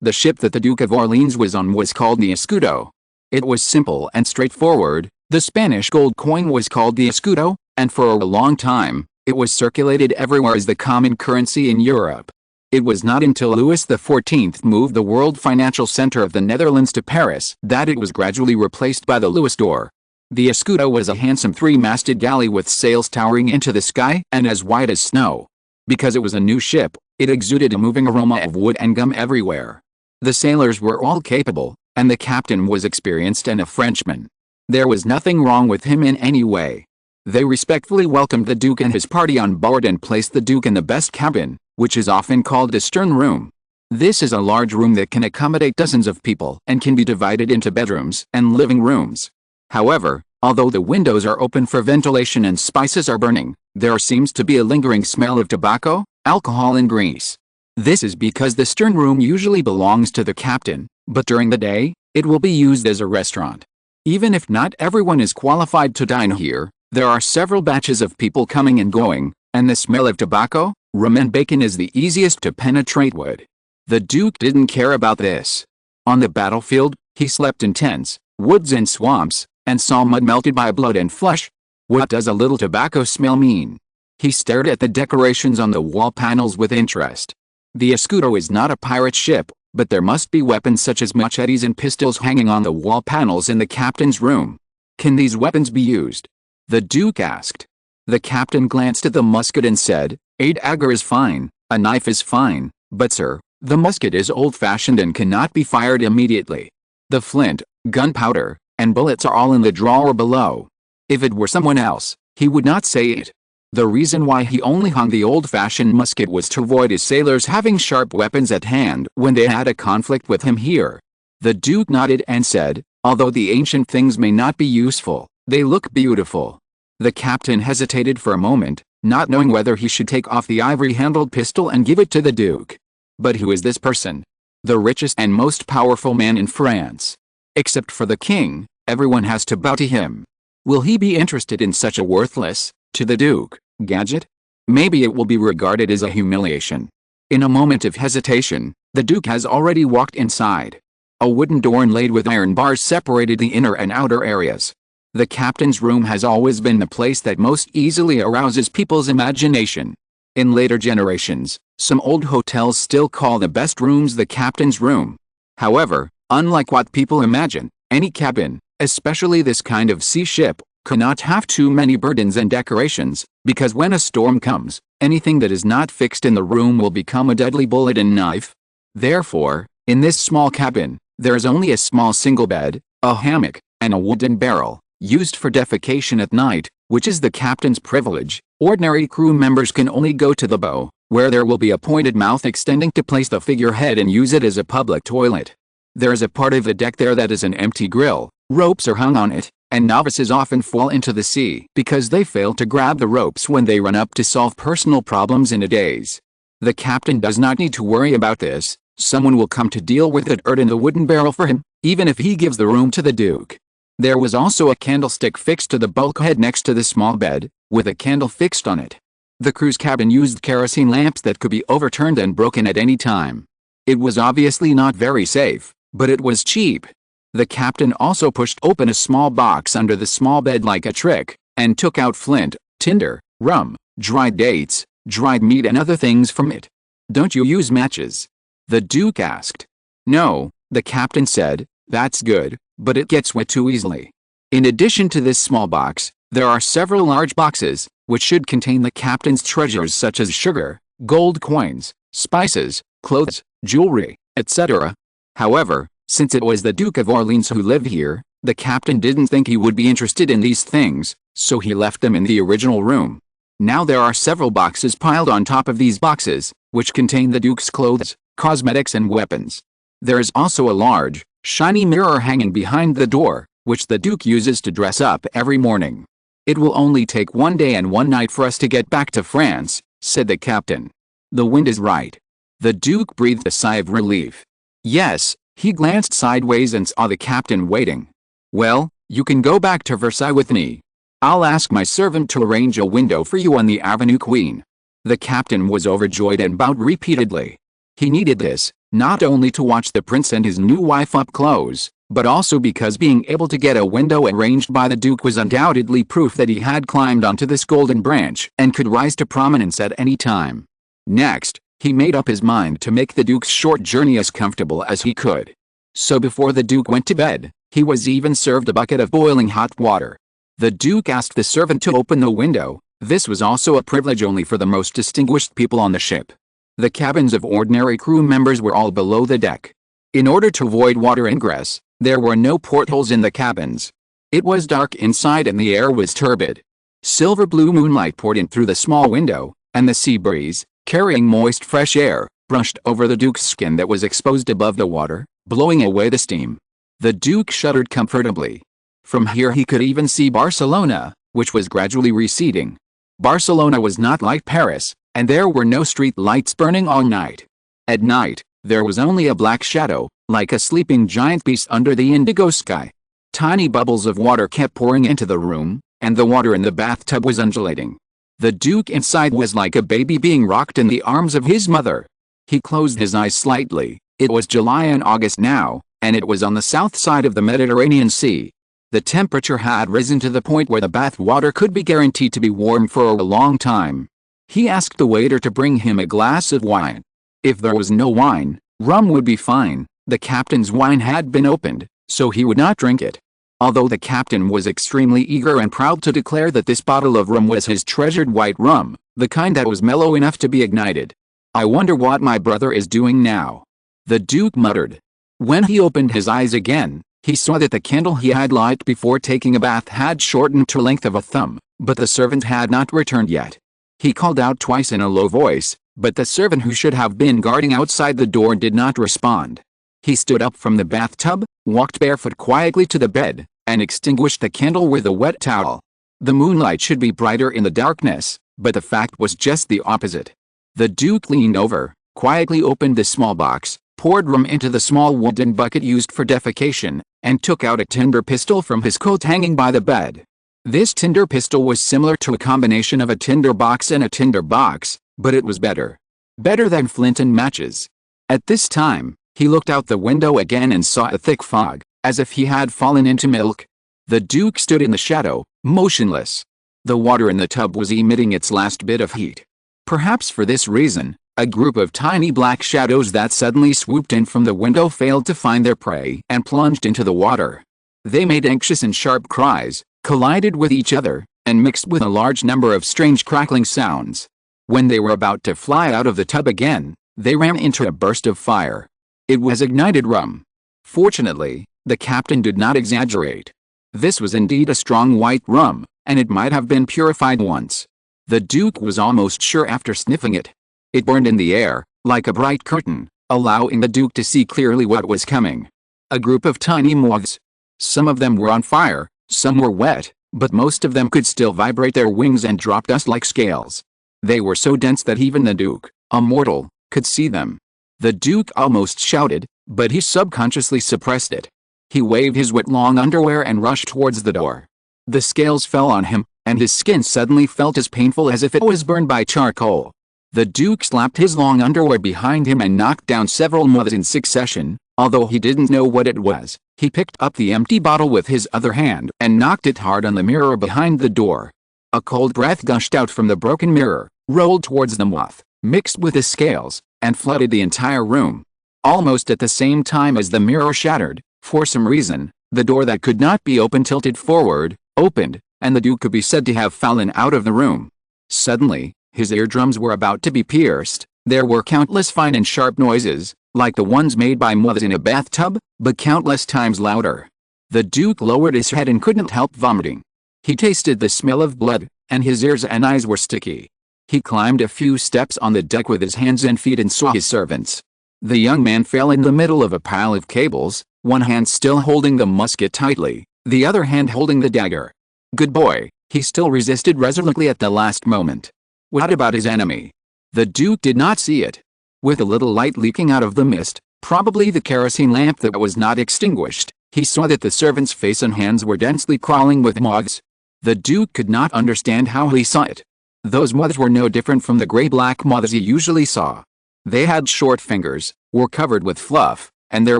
The ship that the Duke of Orleans was on was called the Escudo. It was simple and straightforward. The Spanish gold coin was called the escudo, and for a long time, it was circulated everywhere as the common currency in Europe. It was not until Louis XIV moved the world financial center of the Netherlands to Paris that it was gradually replaced by the Louis d'Or. The escudo was a handsome three-masted galley with sails towering into the sky and as white as snow. Because it was a new ship, it exuded a moving aroma of wood and gum everywhere. The sailors were all capable, and the captain was experienced and a Frenchman. There was nothing wrong with him in any way. They respectfully welcomed the Duke and his party on board and placed the Duke in the best cabin, which is often called the stern room. This is a large room that can accommodate dozens of people and can be divided into bedrooms and living rooms. However, although the windows are open for ventilation and spices are burning, there seems to be a lingering smell of tobacco, alcohol and grease. This is because the stern room usually belongs to the captain, but during the day, it will be used as a restaurant. Even if not everyone is qualified to dine here, there are several batches of people coming and going, and the smell of tobacco, rum and bacon is the easiest to penetrate wood. The Duke didn't care about this. On the battlefield, he slept in tents, woods and swamps, and saw mud melted by blood and flesh. What does a little tobacco smell mean? He stared at the decorations on the wall panels with interest. The Escudo is not a pirate ship, but there must be weapons such as machetes and pistols hanging on the wall panels in the captain's room. Can these weapons be used? The Duke asked. The captain glanced at the musket and said, "A dagger is fine, a knife is fine, but sir, the musket is old-fashioned and cannot be fired immediately. The flint, gunpowder, and bullets are all in the drawer below." If it were someone else, he would not say it. The reason why he only hung the old-fashioned musket was to avoid his sailors having sharp weapons at hand when they had a conflict with him here. The Duke nodded and said, "Although the ancient things may not be useful, they look beautiful." The captain hesitated for a moment, not knowing whether he should take off the ivory-handled pistol and give it to the Duke. But who is this person? The richest and most powerful man in France. Except for the king, everyone has to bow to him. Will he be interested in such a worthless, to the Duke, gadget? Maybe it will be regarded as a humiliation. In a moment of hesitation, the Duke has already walked inside. A wooden door inlaid with iron bars separated the inner and outer areas. The captain's room has always been the place that most easily arouses people's imagination. In later generations, some old hotels still call the best rooms the captain's room. However, unlike what people imagine, any cabin, especially this kind of sea ship, cannot have too many burdens and decorations, because when a storm comes, anything that is not fixed in the room will become a deadly bullet and knife. Therefore, in this small cabin, there is only a small single bed, a hammock, and a wooden barrel, used for defecation at night, which is the captain's privilege. Ordinary crew members can only go to the bow, where there will be a pointed mouth extending to place the figurehead and use it as a public toilet. There is a part of the deck there that is an empty grill, ropes are hung on it, and novices often fall into the sea because they fail to grab the ropes when they run up to solve personal problems in a daze. The captain does not need to worry about this, someone will come to deal with it in the wooden barrel for him, even if he gives the room to the Duke. There was also a candlestick fixed to the bulkhead next to the small bed, with a candle fixed on it. The crew's cabin used kerosene lamps that could be overturned and broken at any time. It was obviously not very safe, but it was cheap. The captain also pushed open a small box under the small bed like a trick, and took out flint, tinder, rum, dried dates, dried meat and other things from it. "Don't you use matches?" the Duke asked. "No," the captain said, "that's good, but it gets wet too easily." In addition to this small box, there are several large boxes, which should contain the captain's treasures such as sugar, gold coins, spices, clothes, jewelry, etc. However, since it was the Duke of Orleans who lived here, the captain didn't think he would be interested in these things, so he left them in the original room. Now there are several boxes piled on top of these boxes, which contain the Duke's clothes, cosmetics and weapons. There is also a large, shiny mirror hanging behind the door, which the Duke uses to dress up every morning. "It will only take 1 day and 1 night for us to get back to France," said the captain. "The wind is right." The Duke breathed a sigh of relief. Yes, he glanced sideways and saw the captain waiting. "Well, you can go back to Versailles with me. I'll ask my servant to arrange a window for you on the Avenue Queen." The captain was overjoyed and bowed repeatedly. He needed this, not only to watch the prince and his new wife up close, but also because being able to get a window arranged by the Duke was undoubtedly proof that he had climbed onto this golden branch and could rise to prominence at any time. Next, he made up his mind to make the Duke's short journey as comfortable as he could. So before the Duke went to bed, he was even served a bucket of boiling hot water. The Duke asked the servant to open the window. This was also a privilege only for the most distinguished people on the ship. The cabins of ordinary crew members were all below the deck. In order to avoid water ingress, there were no portholes in the cabins. It was dark inside and the air was turbid. Silver-blue moonlight poured in through the small window, and the sea breeze, carrying moist fresh air, brushed over the Duke's skin that was exposed above the water, blowing away the steam. The Duke shuddered comfortably. From here he could even see Barcelona, which was gradually receding. Barcelona was not like Paris, and there were no street lights burning all night. At night, there was only a black shadow, like a sleeping giant beast under the indigo sky. Tiny bubbles of water kept pouring into the room, and the water in the bathtub was undulating. The Duke inside was like a baby being rocked in the arms of his mother. He closed his eyes slightly. It was July and August now, and it was on the south side of the Mediterranean Sea. The temperature had risen to the point where the bath water could be guaranteed to be warm for a long time. He asked the waiter to bring him a glass of wine. If there was no wine, rum would be fine. The captain's wine had been opened, so he would not drink it. Although the captain was extremely eager and proud to declare that this bottle of rum was his treasured white rum, the kind that was mellow enough to be ignited. "I wonder what my brother is doing now," the Duke muttered. When he opened his eyes again, he saw that the candle he had lighted before taking a bath had shortened to the length of a thumb, but the servant had not returned yet. He called out twice in a low voice, but the servant who should have been guarding outside the door did not respond. He stood up from the bathtub, walked barefoot quietly to the bed, and extinguished the candle with a wet towel. The moonlight should be brighter in the darkness, but the fact was just the opposite. The Duke leaned over, quietly opened the small box, poured rum into the small wooden bucket used for defecation, and took out a tinder pistol from his coat hanging by the bed. This tinder pistol was similar to a combination of a tinder box and a tinder box, but it was better. Better than flint and matches. At this time, he looked out the window again and saw a thick fog, as if he had fallen into milk. The Duke stood in the shadow, motionless. The water in the tub was emitting its last bit of heat. Perhaps for this reason, a group of tiny black shadows that suddenly swooped in from the window failed to find their prey and plunged into the water. They made anxious and sharp cries, collided with each other, and mixed with a large number of strange crackling sounds. When they were about to fly out of the tub again, they ran into a burst of fire. It was ignited rum. Fortunately, the captain did not exaggerate. This was indeed a strong white rum, and it might have been purified once. The Duke was almost sure after sniffing it. It burned in the air, like a bright curtain, allowing the Duke to see clearly what was coming. A group of tiny moths. Some of them were on fire, some were wet, but most of them could still vibrate their wings and drop dust like scales. They were so dense that even the Duke, a mortal, could see them. The Duke almost shouted, but he subconsciously suppressed it. He waved his wet long underwear and rushed towards the door. The scales fell on him, and his skin suddenly felt as painful as if it was burned by charcoal. The Duke slapped his long underwear behind him and knocked down several moths in succession. Although he didn't know what it was, he picked up the empty bottle with his other hand and knocked it hard on the mirror behind the door. A cold breath gushed out from the broken mirror, rolled towards the moth, mixed with the scales, and flooded the entire room. Almost at the same time as the mirror shattered, for some reason, the door that could not be opened tilted forward, opened, and the Duke could be said to have fallen out of the room. Suddenly, his eardrums were about to be pierced. There were countless fine and sharp noises, like the ones made by moths in a bathtub, but countless times louder. The Duke lowered his head and couldn't help vomiting. He tasted the smell of blood, and his ears and eyes were sticky. He climbed a few steps on the deck with his hands and feet and saw his servants. The young man fell in the middle of a pile of cables, one hand still holding the musket tightly, the other hand holding the dagger. Good boy, he still resisted resolutely at the last moment. What about his enemy? The Duke did not see it. With a little light leaking out of the mist, probably the kerosene lamp that was not extinguished, he saw that the servant's face and hands were densely crawling with moths. The Duke could not understand how he saw it. Those moths were no different from the gray-black moths he usually saw. They had short fingers, were covered with fluff, and their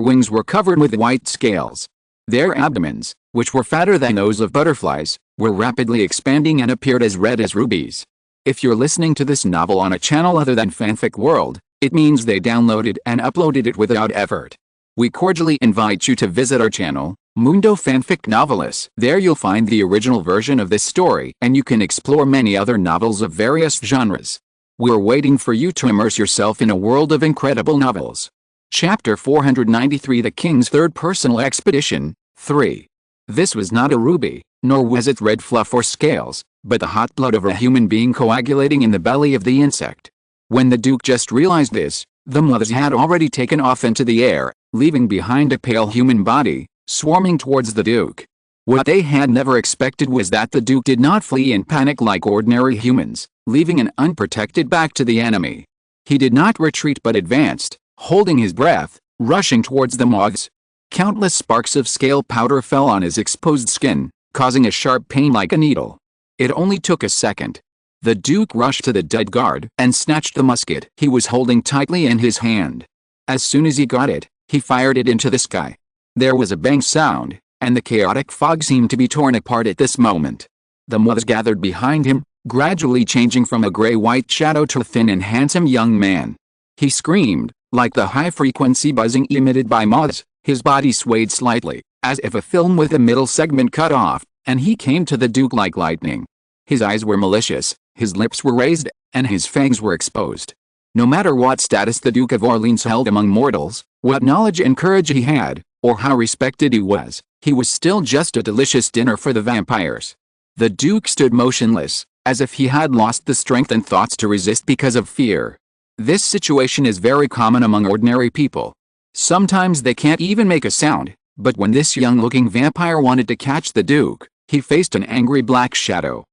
wings were covered with white scales. Their abdomens, which were fatter than those of butterflies, were rapidly expanding and appeared as red as rubies. If you're listening to this novel on a channel other than Fanfic World, it means they downloaded and uploaded it without effort. We cordially invite you to visit our channel, Mundo Fanfic Novelis. There you'll find the original version of this story, and you can explore many other novels of various genres. We're waiting for you to immerse yourself in a world of incredible novels. Chapter 493, The King's Third Personal Expedition, 3. This was not a ruby, nor was it red fluff or scales, but the hot blood of a human being coagulating in the belly of the insect. When the Duke just realized this, the moths had already taken off into the air, leaving behind a pale human body, swarming towards the Duke. What they had never expected was that the Duke did not flee in panic like ordinary humans, leaving an unprotected back to the enemy. He did not retreat but advanced, holding his breath, rushing towards the moths. Countless sparks of scale powder fell on his exposed skin, causing a sharp pain like a needle. It only took a second. The Duke rushed to the dead guard and snatched the musket he was holding tightly in his hand. As soon as he got it, he fired it into the sky. There was a bang sound, and the chaotic fog seemed to be torn apart at this moment. The moths gathered behind him, gradually changing from a gray-white shadow to a thin and handsome young man. He screamed, like the high-frequency buzzing emitted by moths. His body swayed slightly, as if a film with a middle segment cut off, and he came to the Duke like lightning. His eyes were malicious, his lips were raised, and his fangs were exposed. No matter what status the Duke of Orleans held among mortals, what knowledge and courage he had, or how respected he was still just a delicious dinner for the vampires. The Duke stood motionless, as if he had lost the strength and thoughts to resist because of fear. This situation is very common among ordinary people. Sometimes they can't even make a sound, but when this young-looking vampire wanted to catch the Duke, he faced an angry black shadow.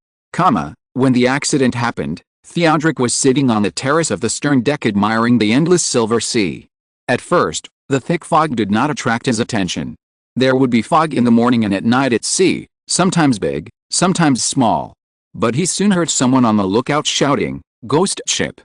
When the accident happened, Theodoric was sitting on the terrace of the stern deck admiring the endless silver sea. At first, the thick fog did not attract his attention. There would be fog in the morning and at night at sea, sometimes big, sometimes small. But he soon heard someone on the lookout shouting, "Ghost ship!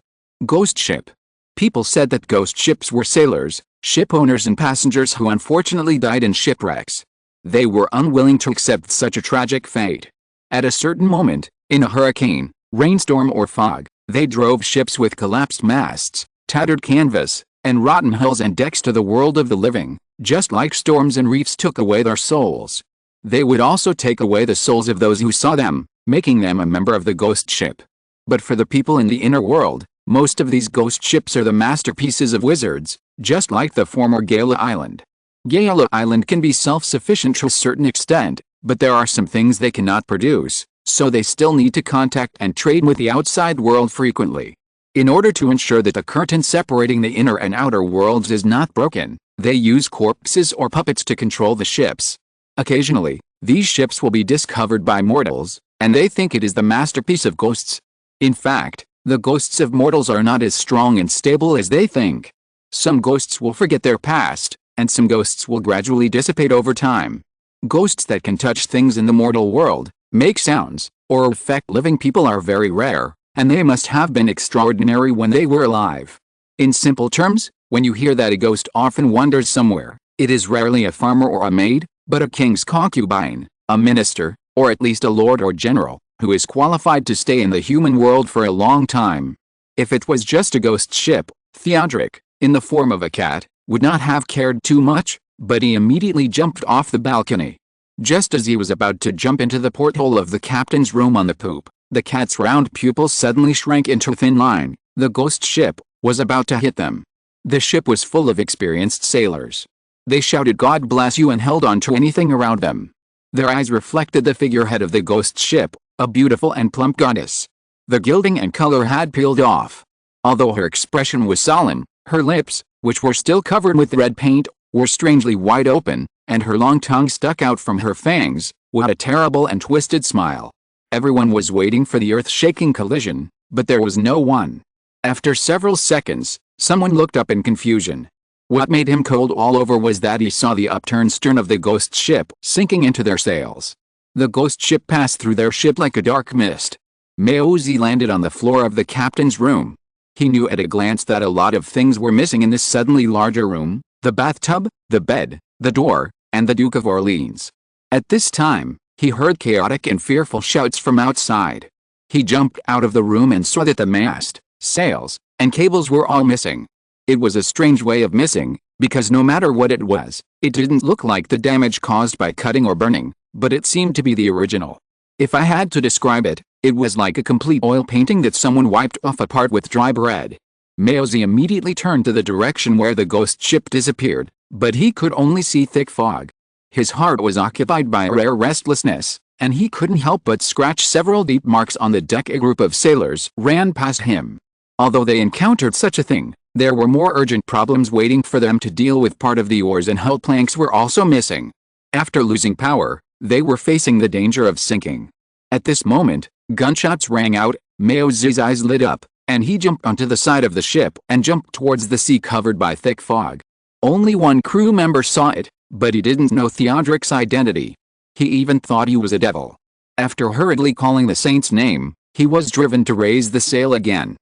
Ghost ship!" People said that ghost ships were sailors, ship owners and passengers who unfortunately died in shipwrecks. They were unwilling to accept such a tragic fate. At a certain moment, in a hurricane, rainstorm or fog, they drove ships with collapsed masts, tattered canvas, and rotten hulls and decks to the world of the living, just like storms and reefs took away their souls. They would also take away the souls of those who saw them, making them a member of the ghost ship. But for the people in the inner world, most of these ghost ships are the masterpieces of wizards, just like the former Gala Island. Gala Island can be self-sufficient to a certain extent, but there are some things they cannot produce, so they still need to contact and trade with the outside world frequently. In order to ensure that the curtain separating the inner and outer worlds is not broken, they use corpses or puppets to control the ships. Occasionally, these ships will be discovered by mortals, and they think it is the masterpiece of ghosts. In fact, the ghosts of mortals are not as strong and stable as they think. Some ghosts will forget their past, and some ghosts will gradually dissipate over time. Ghosts that can touch things in the mortal world, make sounds, or affect living people are very rare, and they must have been extraordinary when they were alive. In simple terms, when you hear that a ghost often wanders somewhere, it is rarely a farmer or a maid, but a king's concubine, a minister, or at least a lord or general, who is qualified to stay in the human world for a long time. If it was just a ghost ship, Theodoric, in the form of a cat, would not have cared too much, but he immediately jumped off the balcony. Just as he was about to jump into the porthole of the captain's room on the poop, the cat's round pupils suddenly shrank into a thin line. The ghost ship was about to hit them. The ship was full of experienced sailors. They shouted "God bless you" and held on to anything around them. Their eyes reflected the figurehead of the ghost ship, a beautiful and plump goddess. The gilding and color had peeled off. Although her expression was solemn, her lips, which were still covered with red paint, were strangely wide open, and her long tongue stuck out from her fangs, with a terrible and twisted smile. Everyone was waiting for the earth-shaking collision, but there was no one. After several seconds, someone looked up in confusion. What made him cold all over was that he saw the upturned stern of the ghost ship sinking into their sails. The ghost ship passed through their ship like a dark mist. Maozi landed on the floor of the captain's room. He knew at a glance that a lot of things were missing in this suddenly larger room: the bathtub, the bed, the door, and the Duke of Orleans. At this time, he heard chaotic and fearful shouts from outside. He jumped out of the room and saw that the mast, sails, and cables were all missing. It was a strange way of missing, because no matter what it was, it didn't look like the damage caused by cutting or burning, but it seemed to be the original. If I had to describe it, it was like a complete oil painting that someone wiped off a part with dry bread. Maozi immediately turned to the direction where the ghost ship disappeared, but he could only see thick fog. His heart was occupied by a rare restlessness, and he couldn't help but scratch several deep marks on the deck. A group of sailors ran past him. Although they encountered such a thing, there were more urgent problems waiting for them to deal with. Part of the oars and hull planks were also missing. After losing power, they were facing the danger of sinking. At this moment, gunshots rang out. Maozi's eyes lit up, and he jumped onto the side of the ship and jumped towards the sea covered by thick fog. Only one crew member saw it, but he didn't know Theodoric's identity. He even thought he was a devil. After hurriedly calling the saint's name, he was driven to raise the sail again.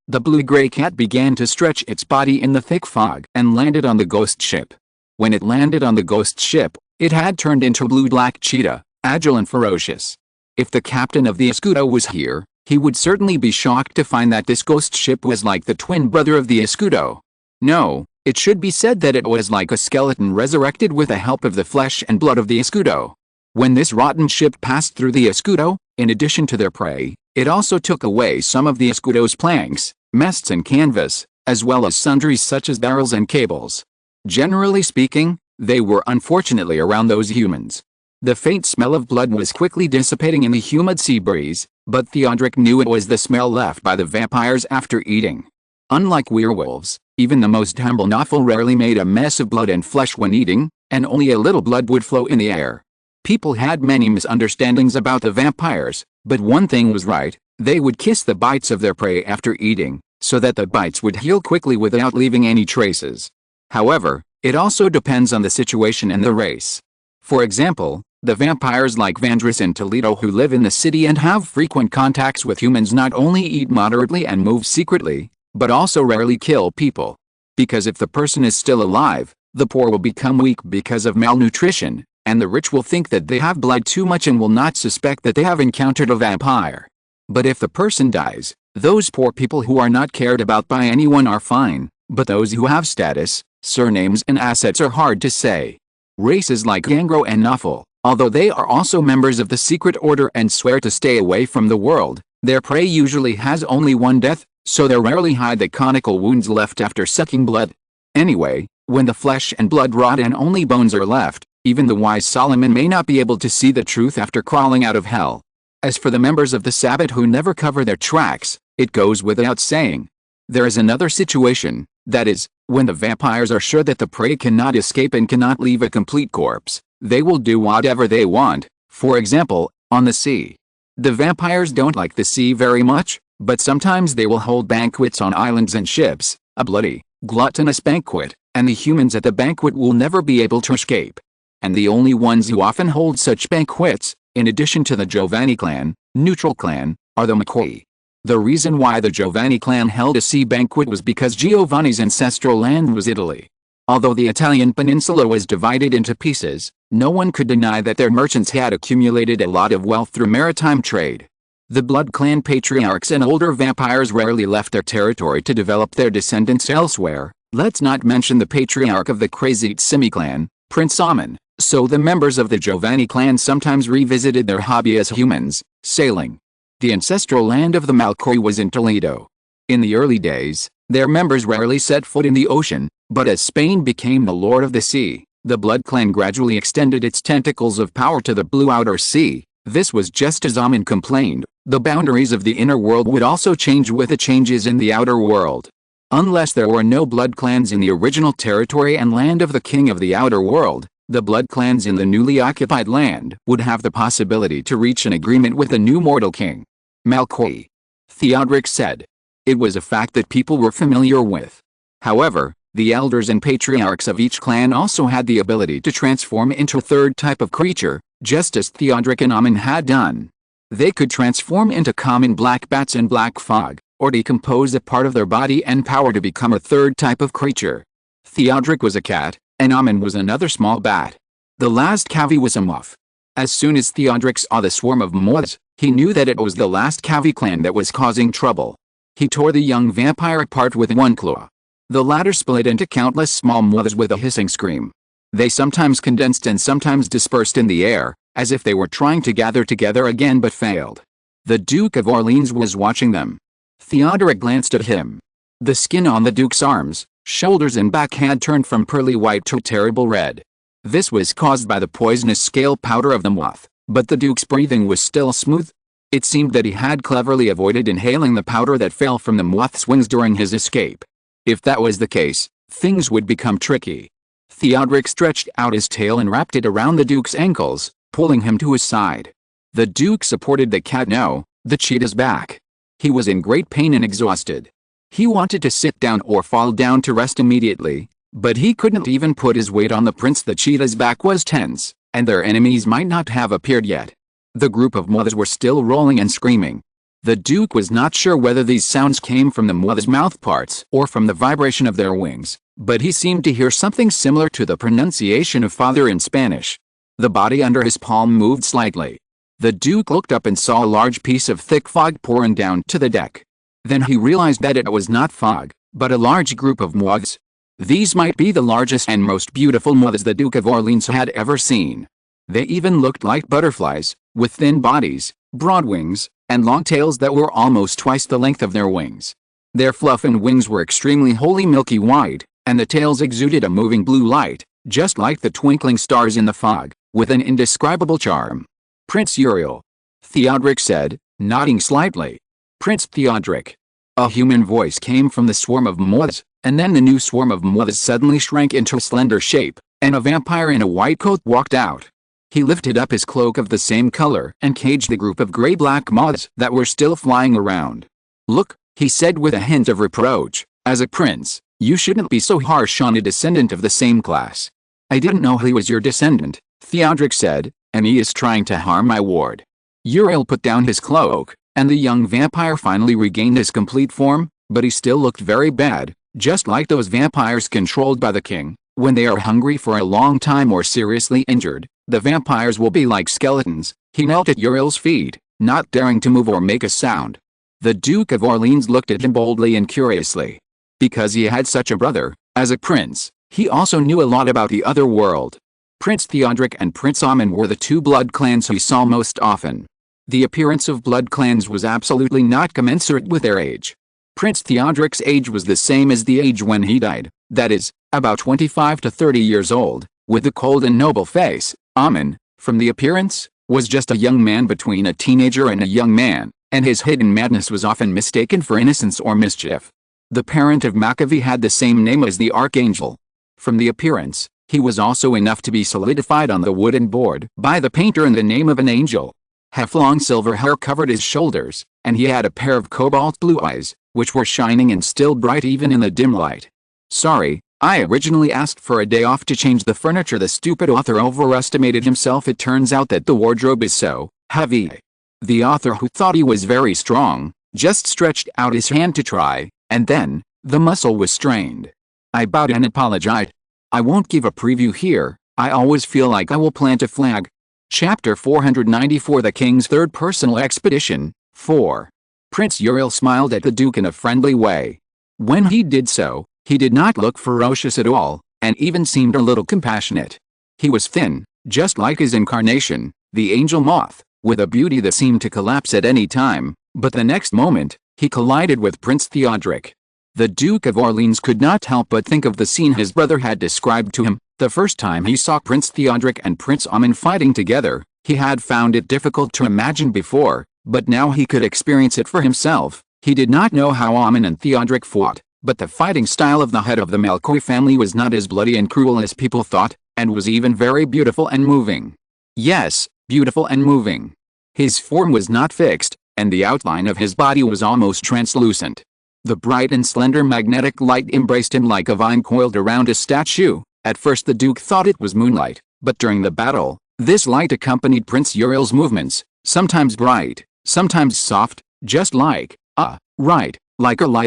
The blue-gray cat began to stretch its body in the thick fog and landed on the ghost ship. When it landed on the ghost ship, it had turned into a blue-black cheetah, agile and ferocious. If the captain of the Escudo was here, he would certainly be shocked to find that this ghost ship was like the twin brother of the Escudo. No, it should be said that it was like a skeleton resurrected with the help of the flesh and blood of the Escudo. When this rotten ship passed through the Escudo, in addition to their prey, it also took away some of the Escudo's planks, masts and canvas, as well as sundries such as barrels and cables. Generally speaking, they were unfortunately around those humans. The faint smell of blood was quickly dissipating in the humid sea breeze, but Theodoric knew it was the smell left by the vampires after eating. Unlike werewolves, Even the most humble novel rarely made a mess of blood and flesh when eating, and only a little blood would flow in the air. People had many misunderstandings about the vampires, but one thing was right: they would kiss the bites of their prey after eating, so that the bites would heal quickly without leaving any traces. However, it also depends on the situation and the race. For example, the vampires like Vandris and Toledo, who live in the city and have frequent contacts with humans, not only eat moderately and move secretly, but also rarely kill people. Because if the person is still alive, the poor will become weak because of malnutrition, and the rich will think that they have bled too much and will not suspect that they have encountered a vampire. But if the person dies, those poor people who are not cared about by anyone are fine, but those who have status, surnames and assets are hard to say. Races like Gangro and Nuffle, although they are also members of the secret order and swear to stay away from the world, their prey usually has only one death, so they rarely hide the conical wounds left after sucking blood. Anyway, when the flesh and blood rot and only bones are left, even the wise Solomon may not be able to see the truth after crawling out of hell. As for the members of the Sabbath who never cover their tracks, it goes without saying. There is another situation, that is, when the vampires are sure that the prey cannot escape and cannot leave a complete corpse, they will do whatever they want. For example, on the sea. The vampires don't like the sea very much, but sometimes they will hold banquets on islands and ships, a bloody, gluttonous banquet, and the humans at the banquet will never be able to escape. And the only ones who often hold such banquets, in addition to the Giovanni clan, neutral clan, are the McCoy. The reason why the Giovanni clan held a sea banquet was because Giovanni's ancestral land was Italy. Although the Italian peninsula was divided into pieces, no one could deny that their merchants had accumulated a lot of wealth through maritime trade. The blood clan patriarchs and older vampires rarely left their territory to develop their descendants elsewhere. Let's not mention the patriarch of the Crazy Simi clan, Prince Amun. So the members of the Giovanni clan sometimes revisited their hobby as humans, sailing. The ancestral land of the Malcoy was in Toledo. In the early days, their members rarely set foot in the ocean, but as Spain became the lord of the sea, the blood clan gradually extended its tentacles of power to the blue outer sea. This was just as Amun complained: the boundaries of the inner world would also change with the changes in the outer world. Unless there were no blood clans in the original territory and land of the king of the outer world, the blood clans in the newly occupied land would have the possibility to reach an agreement with the new mortal king. Malcoy. Theodoric said. It was a fact that people were familiar with. However, the elders and patriarchs of each clan also had the ability to transform into a third type of creature, just as Theodoric and Amun had done. They could transform into common black bats and black fog, or decompose a part of their body and power to become a third type of creature. Theodoric was a cat, and Amun was another small bat. The last Cavi was a moth. As soon as Theodoric saw the swarm of moths, he knew that it was the last Cavi clan that was causing trouble. He tore the young vampire apart with one claw. The latter split into countless small moths with a hissing scream. They sometimes condensed and sometimes dispersed in the air, as if they were trying to gather together again but failed. The Duke of Orleans was watching them. Theodoric glanced at him. The skin on the Duke's arms, shoulders and back had turned from pearly white to terrible red. This was caused by the poisonous scale powder of the moth, but the Duke's breathing was still smooth. It seemed that he had cleverly avoided inhaling the powder that fell from the moth's wings during his escape. If that was the case, things would become tricky. Theodoric stretched out his tail and wrapped it around the Duke's ankles, pulling him to his side. The Duke supported the cat, no, the cheetah's back. He was in great pain and exhausted. He wanted to sit down or fall down to rest immediately, but he couldn't even put his weight on the prince. The cheetah's back was tense, and their enemies might not have appeared yet. The group of moths were still rolling and screaming. The Duke was not sure whether these sounds came from the moths' mouth parts or from the vibration of their wings, but he seemed to hear something similar to the pronunciation of father in Spanish. The body under his palm moved slightly. The Duke looked up and saw a large piece of thick fog pouring down to the deck. Then he realized that it was not fog, but a large group of moths. These might be the largest and most beautiful moths the Duke of Orleans had ever seen. They even looked like butterflies, with thin bodies, broad wings, and long tails that were almost twice the length of their wings. Their fluff and wings were extremely wholly milky white, and the tails exuded a moving blue light, just like the twinkling stars in the fog, with an indescribable charm. Prince Uriel. Theodoric said, nodding slightly. Prince Theodoric. A human voice came from the swarm of moths, And then the new swarm of moths suddenly shrank into a slender shape, and a vampire in a white coat walked out. He lifted up his cloak of the same color and caged the group of gray-black moths that were still flying around. "Look," he said with a hint of reproach, "as a prince, you shouldn't be so harsh on a descendant of the same class." "I didn't know he was your descendant," Theodoric said, "and he is trying to harm my ward." Uriel put down his cloak, and the young vampire finally regained his complete form, but he still looked very bad, just like those vampires controlled by the king. When they are hungry for a long time or seriously injured, the vampires will be like skeletons. He knelt at Uriel's feet, not daring to move or make a sound. The Duke of Orleans looked at him boldly and curiously. Because he had such a brother, as a prince, he also knew a lot about the other world. Prince Theodoric and Prince Amin were the two blood clans he saw most often. The appearance of blood clans was absolutely not commensurate with their age. Prince Theodoric's age was the same as the age when he died, that is, about 25 to 30 years old, with a cold and noble face. Amin, from the appearance, was just a young man between a teenager and a young man, and his hidden madness was often mistaken for innocence or mischief. The parent of Maccabee had the same name as the archangel. From the appearance, he was also enough to be solidified on the wooden board by the painter in the name of an angel. Half-long silver hair covered his shoulders, and he had a pair of cobalt blue eyes, which were shining and still bright even in the dim light. "Sorry, I originally asked for a day off to change the furniture." The stupid author overestimated himself. It turns out that the wardrobe is so heavy. The author, who thought he was very strong, just stretched out his hand to try, and then, the muscle was strained. I bowed and apologized. I won't give a preview here, I always feel like I will plant a flag. Chapter 494, The King's Third Personal Expedition, 4. Prince Uriel smiled at the Duke in a friendly way. When he did so, he did not look ferocious at all, and even seemed a little compassionate. He was thin, just like his incarnation, the angel moth, with a beauty that seemed to collapse at any time, but the next moment, he collided with Prince Theodoric. The Duke of Orleans could not help but think of the scene his brother had described to him. The first time he saw Prince Theodoric and Prince Amin fighting together, he had found it difficult to imagine before, but now he could experience it for himself. He did not know how Amin and Theodoric fought, but the fighting style of the head of the Malcoy family was not as bloody and cruel as people thought, and was even very beautiful and moving. Yes, beautiful and moving. His form was not fixed, and the outline of his body was almost translucent. The bright and slender magnetic light embraced him like a vine coiled around a statue. At first the Duke thought it was moonlight, but during the battle, this light accompanied Prince Uriel's movements, sometimes bright, sometimes soft, just like a light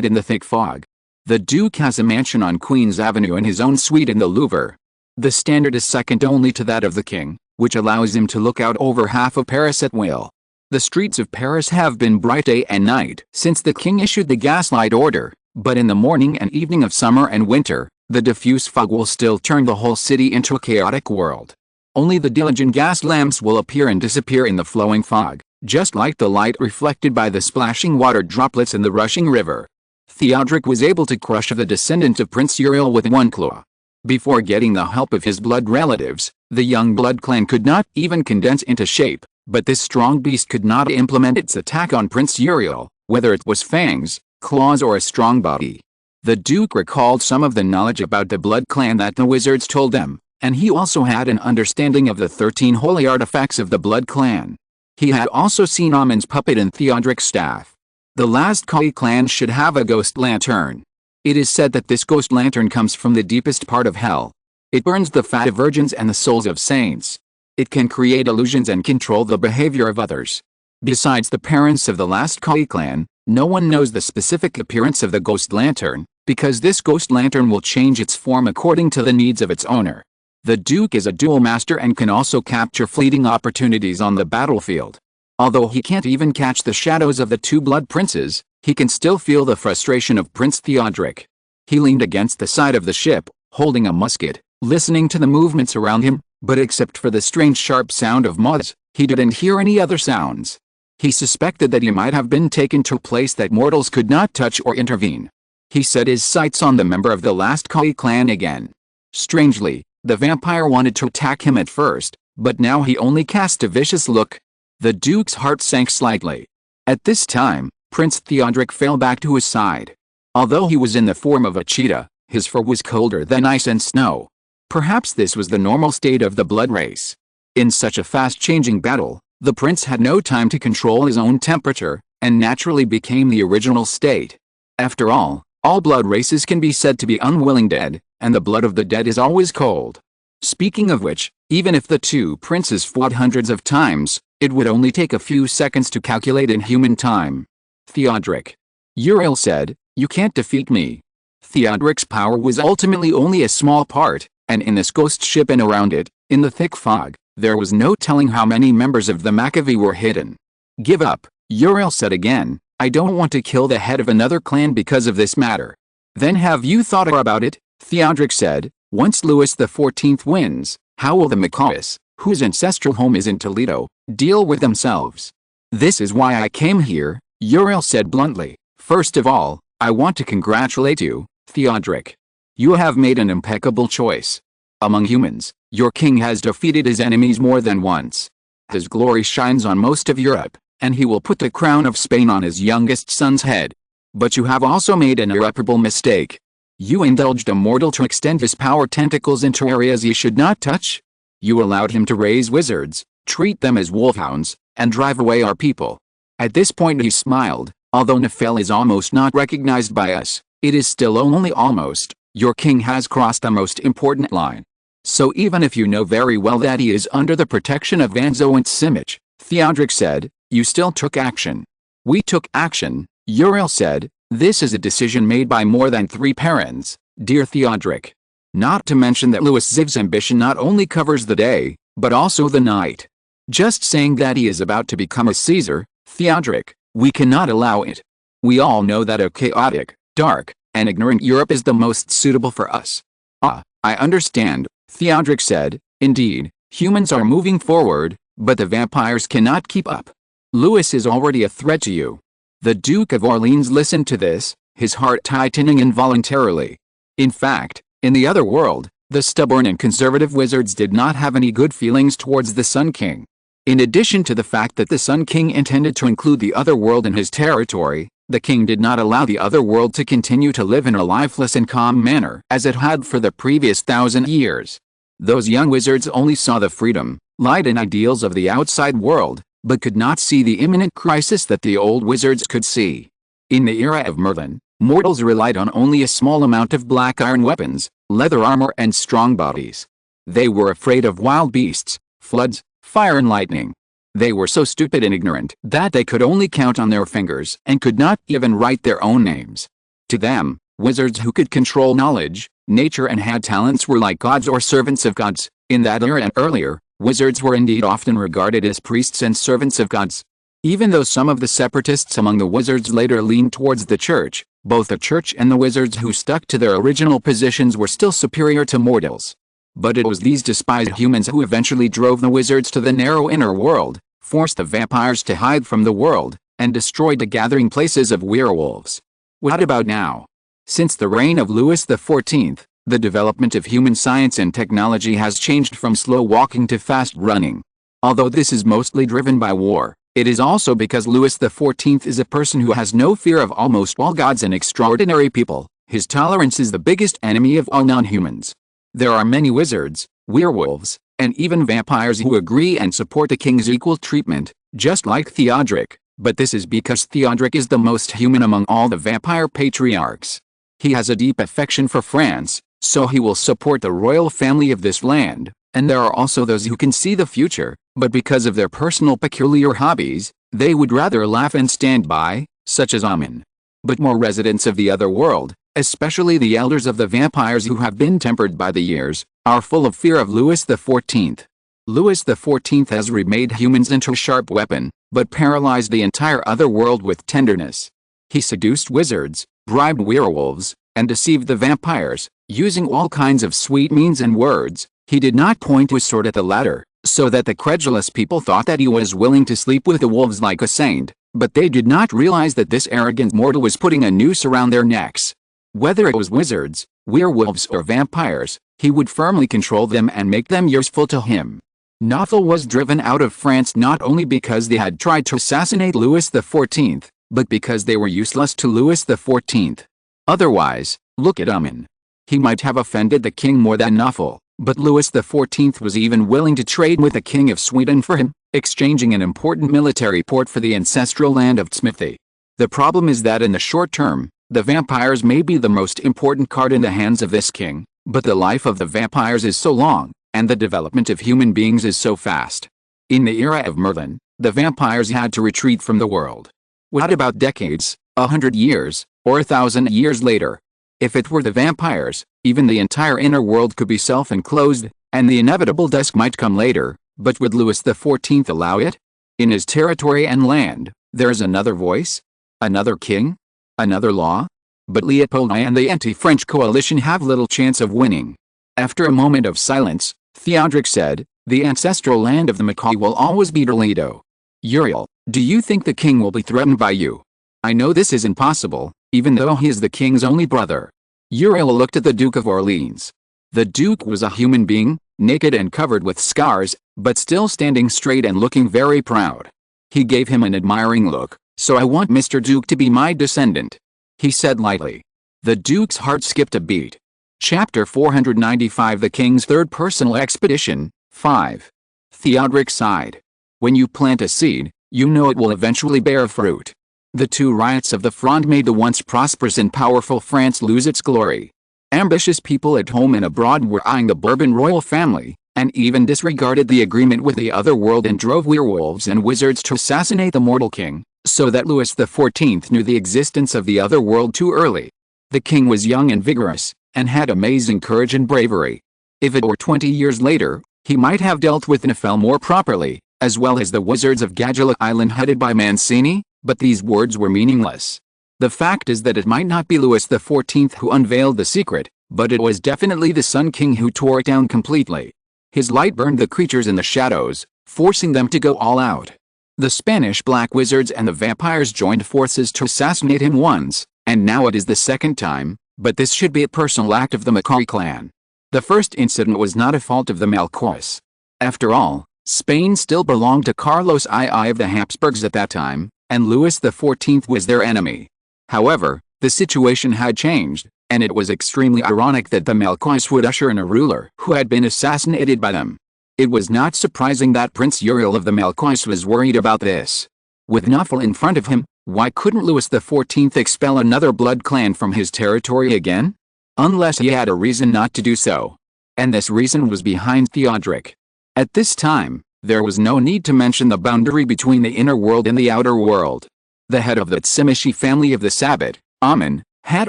in the thick fog. The Duke has a mansion on Queen's Avenue and his own suite in the Louvre. The standard is second only to that of the king, which allows him to look out over half of Paris at will. The streets of Paris have been bright day and night since the king issued the gaslight order, but in the morning and evening of summer and winter, the diffuse fog will still turn the whole city into a chaotic world. Only the diligent gas lamps will appear and disappear in the flowing fog, just like the light reflected by the splashing water droplets in the rushing river. Theodoric was able to crush the descendant of Prince Uriel with one claw. Before getting the help of his blood relatives, the young blood clan could not even condense into shape, but this strong beast could not implement its attack on Prince Uriel, whether it was fangs, claws or a strong body. The Duke recalled some of the knowledge about the blood clan that the wizards told them, and he also had an understanding of the 13 holy artifacts of the blood clan. He had also seen Amin's puppet and Theodoric's staff. The last Khoi clan should have a ghost lantern. It is said that this ghost lantern comes from the deepest part of hell. It burns the fat of virgins and the souls of saints. It can create illusions and control the behavior of others. Besides the parents of the last Khoi clan, no one knows the specific appearance of the ghost lantern, because this ghost lantern will change its form according to the needs of its owner. The Duke is a duel master and can also capture fleeting opportunities on the battlefield. Although he can't even catch the shadows of the two blood princes, he can still feel the frustration of Prince Theodoric. He leaned against the side of the ship, holding a musket, listening to the movements around him, but except for the strange sharp sound of moths, he didn't hear any other sounds. He suspected that he might have been taken to a place that mortals could not touch or intervene. He set his sights on the member of the last Khoi clan again. Strangely, the vampire wanted to attack him at first, but now he only cast a vicious look. The Duke's heart sank slightly. At this time, Prince Theodoric fell back to his side. Although he was in the form of a cheetah, his fur was colder than ice and snow. Perhaps this was the normal state of the blood race. In such a fast-changing battle, the prince had no time to control his own temperature, and naturally became the original state. After all blood races can be said to be unwilling dead, and the blood of the dead is always cold. Speaking of which, even if the two princes fought hundreds of times, it would only take a few seconds to calculate in human time. Theodoric. Uriel said, "You can't defeat me." Theodoric's power was ultimately only a small part, and in this ghost ship and around it, in the thick fog, there was no telling how many members of the Maccabee were hidden. "Give up," Uriel said again. "I don't want to kill the head of another clan because of this matter." "Then have you thought about it?" Theodoric said. "Once Louis XIV wins, how will the Maccabees, whose ancestral home is in Toledo, deal with themselves?" "This is why I came here," Uriel said bluntly. "First of all, I want to congratulate you, Theodoric. You have made an impeccable choice. Among humans, your king has defeated his enemies more than once. His glory shines on most of Europe, and he will put the crown of Spain on his youngest son's head. But you have also made an irreparable mistake. You indulged a mortal to extend his power tentacles into areas he should not touch. You allowed him to raise wizards, treat them as wolfhounds, and drive away our people." At this point he smiled. "Although Nephil is almost not recognized by us, it is still only almost. Your king has crossed a most important line. So even if you know very well that he is under the protection of Vanzo and Simic," Theodoric said, "you still took action." "We took action," Uriel said. "This is a decision made by more than 3 parents, dear Theodoric. Not to mention that Louis XIV's ambition not only covers the day, but also the night. Just saying that he is about to become a Caesar, Theodoric, we cannot allow it. We all know that a chaotic, dark, and ignorant Europe is the most suitable for us." "Ah, I understand," Theodoric said. "Indeed, humans are moving forward, but the vampires cannot keep up. Louis is already a threat to you." The Duke of Orleans listened to this, his heart tightening involuntarily. In fact, in the other world, the stubborn and conservative wizards did not have any good feelings towards the Sun King. In addition to the fact that the Sun King intended to include the other world in his territory, the king did not allow the other world to continue to live in a lifeless and calm manner as it had for the previous 1,000 years. Those young wizards only saw the freedom, light and ideals of the outside world, but could not see the imminent crisis that the old wizards could see. In the era of Merlin, mortals relied on only a small amount of black iron weapons, leather armor and strong bodies. They were afraid of wild beasts, floods, fire and lightning. They were so stupid and ignorant that they could only count on their fingers and could not even write their own names. To them, wizards who could control knowledge, nature and had talents were like gods or servants of gods. In that era and earlier, wizards were indeed often regarded as priests and servants of gods. Even though some of the separatists among the wizards later leaned towards the church, both the church and the wizards who stuck to their original positions were still superior to mortals. But it was these despised humans who eventually drove the wizards to the narrow inner world, forced the vampires to hide from the world, and destroyed the gathering places of werewolves. What about now? Since the reign of Louis XIV, the development of human science and technology has changed from slow walking to fast running. Although this is mostly driven by war, it is also because Louis XIV is a person who has no fear of almost all gods and extraordinary people. His tolerance is the biggest enemy of all non-humans. There are many wizards, werewolves, and even vampires who agree and support the king's equal treatment, just like Theodoric, but this is because Theodoric is the most human among all the vampire patriarchs. He has a deep affection for France, so he will support the royal family of this land, and there are also those who can see the future, but because of their personal peculiar hobbies, they would rather laugh and stand by, such as Amin. But more residents of the other world, especially the elders of the vampires who have been tempered by the years, are full of fear of Louis XIV. Louis XIV has remade humans into a sharp weapon, but paralyzed the entire other world with tenderness. He seduced wizards, bribed werewolves, and deceived the vampires, using all kinds of sweet means and words. He did not point his sword at the latter, so that the credulous people thought that he was willing to sleep with the wolves like a saint, but they did not realize that this arrogant mortal was putting a noose around their necks. Whether it was wizards, werewolves or vampires, he would firmly control them and make them useful to him. Nephil was driven out of France not only because they had tried to assassinate Louis XIV, but because they were useless to Louis XIV. Otherwise, look at Amin. He might have offended the king more than Nuffle, but Louis XIV was even willing to trade with the King of Sweden for him, exchanging an important military port for the ancestral land of Smithy. The problem is that in the short term, the vampires may be the most important card in the hands of this king, but the life of the vampires is so long, and the development of human beings is so fast. In the era of Merlin, the vampires had to retreat from the world. What about decades, 100 years, or 1,000 years later? If it were the vampires, even the entire inner world could be self-enclosed, and the inevitable dusk might come later, but would Louis XIV allow it? In his territory and land, there is another voice? Another king? Another law? But Leopold I and the anti-French coalition have little chance of winning. After a moment of silence, Theodoric said, "The ancestral land of the Macaulay will always be Toledo. Uriel, do you think the king will be threatened by you? I know this is impossible, even though he is the king's only brother." Uriel looked at the Duke of Orleans. The Duke was a human being, naked and covered with scars, but still standing straight and looking very proud. He gave him an admiring look. "So I want Mr. Duke to be my descendant," he said lightly. The Duke's heart skipped a beat. Chapter 495 The King's Third Personal Expedition, 5. Theodoric sighed. When you plant a seed, you know it will eventually bear fruit. The two riots of the Fronde made the once prosperous and powerful France lose its glory. Ambitious people at home and abroad were eyeing the Bourbon royal family, and even disregarded the agreement with the other world and drove werewolves and wizards to assassinate the mortal king, so that Louis XIV knew the existence of the other world too early. The king was young and vigorous, and had amazing courage and bravery. If it were 20 years later, he might have dealt with Nephel more properly, as well as the wizards of Gadula Island headed by Mancini, but these words were meaningless. The fact is that it might not be Louis XIV who unveiled the secret, but it was definitely the Sun King who tore it down completely. His light burned the creatures in the shadows, forcing them to go all out. The Spanish black wizards and the vampires joined forces to assassinate him once, and now it is the second time, but this should be a personal act of the Macaulay clan. The first incident was not a fault of the Malcois. After all, Spain still belonged to Carlos II of the Habsburgs at that time, and Louis XIV was their enemy. However, the situation had changed, and it was extremely ironic that the Malcois would usher in a ruler who had been assassinated by them. It was not surprising that Prince Uriel of the Malcois was worried about this. With Nuffle in front of him, why couldn't Louis XIV expel another blood clan from his territory again? Unless he had a reason not to do so. And this reason was behind Theodoric. At this time, there was no need to mention the boundary between the inner world and the outer world. The head of the Tsimishi family of the Sabbat, Amin, had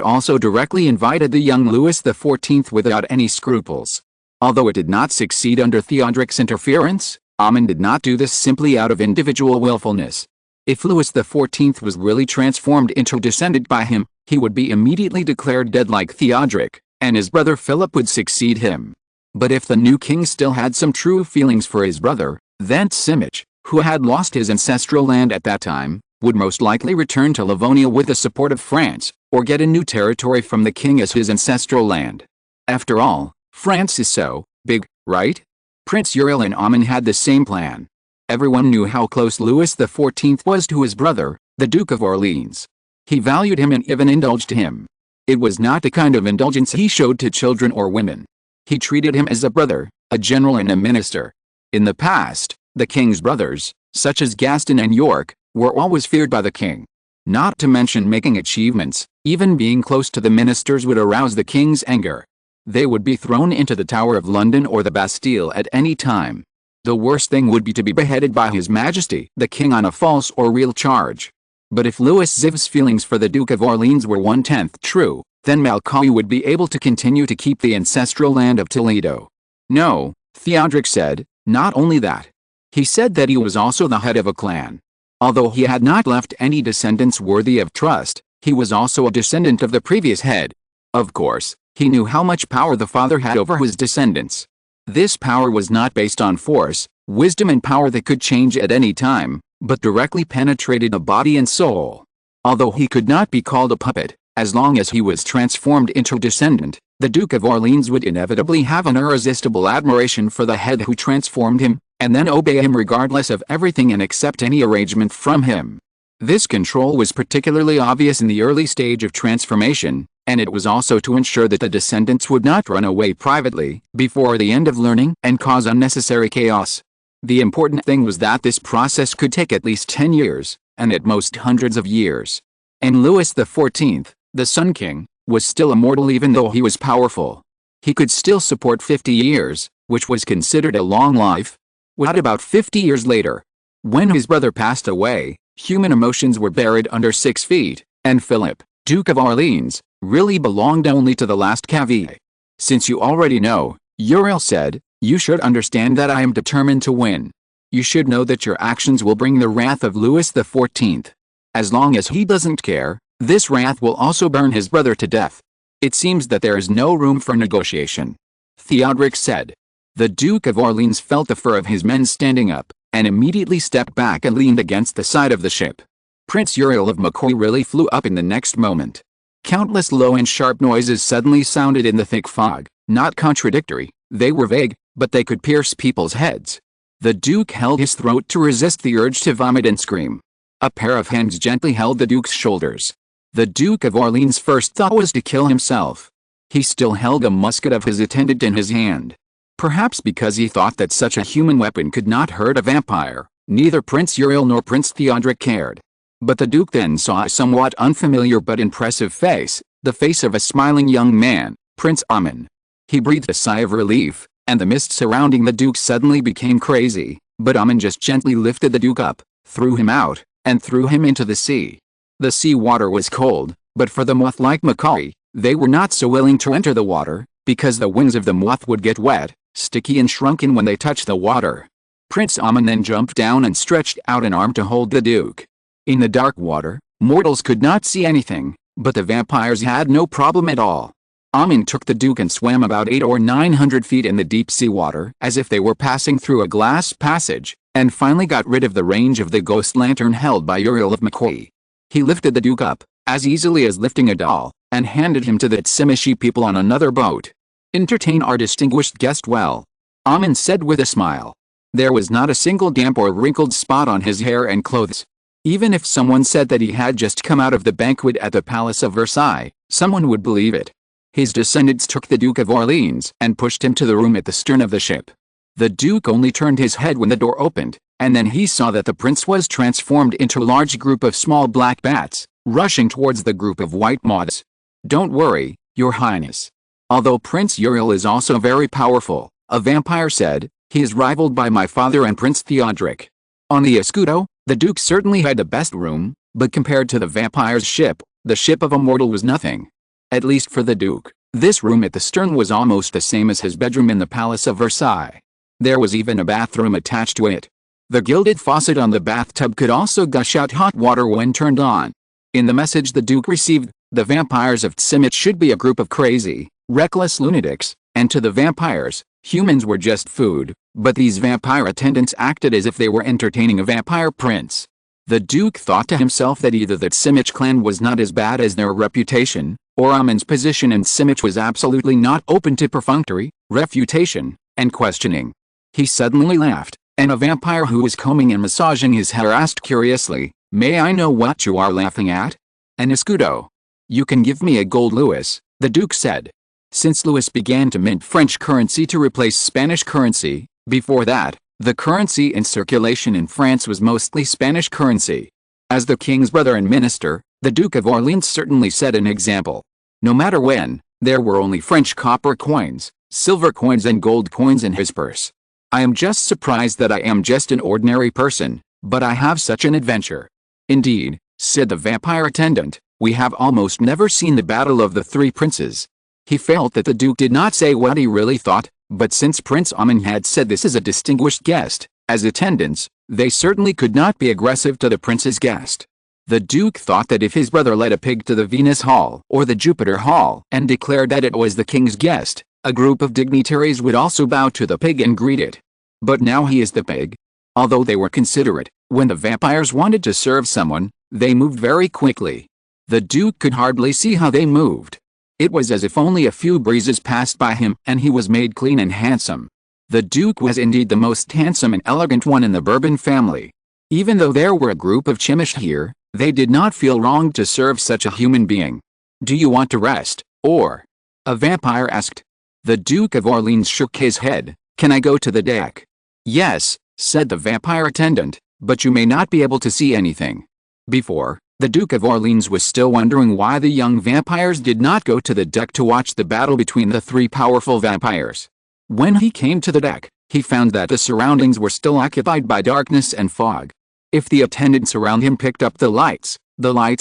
also directly invited the young Louis XIV without any scruples. Although it did not succeed under Theodoric's interference, Amin did not do this simply out of individual willfulness. If Louis XIV was really transformed into a descendant by him, he would be immediately declared dead like Theodoric, and his brother Philip would succeed him. But if the new king still had some true feelings for his brother, then Simic, who had lost his ancestral land at that time, would most likely return to Livonia with the support of France, or get a new territory from the king as his ancestral land. After all, France is so big, right? Prince Uriel and Amin had the same plan. Everyone knew how close Louis XIV was to his brother, the Duke of Orleans. He valued him and even indulged him. It was not the kind of indulgence he showed to children or women. He treated him as a brother, a general and a minister. In the past, the king's brothers, such as Gaston and York, were always feared by the king. Not to mention making achievements, even being close to the ministers would arouse the king's anger. They would be thrown into the Tower of London or the Bastille at any time. The worst thing would be to be beheaded by His Majesty the King on a false or real charge. But if Louis XIV's feelings for the Duke of Orleans were 1/10 true, then Macaulay would be able to continue to keep the ancestral land of Toledo. No, Theodoric said, not only that. He said that he was also the head of a clan. Although he had not left any descendants worthy of trust, he was also a descendant of the previous head. Of course, he knew how much power the father had over his descendants. This power was not based on force, wisdom and power that could change at any time, but directly penetrated the body and soul. Although he could not be called a puppet, as long as he was transformed into a descendant, the Duke of Orleans would inevitably have an irresistible admiration for the head who transformed him, and then obey him regardless of everything and accept any arrangement from him. This control was particularly obvious in the early stage of transformation, and it was also to ensure that the descendants would not run away privately before the end of learning and cause unnecessary chaos. The important thing was that this process could take at least 10 years, and at most hundreds of years. And Louis XIV, the Sun King, was still immortal even though he was powerful. He could still support 50 years, which was considered a long life. What about 50 years later? When his brother passed away, human emotions were buried under 6 feet, and Philip, Duke of Orleans, really belonged only to the last cavalier. Since you already know, Uriel said, you should understand that I am determined to win. You should know that your actions will bring the wrath of Louis XIV. As long as he doesn't care, this wrath will also burn his brother to death. It seems that there is no room for negotiation. Theodoric said. The Duke of Orleans felt the fur of his men standing up, and immediately stepped back and leaned against the side of the ship. Prince Uriel of McCoy really flew up in the next moment. Countless low and sharp noises suddenly sounded in the thick fog, not contradictory, they were vague, but they could pierce people's heads. The Duke held his throat to resist the urge to vomit and scream. A pair of hands gently held the Duke's shoulders. The Duke of Orleans' first thought was to kill himself. He still held a musket of his attendant in his hand. Perhaps because he thought that such a human weapon could not hurt a vampire, neither Prince Uriel nor Prince Theodoric cared. But the Duke then saw a somewhat unfamiliar but impressive face, the face of a smiling young man, Prince Amin. He breathed a sigh of relief, and the mist surrounding the Duke suddenly became crazy, but Amin just gently lifted the Duke up, threw him out, and threw him into the sea. The sea water was cold, but for the moth like Macaulay, they were not so willing to enter the water, because the wings of the moth would get wet, sticky and shrunken when they touched the water. Prince Amin then jumped down and stretched out an arm to hold the Duke. In the dark water, mortals could not see anything, but the vampires had no problem at all. Amin took the Duke and swam about 800 or 900 feet in the deep sea water as if they were passing through a glass passage, and finally got rid of the range of the ghost lantern held by Uriel of McCoy. He lifted the Duke up, as easily as lifting a doll, and handed him to the Tsimishi people on another boat. Entertain our distinguished guest well, Amin said with a smile. There was not a single damp or wrinkled spot on his hair and clothes. Even if someone said that he had just come out of the banquet at the Palace of Versailles, someone would believe it. His descendants took the Duke of Orleans and pushed him to the room at the stern of the ship. The Duke only turned his head when the door opened, and then he saw that the prince was transformed into a large group of small black bats, rushing towards the group of white moths. Don't worry, your highness. Although Prince Uriel is also very powerful, a vampire said, he is rivaled by my father and Prince Theodoric. On the Escudo, the Duke certainly had the best room, but compared to the vampire's ship, the ship of a mortal was nothing. At least for the Duke, this room at the stern was almost the same as his bedroom in the Palace of Versailles. There was even a bathroom attached to it. The gilded faucet on the bathtub could also gush out hot water when turned on. In the message the Duke received, the vampires of Tsimit should be a group of crazy, reckless lunatics, and to the vampires, humans were just food, but these vampire attendants acted as if they were entertaining a vampire prince. The Duke thought to himself that either the Tsimit clan was not as bad as their reputation, or Amin's position in Tsimit was absolutely not open to perfunctory, refutation, and questioning. He suddenly laughed, and a vampire who was combing and massaging his hair asked curiously, "May I know what you are laughing at?" "An escudo." "You can give me a gold Louis," the Duke said. Since Louis began to mint French currency to replace Spanish currency, before that, the currency in circulation in France was mostly Spanish currency. As the king's brother and minister, the Duke of Orleans certainly set an example. No matter when, there were only French copper coins, silver coins and gold coins in his purse. "I am just surprised that I am just an ordinary person, but I have such an adventure." "Indeed," said the vampire attendant, "we have almost never seen the Battle of the Three Princes." He felt that the Duke did not say what he really thought, but since Prince Amin had said this is a distinguished guest, as attendants, they certainly could not be aggressive to the prince's guest. The Duke thought that if his brother led a pig to the Venus Hall or the Jupiter Hall and declared that it was the king's guest, a group of dignitaries would also bow to the pig and greet it. But now he is the pig. Although they were considerate, when the vampires wanted to serve someone, they moved very quickly. The Duke could hardly see how they moved. It was as if only a few breezes passed by him and he was made clean and handsome. The Duke was indeed the most handsome and elegant one in the Bourbon family. Even though there were a group of chimish here, they did not feel wronged to serve such a human being. Do you want to rest, or? A vampire asked. The Duke of Orleans shook his head. Can I go to the deck? Yes, said the vampire attendant, but you may not be able to see anything. Before, the Duke of Orleans was still wondering why the young vampires did not go to the deck to watch the battle between the three powerful vampires. When he came to the deck, he found that the surroundings were still occupied by darkness and fog. If the attendants around him picked up the lights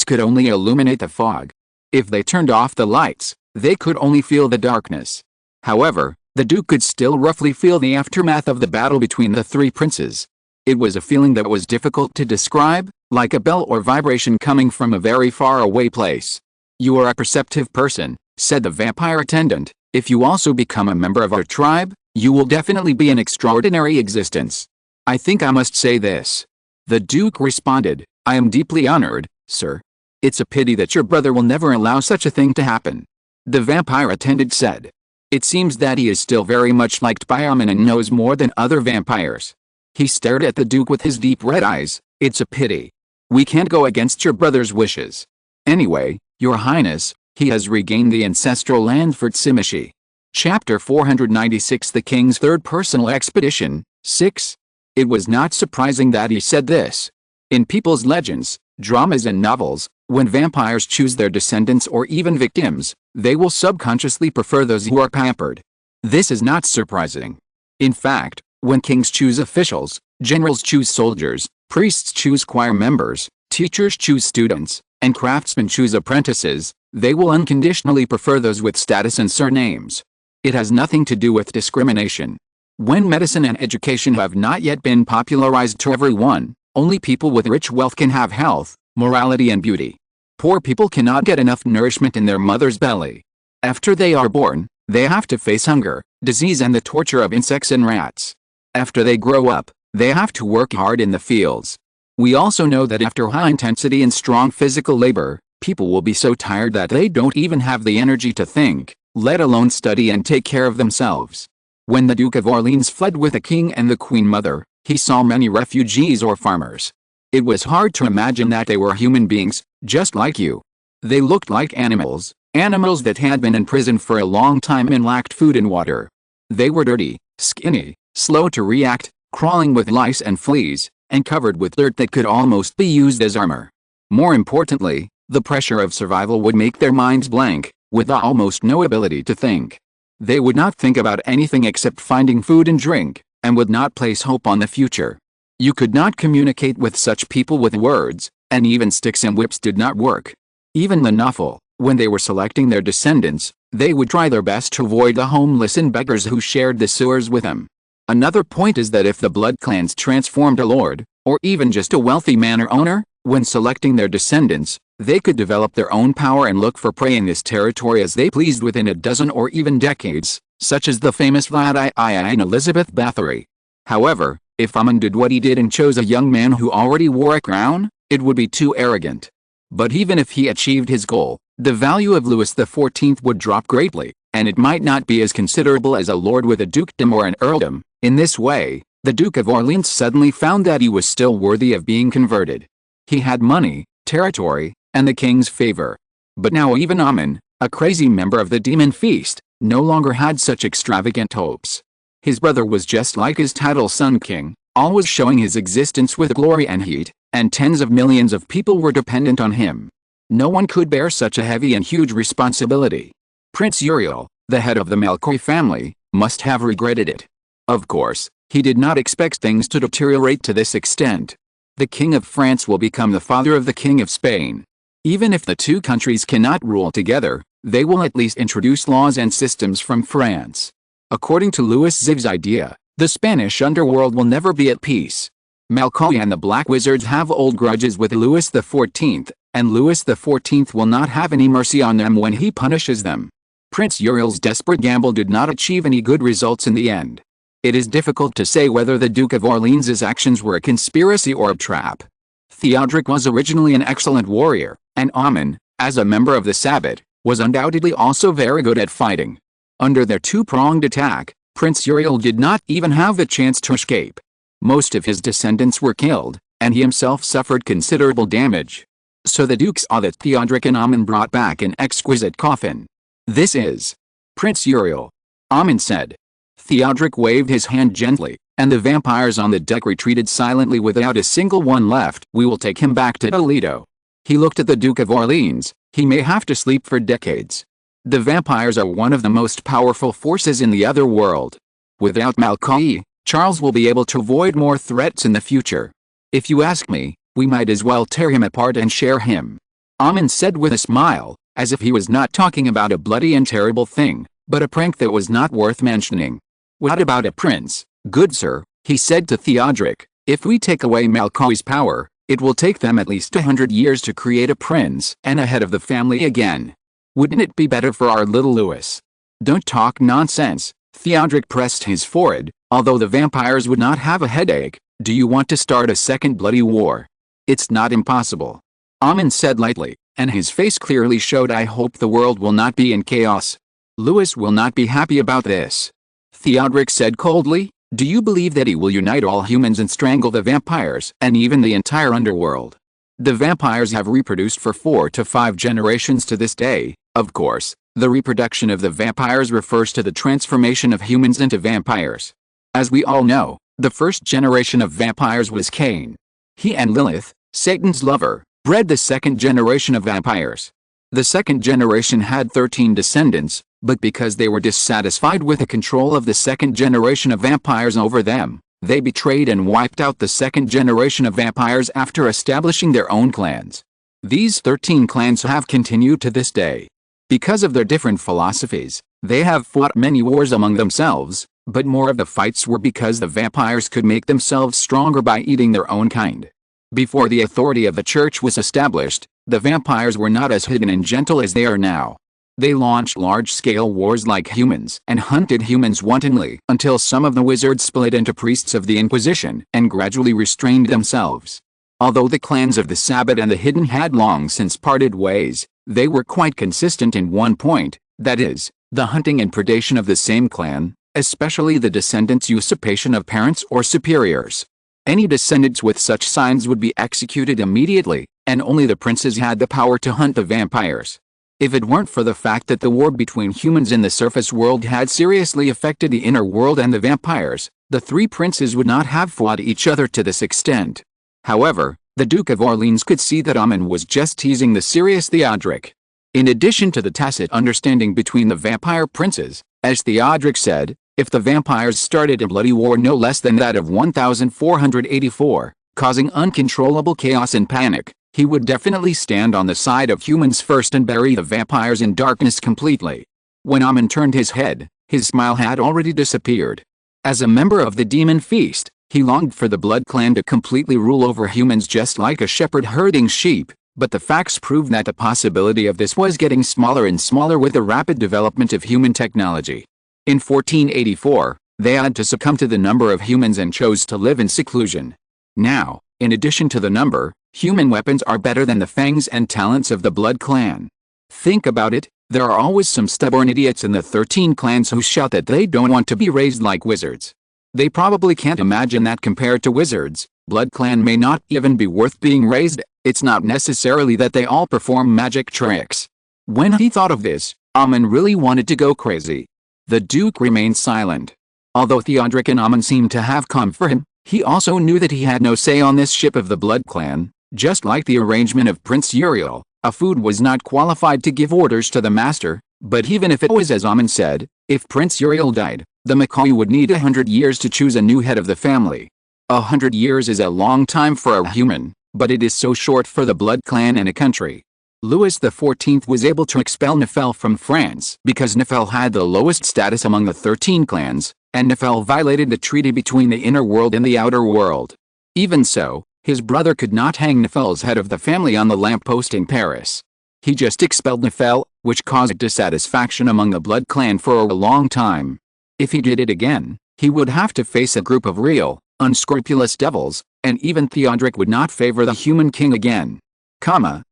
could only illuminate the fog. If they turned off the lights, they could only feel the darkness. However, the Duke could still roughly feel the aftermath of the battle between the three princes. It was a feeling that was difficult to describe, like a bell or vibration coming from a very far away place. You are a perceptive person, said the vampire attendant. If you also become a member of our tribe, you will definitely be an extraordinary existence. I think I must say this. The Duke responded, I am deeply honored, sir. It's a pity that your brother will never allow such a thing to happen. The vampire attendant said. It seems that he is still very much liked by Armin and knows more than other vampires. He stared at the Duke with his deep red eyes. It's a pity. We can't go against your brother's wishes. Anyway, your highness, he has regained the ancestral land for Tsimishi. Chapter 496 The King's Third Personal Expedition, 6. It was not surprising that he said this. In people's legends, dramas and novels, when vampires choose their descendants or even victims, they will subconsciously prefer those who are pampered. This is not surprising. In fact, when kings choose officials, generals choose soldiers, priests choose choir members, teachers choose students, and craftsmen choose apprentices, they will unconditionally prefer those with status and surnames. It has nothing to do with discrimination. When medicine and education have not yet been popularized to everyone, only people with rich wealth can have health, morality and beauty. Poor people cannot get enough nourishment in their mother's belly. After they are born, they have to face hunger, disease and the torture of insects and rats. After they grow up, they have to work hard in the fields. We also know that after high intensity and strong physical labor, people will be so tired that they don't even have the energy to think, let alone study and take care of themselves. When the Duke of Orleans fled with the king and the queen mother, he saw many refugees or farmers. It was hard to imagine that they were human beings, just like you. They looked like animals that had been in prison for a long time and lacked food and water. They were dirty, skinny, slow to react, crawling with lice and fleas, and covered with dirt that could almost be used as armor. More importantly, the pressure of survival would make their minds blank, with almost no ability to think. They would not think about anything except finding food and drink, and would not place hope on the future. You could not communicate with such people with words, and even sticks and whips did not work. Even the Nuffle, when they were selecting their descendants, they would try their best to avoid the homeless and beggars who shared the sewers with them. Another point is that if the blood clans transformed a lord, or even just a wealthy manor owner, when selecting their descendants, they could develop their own power and look for prey in this territory as they pleased within a dozen or even decades, such as the famous Vladimir and Elizabeth Bathory. However, if Amon did what he did and chose a young man who already wore a crown, it would be too arrogant. But even if he achieved his goal, the value of Louis XIV would drop greatly, and it might not be as considerable as a lord with a dukedom or an earldom. In this way, the Duke of Orleans suddenly found that he was still worthy of being converted. He had money, territory, and the king's favor. But now even Amon, a crazy member of the Demon Feast, no longer had such extravagant hopes. His brother was just like his title Sun King, always showing his existence with glory and heat, and tens of millions of people were dependent on him. No one could bear such a heavy and huge responsibility. Prince Uriel, the head of the Malcoy family, must have regretted it. Of course, he did not expect things to deteriorate to this extent. The King of France will become the father of the King of Spain. Even if the two countries cannot rule together, they will at least introduce laws and systems from France. According to Louis XIV's idea, the Spanish underworld will never be at peace. Malcoy and the Black Wizards have old grudges with Louis XIV, and Louis XIV will not have any mercy on them when he punishes them. Prince Uriel's desperate gamble did not achieve any good results in the end. It is difficult to say whether the Duke of Orleans' actions were a conspiracy or a trap. Theodoric was originally an excellent warrior, and Amon, as a member of the Sabbat, was undoubtedly also very good at fighting. Under their two-pronged attack, Prince Uriel did not even have the chance to escape. Most of his descendants were killed, and he himself suffered considerable damage. So the Duke saw that Theodoric and Amin brought back an exquisite coffin. "This is Prince Uriel," Amin said. Theodoric waved his hand gently, and the vampires on the deck retreated silently without a single one left. "We will take him back to Toledo." He looked at the Duke of Orleans. "He may have to sleep for decades. The vampires are one of the most powerful forces in the other world. Without Mancini, Charles will be able to avoid more threats in the future. If you ask me, we might as well tear him apart and share him," Amin said with a smile, as if he was not talking about a bloody and terrible thing, but a prank that was not worth mentioning. "What about a prince, good sir?" he said to Theodoric. "If we take away Mancini's power, it will take them at least 100 years to create a prince and a head of the family again. Wouldn't it be better for our little Louis?" "Don't talk nonsense," Theodoric pressed his forehead. "Although the vampires would not have a headache, do you want to start a second bloody war?" "It's not impossible," Amin said lightly, and his face clearly showed, "I hope the world will not be in chaos." "Louis will not be happy about this," Theodoric said coldly. "Do you believe that he will unite all humans and strangle the vampires and even the entire underworld? The vampires have reproduced for 4 to 5 generations to this day. Of course, the reproduction of the vampires refers to the transformation of humans into vampires. As we all know, the first generation of vampires was Cain. He and Lilith, Satan's lover, bred the second generation of vampires. The second generation had 13 descendants, but because they were dissatisfied with the control of the second generation of vampires over them, they betrayed and wiped out the second generation of vampires after establishing their own clans. These 13 clans have continued to this day. Because of their different philosophies, they have fought many wars among themselves, but more of the fights were because the vampires could make themselves stronger by eating their own kind. Before the authority of the church was established, the vampires were not as hidden and gentle as they are now. They launched large-scale wars like humans and hunted humans wantonly until some of the wizards split into priests of the Inquisition and gradually restrained themselves. Although the clans of the Sabbat and the Hidden had long since parted ways, they were quite consistent in one point, that is, the hunting and predation of the same clan, especially the descendants' usurpation of parents or superiors. Any descendants with such signs would be executed immediately, and only the princes had the power to hunt the vampires. If it weren't for the fact that the war between humans in the surface world had seriously affected the inner world and the vampires, the 3 princes would not have fought each other to this extent. However, the Duke of Orleans could see that Amin was just teasing the serious Theodoric. In addition to the tacit understanding between the vampire princes, as Theodoric said, if the vampires started a bloody war no less than that of 1484, causing uncontrollable chaos and panic, he would definitely stand on the side of humans first and bury the vampires in darkness completely. When Amin turned his head, his smile had already disappeared. As a member of the demon feast, he longed for the Blood Clan to completely rule over humans just like a shepherd herding sheep, but the facts prove that the possibility of this was getting smaller and smaller with the rapid development of human technology. In 1484, they had to succumb to the number of humans and chose to live in seclusion. Now, in addition to the number, human weapons are better than the fangs and talents of the Blood Clan. Think about it, there are always some stubborn idiots in the 13 clans who shout that they don't want to be raised like wizards. They probably can't imagine that compared to wizards, Blood Clan may not even be worth being raised. It's not necessarily that they all perform magic tricks. When he thought of this, Amin really wanted to go crazy. The Duke remained silent. Although Theodoric and Amin seemed to have come for him, he also knew that he had no say on this ship of the Blood Clan. Just like the arrangement of Prince Uriel, a food was not qualified to give orders to the master, but even if it was as Amin said, if Prince Uriel died, the Macaulay would need 100 years to choose a new head of the family. 100 years is a long time for a human, but it is so short for the Blood Clan and a country. Louis XIV was able to expel Nephel from France because Nephel had the lowest status among the 13 clans, and Nephel violated the treaty between the inner world and the outer world. Even so, his brother could not hang Nephel's head of the family on the lamppost in Paris. He just expelled Nephel, which caused dissatisfaction among the Blood Clan for a long time. If he did it again, he would have to face a group of real, unscrupulous devils, and even Theodoric would not favor the human king again.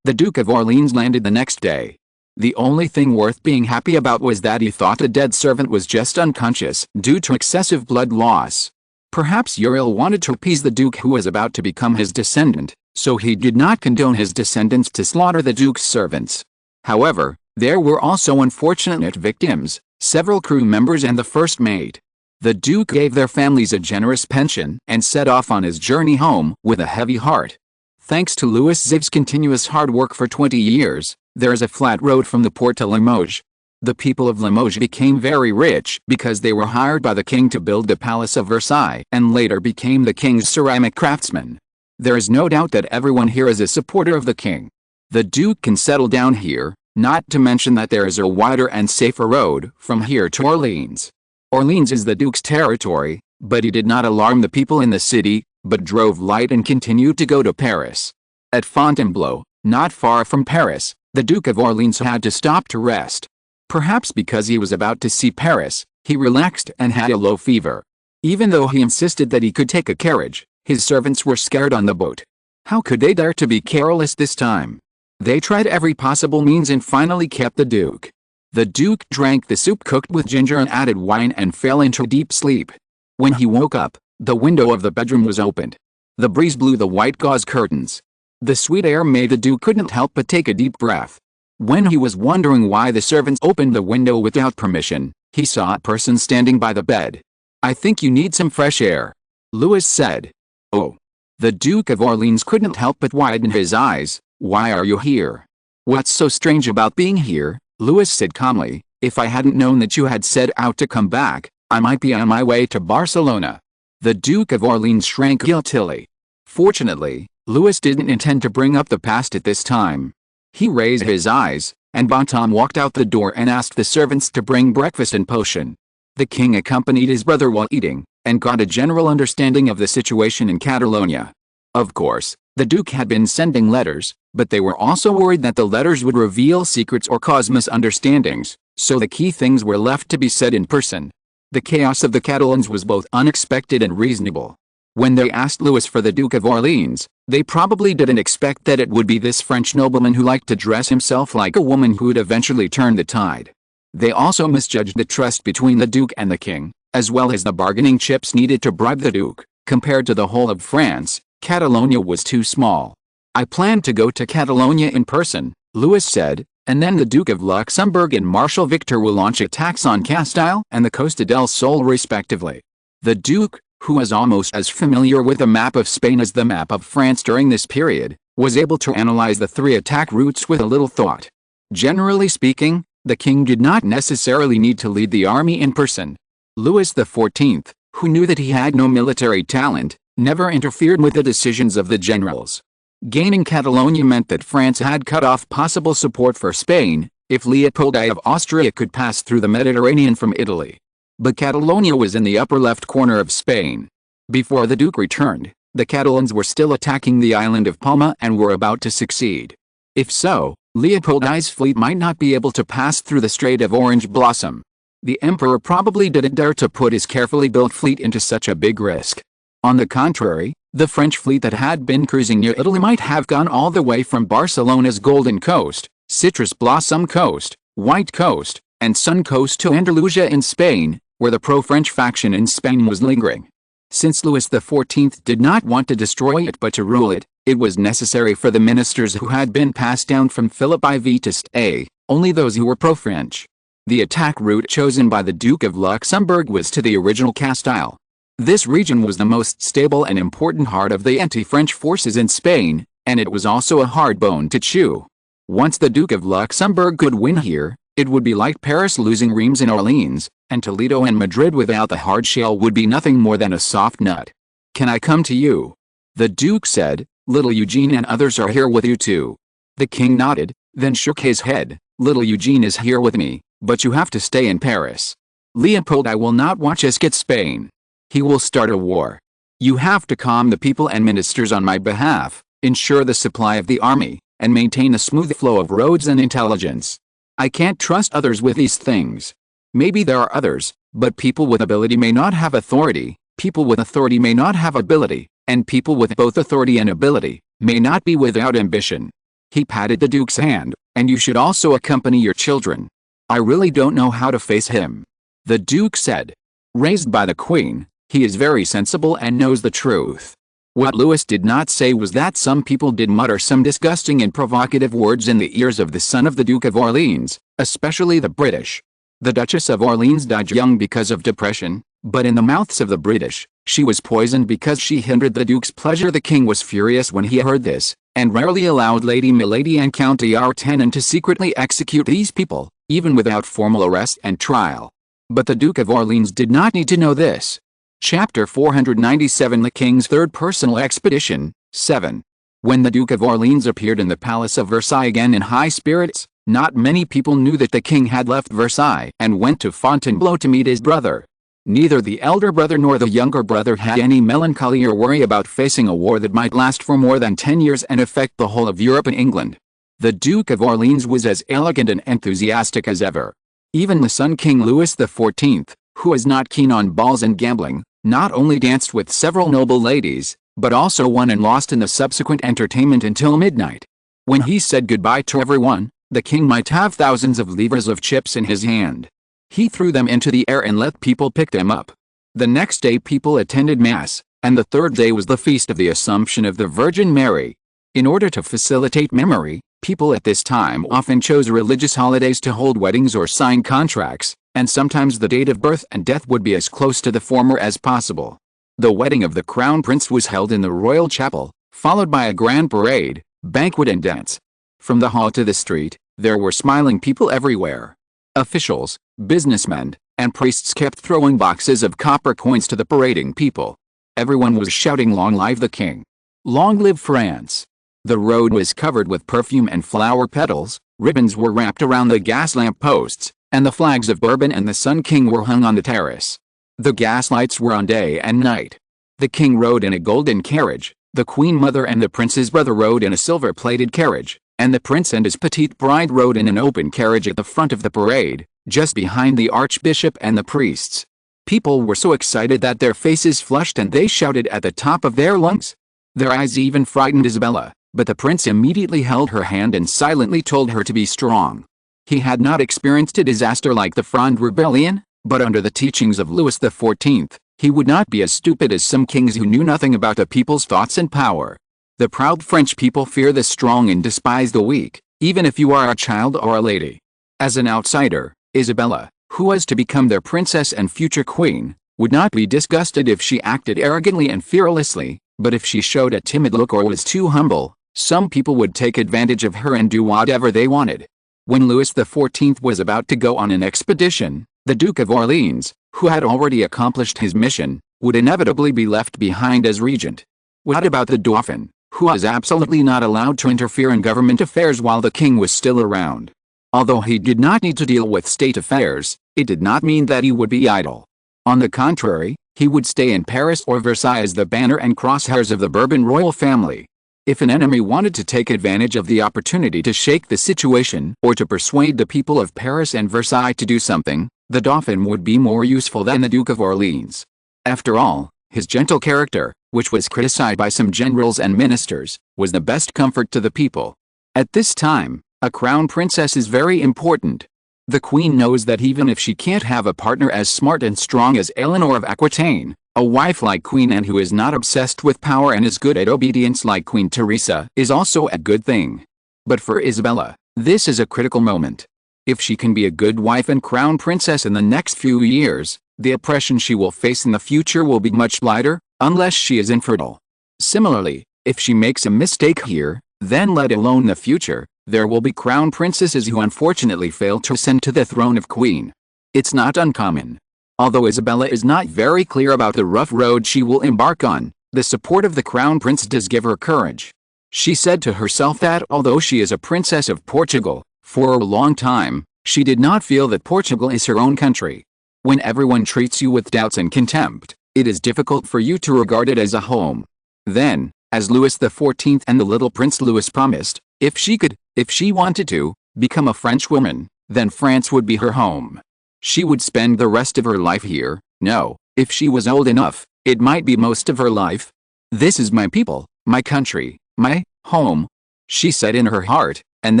The Duke of Orleans landed the next day. The only thing worth being happy about was that he thought a dead servant was just unconscious due to excessive blood loss. Perhaps Uriel wanted to appease the Duke who was about to become his descendant, so he did not condone his descendants to slaughter the Duke's servants. However, there were also unfortunate victims, several crew members and the first mate. The Duke gave their families a generous pension and set off on his journey home with a heavy heart. Thanks to Louis XIV's continuous hard work for 20 years, there is a flat road from the port to Limoges. The people of Limoges became very rich because they were hired by the king to build the Palace of Versailles and later became the king's ceramic craftsmen. There is no doubt that everyone here is a supporter of the king. The Duke can settle down here, not to mention that there is a wider and safer road from here to Orleans. Orleans is the Duke's territory, but he did not alarm the people in the city, but drove light and continued to go to Paris. At Fontainebleau, not far from Paris, the Duke of Orleans had to stop to rest. Perhaps because he was about to see Paris, he relaxed and had a low fever. Even though he insisted that he could take a carriage, his servants were scared on the boat. How could they dare to be careless this time? They tried every possible means and finally kept the Duke. The Duke drank the soup cooked with ginger and added wine and fell into deep sleep. When he woke up, the window of the bedroom was opened. The breeze blew the white gauze curtains. The sweet air made the Duke couldn't help but take a deep breath. When he was wondering why the servants opened the window without permission, he saw a person standing by the bed. "I think you need some fresh air," Louis said. "Oh." The Duke of Orleans couldn't help but widen his eyes. "Why are you here?" "What's so strange about being here?" Louis said calmly. "If I hadn't known that you had set out to come back, I might be on my way to Barcelona." The Duke of Orleans shrank guiltily. Fortunately, Louis didn't intend to bring up the past at this time. He raised his eyes, and Bontemps walked out the door and asked the servants to bring breakfast and potion. The king accompanied his brother while eating, and got a general understanding of the situation in Catalonia. Of course, the Duke had been sending letters, but they were also worried that the letters would reveal secrets or cause misunderstandings, so the key things were left to be said in person. The chaos of the Catalans was both unexpected and reasonable. When they asked Louis for the Duke of Orleans, they probably didn't expect that it would be this French nobleman who liked to dress himself like a woman who would eventually turn the tide. They also misjudged the trust between the Duke and the king, as well as the bargaining chips needed to bribe the Duke. Compared to the whole of France, Catalonia was too small. "I plan to go to Catalonia in person," Louis said, "and then the Duke of Luxembourg and Marshal Victor will launch attacks on Castile and the Costa del Sol respectively." The Duke, who was almost as familiar with the map of Spain as the map of France during this period, was able to analyze the three attack routes with a little thought. Generally speaking, the king did not necessarily need to lead the army in person. Louis XIV, who knew that he had no military talent, never interfered with the decisions of the generals. Gaining Catalonia meant that France had cut off possible support for Spain, if Leopold I of Austria could pass through the Mediterranean from Italy. But Catalonia was in the upper left corner of Spain. Before the Duke returned, the Catalans were still attacking the island of Palma and were about to succeed. If so, Leopold I's fleet might not be able to pass through the Strait of Orange Blossom. The emperor probably didn't dare to put his carefully built fleet into such a big risk. On the contrary, the French fleet that had been cruising near Italy might have gone all the way from Barcelona's Golden Coast, Citrus Blossom Coast, White Coast, and Sun Coast to Andalusia in Spain, where the pro-French faction in Spain was lingering. Since Louis XIV did not want to destroy it but to rule it, it was necessary for the ministers who had been passed down from Philip IV to stay, only those who were pro-French. The attack route chosen by the Duke of Luxembourg was to the original Castile. This region was the most stable and important heart of the anti-French forces in Spain, and it was also a hard bone to chew. Once the Duke of Luxembourg could win here, it would be like Paris losing Reims and Orleans, and Toledo and Madrid without the hard shell would be nothing more than a soft nut. "Can I come to you?" the Duke said. "Little Eugene and others are here with you too." The king nodded, then shook his head. "Little Eugene is here with me, but you have to stay in Paris. Leopold I will not watch us get Spain. He will start a war. You have to calm the people and ministers on my behalf, ensure the supply of the army, and maintain a smooth flow of roads and intelligence. I can't trust others with these things. Maybe there are others, but people with ability may not have authority, people with authority may not have ability, and people with both authority and ability may not be without ambition." He patted the Duke's hand. "And you should also accompany your children. I really don't know how to face him," the Duke said. Raised by the Queen, he is very sensible and knows the truth. What Louis did not say was that some people did mutter some disgusting and provocative words in the ears of the son of the Duke of Orleans, especially the British. The Duchess of Orleans died young because of depression, but in the mouths of the British, she was poisoned because she hindered the Duke's pleasure. The king was furious when he heard this, and rarely allowed Lady Milady and Count d'Artagnan to secretly execute these people, even without formal arrest and trial. But the Duke of Orleans did not need to know this. Chapter 497 The King's Third Personal Expedition, 7. When the Duke of Orleans appeared in the Palace of Versailles again in high spirits, not many people knew that the king had left Versailles and went to Fontainebleau to meet his brother. Neither the elder brother nor the younger brother had any melancholy or worry about facing a war that might last for more than 10 years and affect the whole of Europe and England. The Duke of Orleans was as elegant and enthusiastic as ever. Even the son King Louis XIV, who was not keen on balls and gambling, not only danced with several noble ladies, but also won and lost in the subsequent entertainment until midnight. When he said goodbye to everyone, the king might have thousands of livres of chips in his hand. He threw them into the air and let people pick them up. The next day people attended Mass, and the third day was the feast of the Assumption of the Virgin Mary. In order to facilitate memory, people at this time often chose religious holidays to hold weddings or sign contracts, and sometimes the date of birth and death would be as close to the former as possible. The wedding of the Crown Prince was held in the Royal Chapel, followed by a grand parade, banquet and dance. From the hall to the street, there were smiling people everywhere. Officials, businessmen, and priests kept throwing boxes of copper coins to the parading people. Everyone was shouting "Long live the King! Long live France!" The road was covered with perfume and flower petals, ribbons were wrapped around the gas lamp posts, and the flags of Bourbon and the Sun King were hung on the terrace. The gas lights were on day and night. The king rode in a golden carriage, the Queen Mother and the prince's brother rode in a silver-plated carriage, and the prince and his petite bride rode in an open carriage at the front of the parade, just behind the archbishop and the priests. People were so excited that their faces flushed and they shouted at the top of their lungs. Their eyes even frightened Isabella, but the prince immediately held her hand and silently told her to be strong. He had not experienced a disaster like the Fronde rebellion, but under the teachings of Louis XIV, he would not be as stupid as some kings who knew nothing about the people's thoughts and power. The proud French people fear the strong and despise the weak, even if you are a child or a lady. As an outsider, Isabella, who was to become their princess and future queen, would not be disgusted if she acted arrogantly and fearlessly, but if she showed a timid look or was too humble, some people would take advantage of her and do whatever they wanted. When Louis XIV was about to go on an expedition, the Duke of Orleans, who had already accomplished his mission, would inevitably be left behind as regent. What about the Dauphin, who was absolutely not allowed to interfere in government affairs while the king was still around? Although he did not need to deal with state affairs, it did not mean that he would be idle. On the contrary, he would stay in Paris or Versailles as the banner and crosshairs of the Bourbon royal family. If an enemy wanted to take advantage of the opportunity to shake the situation or to persuade the people of Paris and Versailles to do something, the Dauphin would be more useful than the Duke of Orleans. After all, his gentle character, which was criticized by some generals and ministers, was the best comfort to the people. At this time, a crown princess is very important. The queen knows that even if she can't have a partner as smart and strong as Eleanor of Aquitaine, a wife like Queen Anne who is not obsessed with power and is good at obedience like Queen Teresa is also a good thing. But for Isabella, this is a critical moment. If she can be a good wife and crown princess in the next few years, the oppression she will face in the future will be much lighter, unless she is infertile. Similarly, if she makes a mistake here, then let alone the future, there will be crown princesses who unfortunately fail to ascend to the throne of queen. It's not uncommon. Although Isabella is not very clear about the rough road she will embark on, the support of the crown prince does give her courage. She said to herself that although she is a princess of Portugal, for a long time, she did not feel that Portugal is her own country. When everyone treats you with doubts and contempt, it is difficult for you to regard it as a home. Then, as Louis XIV and the little Prince Louis promised, if she wanted to, become a Frenchwoman, then France would be her home. She would spend the rest of her life here. No, if she was old enough, it might be most of her life. This is my people, my country, my home, she said in her heart, and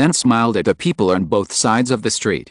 then smiled at the people on both sides of the street.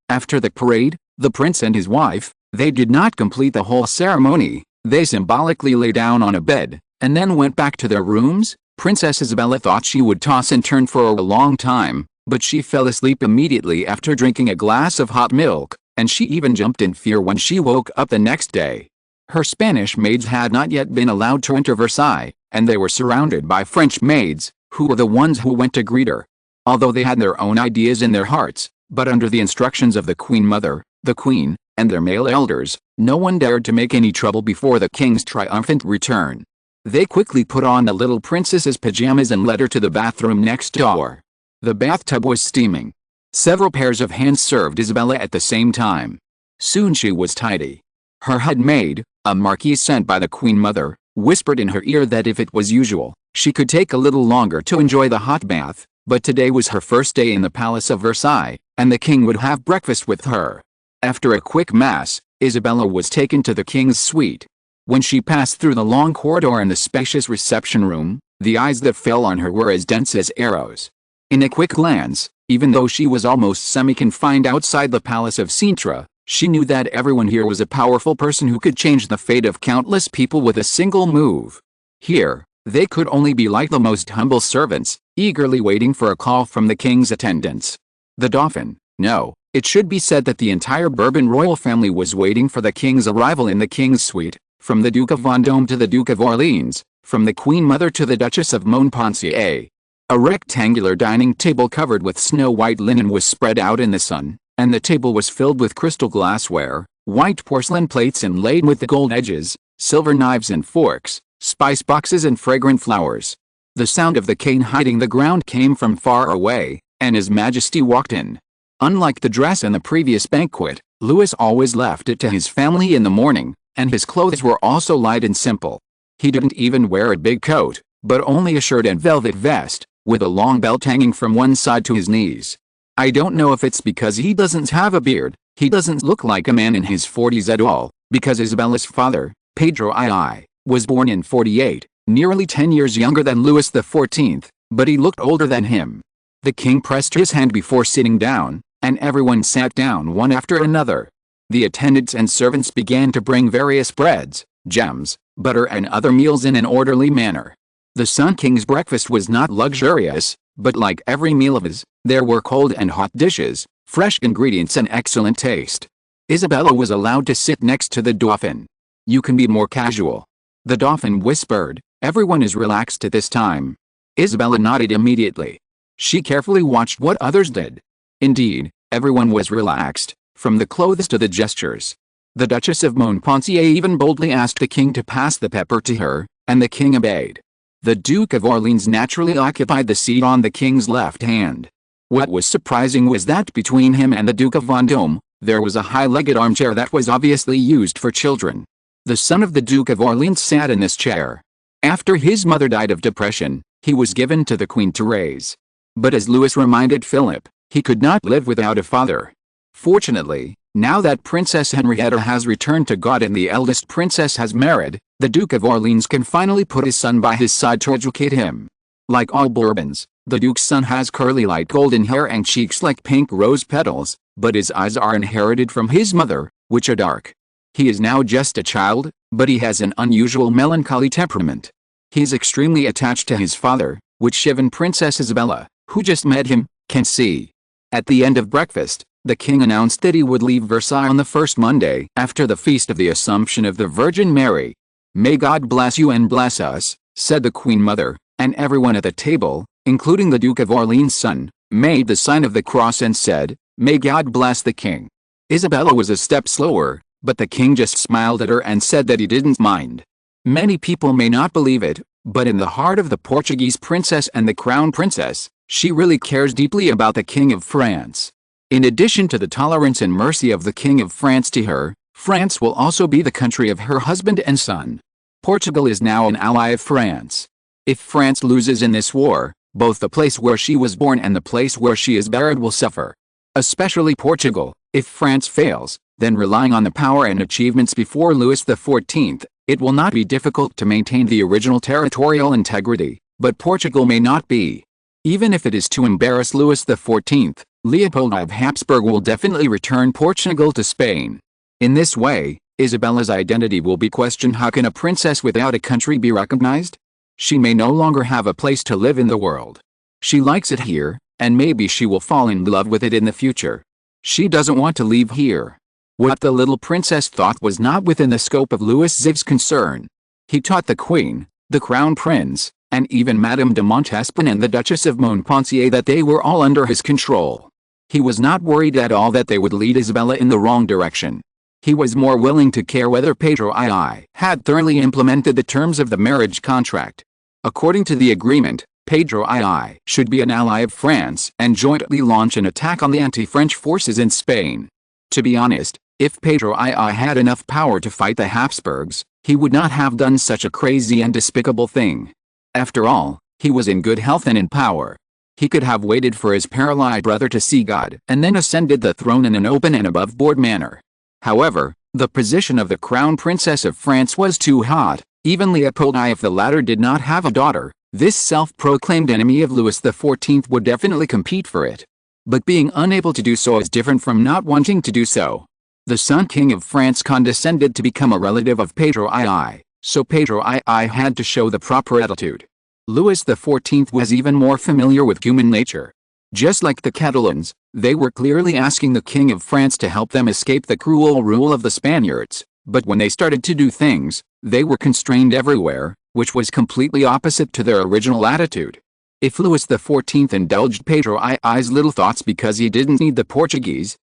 After the parade, the prince and his wife, they did not complete the whole ceremony. They symbolically lay down on a bed, and then went back to their rooms. Princess Isabella thought she would toss and turn for a long time, but she fell asleep immediately after drinking a glass of hot milk, and she even jumped in fear when she woke up the next day. Her Spanish maids had not yet been allowed to enter Versailles, and they were surrounded by French maids, who were the ones who went to greet her. Although they had their own ideas in their hearts, but under the instructions of the Queen Mother, the Queen, and their male elders, no one dared to make any trouble before the king's triumphant return. They quickly put on the little princess's pajamas and led her to the bathroom next door. The bathtub was steaming. Several pairs of hands served Isabella at the same time. Soon she was tidy. Her head maid, a marquise sent by the Queen Mother, whispered in her ear that if it was usual, she could take a little longer to enjoy the hot bath, but today was her first day in the Palace of Versailles, and the king would have breakfast with her. After a quick mass, Isabella was taken to the king's suite. When she passed through the long corridor and the spacious reception room, the eyes that fell on her were as dense as arrows. In a quick glance, even though she was almost semi-confined outside the Palace of Sintra, she knew that everyone here was a powerful person who could change the fate of countless people with a single move. Here, they could only be like the most humble servants, eagerly waiting for a call from the king's attendants. The Dauphin, no, it should be said that the entire Bourbon royal family was waiting for the king's arrival in the king's suite, from the Duke of Vendôme to the Duke of Orleans, from the Queen Mother to the Duchess of Montpensier. A rectangular dining table covered with snow-white linen was spread out in the sun, and the table was filled with crystal glassware, white porcelain plates inlaid with the gold edges, silver knives and forks, spice boxes and fragrant flowers. The sound of the cane hitting the ground came from far away, and His Majesty walked in. Unlike the dress in the previous banquet, Louis always left it to his family in the morning, and his clothes were also light and simple. He didn't even wear a big coat, but only a shirt and velvet vest, with a long belt hanging from one side to his knees. I don't know if it's because he doesn't have a beard, he doesn't look like a man in his 40s at all, because Isabella's father, Pedro II, was born in 48, nearly 10 years younger than Louis XIV, but he looked older than him. The king pressed his hand before sitting down, and everyone sat down one after another. The attendants and servants began to bring various breads, jams, butter and other meals in an orderly manner. The Sun King's breakfast was not luxurious, but like every meal of his, there were cold and hot dishes, fresh ingredients and excellent taste. Isabella was allowed to sit next to the Dauphin. "You can be more casual," the Dauphin whispered. "Everyone is relaxed at this time." Isabella nodded immediately. She carefully watched what others did. Indeed, everyone was relaxed, from the clothes to the gestures. The Duchess of Montpensier even boldly asked the king to pass the pepper to her, and the king obeyed. The Duke of Orleans naturally occupied the seat on the king's left hand. What was surprising was that between him and the Duke of Vendôme, there was a high-legged armchair that was obviously used for children. The son of the Duke of Orleans sat in this chair. After his mother died of depression, he was given to the Queen Thérèse. But as Louis reminded Philip, he could not live without a father. Fortunately, now that Princess Henrietta has returned to God and the eldest princess has married, the Duke of Orleans can finally put his son by his side to educate him. Like all Bourbons, the Duke's son has curly light golden hair and cheeks like pink rose petals, but his eyes are inherited from his mother, which are dark. He is now just a child, but he has an unusual melancholy temperament. He is extremely attached to his father, which even Princess Isabella, who just met him, can see. At the end of breakfast, the king announced that he would leave Versailles on the first Monday after the feast of the Assumption of the Virgin Mary. "May God bless you and bless us," said the Queen Mother, and everyone at the table, including the Duke of Orleans' son, made the sign of the cross and said, "May God bless the king." Isabella was a step slower, but the king just smiled at her and said that he didn't mind. Many people may not believe it, but in the heart of the Portuguese princess and the crown princess, she really cares deeply about the King of France. In addition to the tolerance and mercy of the King of France to her, France will also be the country of her husband and son. Portugal is now an ally of France. If France loses in this war, both the place where she was born and the place where she is buried will suffer. Especially Portugal. If France fails, then relying on the power and achievements before Louis XIV, it will not be difficult to maintain the original territorial integrity, but Portugal may not be. Even if it is to embarrass Louis XIV, Leopold of Habsburg will definitely return Portugal to Spain. In this way, Isabella's identity will be questioned. How can a princess without a country be recognized? She may no longer have a place to live in the world. She likes it here, and maybe she will fall in love with it in the future. She doesn't want to leave here. What the little princess thought was not within the scope of Louis XIV's concern. He taught the queen, the crown prince, and even Madame de Montespan and the Duchess of Montpensier that they were all under his control. He was not worried at all that they would lead Isabella in the wrong direction. He was more willing to care whether Pedro II had thoroughly implemented the terms of the marriage contract. According to the agreement, Pedro II should be an ally of France and jointly launch an attack on the anti-French forces in Spain. To be honest, if Pedro II had enough power to fight the Habsburgs, he would not have done such a crazy and despicable thing. After all, he was in good health and in power. He could have waited for his paralyzed brother to see God and then ascended the throne in an open and above-board manner. However, the position of the Crown Princess of France was too hot. Even Leopold I, if the latter did not have a daughter, this self-proclaimed enemy of Louis XIV would definitely compete for it. But being unable to do so is different from not wanting to do so. The Sun King of France condescended to become a relative of Pedro II, so Pedro II had to show the proper attitude. Louis XIV was even more familiar with human nature. Just like the Catalans, they were clearly asking the King of France to help them escape the cruel rule of the Spaniards, but when they started to do things, they were constrained everywhere, which was completely opposite to their original attitude. If Louis XIV indulged Pedro I's little thoughts because he didn't need the Portuguese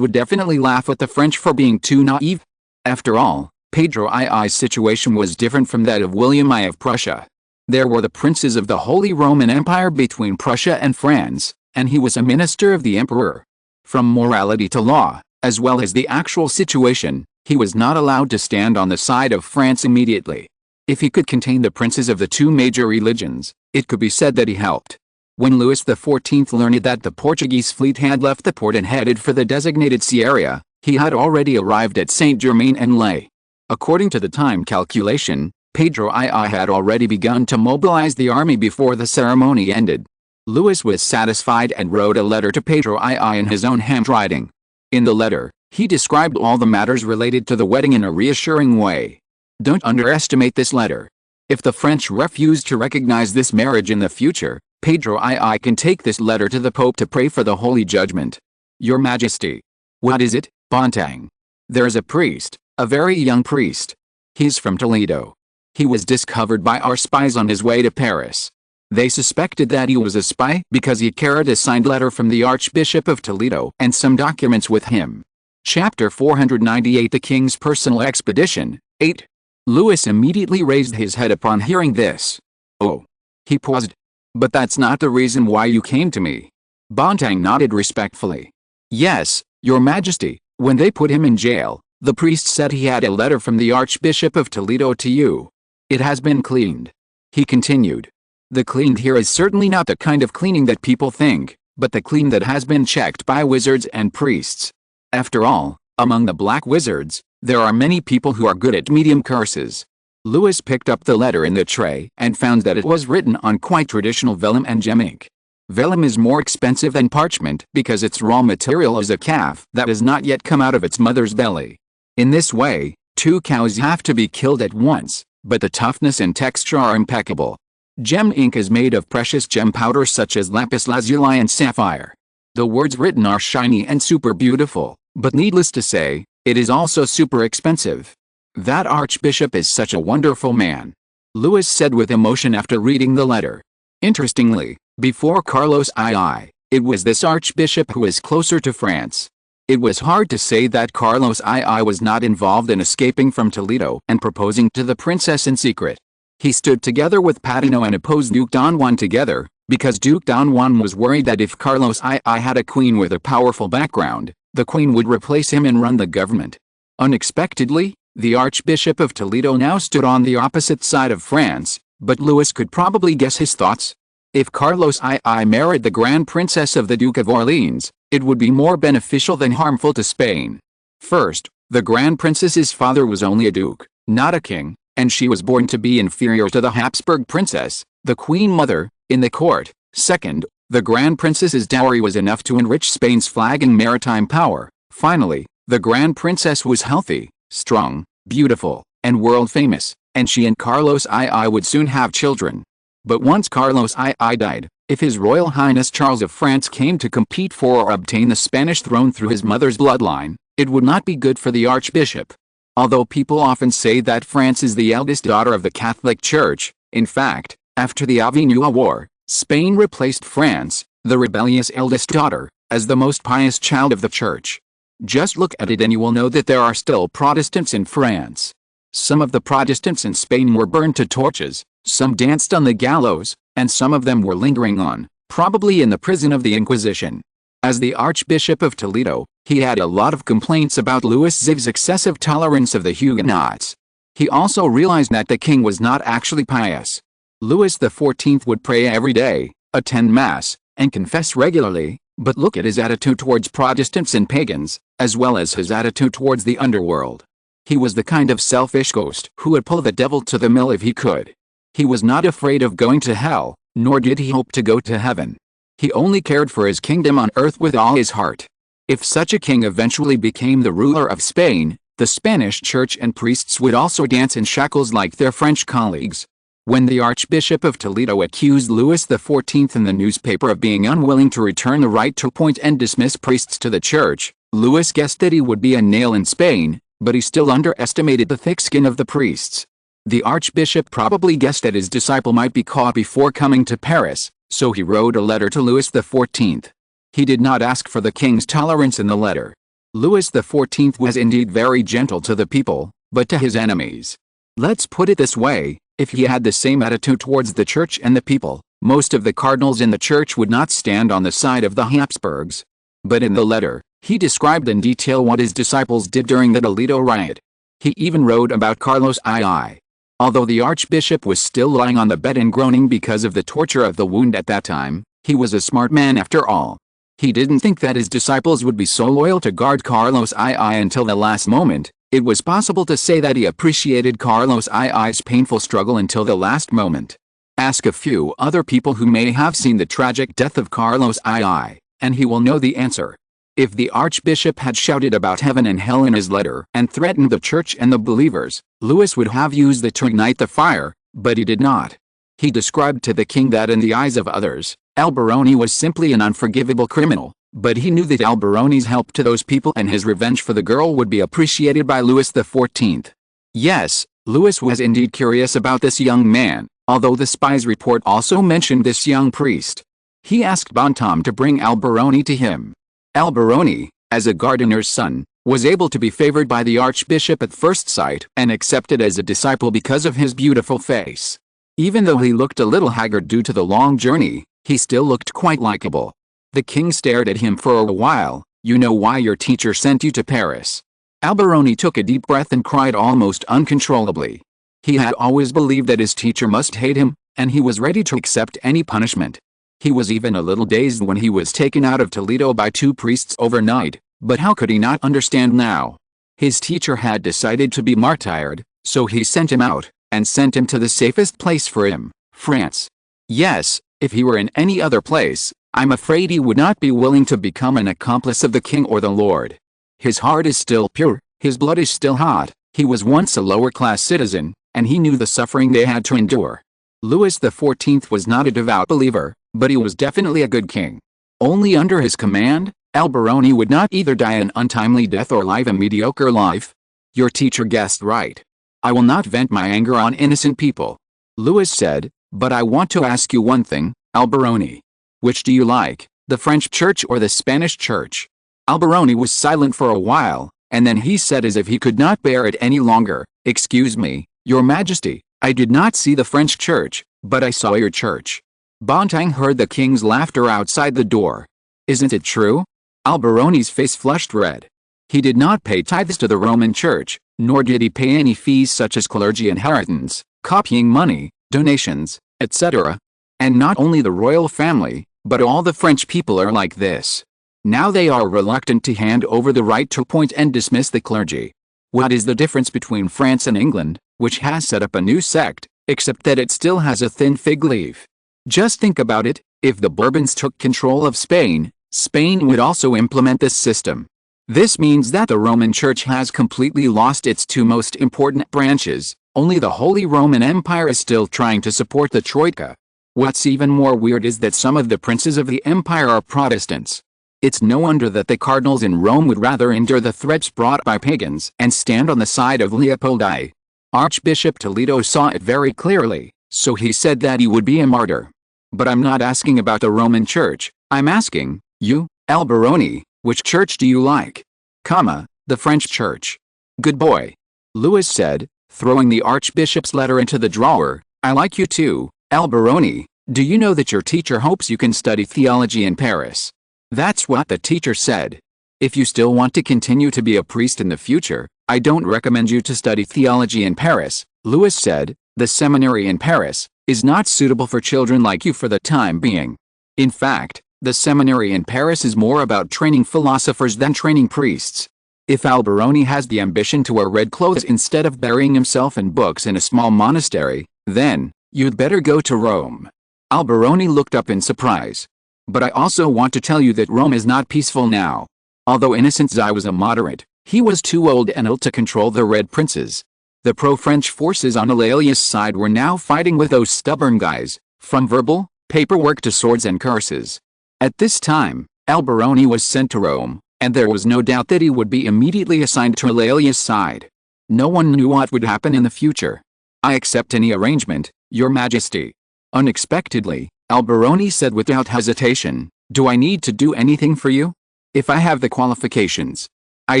would definitely laugh at the French for being too naive. After all, Pedro I's situation was different from that of William I of Prussia. There were the princes of the Holy Roman Empire between Prussia and France, and he was a minister of the emperor. From morality to law, as well as the actual situation, he was not allowed to stand on the side of France immediately. If he could contain the princes of the two major religions, it could be said that he helped. When Louis XIV learned that the Portuguese fleet had left the port and headed for the designated sea area, he had already arrived at Saint-Germain-en-Laye. According to the time calculation, Pedro I had already begun to mobilize the army before the ceremony ended. Louis was satisfied and wrote a letter to Pedro I in his own handwriting. In the letter, he described all the matters related to the wedding in a reassuring way. Don't underestimate this letter. If the French refuse to recognize this marriage in the future, Pedro I can take this letter to the Pope to pray for the Holy Judgment. Your Majesty. What is it, Bontang? There's a priest, a very young priest. He's from Toledo. He was discovered by our spies on his way to Paris. They suspected that he was a spy because he carried a signed letter from the Archbishop of Toledo and some documents with him. Chapter 498 The King's Personal Expedition, 8. Louis immediately raised his head upon hearing this. Oh. He paused. But that's not the reason why you came to me. Bontang nodded respectfully. Yes, Your Majesty. When they put him in jail, the priest said he had a letter from the Archbishop of Toledo to you. It has been cleaned. He continued. The cleaned here is certainly not the kind of cleaning that people think, but the clean that has been checked by wizards and priests. After all, among the black wizards, there are many people who are good at medium curses. Louis picked up the letter in the tray and found that it was written on quite traditional vellum and gem ink. Vellum is more expensive than parchment because its raw material is a calf that has not yet come out of its mother's belly. In this way, 2 cows have to be killed at once, but the toughness and texture are impeccable. Gem ink is made of precious gem powder such as lapis lazuli and sapphire. The words written are shiny and super beautiful, but needless to say, it is also super expensive. That Archbishop is such a wonderful man, Louis said with emotion after reading the letter. Interestingly, before Carlos II, it was this Archbishop who was closer to France. It was hard to say that Carlos II was not involved in escaping from Toledo and proposing to the princess in secret. He stood together with Patino and opposed Duke Don Juan together, because Duke Don Juan was worried that if Carlos II had a queen with a powerful background, the queen would replace him and run the government. Unexpectedly, the Archbishop of Toledo now stood on the opposite side of France, but Louis could probably guess his thoughts. If Carlos II married the Grand Princess of the Duke of Orleans, it would be more beneficial than harmful to Spain. First, the Grand Princess's father was only a duke, not a king, and she was born to be inferior to the Habsburg princess, the Queen Mother, in the court. Second, the Grand Princess's dowry was enough to enrich Spain's flag and maritime power. Finally, the Grand Princess was healthy, strong, beautiful, and world-famous, and she and Carlos II would soon have children. But once Carlos II died, if His Royal Highness Charles of France came to compete for or obtain the Spanish throne through his mother's bloodline, it would not be good for the Archbishop. Although people often say that France is the eldest daughter of the Catholic Church, in fact, after the Avignon War, Spain replaced France, the rebellious eldest daughter, as the most pious child of the Church. Just look at it and you will know that there are still Protestants in France. Some of the Protestants in Spain were burned to torches, some danced on the gallows, and some of them were lingering on, probably in the prison of the Inquisition. As the Archbishop of Toledo, he had a lot of complaints about Louis XIV's excessive tolerance of the Huguenots. He also realized that the king was not actually pious. Louis XIV would pray every day, attend Mass, and confess regularly, but look at his attitude towards Protestants and pagans, as well as his attitude towards the underworld. He was the kind of selfish ghost who would pull the devil to the mill if he could. He was not afraid of going to hell, nor did he hope to go to heaven. He only cared for his kingdom on earth with all his heart. If such a king eventually became the ruler of Spain, the Spanish church and priests would also dance in shackles like their French colleagues. When the Archbishop of Toledo accused Louis XIV in the newspaper of being unwilling to return the right to appoint and dismiss priests to the church, Louis guessed that he would be a nail in Spain, but he still underestimated the thick skin of the priests. The Archbishop probably guessed that his disciple might be caught before coming to Paris, so he wrote a letter to Louis XIV. He did not ask for the king's tolerance in the letter. Louis XIV was indeed very gentle to the people, but to his enemies. Let's put it this way, if he had the same attitude towards the church and the people, most of the cardinals in the church would not stand on the side of the Habsburgs. But in the letter, he described in detail what his disciples did during the Toledo riot. He even wrote about Carlos II. Although the Archbishop was still lying on the bed and groaning because of the torture of the wound at that time, he was a smart man after all. He didn't think that his disciples would be so loyal to guard Carlos II until the last moment. It was possible to say that he appreciated Carlos II's painful struggle until the last moment. Ask a few other people who may have seen the tragic death of Carlos II, and he will know the answer. If the Archbishop had shouted about heaven and hell in his letter and threatened the church and the believers, Louis would have used it to ignite the fire, but he did not. He described to the king that in the eyes of others, Alberoni was simply an unforgivable criminal, but he knew that Alberoni's help to those people and his revenge for the girl would be appreciated by Louis XIV. Yes, Louis was indeed curious about this young man, although the spy's report also mentioned this young priest. He asked Bontom to bring Alberoni to him. Alberoni, as a gardener's son, was able to be favored by the Archbishop at first sight and accepted as a disciple because of his beautiful face. Even though he looked a little haggard due to the long journey, he still looked quite likable. The king stared at him for a while. "You know why your teacher sent you to Paris?" Alberoni took a deep breath and cried almost uncontrollably. He had always believed that his teacher must hate him, and he was ready to accept any punishment. He was even a little dazed when he was taken out of Toledo by two priests overnight, but how could he not understand now? His teacher had decided to be martyred, so he sent him out, and sent him to the safest place for him, France. Yes, if he were in any other place, I'm afraid he would not be willing to become an accomplice of the king or the Lord. His heart is still pure, his blood is still hot, he was once a lower-class citizen, and he knew the suffering they had to endure. Louis XIV was not a devout believer, but he was definitely a good king. Only under his command, Alberoni would not either die an untimely death or live a mediocre life. Your teacher guessed right. I will not vent my anger on innocent people, Louis said, but I want to ask you one thing, Alberoni. Which do you like, the French church or the Spanish church? Alberoni was silent for a while, and then he said as if he could not bear it any longer, "Excuse me, Your Majesty, I did not see the French church, but I saw your church." Bontam heard the king's laughter outside the door. "Isn't it true?" Alberoni's face flushed red. He did not pay tithes to the Roman Church, nor did he pay any fees such as clergy inheritance, copying money, donations, etc. And not only the royal family, but all the French people are like this. Now they are reluctant to hand over the right to appoint and dismiss the clergy. What is the difference between France and England, which has set up a new sect, except that it still has a thin fig leaf? Just think about it, if the Bourbons took control of Spain, Spain would also implement this system. This means that the Roman Church has completely lost its two most important branches. Only the Holy Roman Empire is still trying to support the Troika. What's even more weird is that some of the princes of the empire are Protestants. It's no wonder that the cardinals in Rome would rather endure the threats brought by pagans and stand on the side of Leopold I. Archbishop Toledo saw it very clearly, so he said that he would be a martyr. But I'm not asking about the Roman Church, I'm asking, you, Alberoni, which church do you like? The French Church. Good boy. Louis said, throwing the archbishop's letter into the drawer. I like you too, Alberoni. Do you know that your teacher hopes you can study theology in Paris? That's what the teacher said. If you still want to continue to be a priest in the future, I don't recommend you to study theology in Paris, Louis said. The seminary in Paris is not suitable for children like you for the time being. In fact, the seminary in Paris is more about training philosophers than training priests. If Alberoni has the ambition to wear red clothes instead of burying himself in books in a small monastery, then you'd better go to Rome. Alberoni looked up in surprise. But I also want to tell you that Rome is not peaceful now. Although Innocent I was a moderate, he was too old and ill to control the Red Princes. The pro-French forces on Eulalius' side were now fighting with those stubborn guys, from verbal, paperwork to swords and curses. At this time, Alberoni was sent to Rome, and there was no doubt that he would be immediately assigned to Eulalius' side. No one knew what would happen in the future. I accept any arrangement, Your Majesty. Unexpectedly, Alberoni said without hesitation, do I need to do anything for you? If I have the qualifications. I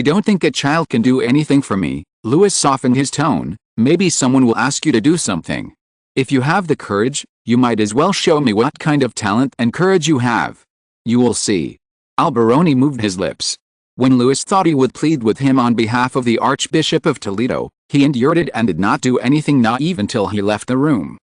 don't think a child can do anything for me. Louis softened his tone. Maybe someone will ask you to do something. If you have the courage, you might as well show me what kind of talent and courage you have. You will see. Alberoni moved his lips. When Louis thought he would plead with him on behalf of the Archbishop of Toledo, he endured it and did not do anything, not even till he left the room.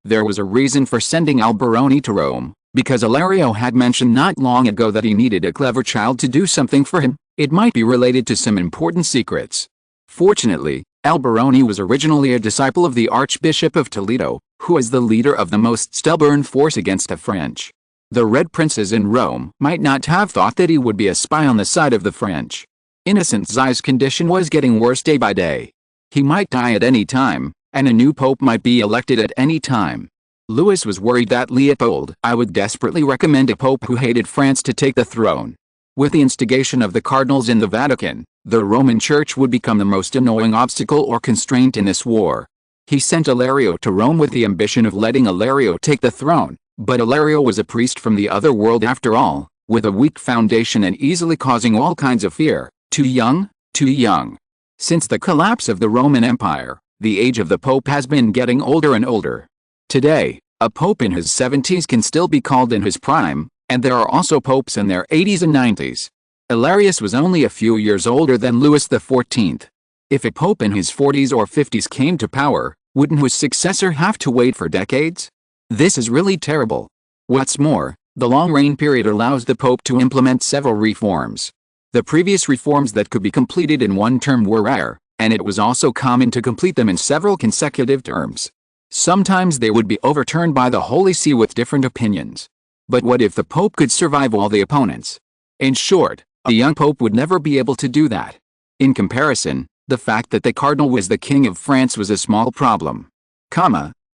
There was a reason for sending Alberoni to Rome, because Ilario had mentioned not long ago that he needed a clever child to do something for him. It might be related to some important secrets. Fortunately, Alberoni was originally a disciple of the Archbishop of Toledo, who was the leader of the most stubborn force against the French. The Red Princes in Rome might not have thought that he would be a spy on the side of the French. Innocent I's condition was getting worse day by day. He might die at any time, and a new pope might be elected at any time. Louis was worried that Leopold I would desperately recommend a pope who hated France to take the throne. With the instigation of the cardinals in the Vatican, the Roman Church would become the most annoying obstacle or constraint in this war. He sent Ilario to Rome with the ambition of letting Ilario take the throne, but Ilario was a priest from the other world after all, with a weak foundation and easily causing all kinds of fear. Too young, too young. Since the collapse of the Roman Empire, the age of the Pope has been getting older and older. Today, a Pope in his 70s can still be called in his prime, and there are also popes in their 80s and 90s. Hilarius was only a few years older than Louis XIV. If a Pope in his 40s or 50s came to power, wouldn't his successor have to wait for decades? This is really terrible. What's more, the long reign period allows the Pope to implement several reforms. The previous reforms that could be completed in one term were rare, and it was also common to complete them in several consecutive terms. Sometimes they would be overturned by the Holy See with different opinions. But what if the Pope could survive all the opponents? In short, a young Pope would never be able to do that. In comparison, the fact that the Cardinal was the King of France was a small problem.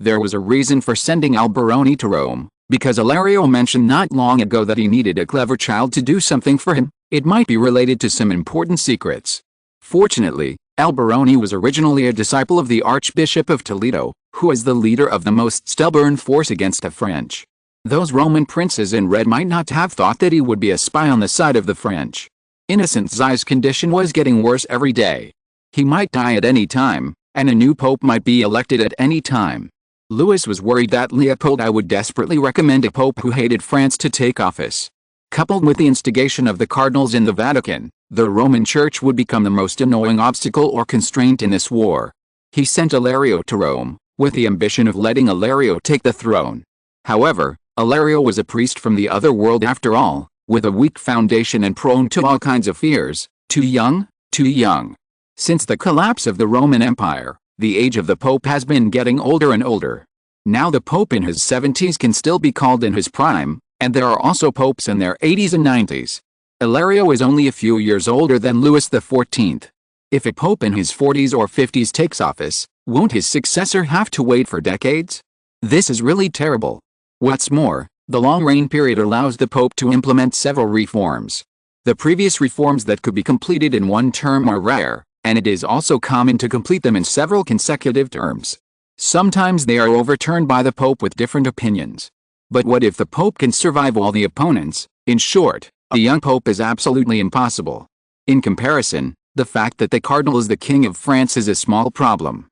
There was a reason for sending Alberoni to Rome, because Ilario mentioned not long ago that he needed a clever child to do something for him. It might be related to some important secrets. Fortunately, Alberoni was originally a disciple of the Archbishop of Toledo, who was the leader of the most stubborn force against the French. Those Roman princes in red might not have thought that he would be a spy on the side of the French. Innocent I's condition was getting worse every day. He might die at any time, and a new pope might be elected at any time. Louis was worried that Leopold I would desperately recommend a pope who hated France to take office. Coupled with the instigation of the cardinals in the Vatican, the Roman Church would become the most annoying obstacle or constraint in this war. He sent Ilario to Rome, with the ambition of letting Ilario take the throne. However, Ilario was a priest from the other world after all, with a weak foundation and prone to all kinds of fears. Too young, too young. Since the collapse of the Roman Empire, the age of the Pope has been getting older and older. Now the Pope in his 70s can still be called in his prime, and there are also popes in their 80s and 90s. Ilario is only a few years older than Louis XIV. If a pope in his 40s or 50s takes office, won't his successor have to wait for decades? This is really terrible. What's more, the long reign period allows the pope to implement several reforms. The previous reforms that could be completed in one term are rare, and it is also common to complete them in several consecutive terms. Sometimes they are overturned by the pope with different opinions. But what if the pope can survive all the opponents? In short, a young pope is absolutely impossible. In comparison, the fact that the cardinal is the king of France is a small problem.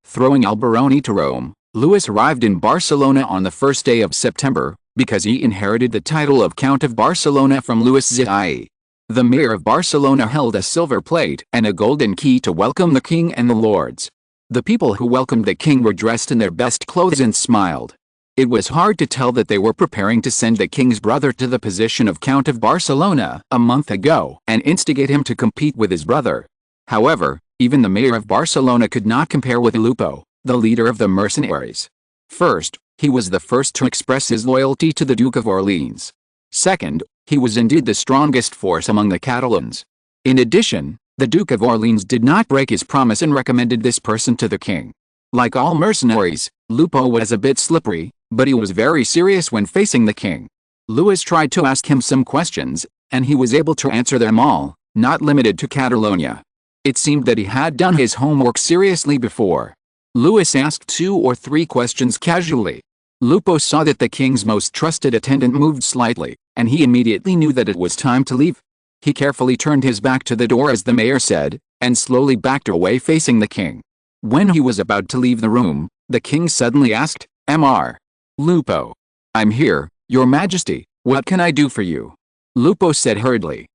Throwing Alberoni to Rome, Louis arrived in Barcelona on the first day of September, because he inherited the title of Count of Barcelona from Louis XIV. The mayor of Barcelona held a silver plate and a golden key to welcome the king and the lords. The people who welcomed the king were dressed in their best clothes and smiled. It was hard to tell that they were preparing to send the king's brother to the position of Count of Barcelona a month ago and instigate him to compete with his brother. However, even the mayor of Barcelona could not compare with Lupo, the leader of the mercenaries. First, he was the first to express his loyalty to the Duke of Orleans. Second, he was indeed the strongest force among the Catalans. In addition, the Duke of Orleans did not break his promise and recommended this person to the king. Like all mercenaries, Lupo was a bit slippery, but he was very serious when facing the king. Louis tried to ask him some questions, and he was able to answer them all, not limited to Catalonia. It seemed that he had done his homework seriously before. Louis asked 2 or 3 questions casually. Lupo saw that the king's most trusted attendant moved slightly, and he immediately knew that it was time to leave. He carefully turned his back to the door as the mayor said, and slowly backed away facing the king. When he was about to leave the room, the king suddenly asked, "Mr. Lupo." "I'm here, your majesty, what can I do for you?" Lupo said hurriedly.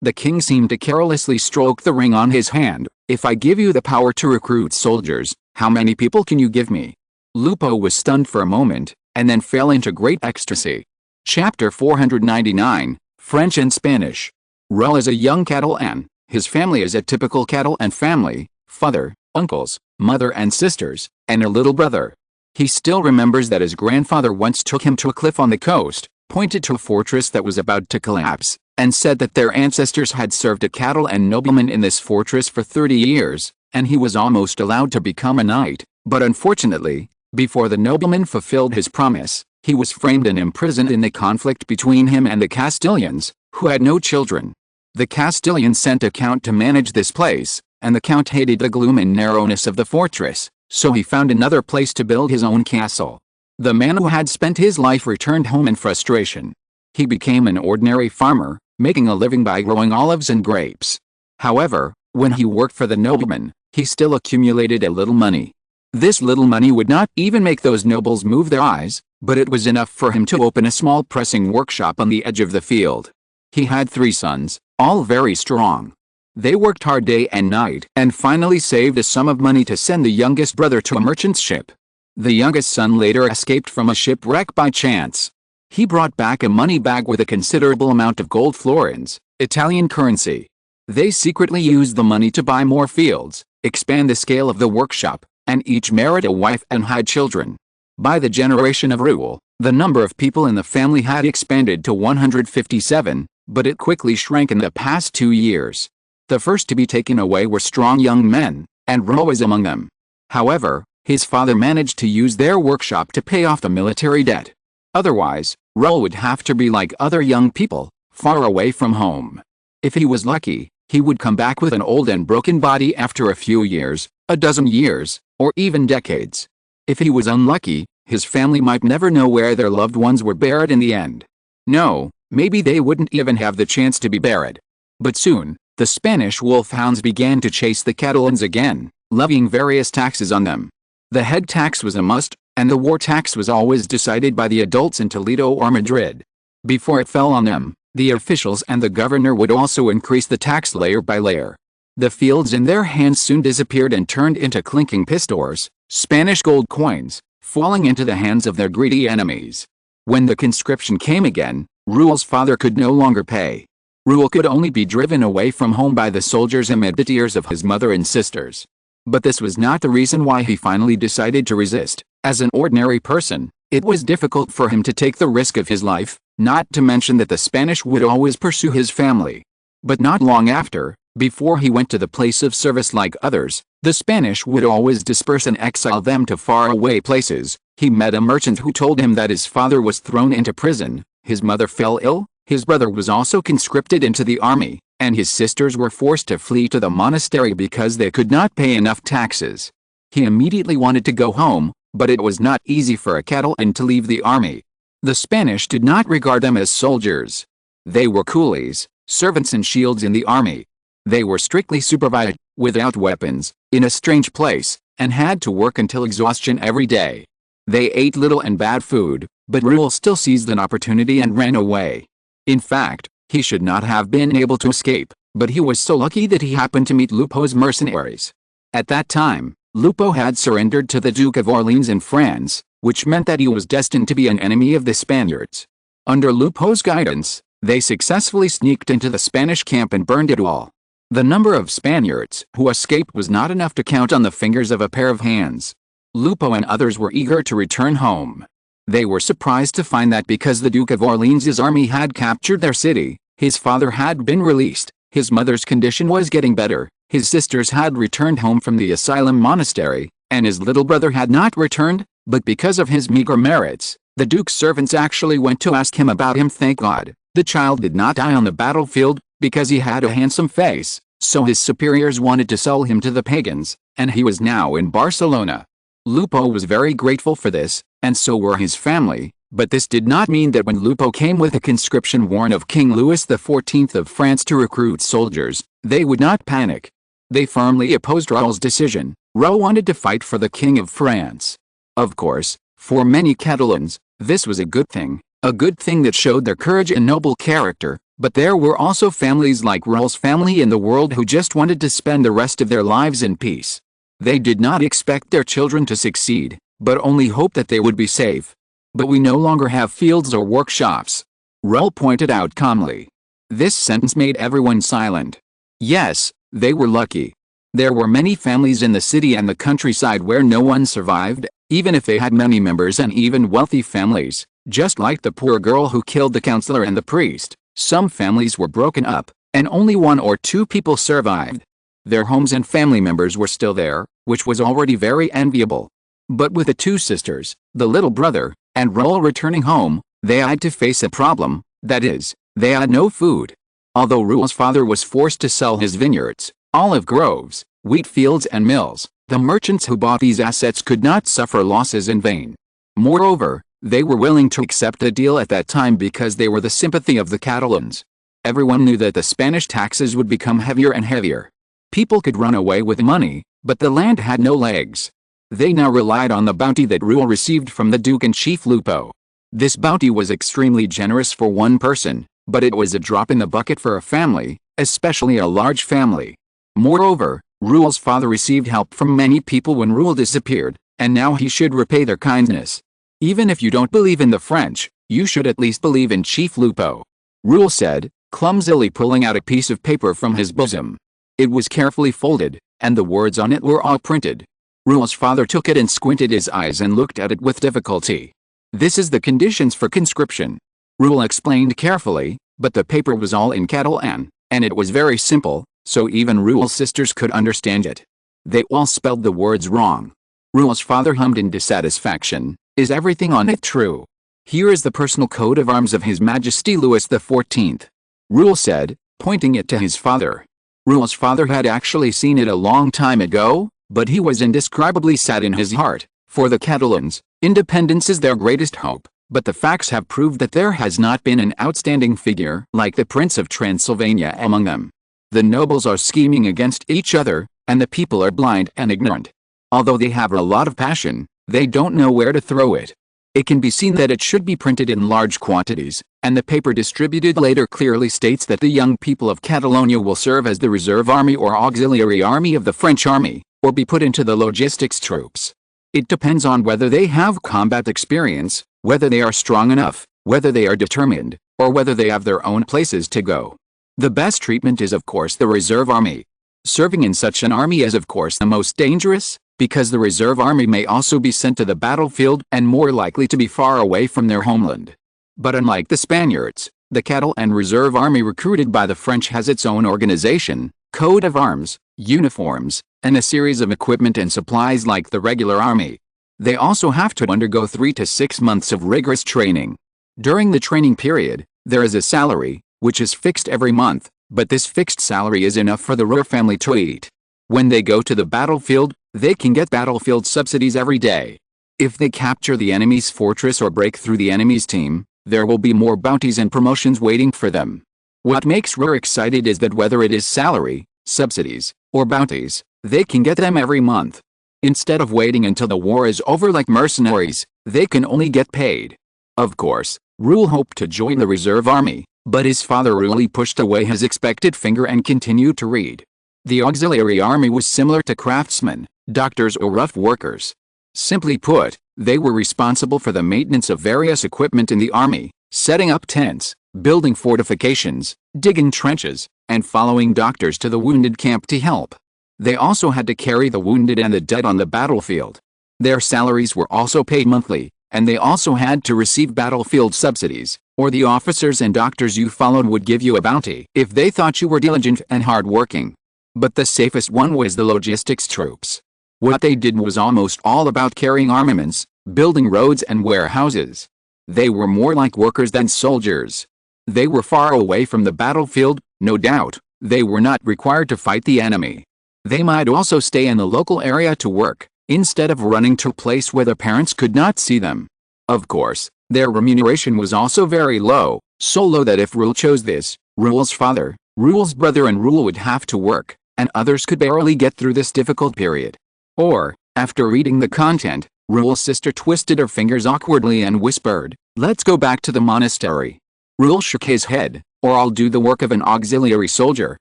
The king seemed to carelessly stroke the ring on his hand. "If I give you the power to recruit soldiers, how many people can you give me?" Lupo was stunned for a moment, and then fell into great ecstasy. Chapter 499, French and Spanish. Raoul is a young Catalan. His family is a typical Catalan family, father, uncles, mother and sisters, and a little brother. He still remembers that his grandfather once took him to a cliff on the coast, pointed to a fortress that was about to collapse, and said that their ancestors had served a Catalan nobleman in this fortress for 30 years, and he was almost allowed to become a knight, but unfortunately, before the nobleman fulfilled his promise, he was framed and imprisoned in the conflict between him and the Castilians, who had no children. The Castilians sent a count to manage this place, and the count hated the gloom and narrowness of the fortress, so he found another place to build his own castle. The man who had spent his life returned home in frustration. He became an ordinary farmer, making a living by growing olives and grapes. However, when he worked for the nobleman, he still accumulated a little money. This little money would not even make those nobles move their eyes, but it was enough for him to open a small pressing workshop on the edge of the field. He had 3 sons, all very strong. They worked hard day and night and finally saved a sum of money to send the youngest brother to a merchant ship. The youngest son later escaped from a shipwreck by chance. He brought back a money bag with a considerable amount of gold florins, Italian currency. They secretly used the money to buy more fields, expand the scale of the workshop, and each married a wife and had children. By the generation of Raoul, the number of people in the family had expanded to 157, but it quickly shrank in the past 2 years. The first to be taken away were strong young men, and Raoul was among them. However, his father managed to use their workshop to pay off the military debt. Otherwise, Raoul would have to be like other young people, far away from home. If he was lucky, he would come back with an old and broken body after a few years, a dozen years, or even decades. If he was unlucky, his family might never know where their loved ones were buried in the end. No, maybe they wouldn't even have the chance to be buried. But soon, the Spanish wolfhounds began to chase the Catalans again, levying various taxes on them. The head tax was a must, and the war tax was always decided by the adults in Toledo or Madrid. Before it fell on them, the officials and the governor would also increase the tax layer by layer. The fields in their hands soon disappeared and turned into clinking pistors, Spanish gold coins, falling into the hands of their greedy enemies. When the conscription came again, Raoul's father could no longer pay. Raoul could only be driven away from home by the soldiers amid the tears of his mother and sisters. But this was not the reason why he finally decided to resist. As an ordinary person, it was difficult for him to take the risk of his life, not to mention that the Spanish would always pursue his family. But not long after, before he went to the place of service like others, the Spanish would always disperse and exile them to faraway places. He met a merchant who told him that his father was thrown into prison, his mother fell ill, his brother was also conscripted into the army, and his sisters were forced to flee to the monastery because they could not pay enough taxes. He immediately wanted to go home, but it was not easy for a Catalan to leave the army. The Spanish did not regard them as soldiers. They were coolies, servants and shields in the army. They were strictly supervised, without weapons, in a strange place, and had to work until exhaustion every day. They ate little and bad food, but Ruel still seized an opportunity and ran away. In fact, he should not have been able to escape, but he was so lucky that he happened to meet Lupo's mercenaries. At that time, Lupo had surrendered to the Duke of Orleans in France, which meant that he was destined to be an enemy of the Spaniards. Under Lupo's guidance, they successfully sneaked into the Spanish camp and burned it all. The number of Spaniards who escaped was not enough to count on the fingers of a pair of hands. Lupo and others were eager to return home. They were surprised to find that because the Duke of Orleans' army had captured their city, his father had been released, his mother's condition was getting better, his sisters had returned home from the asylum monastery, and his little brother had not returned, but because of his meager merits, the Duke's servants actually went to ask him about him. Thank God, the child did not die on the battlefield, because he had a handsome face, so his superiors wanted to sell him to the pagans, and he was now in Barcelona. Lupo was very grateful for this, and so were his family, but this did not mean that when Lupo came with a conscription warrant of King Louis XIV of France to recruit soldiers, they would not panic. They firmly opposed Raoul's decision. Raoul wanted to fight for the King of France. Of course, for many Catalans, this was a good thing that showed their courage and noble character, but there were also families like Raoul's family in the world who just wanted to spend the rest of their lives in peace. They did not expect their children to succeed, but only hoped that they would be safe. But we no longer have fields or workshops, Raoul pointed out calmly. This sentence made everyone silent. Yes, they were lucky. There were many families in the city and the countryside where no one survived, even if they had many members and even wealthy families, just like the poor girl who killed the counselor and the priest. Some families were broken up, and only 1 or 2 people survived. Their homes and family members were still there, which was already very enviable. But with the 2 sisters, the little brother, and Raoul returning home, they had to face a problem, that is, they had no food. Although Raoul's father was forced to sell his vineyards, olive groves, wheat fields and mills, the merchants who bought these assets could not suffer losses in vain. Moreover, they were willing to accept a deal at that time because they were the sympathy of the Catalans. Everyone knew that the Spanish taxes would become heavier and heavier. People could run away with money, but the land had no legs. They now relied on the bounty that Raoul received from the Duke-in-Chief Lupo. This bounty was extremely generous for one person, but it was a drop in the bucket for a family, especially a large family. Moreover, Raoul's father received help from many people when Raoul disappeared, and now he should repay their kindness. Even if you don't believe in the French, you should at least believe in Chief Lupo, Raoul said, clumsily pulling out a piece of paper from his bosom. It was carefully folded, and the words on it were all printed. Raoul's father took it and squinted his eyes and looked at it with difficulty. This is the conditions for conscription, Raoul explained carefully, but the paper was all in Catalan, and it was very simple, so even Raoul's sisters could understand it. They all spelled the words wrong. Raoul's father hummed in dissatisfaction. Is everything on it true? Here is the personal coat of arms of His Majesty Louis XIV, Raoul said, pointing it to his father. Raoul's father had actually seen it a long time ago, but he was indescribably sad in his heart. For the Catalans, independence is their greatest hope, but the facts have proved that there has not been an outstanding figure like the Prince of Transylvania among them. The nobles are scheming against each other, and the people are blind and ignorant. Although they have a lot of passion, they don't know where to throw it. It can be seen that it should be printed in large quantities, and the paper distributed later clearly states that the young people of Catalonia will serve as the reserve army or auxiliary army of the French army, or be put into the logistics troops. It depends on whether they have combat experience, whether they are strong enough, whether they are determined, or whether they have their own places to go. The best treatment is of course the reserve army. Serving in such an army is of course the most dangerous, because the reserve army may also be sent to the battlefield and more likely to be far away from their homeland. But unlike the Spaniards, the cattle and reserve army recruited by the French has its own organization, code of arms, uniforms, and a series of equipment and supplies like the regular army. They also have to undergo 3 to 6 months of rigorous training. During the training period, there is a salary, which is fixed every month, but this fixed salary is enough for the royal family to eat. When they go to the battlefield, they can get battlefield subsidies every day. If they capture the enemy's fortress or break through the enemy's team, there will be more bounties and promotions waiting for them. What makes Roar excited is that whether it is salary, subsidies, or bounties, they can get them every month. Instead of waiting until the war is over like mercenaries, they can only get paid. Of course, Rule hoped to join the reserve army, but his father really pushed away his expected finger and continued to read. The auxiliary army was similar to craftsmen, doctors or rough workers. Simply put, they were responsible for the maintenance of various equipment in the army, setting up tents, building fortifications, digging trenches, and following doctors to the wounded camp to help. They also had to carry the wounded and the dead on the battlefield. Their salaries were also paid monthly, and they also had to receive battlefield subsidies, or the officers and doctors you followed would give you a bounty if they thought you were diligent and hard-working. But the safest one was the logistics troops. What they did was almost all about carrying armaments, building roads and warehouses. They were more like workers than soldiers. They were far away from the battlefield, no doubt. They were not required to fight the enemy. They might also stay in the local area to work, instead of running to a place where their parents could not see them. Of course, their remuneration was also very low, so low that if Rule chose this, Rule's father, Rule's brother and Rule would have to work, and others could barely get through this difficult period. Or, after reading the content, Rule's sister twisted her fingers awkwardly and whispered, "Let's go back to the monastery." Rule shook his head. "Or I'll do the work of an auxiliary soldier,"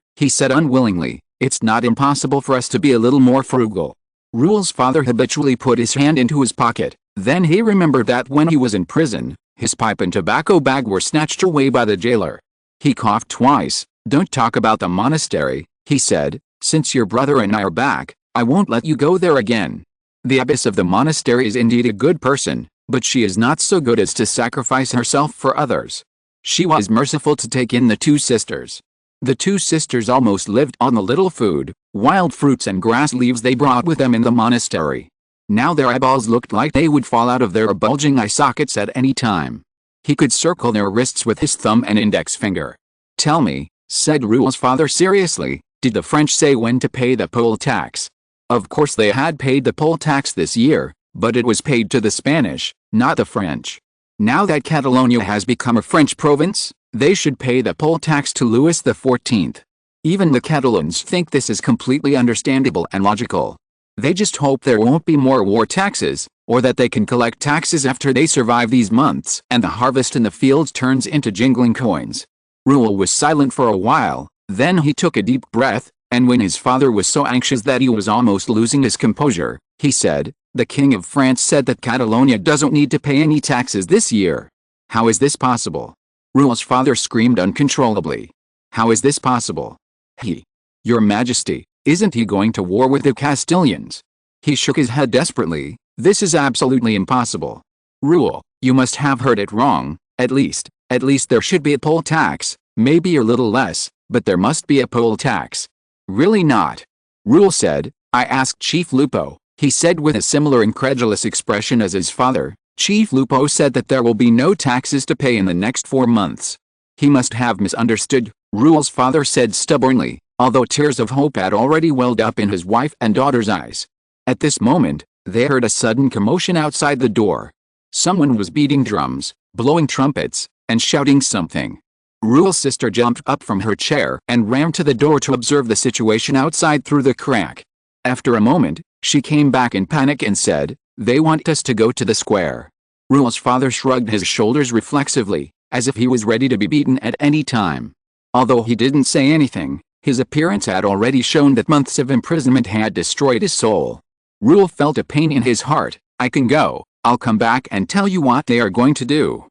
he said unwillingly. "It's not impossible for us to be a little more frugal." Rule's father habitually put his hand into his pocket. Then he remembered that when he was in prison, his pipe and tobacco bag were snatched away by the jailer. He coughed twice. "Don't talk about the monastery," he said. "Since your brother and I are back, I won't let you go there again. The abbess of the monastery is indeed a good person, but she is not so good as to sacrifice herself for others. She was merciful to take in the 2 sisters. The 2 sisters almost lived on the little food, wild fruits and grass leaves they brought with them in the monastery. Now their eyeballs looked like they would fall out of their bulging eye sockets at any time." He could circle their wrists with his thumb and index finger. "Tell me," said Rule's father seriously, "did the French say when to pay the poll tax?" Of course they had paid the poll tax this year, but it was paid to the Spanish, not the French. Now that Catalonia has become a French province, they should pay the poll tax to Louis XIV. Even the Catalans think this is completely understandable and logical. They just hope there won't be more war taxes, or that they can collect taxes after they survive these months and the harvest in the fields turns into jingling coins. Rule was silent for a while, then he took a deep breath, and when his father was so anxious that he was almost losing his composure, he said, "The King of France said that Catalonia doesn't need to pay any taxes this year. How is this possible?" Rule's father screamed uncontrollably. "How is this possible? Your Majesty, isn't he going to war with the Castilians?" He shook his head desperately. "This is absolutely impossible. Rule, you must have heard it wrong. At least there should be a poll tax, maybe a little less, but there must be a poll tax." "Really not?" Rule said. "I asked Chief Lupo," he said with a similar incredulous expression as his father. "Chief Lupo said that there will be no taxes to pay in the next 4 months. He must have misunderstood," Rule's father said stubbornly, although tears of hope had already welled up in his wife and daughter's eyes. At this moment, they heard a sudden commotion outside the door. Someone was beating drums, blowing trumpets, and shouting something. Rule's sister jumped up from her chair and ran to the door to observe the situation outside through the crack. After a moment, she came back in panic and said, "They want us to go to the square." Rule's father shrugged his shoulders reflexively, as if he was ready to be beaten at any time. Although he didn't say anything, his appearance had already shown that months of imprisonment had destroyed his soul. Rule felt a pain in his heart. "I can go. I'll come back and tell you what they are going to do."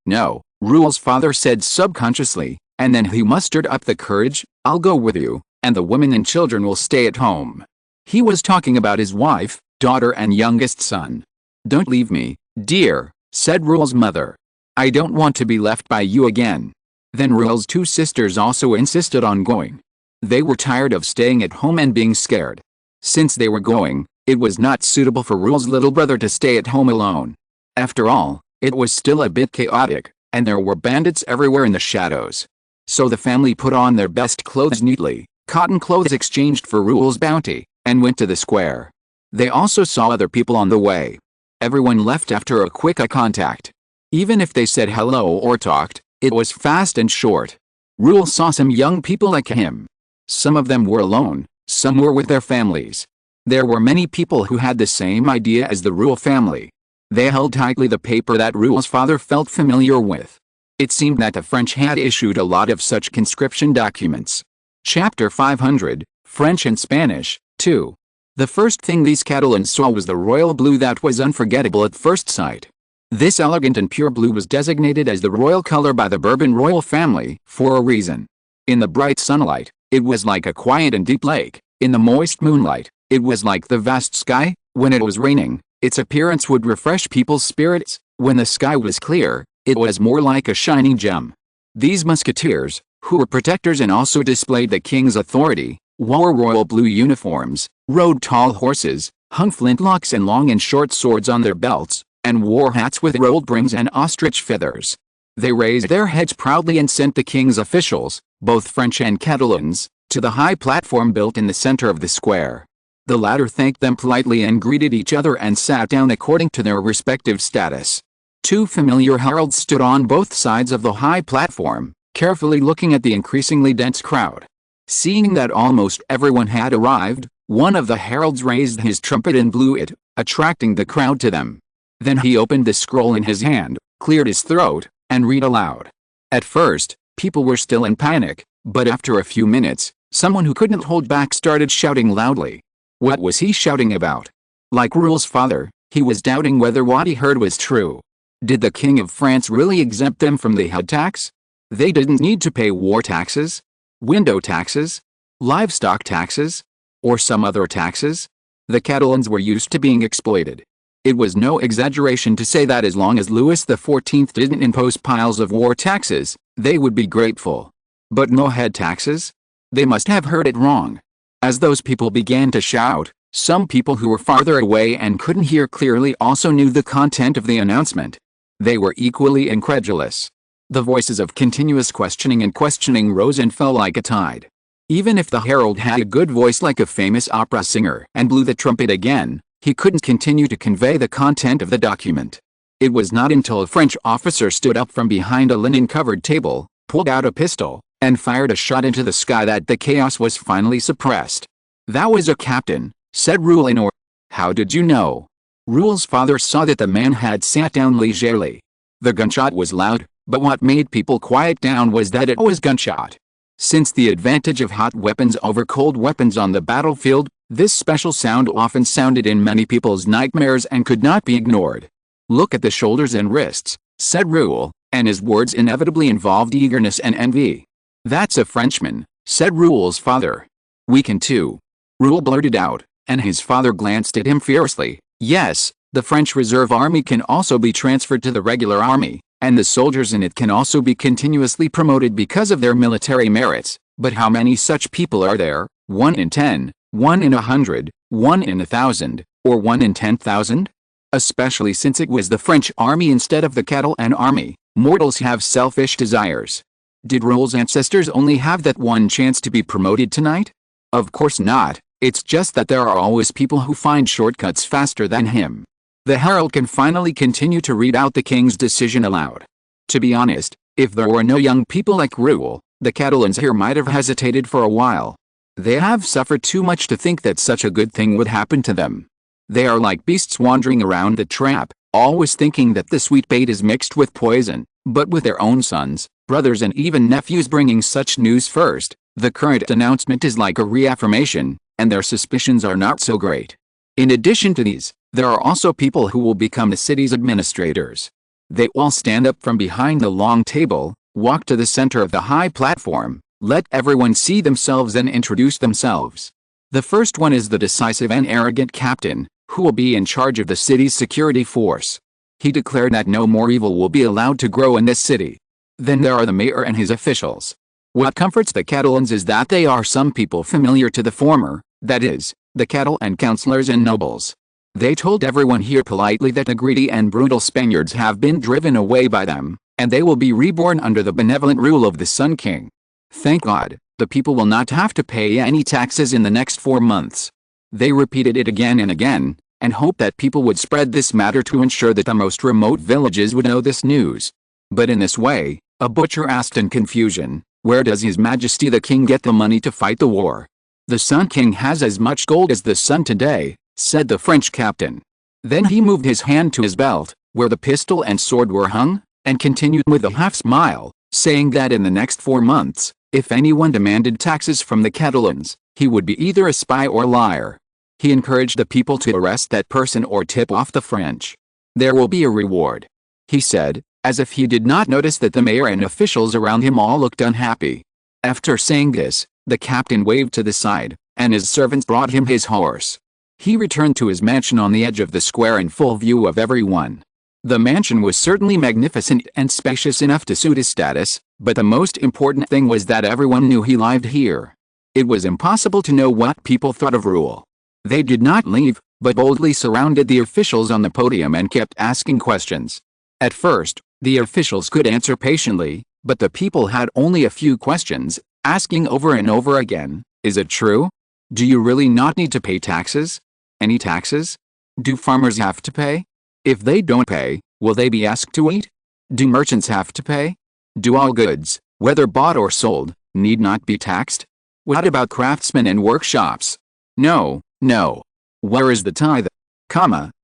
No, Rule's father said subconsciously, and then he mustered up the courage. "I'll go with you, and the women and children will stay at home." He was talking about his wife, daughter and youngest son. "Don't leave me, dear," said Rule's mother. I don't want to be left by you again." Then Ruel's two sisters also insisted on going. They were tired of staying at home and being scared. Since they were going, it was not suitable for Ruel's little brother to stay at home alone. After all, it was still a bit chaotic, and there were bandits everywhere in the shadows. So the family put on their best clothes neatly, cotton clothes exchanged for Ruel's bounty, and went to the square. They also saw other people on the way. Everyone left after a quick eye contact. Even if they said hello or talked, it was fast and short. Ruel saw some young people like him. Some of them were alone, some were with their families. There were many people who had the same idea as the Ruel family. They held tightly the paper that Ruel's father felt familiar with. It seemed that the French had issued a lot of such conscription documents. Chapter 500, French and Spanish, 2. The first thing these Catalans saw was the royal blue that was unforgettable at first sight. This elegant and pure blue was designated as the royal color by the Bourbon royal family, for a reason. In the bright sunlight, it was like a quiet and deep lake. In the moist moonlight, it was like the vast sky. When it was raining, its appearance would refresh people's spirits. When the sky was clear, it was more like a shining gem. These musketeers, who were protectors and also displayed the king's authority, wore royal blue uniforms, rode tall horses, hung flintlocks and long and short swords on their belts, and wore hats with rolled brims and ostrich feathers. They raised their heads proudly and sent the king's officials, both French and Catalans, to the high platform built in the center of the square. The latter thanked them politely and greeted each other and sat down according to their respective status. Two familiar heralds stood on both sides of the high platform, carefully looking at the increasingly dense crowd. Seeing that almost everyone had arrived, one of the heralds raised his trumpet and blew it, attracting the crowd to them. Then he opened the scroll in his hand, cleared his throat, and read aloud. At first, people were still in panic, but after a few minutes, someone who couldn't hold back started shouting loudly. What was he shouting about? Like Ruel's father, he was doubting whether what he heard was true. Did the King of France really exempt them from the head tax? They didn't need to pay war taxes, window taxes, livestock taxes, or some other taxes. The Catalans were used to being exploited. It was no exaggeration to say that as long as Louis XIV didn't impose piles of war taxes, they would be grateful. But no head taxes? They must have heard it wrong. As those people began to shout, some people who were farther away and couldn't hear clearly also knew the content of the announcement. They were equally incredulous. The voices of continuous questioning and questioning rose and fell like a tide. Even if the herald had a good voice like a famous opera singer and blew the trumpet again, he couldn't continue to convey the content of the document. It was not until a French officer stood up from behind a linen-covered table, pulled out a pistol, and fired a shot into the sky that the chaos was finally suppressed. "That was a captain," said Ruel in order. "How did you know?" Ruel's father saw that the man had sat down leisurely. The gunshot was loud, but what made people quiet down was that it was gunshot. Since the advantage of hot weapons over cold weapons on the battlefield, this special sound often sounded in many people's nightmares and could not be ignored. "Look at the shoulders and wrists," said Ruel, and his words inevitably involved eagerness and envy. "That's a Frenchman," said Ruel's father. "We can too." Ruel blurted out, and his father glanced at him fiercely. "Yes, the French Reserve Army can also be transferred to the regular army, and the soldiers in it can also be continuously promoted because of their military merits, but how many such people are there? 1 in 10, 1 in 100, 1 in 1,000, or 1 in 10,000? Especially since it was the French army instead of the Catalan army. Mortals have selfish desires. Did Ruel's ancestors only have that one chance to be promoted tonight? Of course not. It's just that there are always people who find shortcuts faster than him. The herald can finally continue to read out the king's decision aloud. To be honest, if there were no young people like Ruel, the Catalans here might have hesitated for a while. They have suffered too much to think that such a good thing would happen to them. They are like beasts wandering around the trap, always thinking that the sweet bait is mixed with poison, but with their own sons, brothers and even nephews bringing such news first, the current announcement is like a reaffirmation, and their suspicions are not so great. In addition to these, there are also people who will become the city's administrators. They all stand up from behind the long table, walk to the center of the high platform, let everyone see themselves and introduce themselves. The first one is the decisive and arrogant captain, who will be in charge of the city's security force. He declared that no more evil will be allowed to grow in this city. Then there are the mayor and his officials. What comforts the Catalans is that they are some people familiar to the former, that is, the cattle and councillors and nobles. They told everyone here politely that the greedy and brutal Spaniards have been driven away by them, and they will be reborn under the benevolent rule of the Sun King. Thank God, the people will not have to pay any taxes in the next 4 months. They repeated it again and again, and hoped that people would spread this matter to ensure that the most remote villages would know this news. But in this way, a butcher asked in confusion, "Where does His Majesty the King get the money to fight the war?" "The Sun King has as much gold as the sun today," said the French captain. Then he moved his hand to his belt, where the pistol and sword were hung, and continued with a half-smile, saying that in the next 4 months, if anyone demanded taxes from the Catalans, he would be either a spy or liar. He encouraged the people to arrest that person or tip off the French. "There will be a reward," he said, as if he did not notice that the mayor and officials around him all looked unhappy. After saying this, the captain waved to the side, and his servants brought him his horse. He returned to his mansion on the edge of the square in full view of everyone. The mansion was certainly magnificent and spacious enough to suit his status, but the most important thing was that everyone knew he lived here. It was impossible to know what people thought of rule. They did not leave, but boldly surrounded the officials on the podium and kept asking questions. At first, the officials could answer patiently, but the people had only a few questions, asking over and over again, "Is it true? Do you really not need to pay taxes? Any taxes? Do farmers have to pay? If they don't pay, will they be asked to eat? Do merchants have to pay? Do all goods, whether bought or sold, need not be taxed? What about craftsmen and workshops? No, no. Where is the tithe?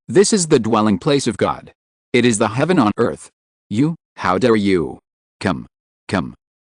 This is the dwelling place of God. It is the heaven on earth. You, how dare you? Come.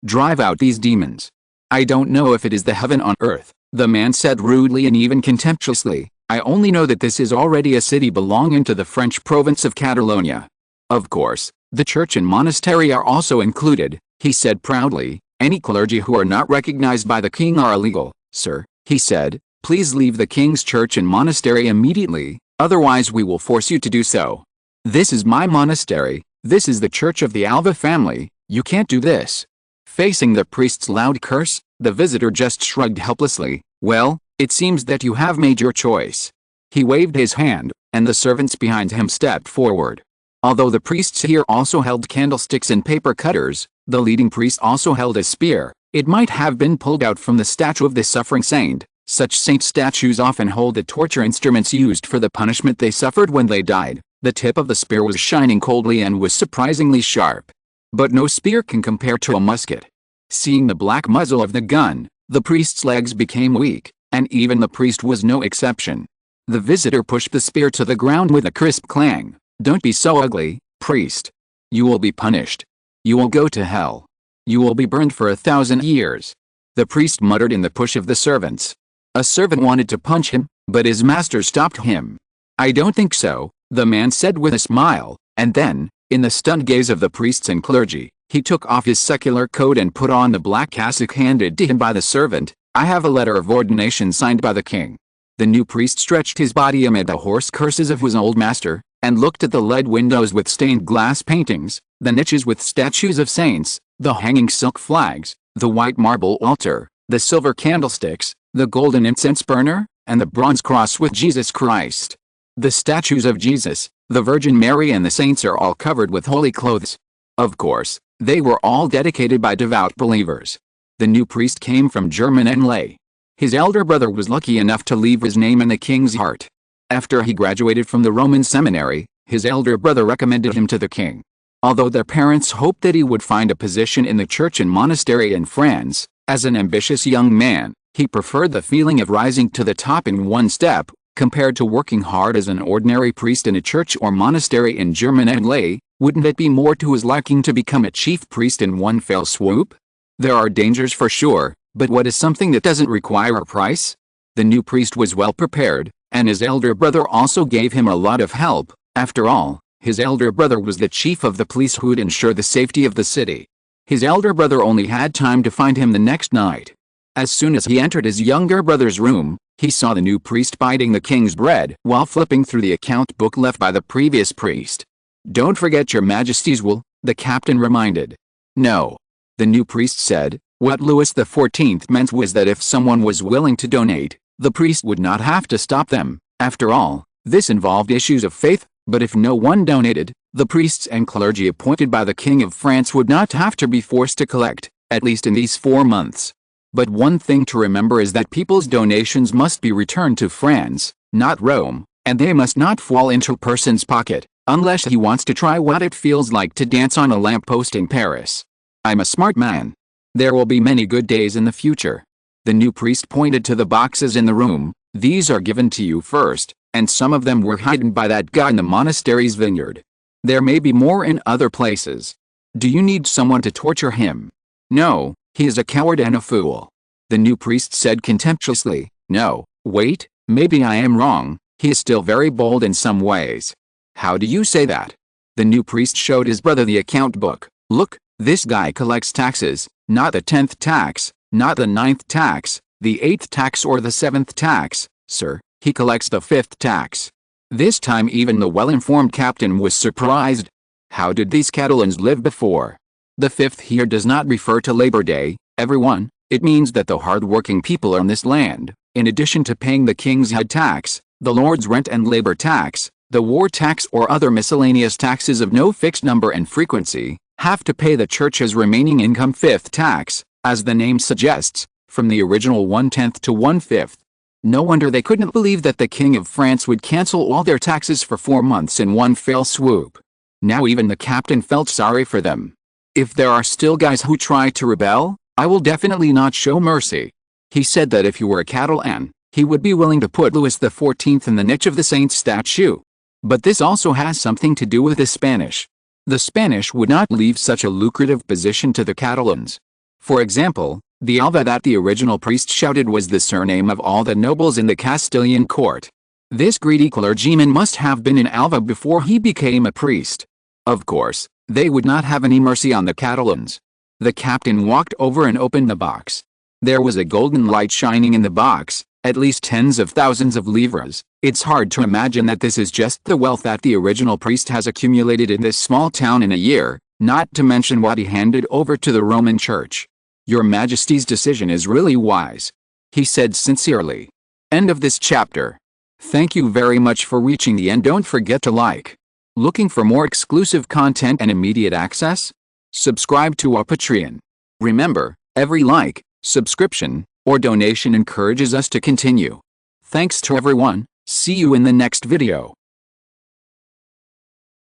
Drive out these demons." "I don't know if it is the heaven on earth," the man said rudely and even contemptuously. "I only know that this is already a city belonging to the French province of Catalonia. Of course, the church and monastery are also included," he said proudly. "Any clergy who are not recognized by the king are illegal." "Sir," he said, "please leave the king's church and monastery immediately, otherwise we will force you to do so. This is my monastery, this is the church of the Alva family, you can't do this." Facing the priest's loud curse, the visitor just shrugged helplessly. "Well, it seems that you have made your choice." He waved his hand, and the servants behind him stepped forward. Although the priests here also held candlesticks and paper cutters, the leading priest also held a spear. It might have been pulled out from the statue of the suffering saint. Such saint statues often hold the torture instruments used for the punishment they suffered when they died. The tip of the spear was shining coldly and was surprisingly sharp. But no spear can compare to a musket. Seeing the black muzzle of the gun, the priest's legs became weak, and even the priest was no exception. The visitor pushed the spear to the ground with a crisp clang. "Don't be so ugly, priest. You will be punished. You will go to hell. You will be burned for 1,000 years." The priest muttered in the push of the servants. A servant wanted to punch him, but his master stopped him. "I don't think so," the man said with a smile, and then, in the stunned gaze of the priests and clergy, he took off his secular coat and put on the black cassock handed to him by the servant. "I have a letter of ordination signed by the king." The new priest stretched his body amid the hoarse curses of his old master, and looked at the lead windows with stained glass paintings, the niches with statues of saints, the hanging silk flags, the white marble altar, the silver candlesticks, the golden incense burner, and the bronze cross with Jesus Christ. The statues of Jesus, the Virgin Mary and the saints are all covered with holy clothes. Of course, they were all dedicated by devout believers. The new priest came from Germinal. His elder brother was lucky enough to leave his name in the king's heart. After he graduated from the Roman seminary, his elder brother recommended him to the king. Although their parents hoped that he would find a position in the church and monastery in France, as an ambitious young man, he preferred the feeling of rising to the top in one step, compared to working hard as an ordinary priest in a church or monastery in Germinal. Wouldn't it be more to his liking to become a chief priest in one fell swoop? There are dangers for sure, but what is something that doesn't require a price? The new priest was well prepared, and his elder brother also gave him a lot of help. After all, his elder brother was the chief of the police who would ensure the safety of the city. His elder brother only had time to find him the next night. As soon as he entered his younger brother's room, he saw the new priest biting the king's bread while flipping through the account book left by the previous priest. "Don't forget your majesties will," the captain reminded. "No." The new priest said. What Louis XIV meant was that if someone was willing to donate, the priest would not have to stop them. After all, this involved issues of faith, but if no one donated, the priests and clergy appointed by the King of France would not have to be forced to collect, at least in these 4 months. But one thing to remember is that people's donations must be returned to France, not Rome, and they must not fall into a person's pocket, unless he wants to try what it feels like to dance on a lamppost in Paris. I'm a smart man. There will be many good days in the future. The new priest pointed to the boxes in the room. These are given to you first, and some of them were hidden by that guy in the monastery's vineyard. There may be more in other places. Do you need someone to torture him? No, he is a coward and a fool. The new priest said contemptuously. No, wait, maybe I am wrong, he is still very bold in some ways. How do you say that? The new priest showed his brother the account book. Look, this guy collects taxes, not the 10th tax, not the 9th tax, the 8th tax or the 7th tax, sir, he collects the 5th tax. This time even the well-informed captain was surprised. How did these Catalans live before? The 5th here does not refer to Labor Day, everyone, it means that the hard-working people on this land, in addition to paying the king's head tax, the lord's rent and labor tax, the war tax or other miscellaneous taxes of no fixed number and frequency, have to pay the church's remaining income 5th tax, as the name suggests, from the original 1/10 to 1/5. No wonder they couldn't believe that the King of France would cancel all their taxes for 4 months in one fell swoop. Now even the captain felt sorry for them. If there are still guys who try to rebel, I will definitely not show mercy. He said that if he were a Catalan, he would be willing to put Louis XIV in the niche of the saint's statue. But this also has something to do with the Spanish. The Spanish would not leave such a lucrative position to the Catalans. For example, the Alva that the original priest shouted was the surname of all the nobles in the Castilian court. This greedy clergyman must have been an Alva before he became a priest. Of course, they would not have any mercy on the Catalans. The captain walked over and opened the box. There was a golden light shining in the box, at least tens of thousands of livres. It's hard to imagine that this is just the wealth that the original priest has accumulated in this small town in a year, not to mention what he handed over to the Roman Church. Your Majesty's decision is really wise, he said sincerely. End of this chapter. Thank you very much for reaching the end. Don't forget to like. Looking for more exclusive content and immediate access? Subscribe to our Patreon. Remember, every like, subscription, or donation encourages us to continue. Thanks to everyone. See you in the next video.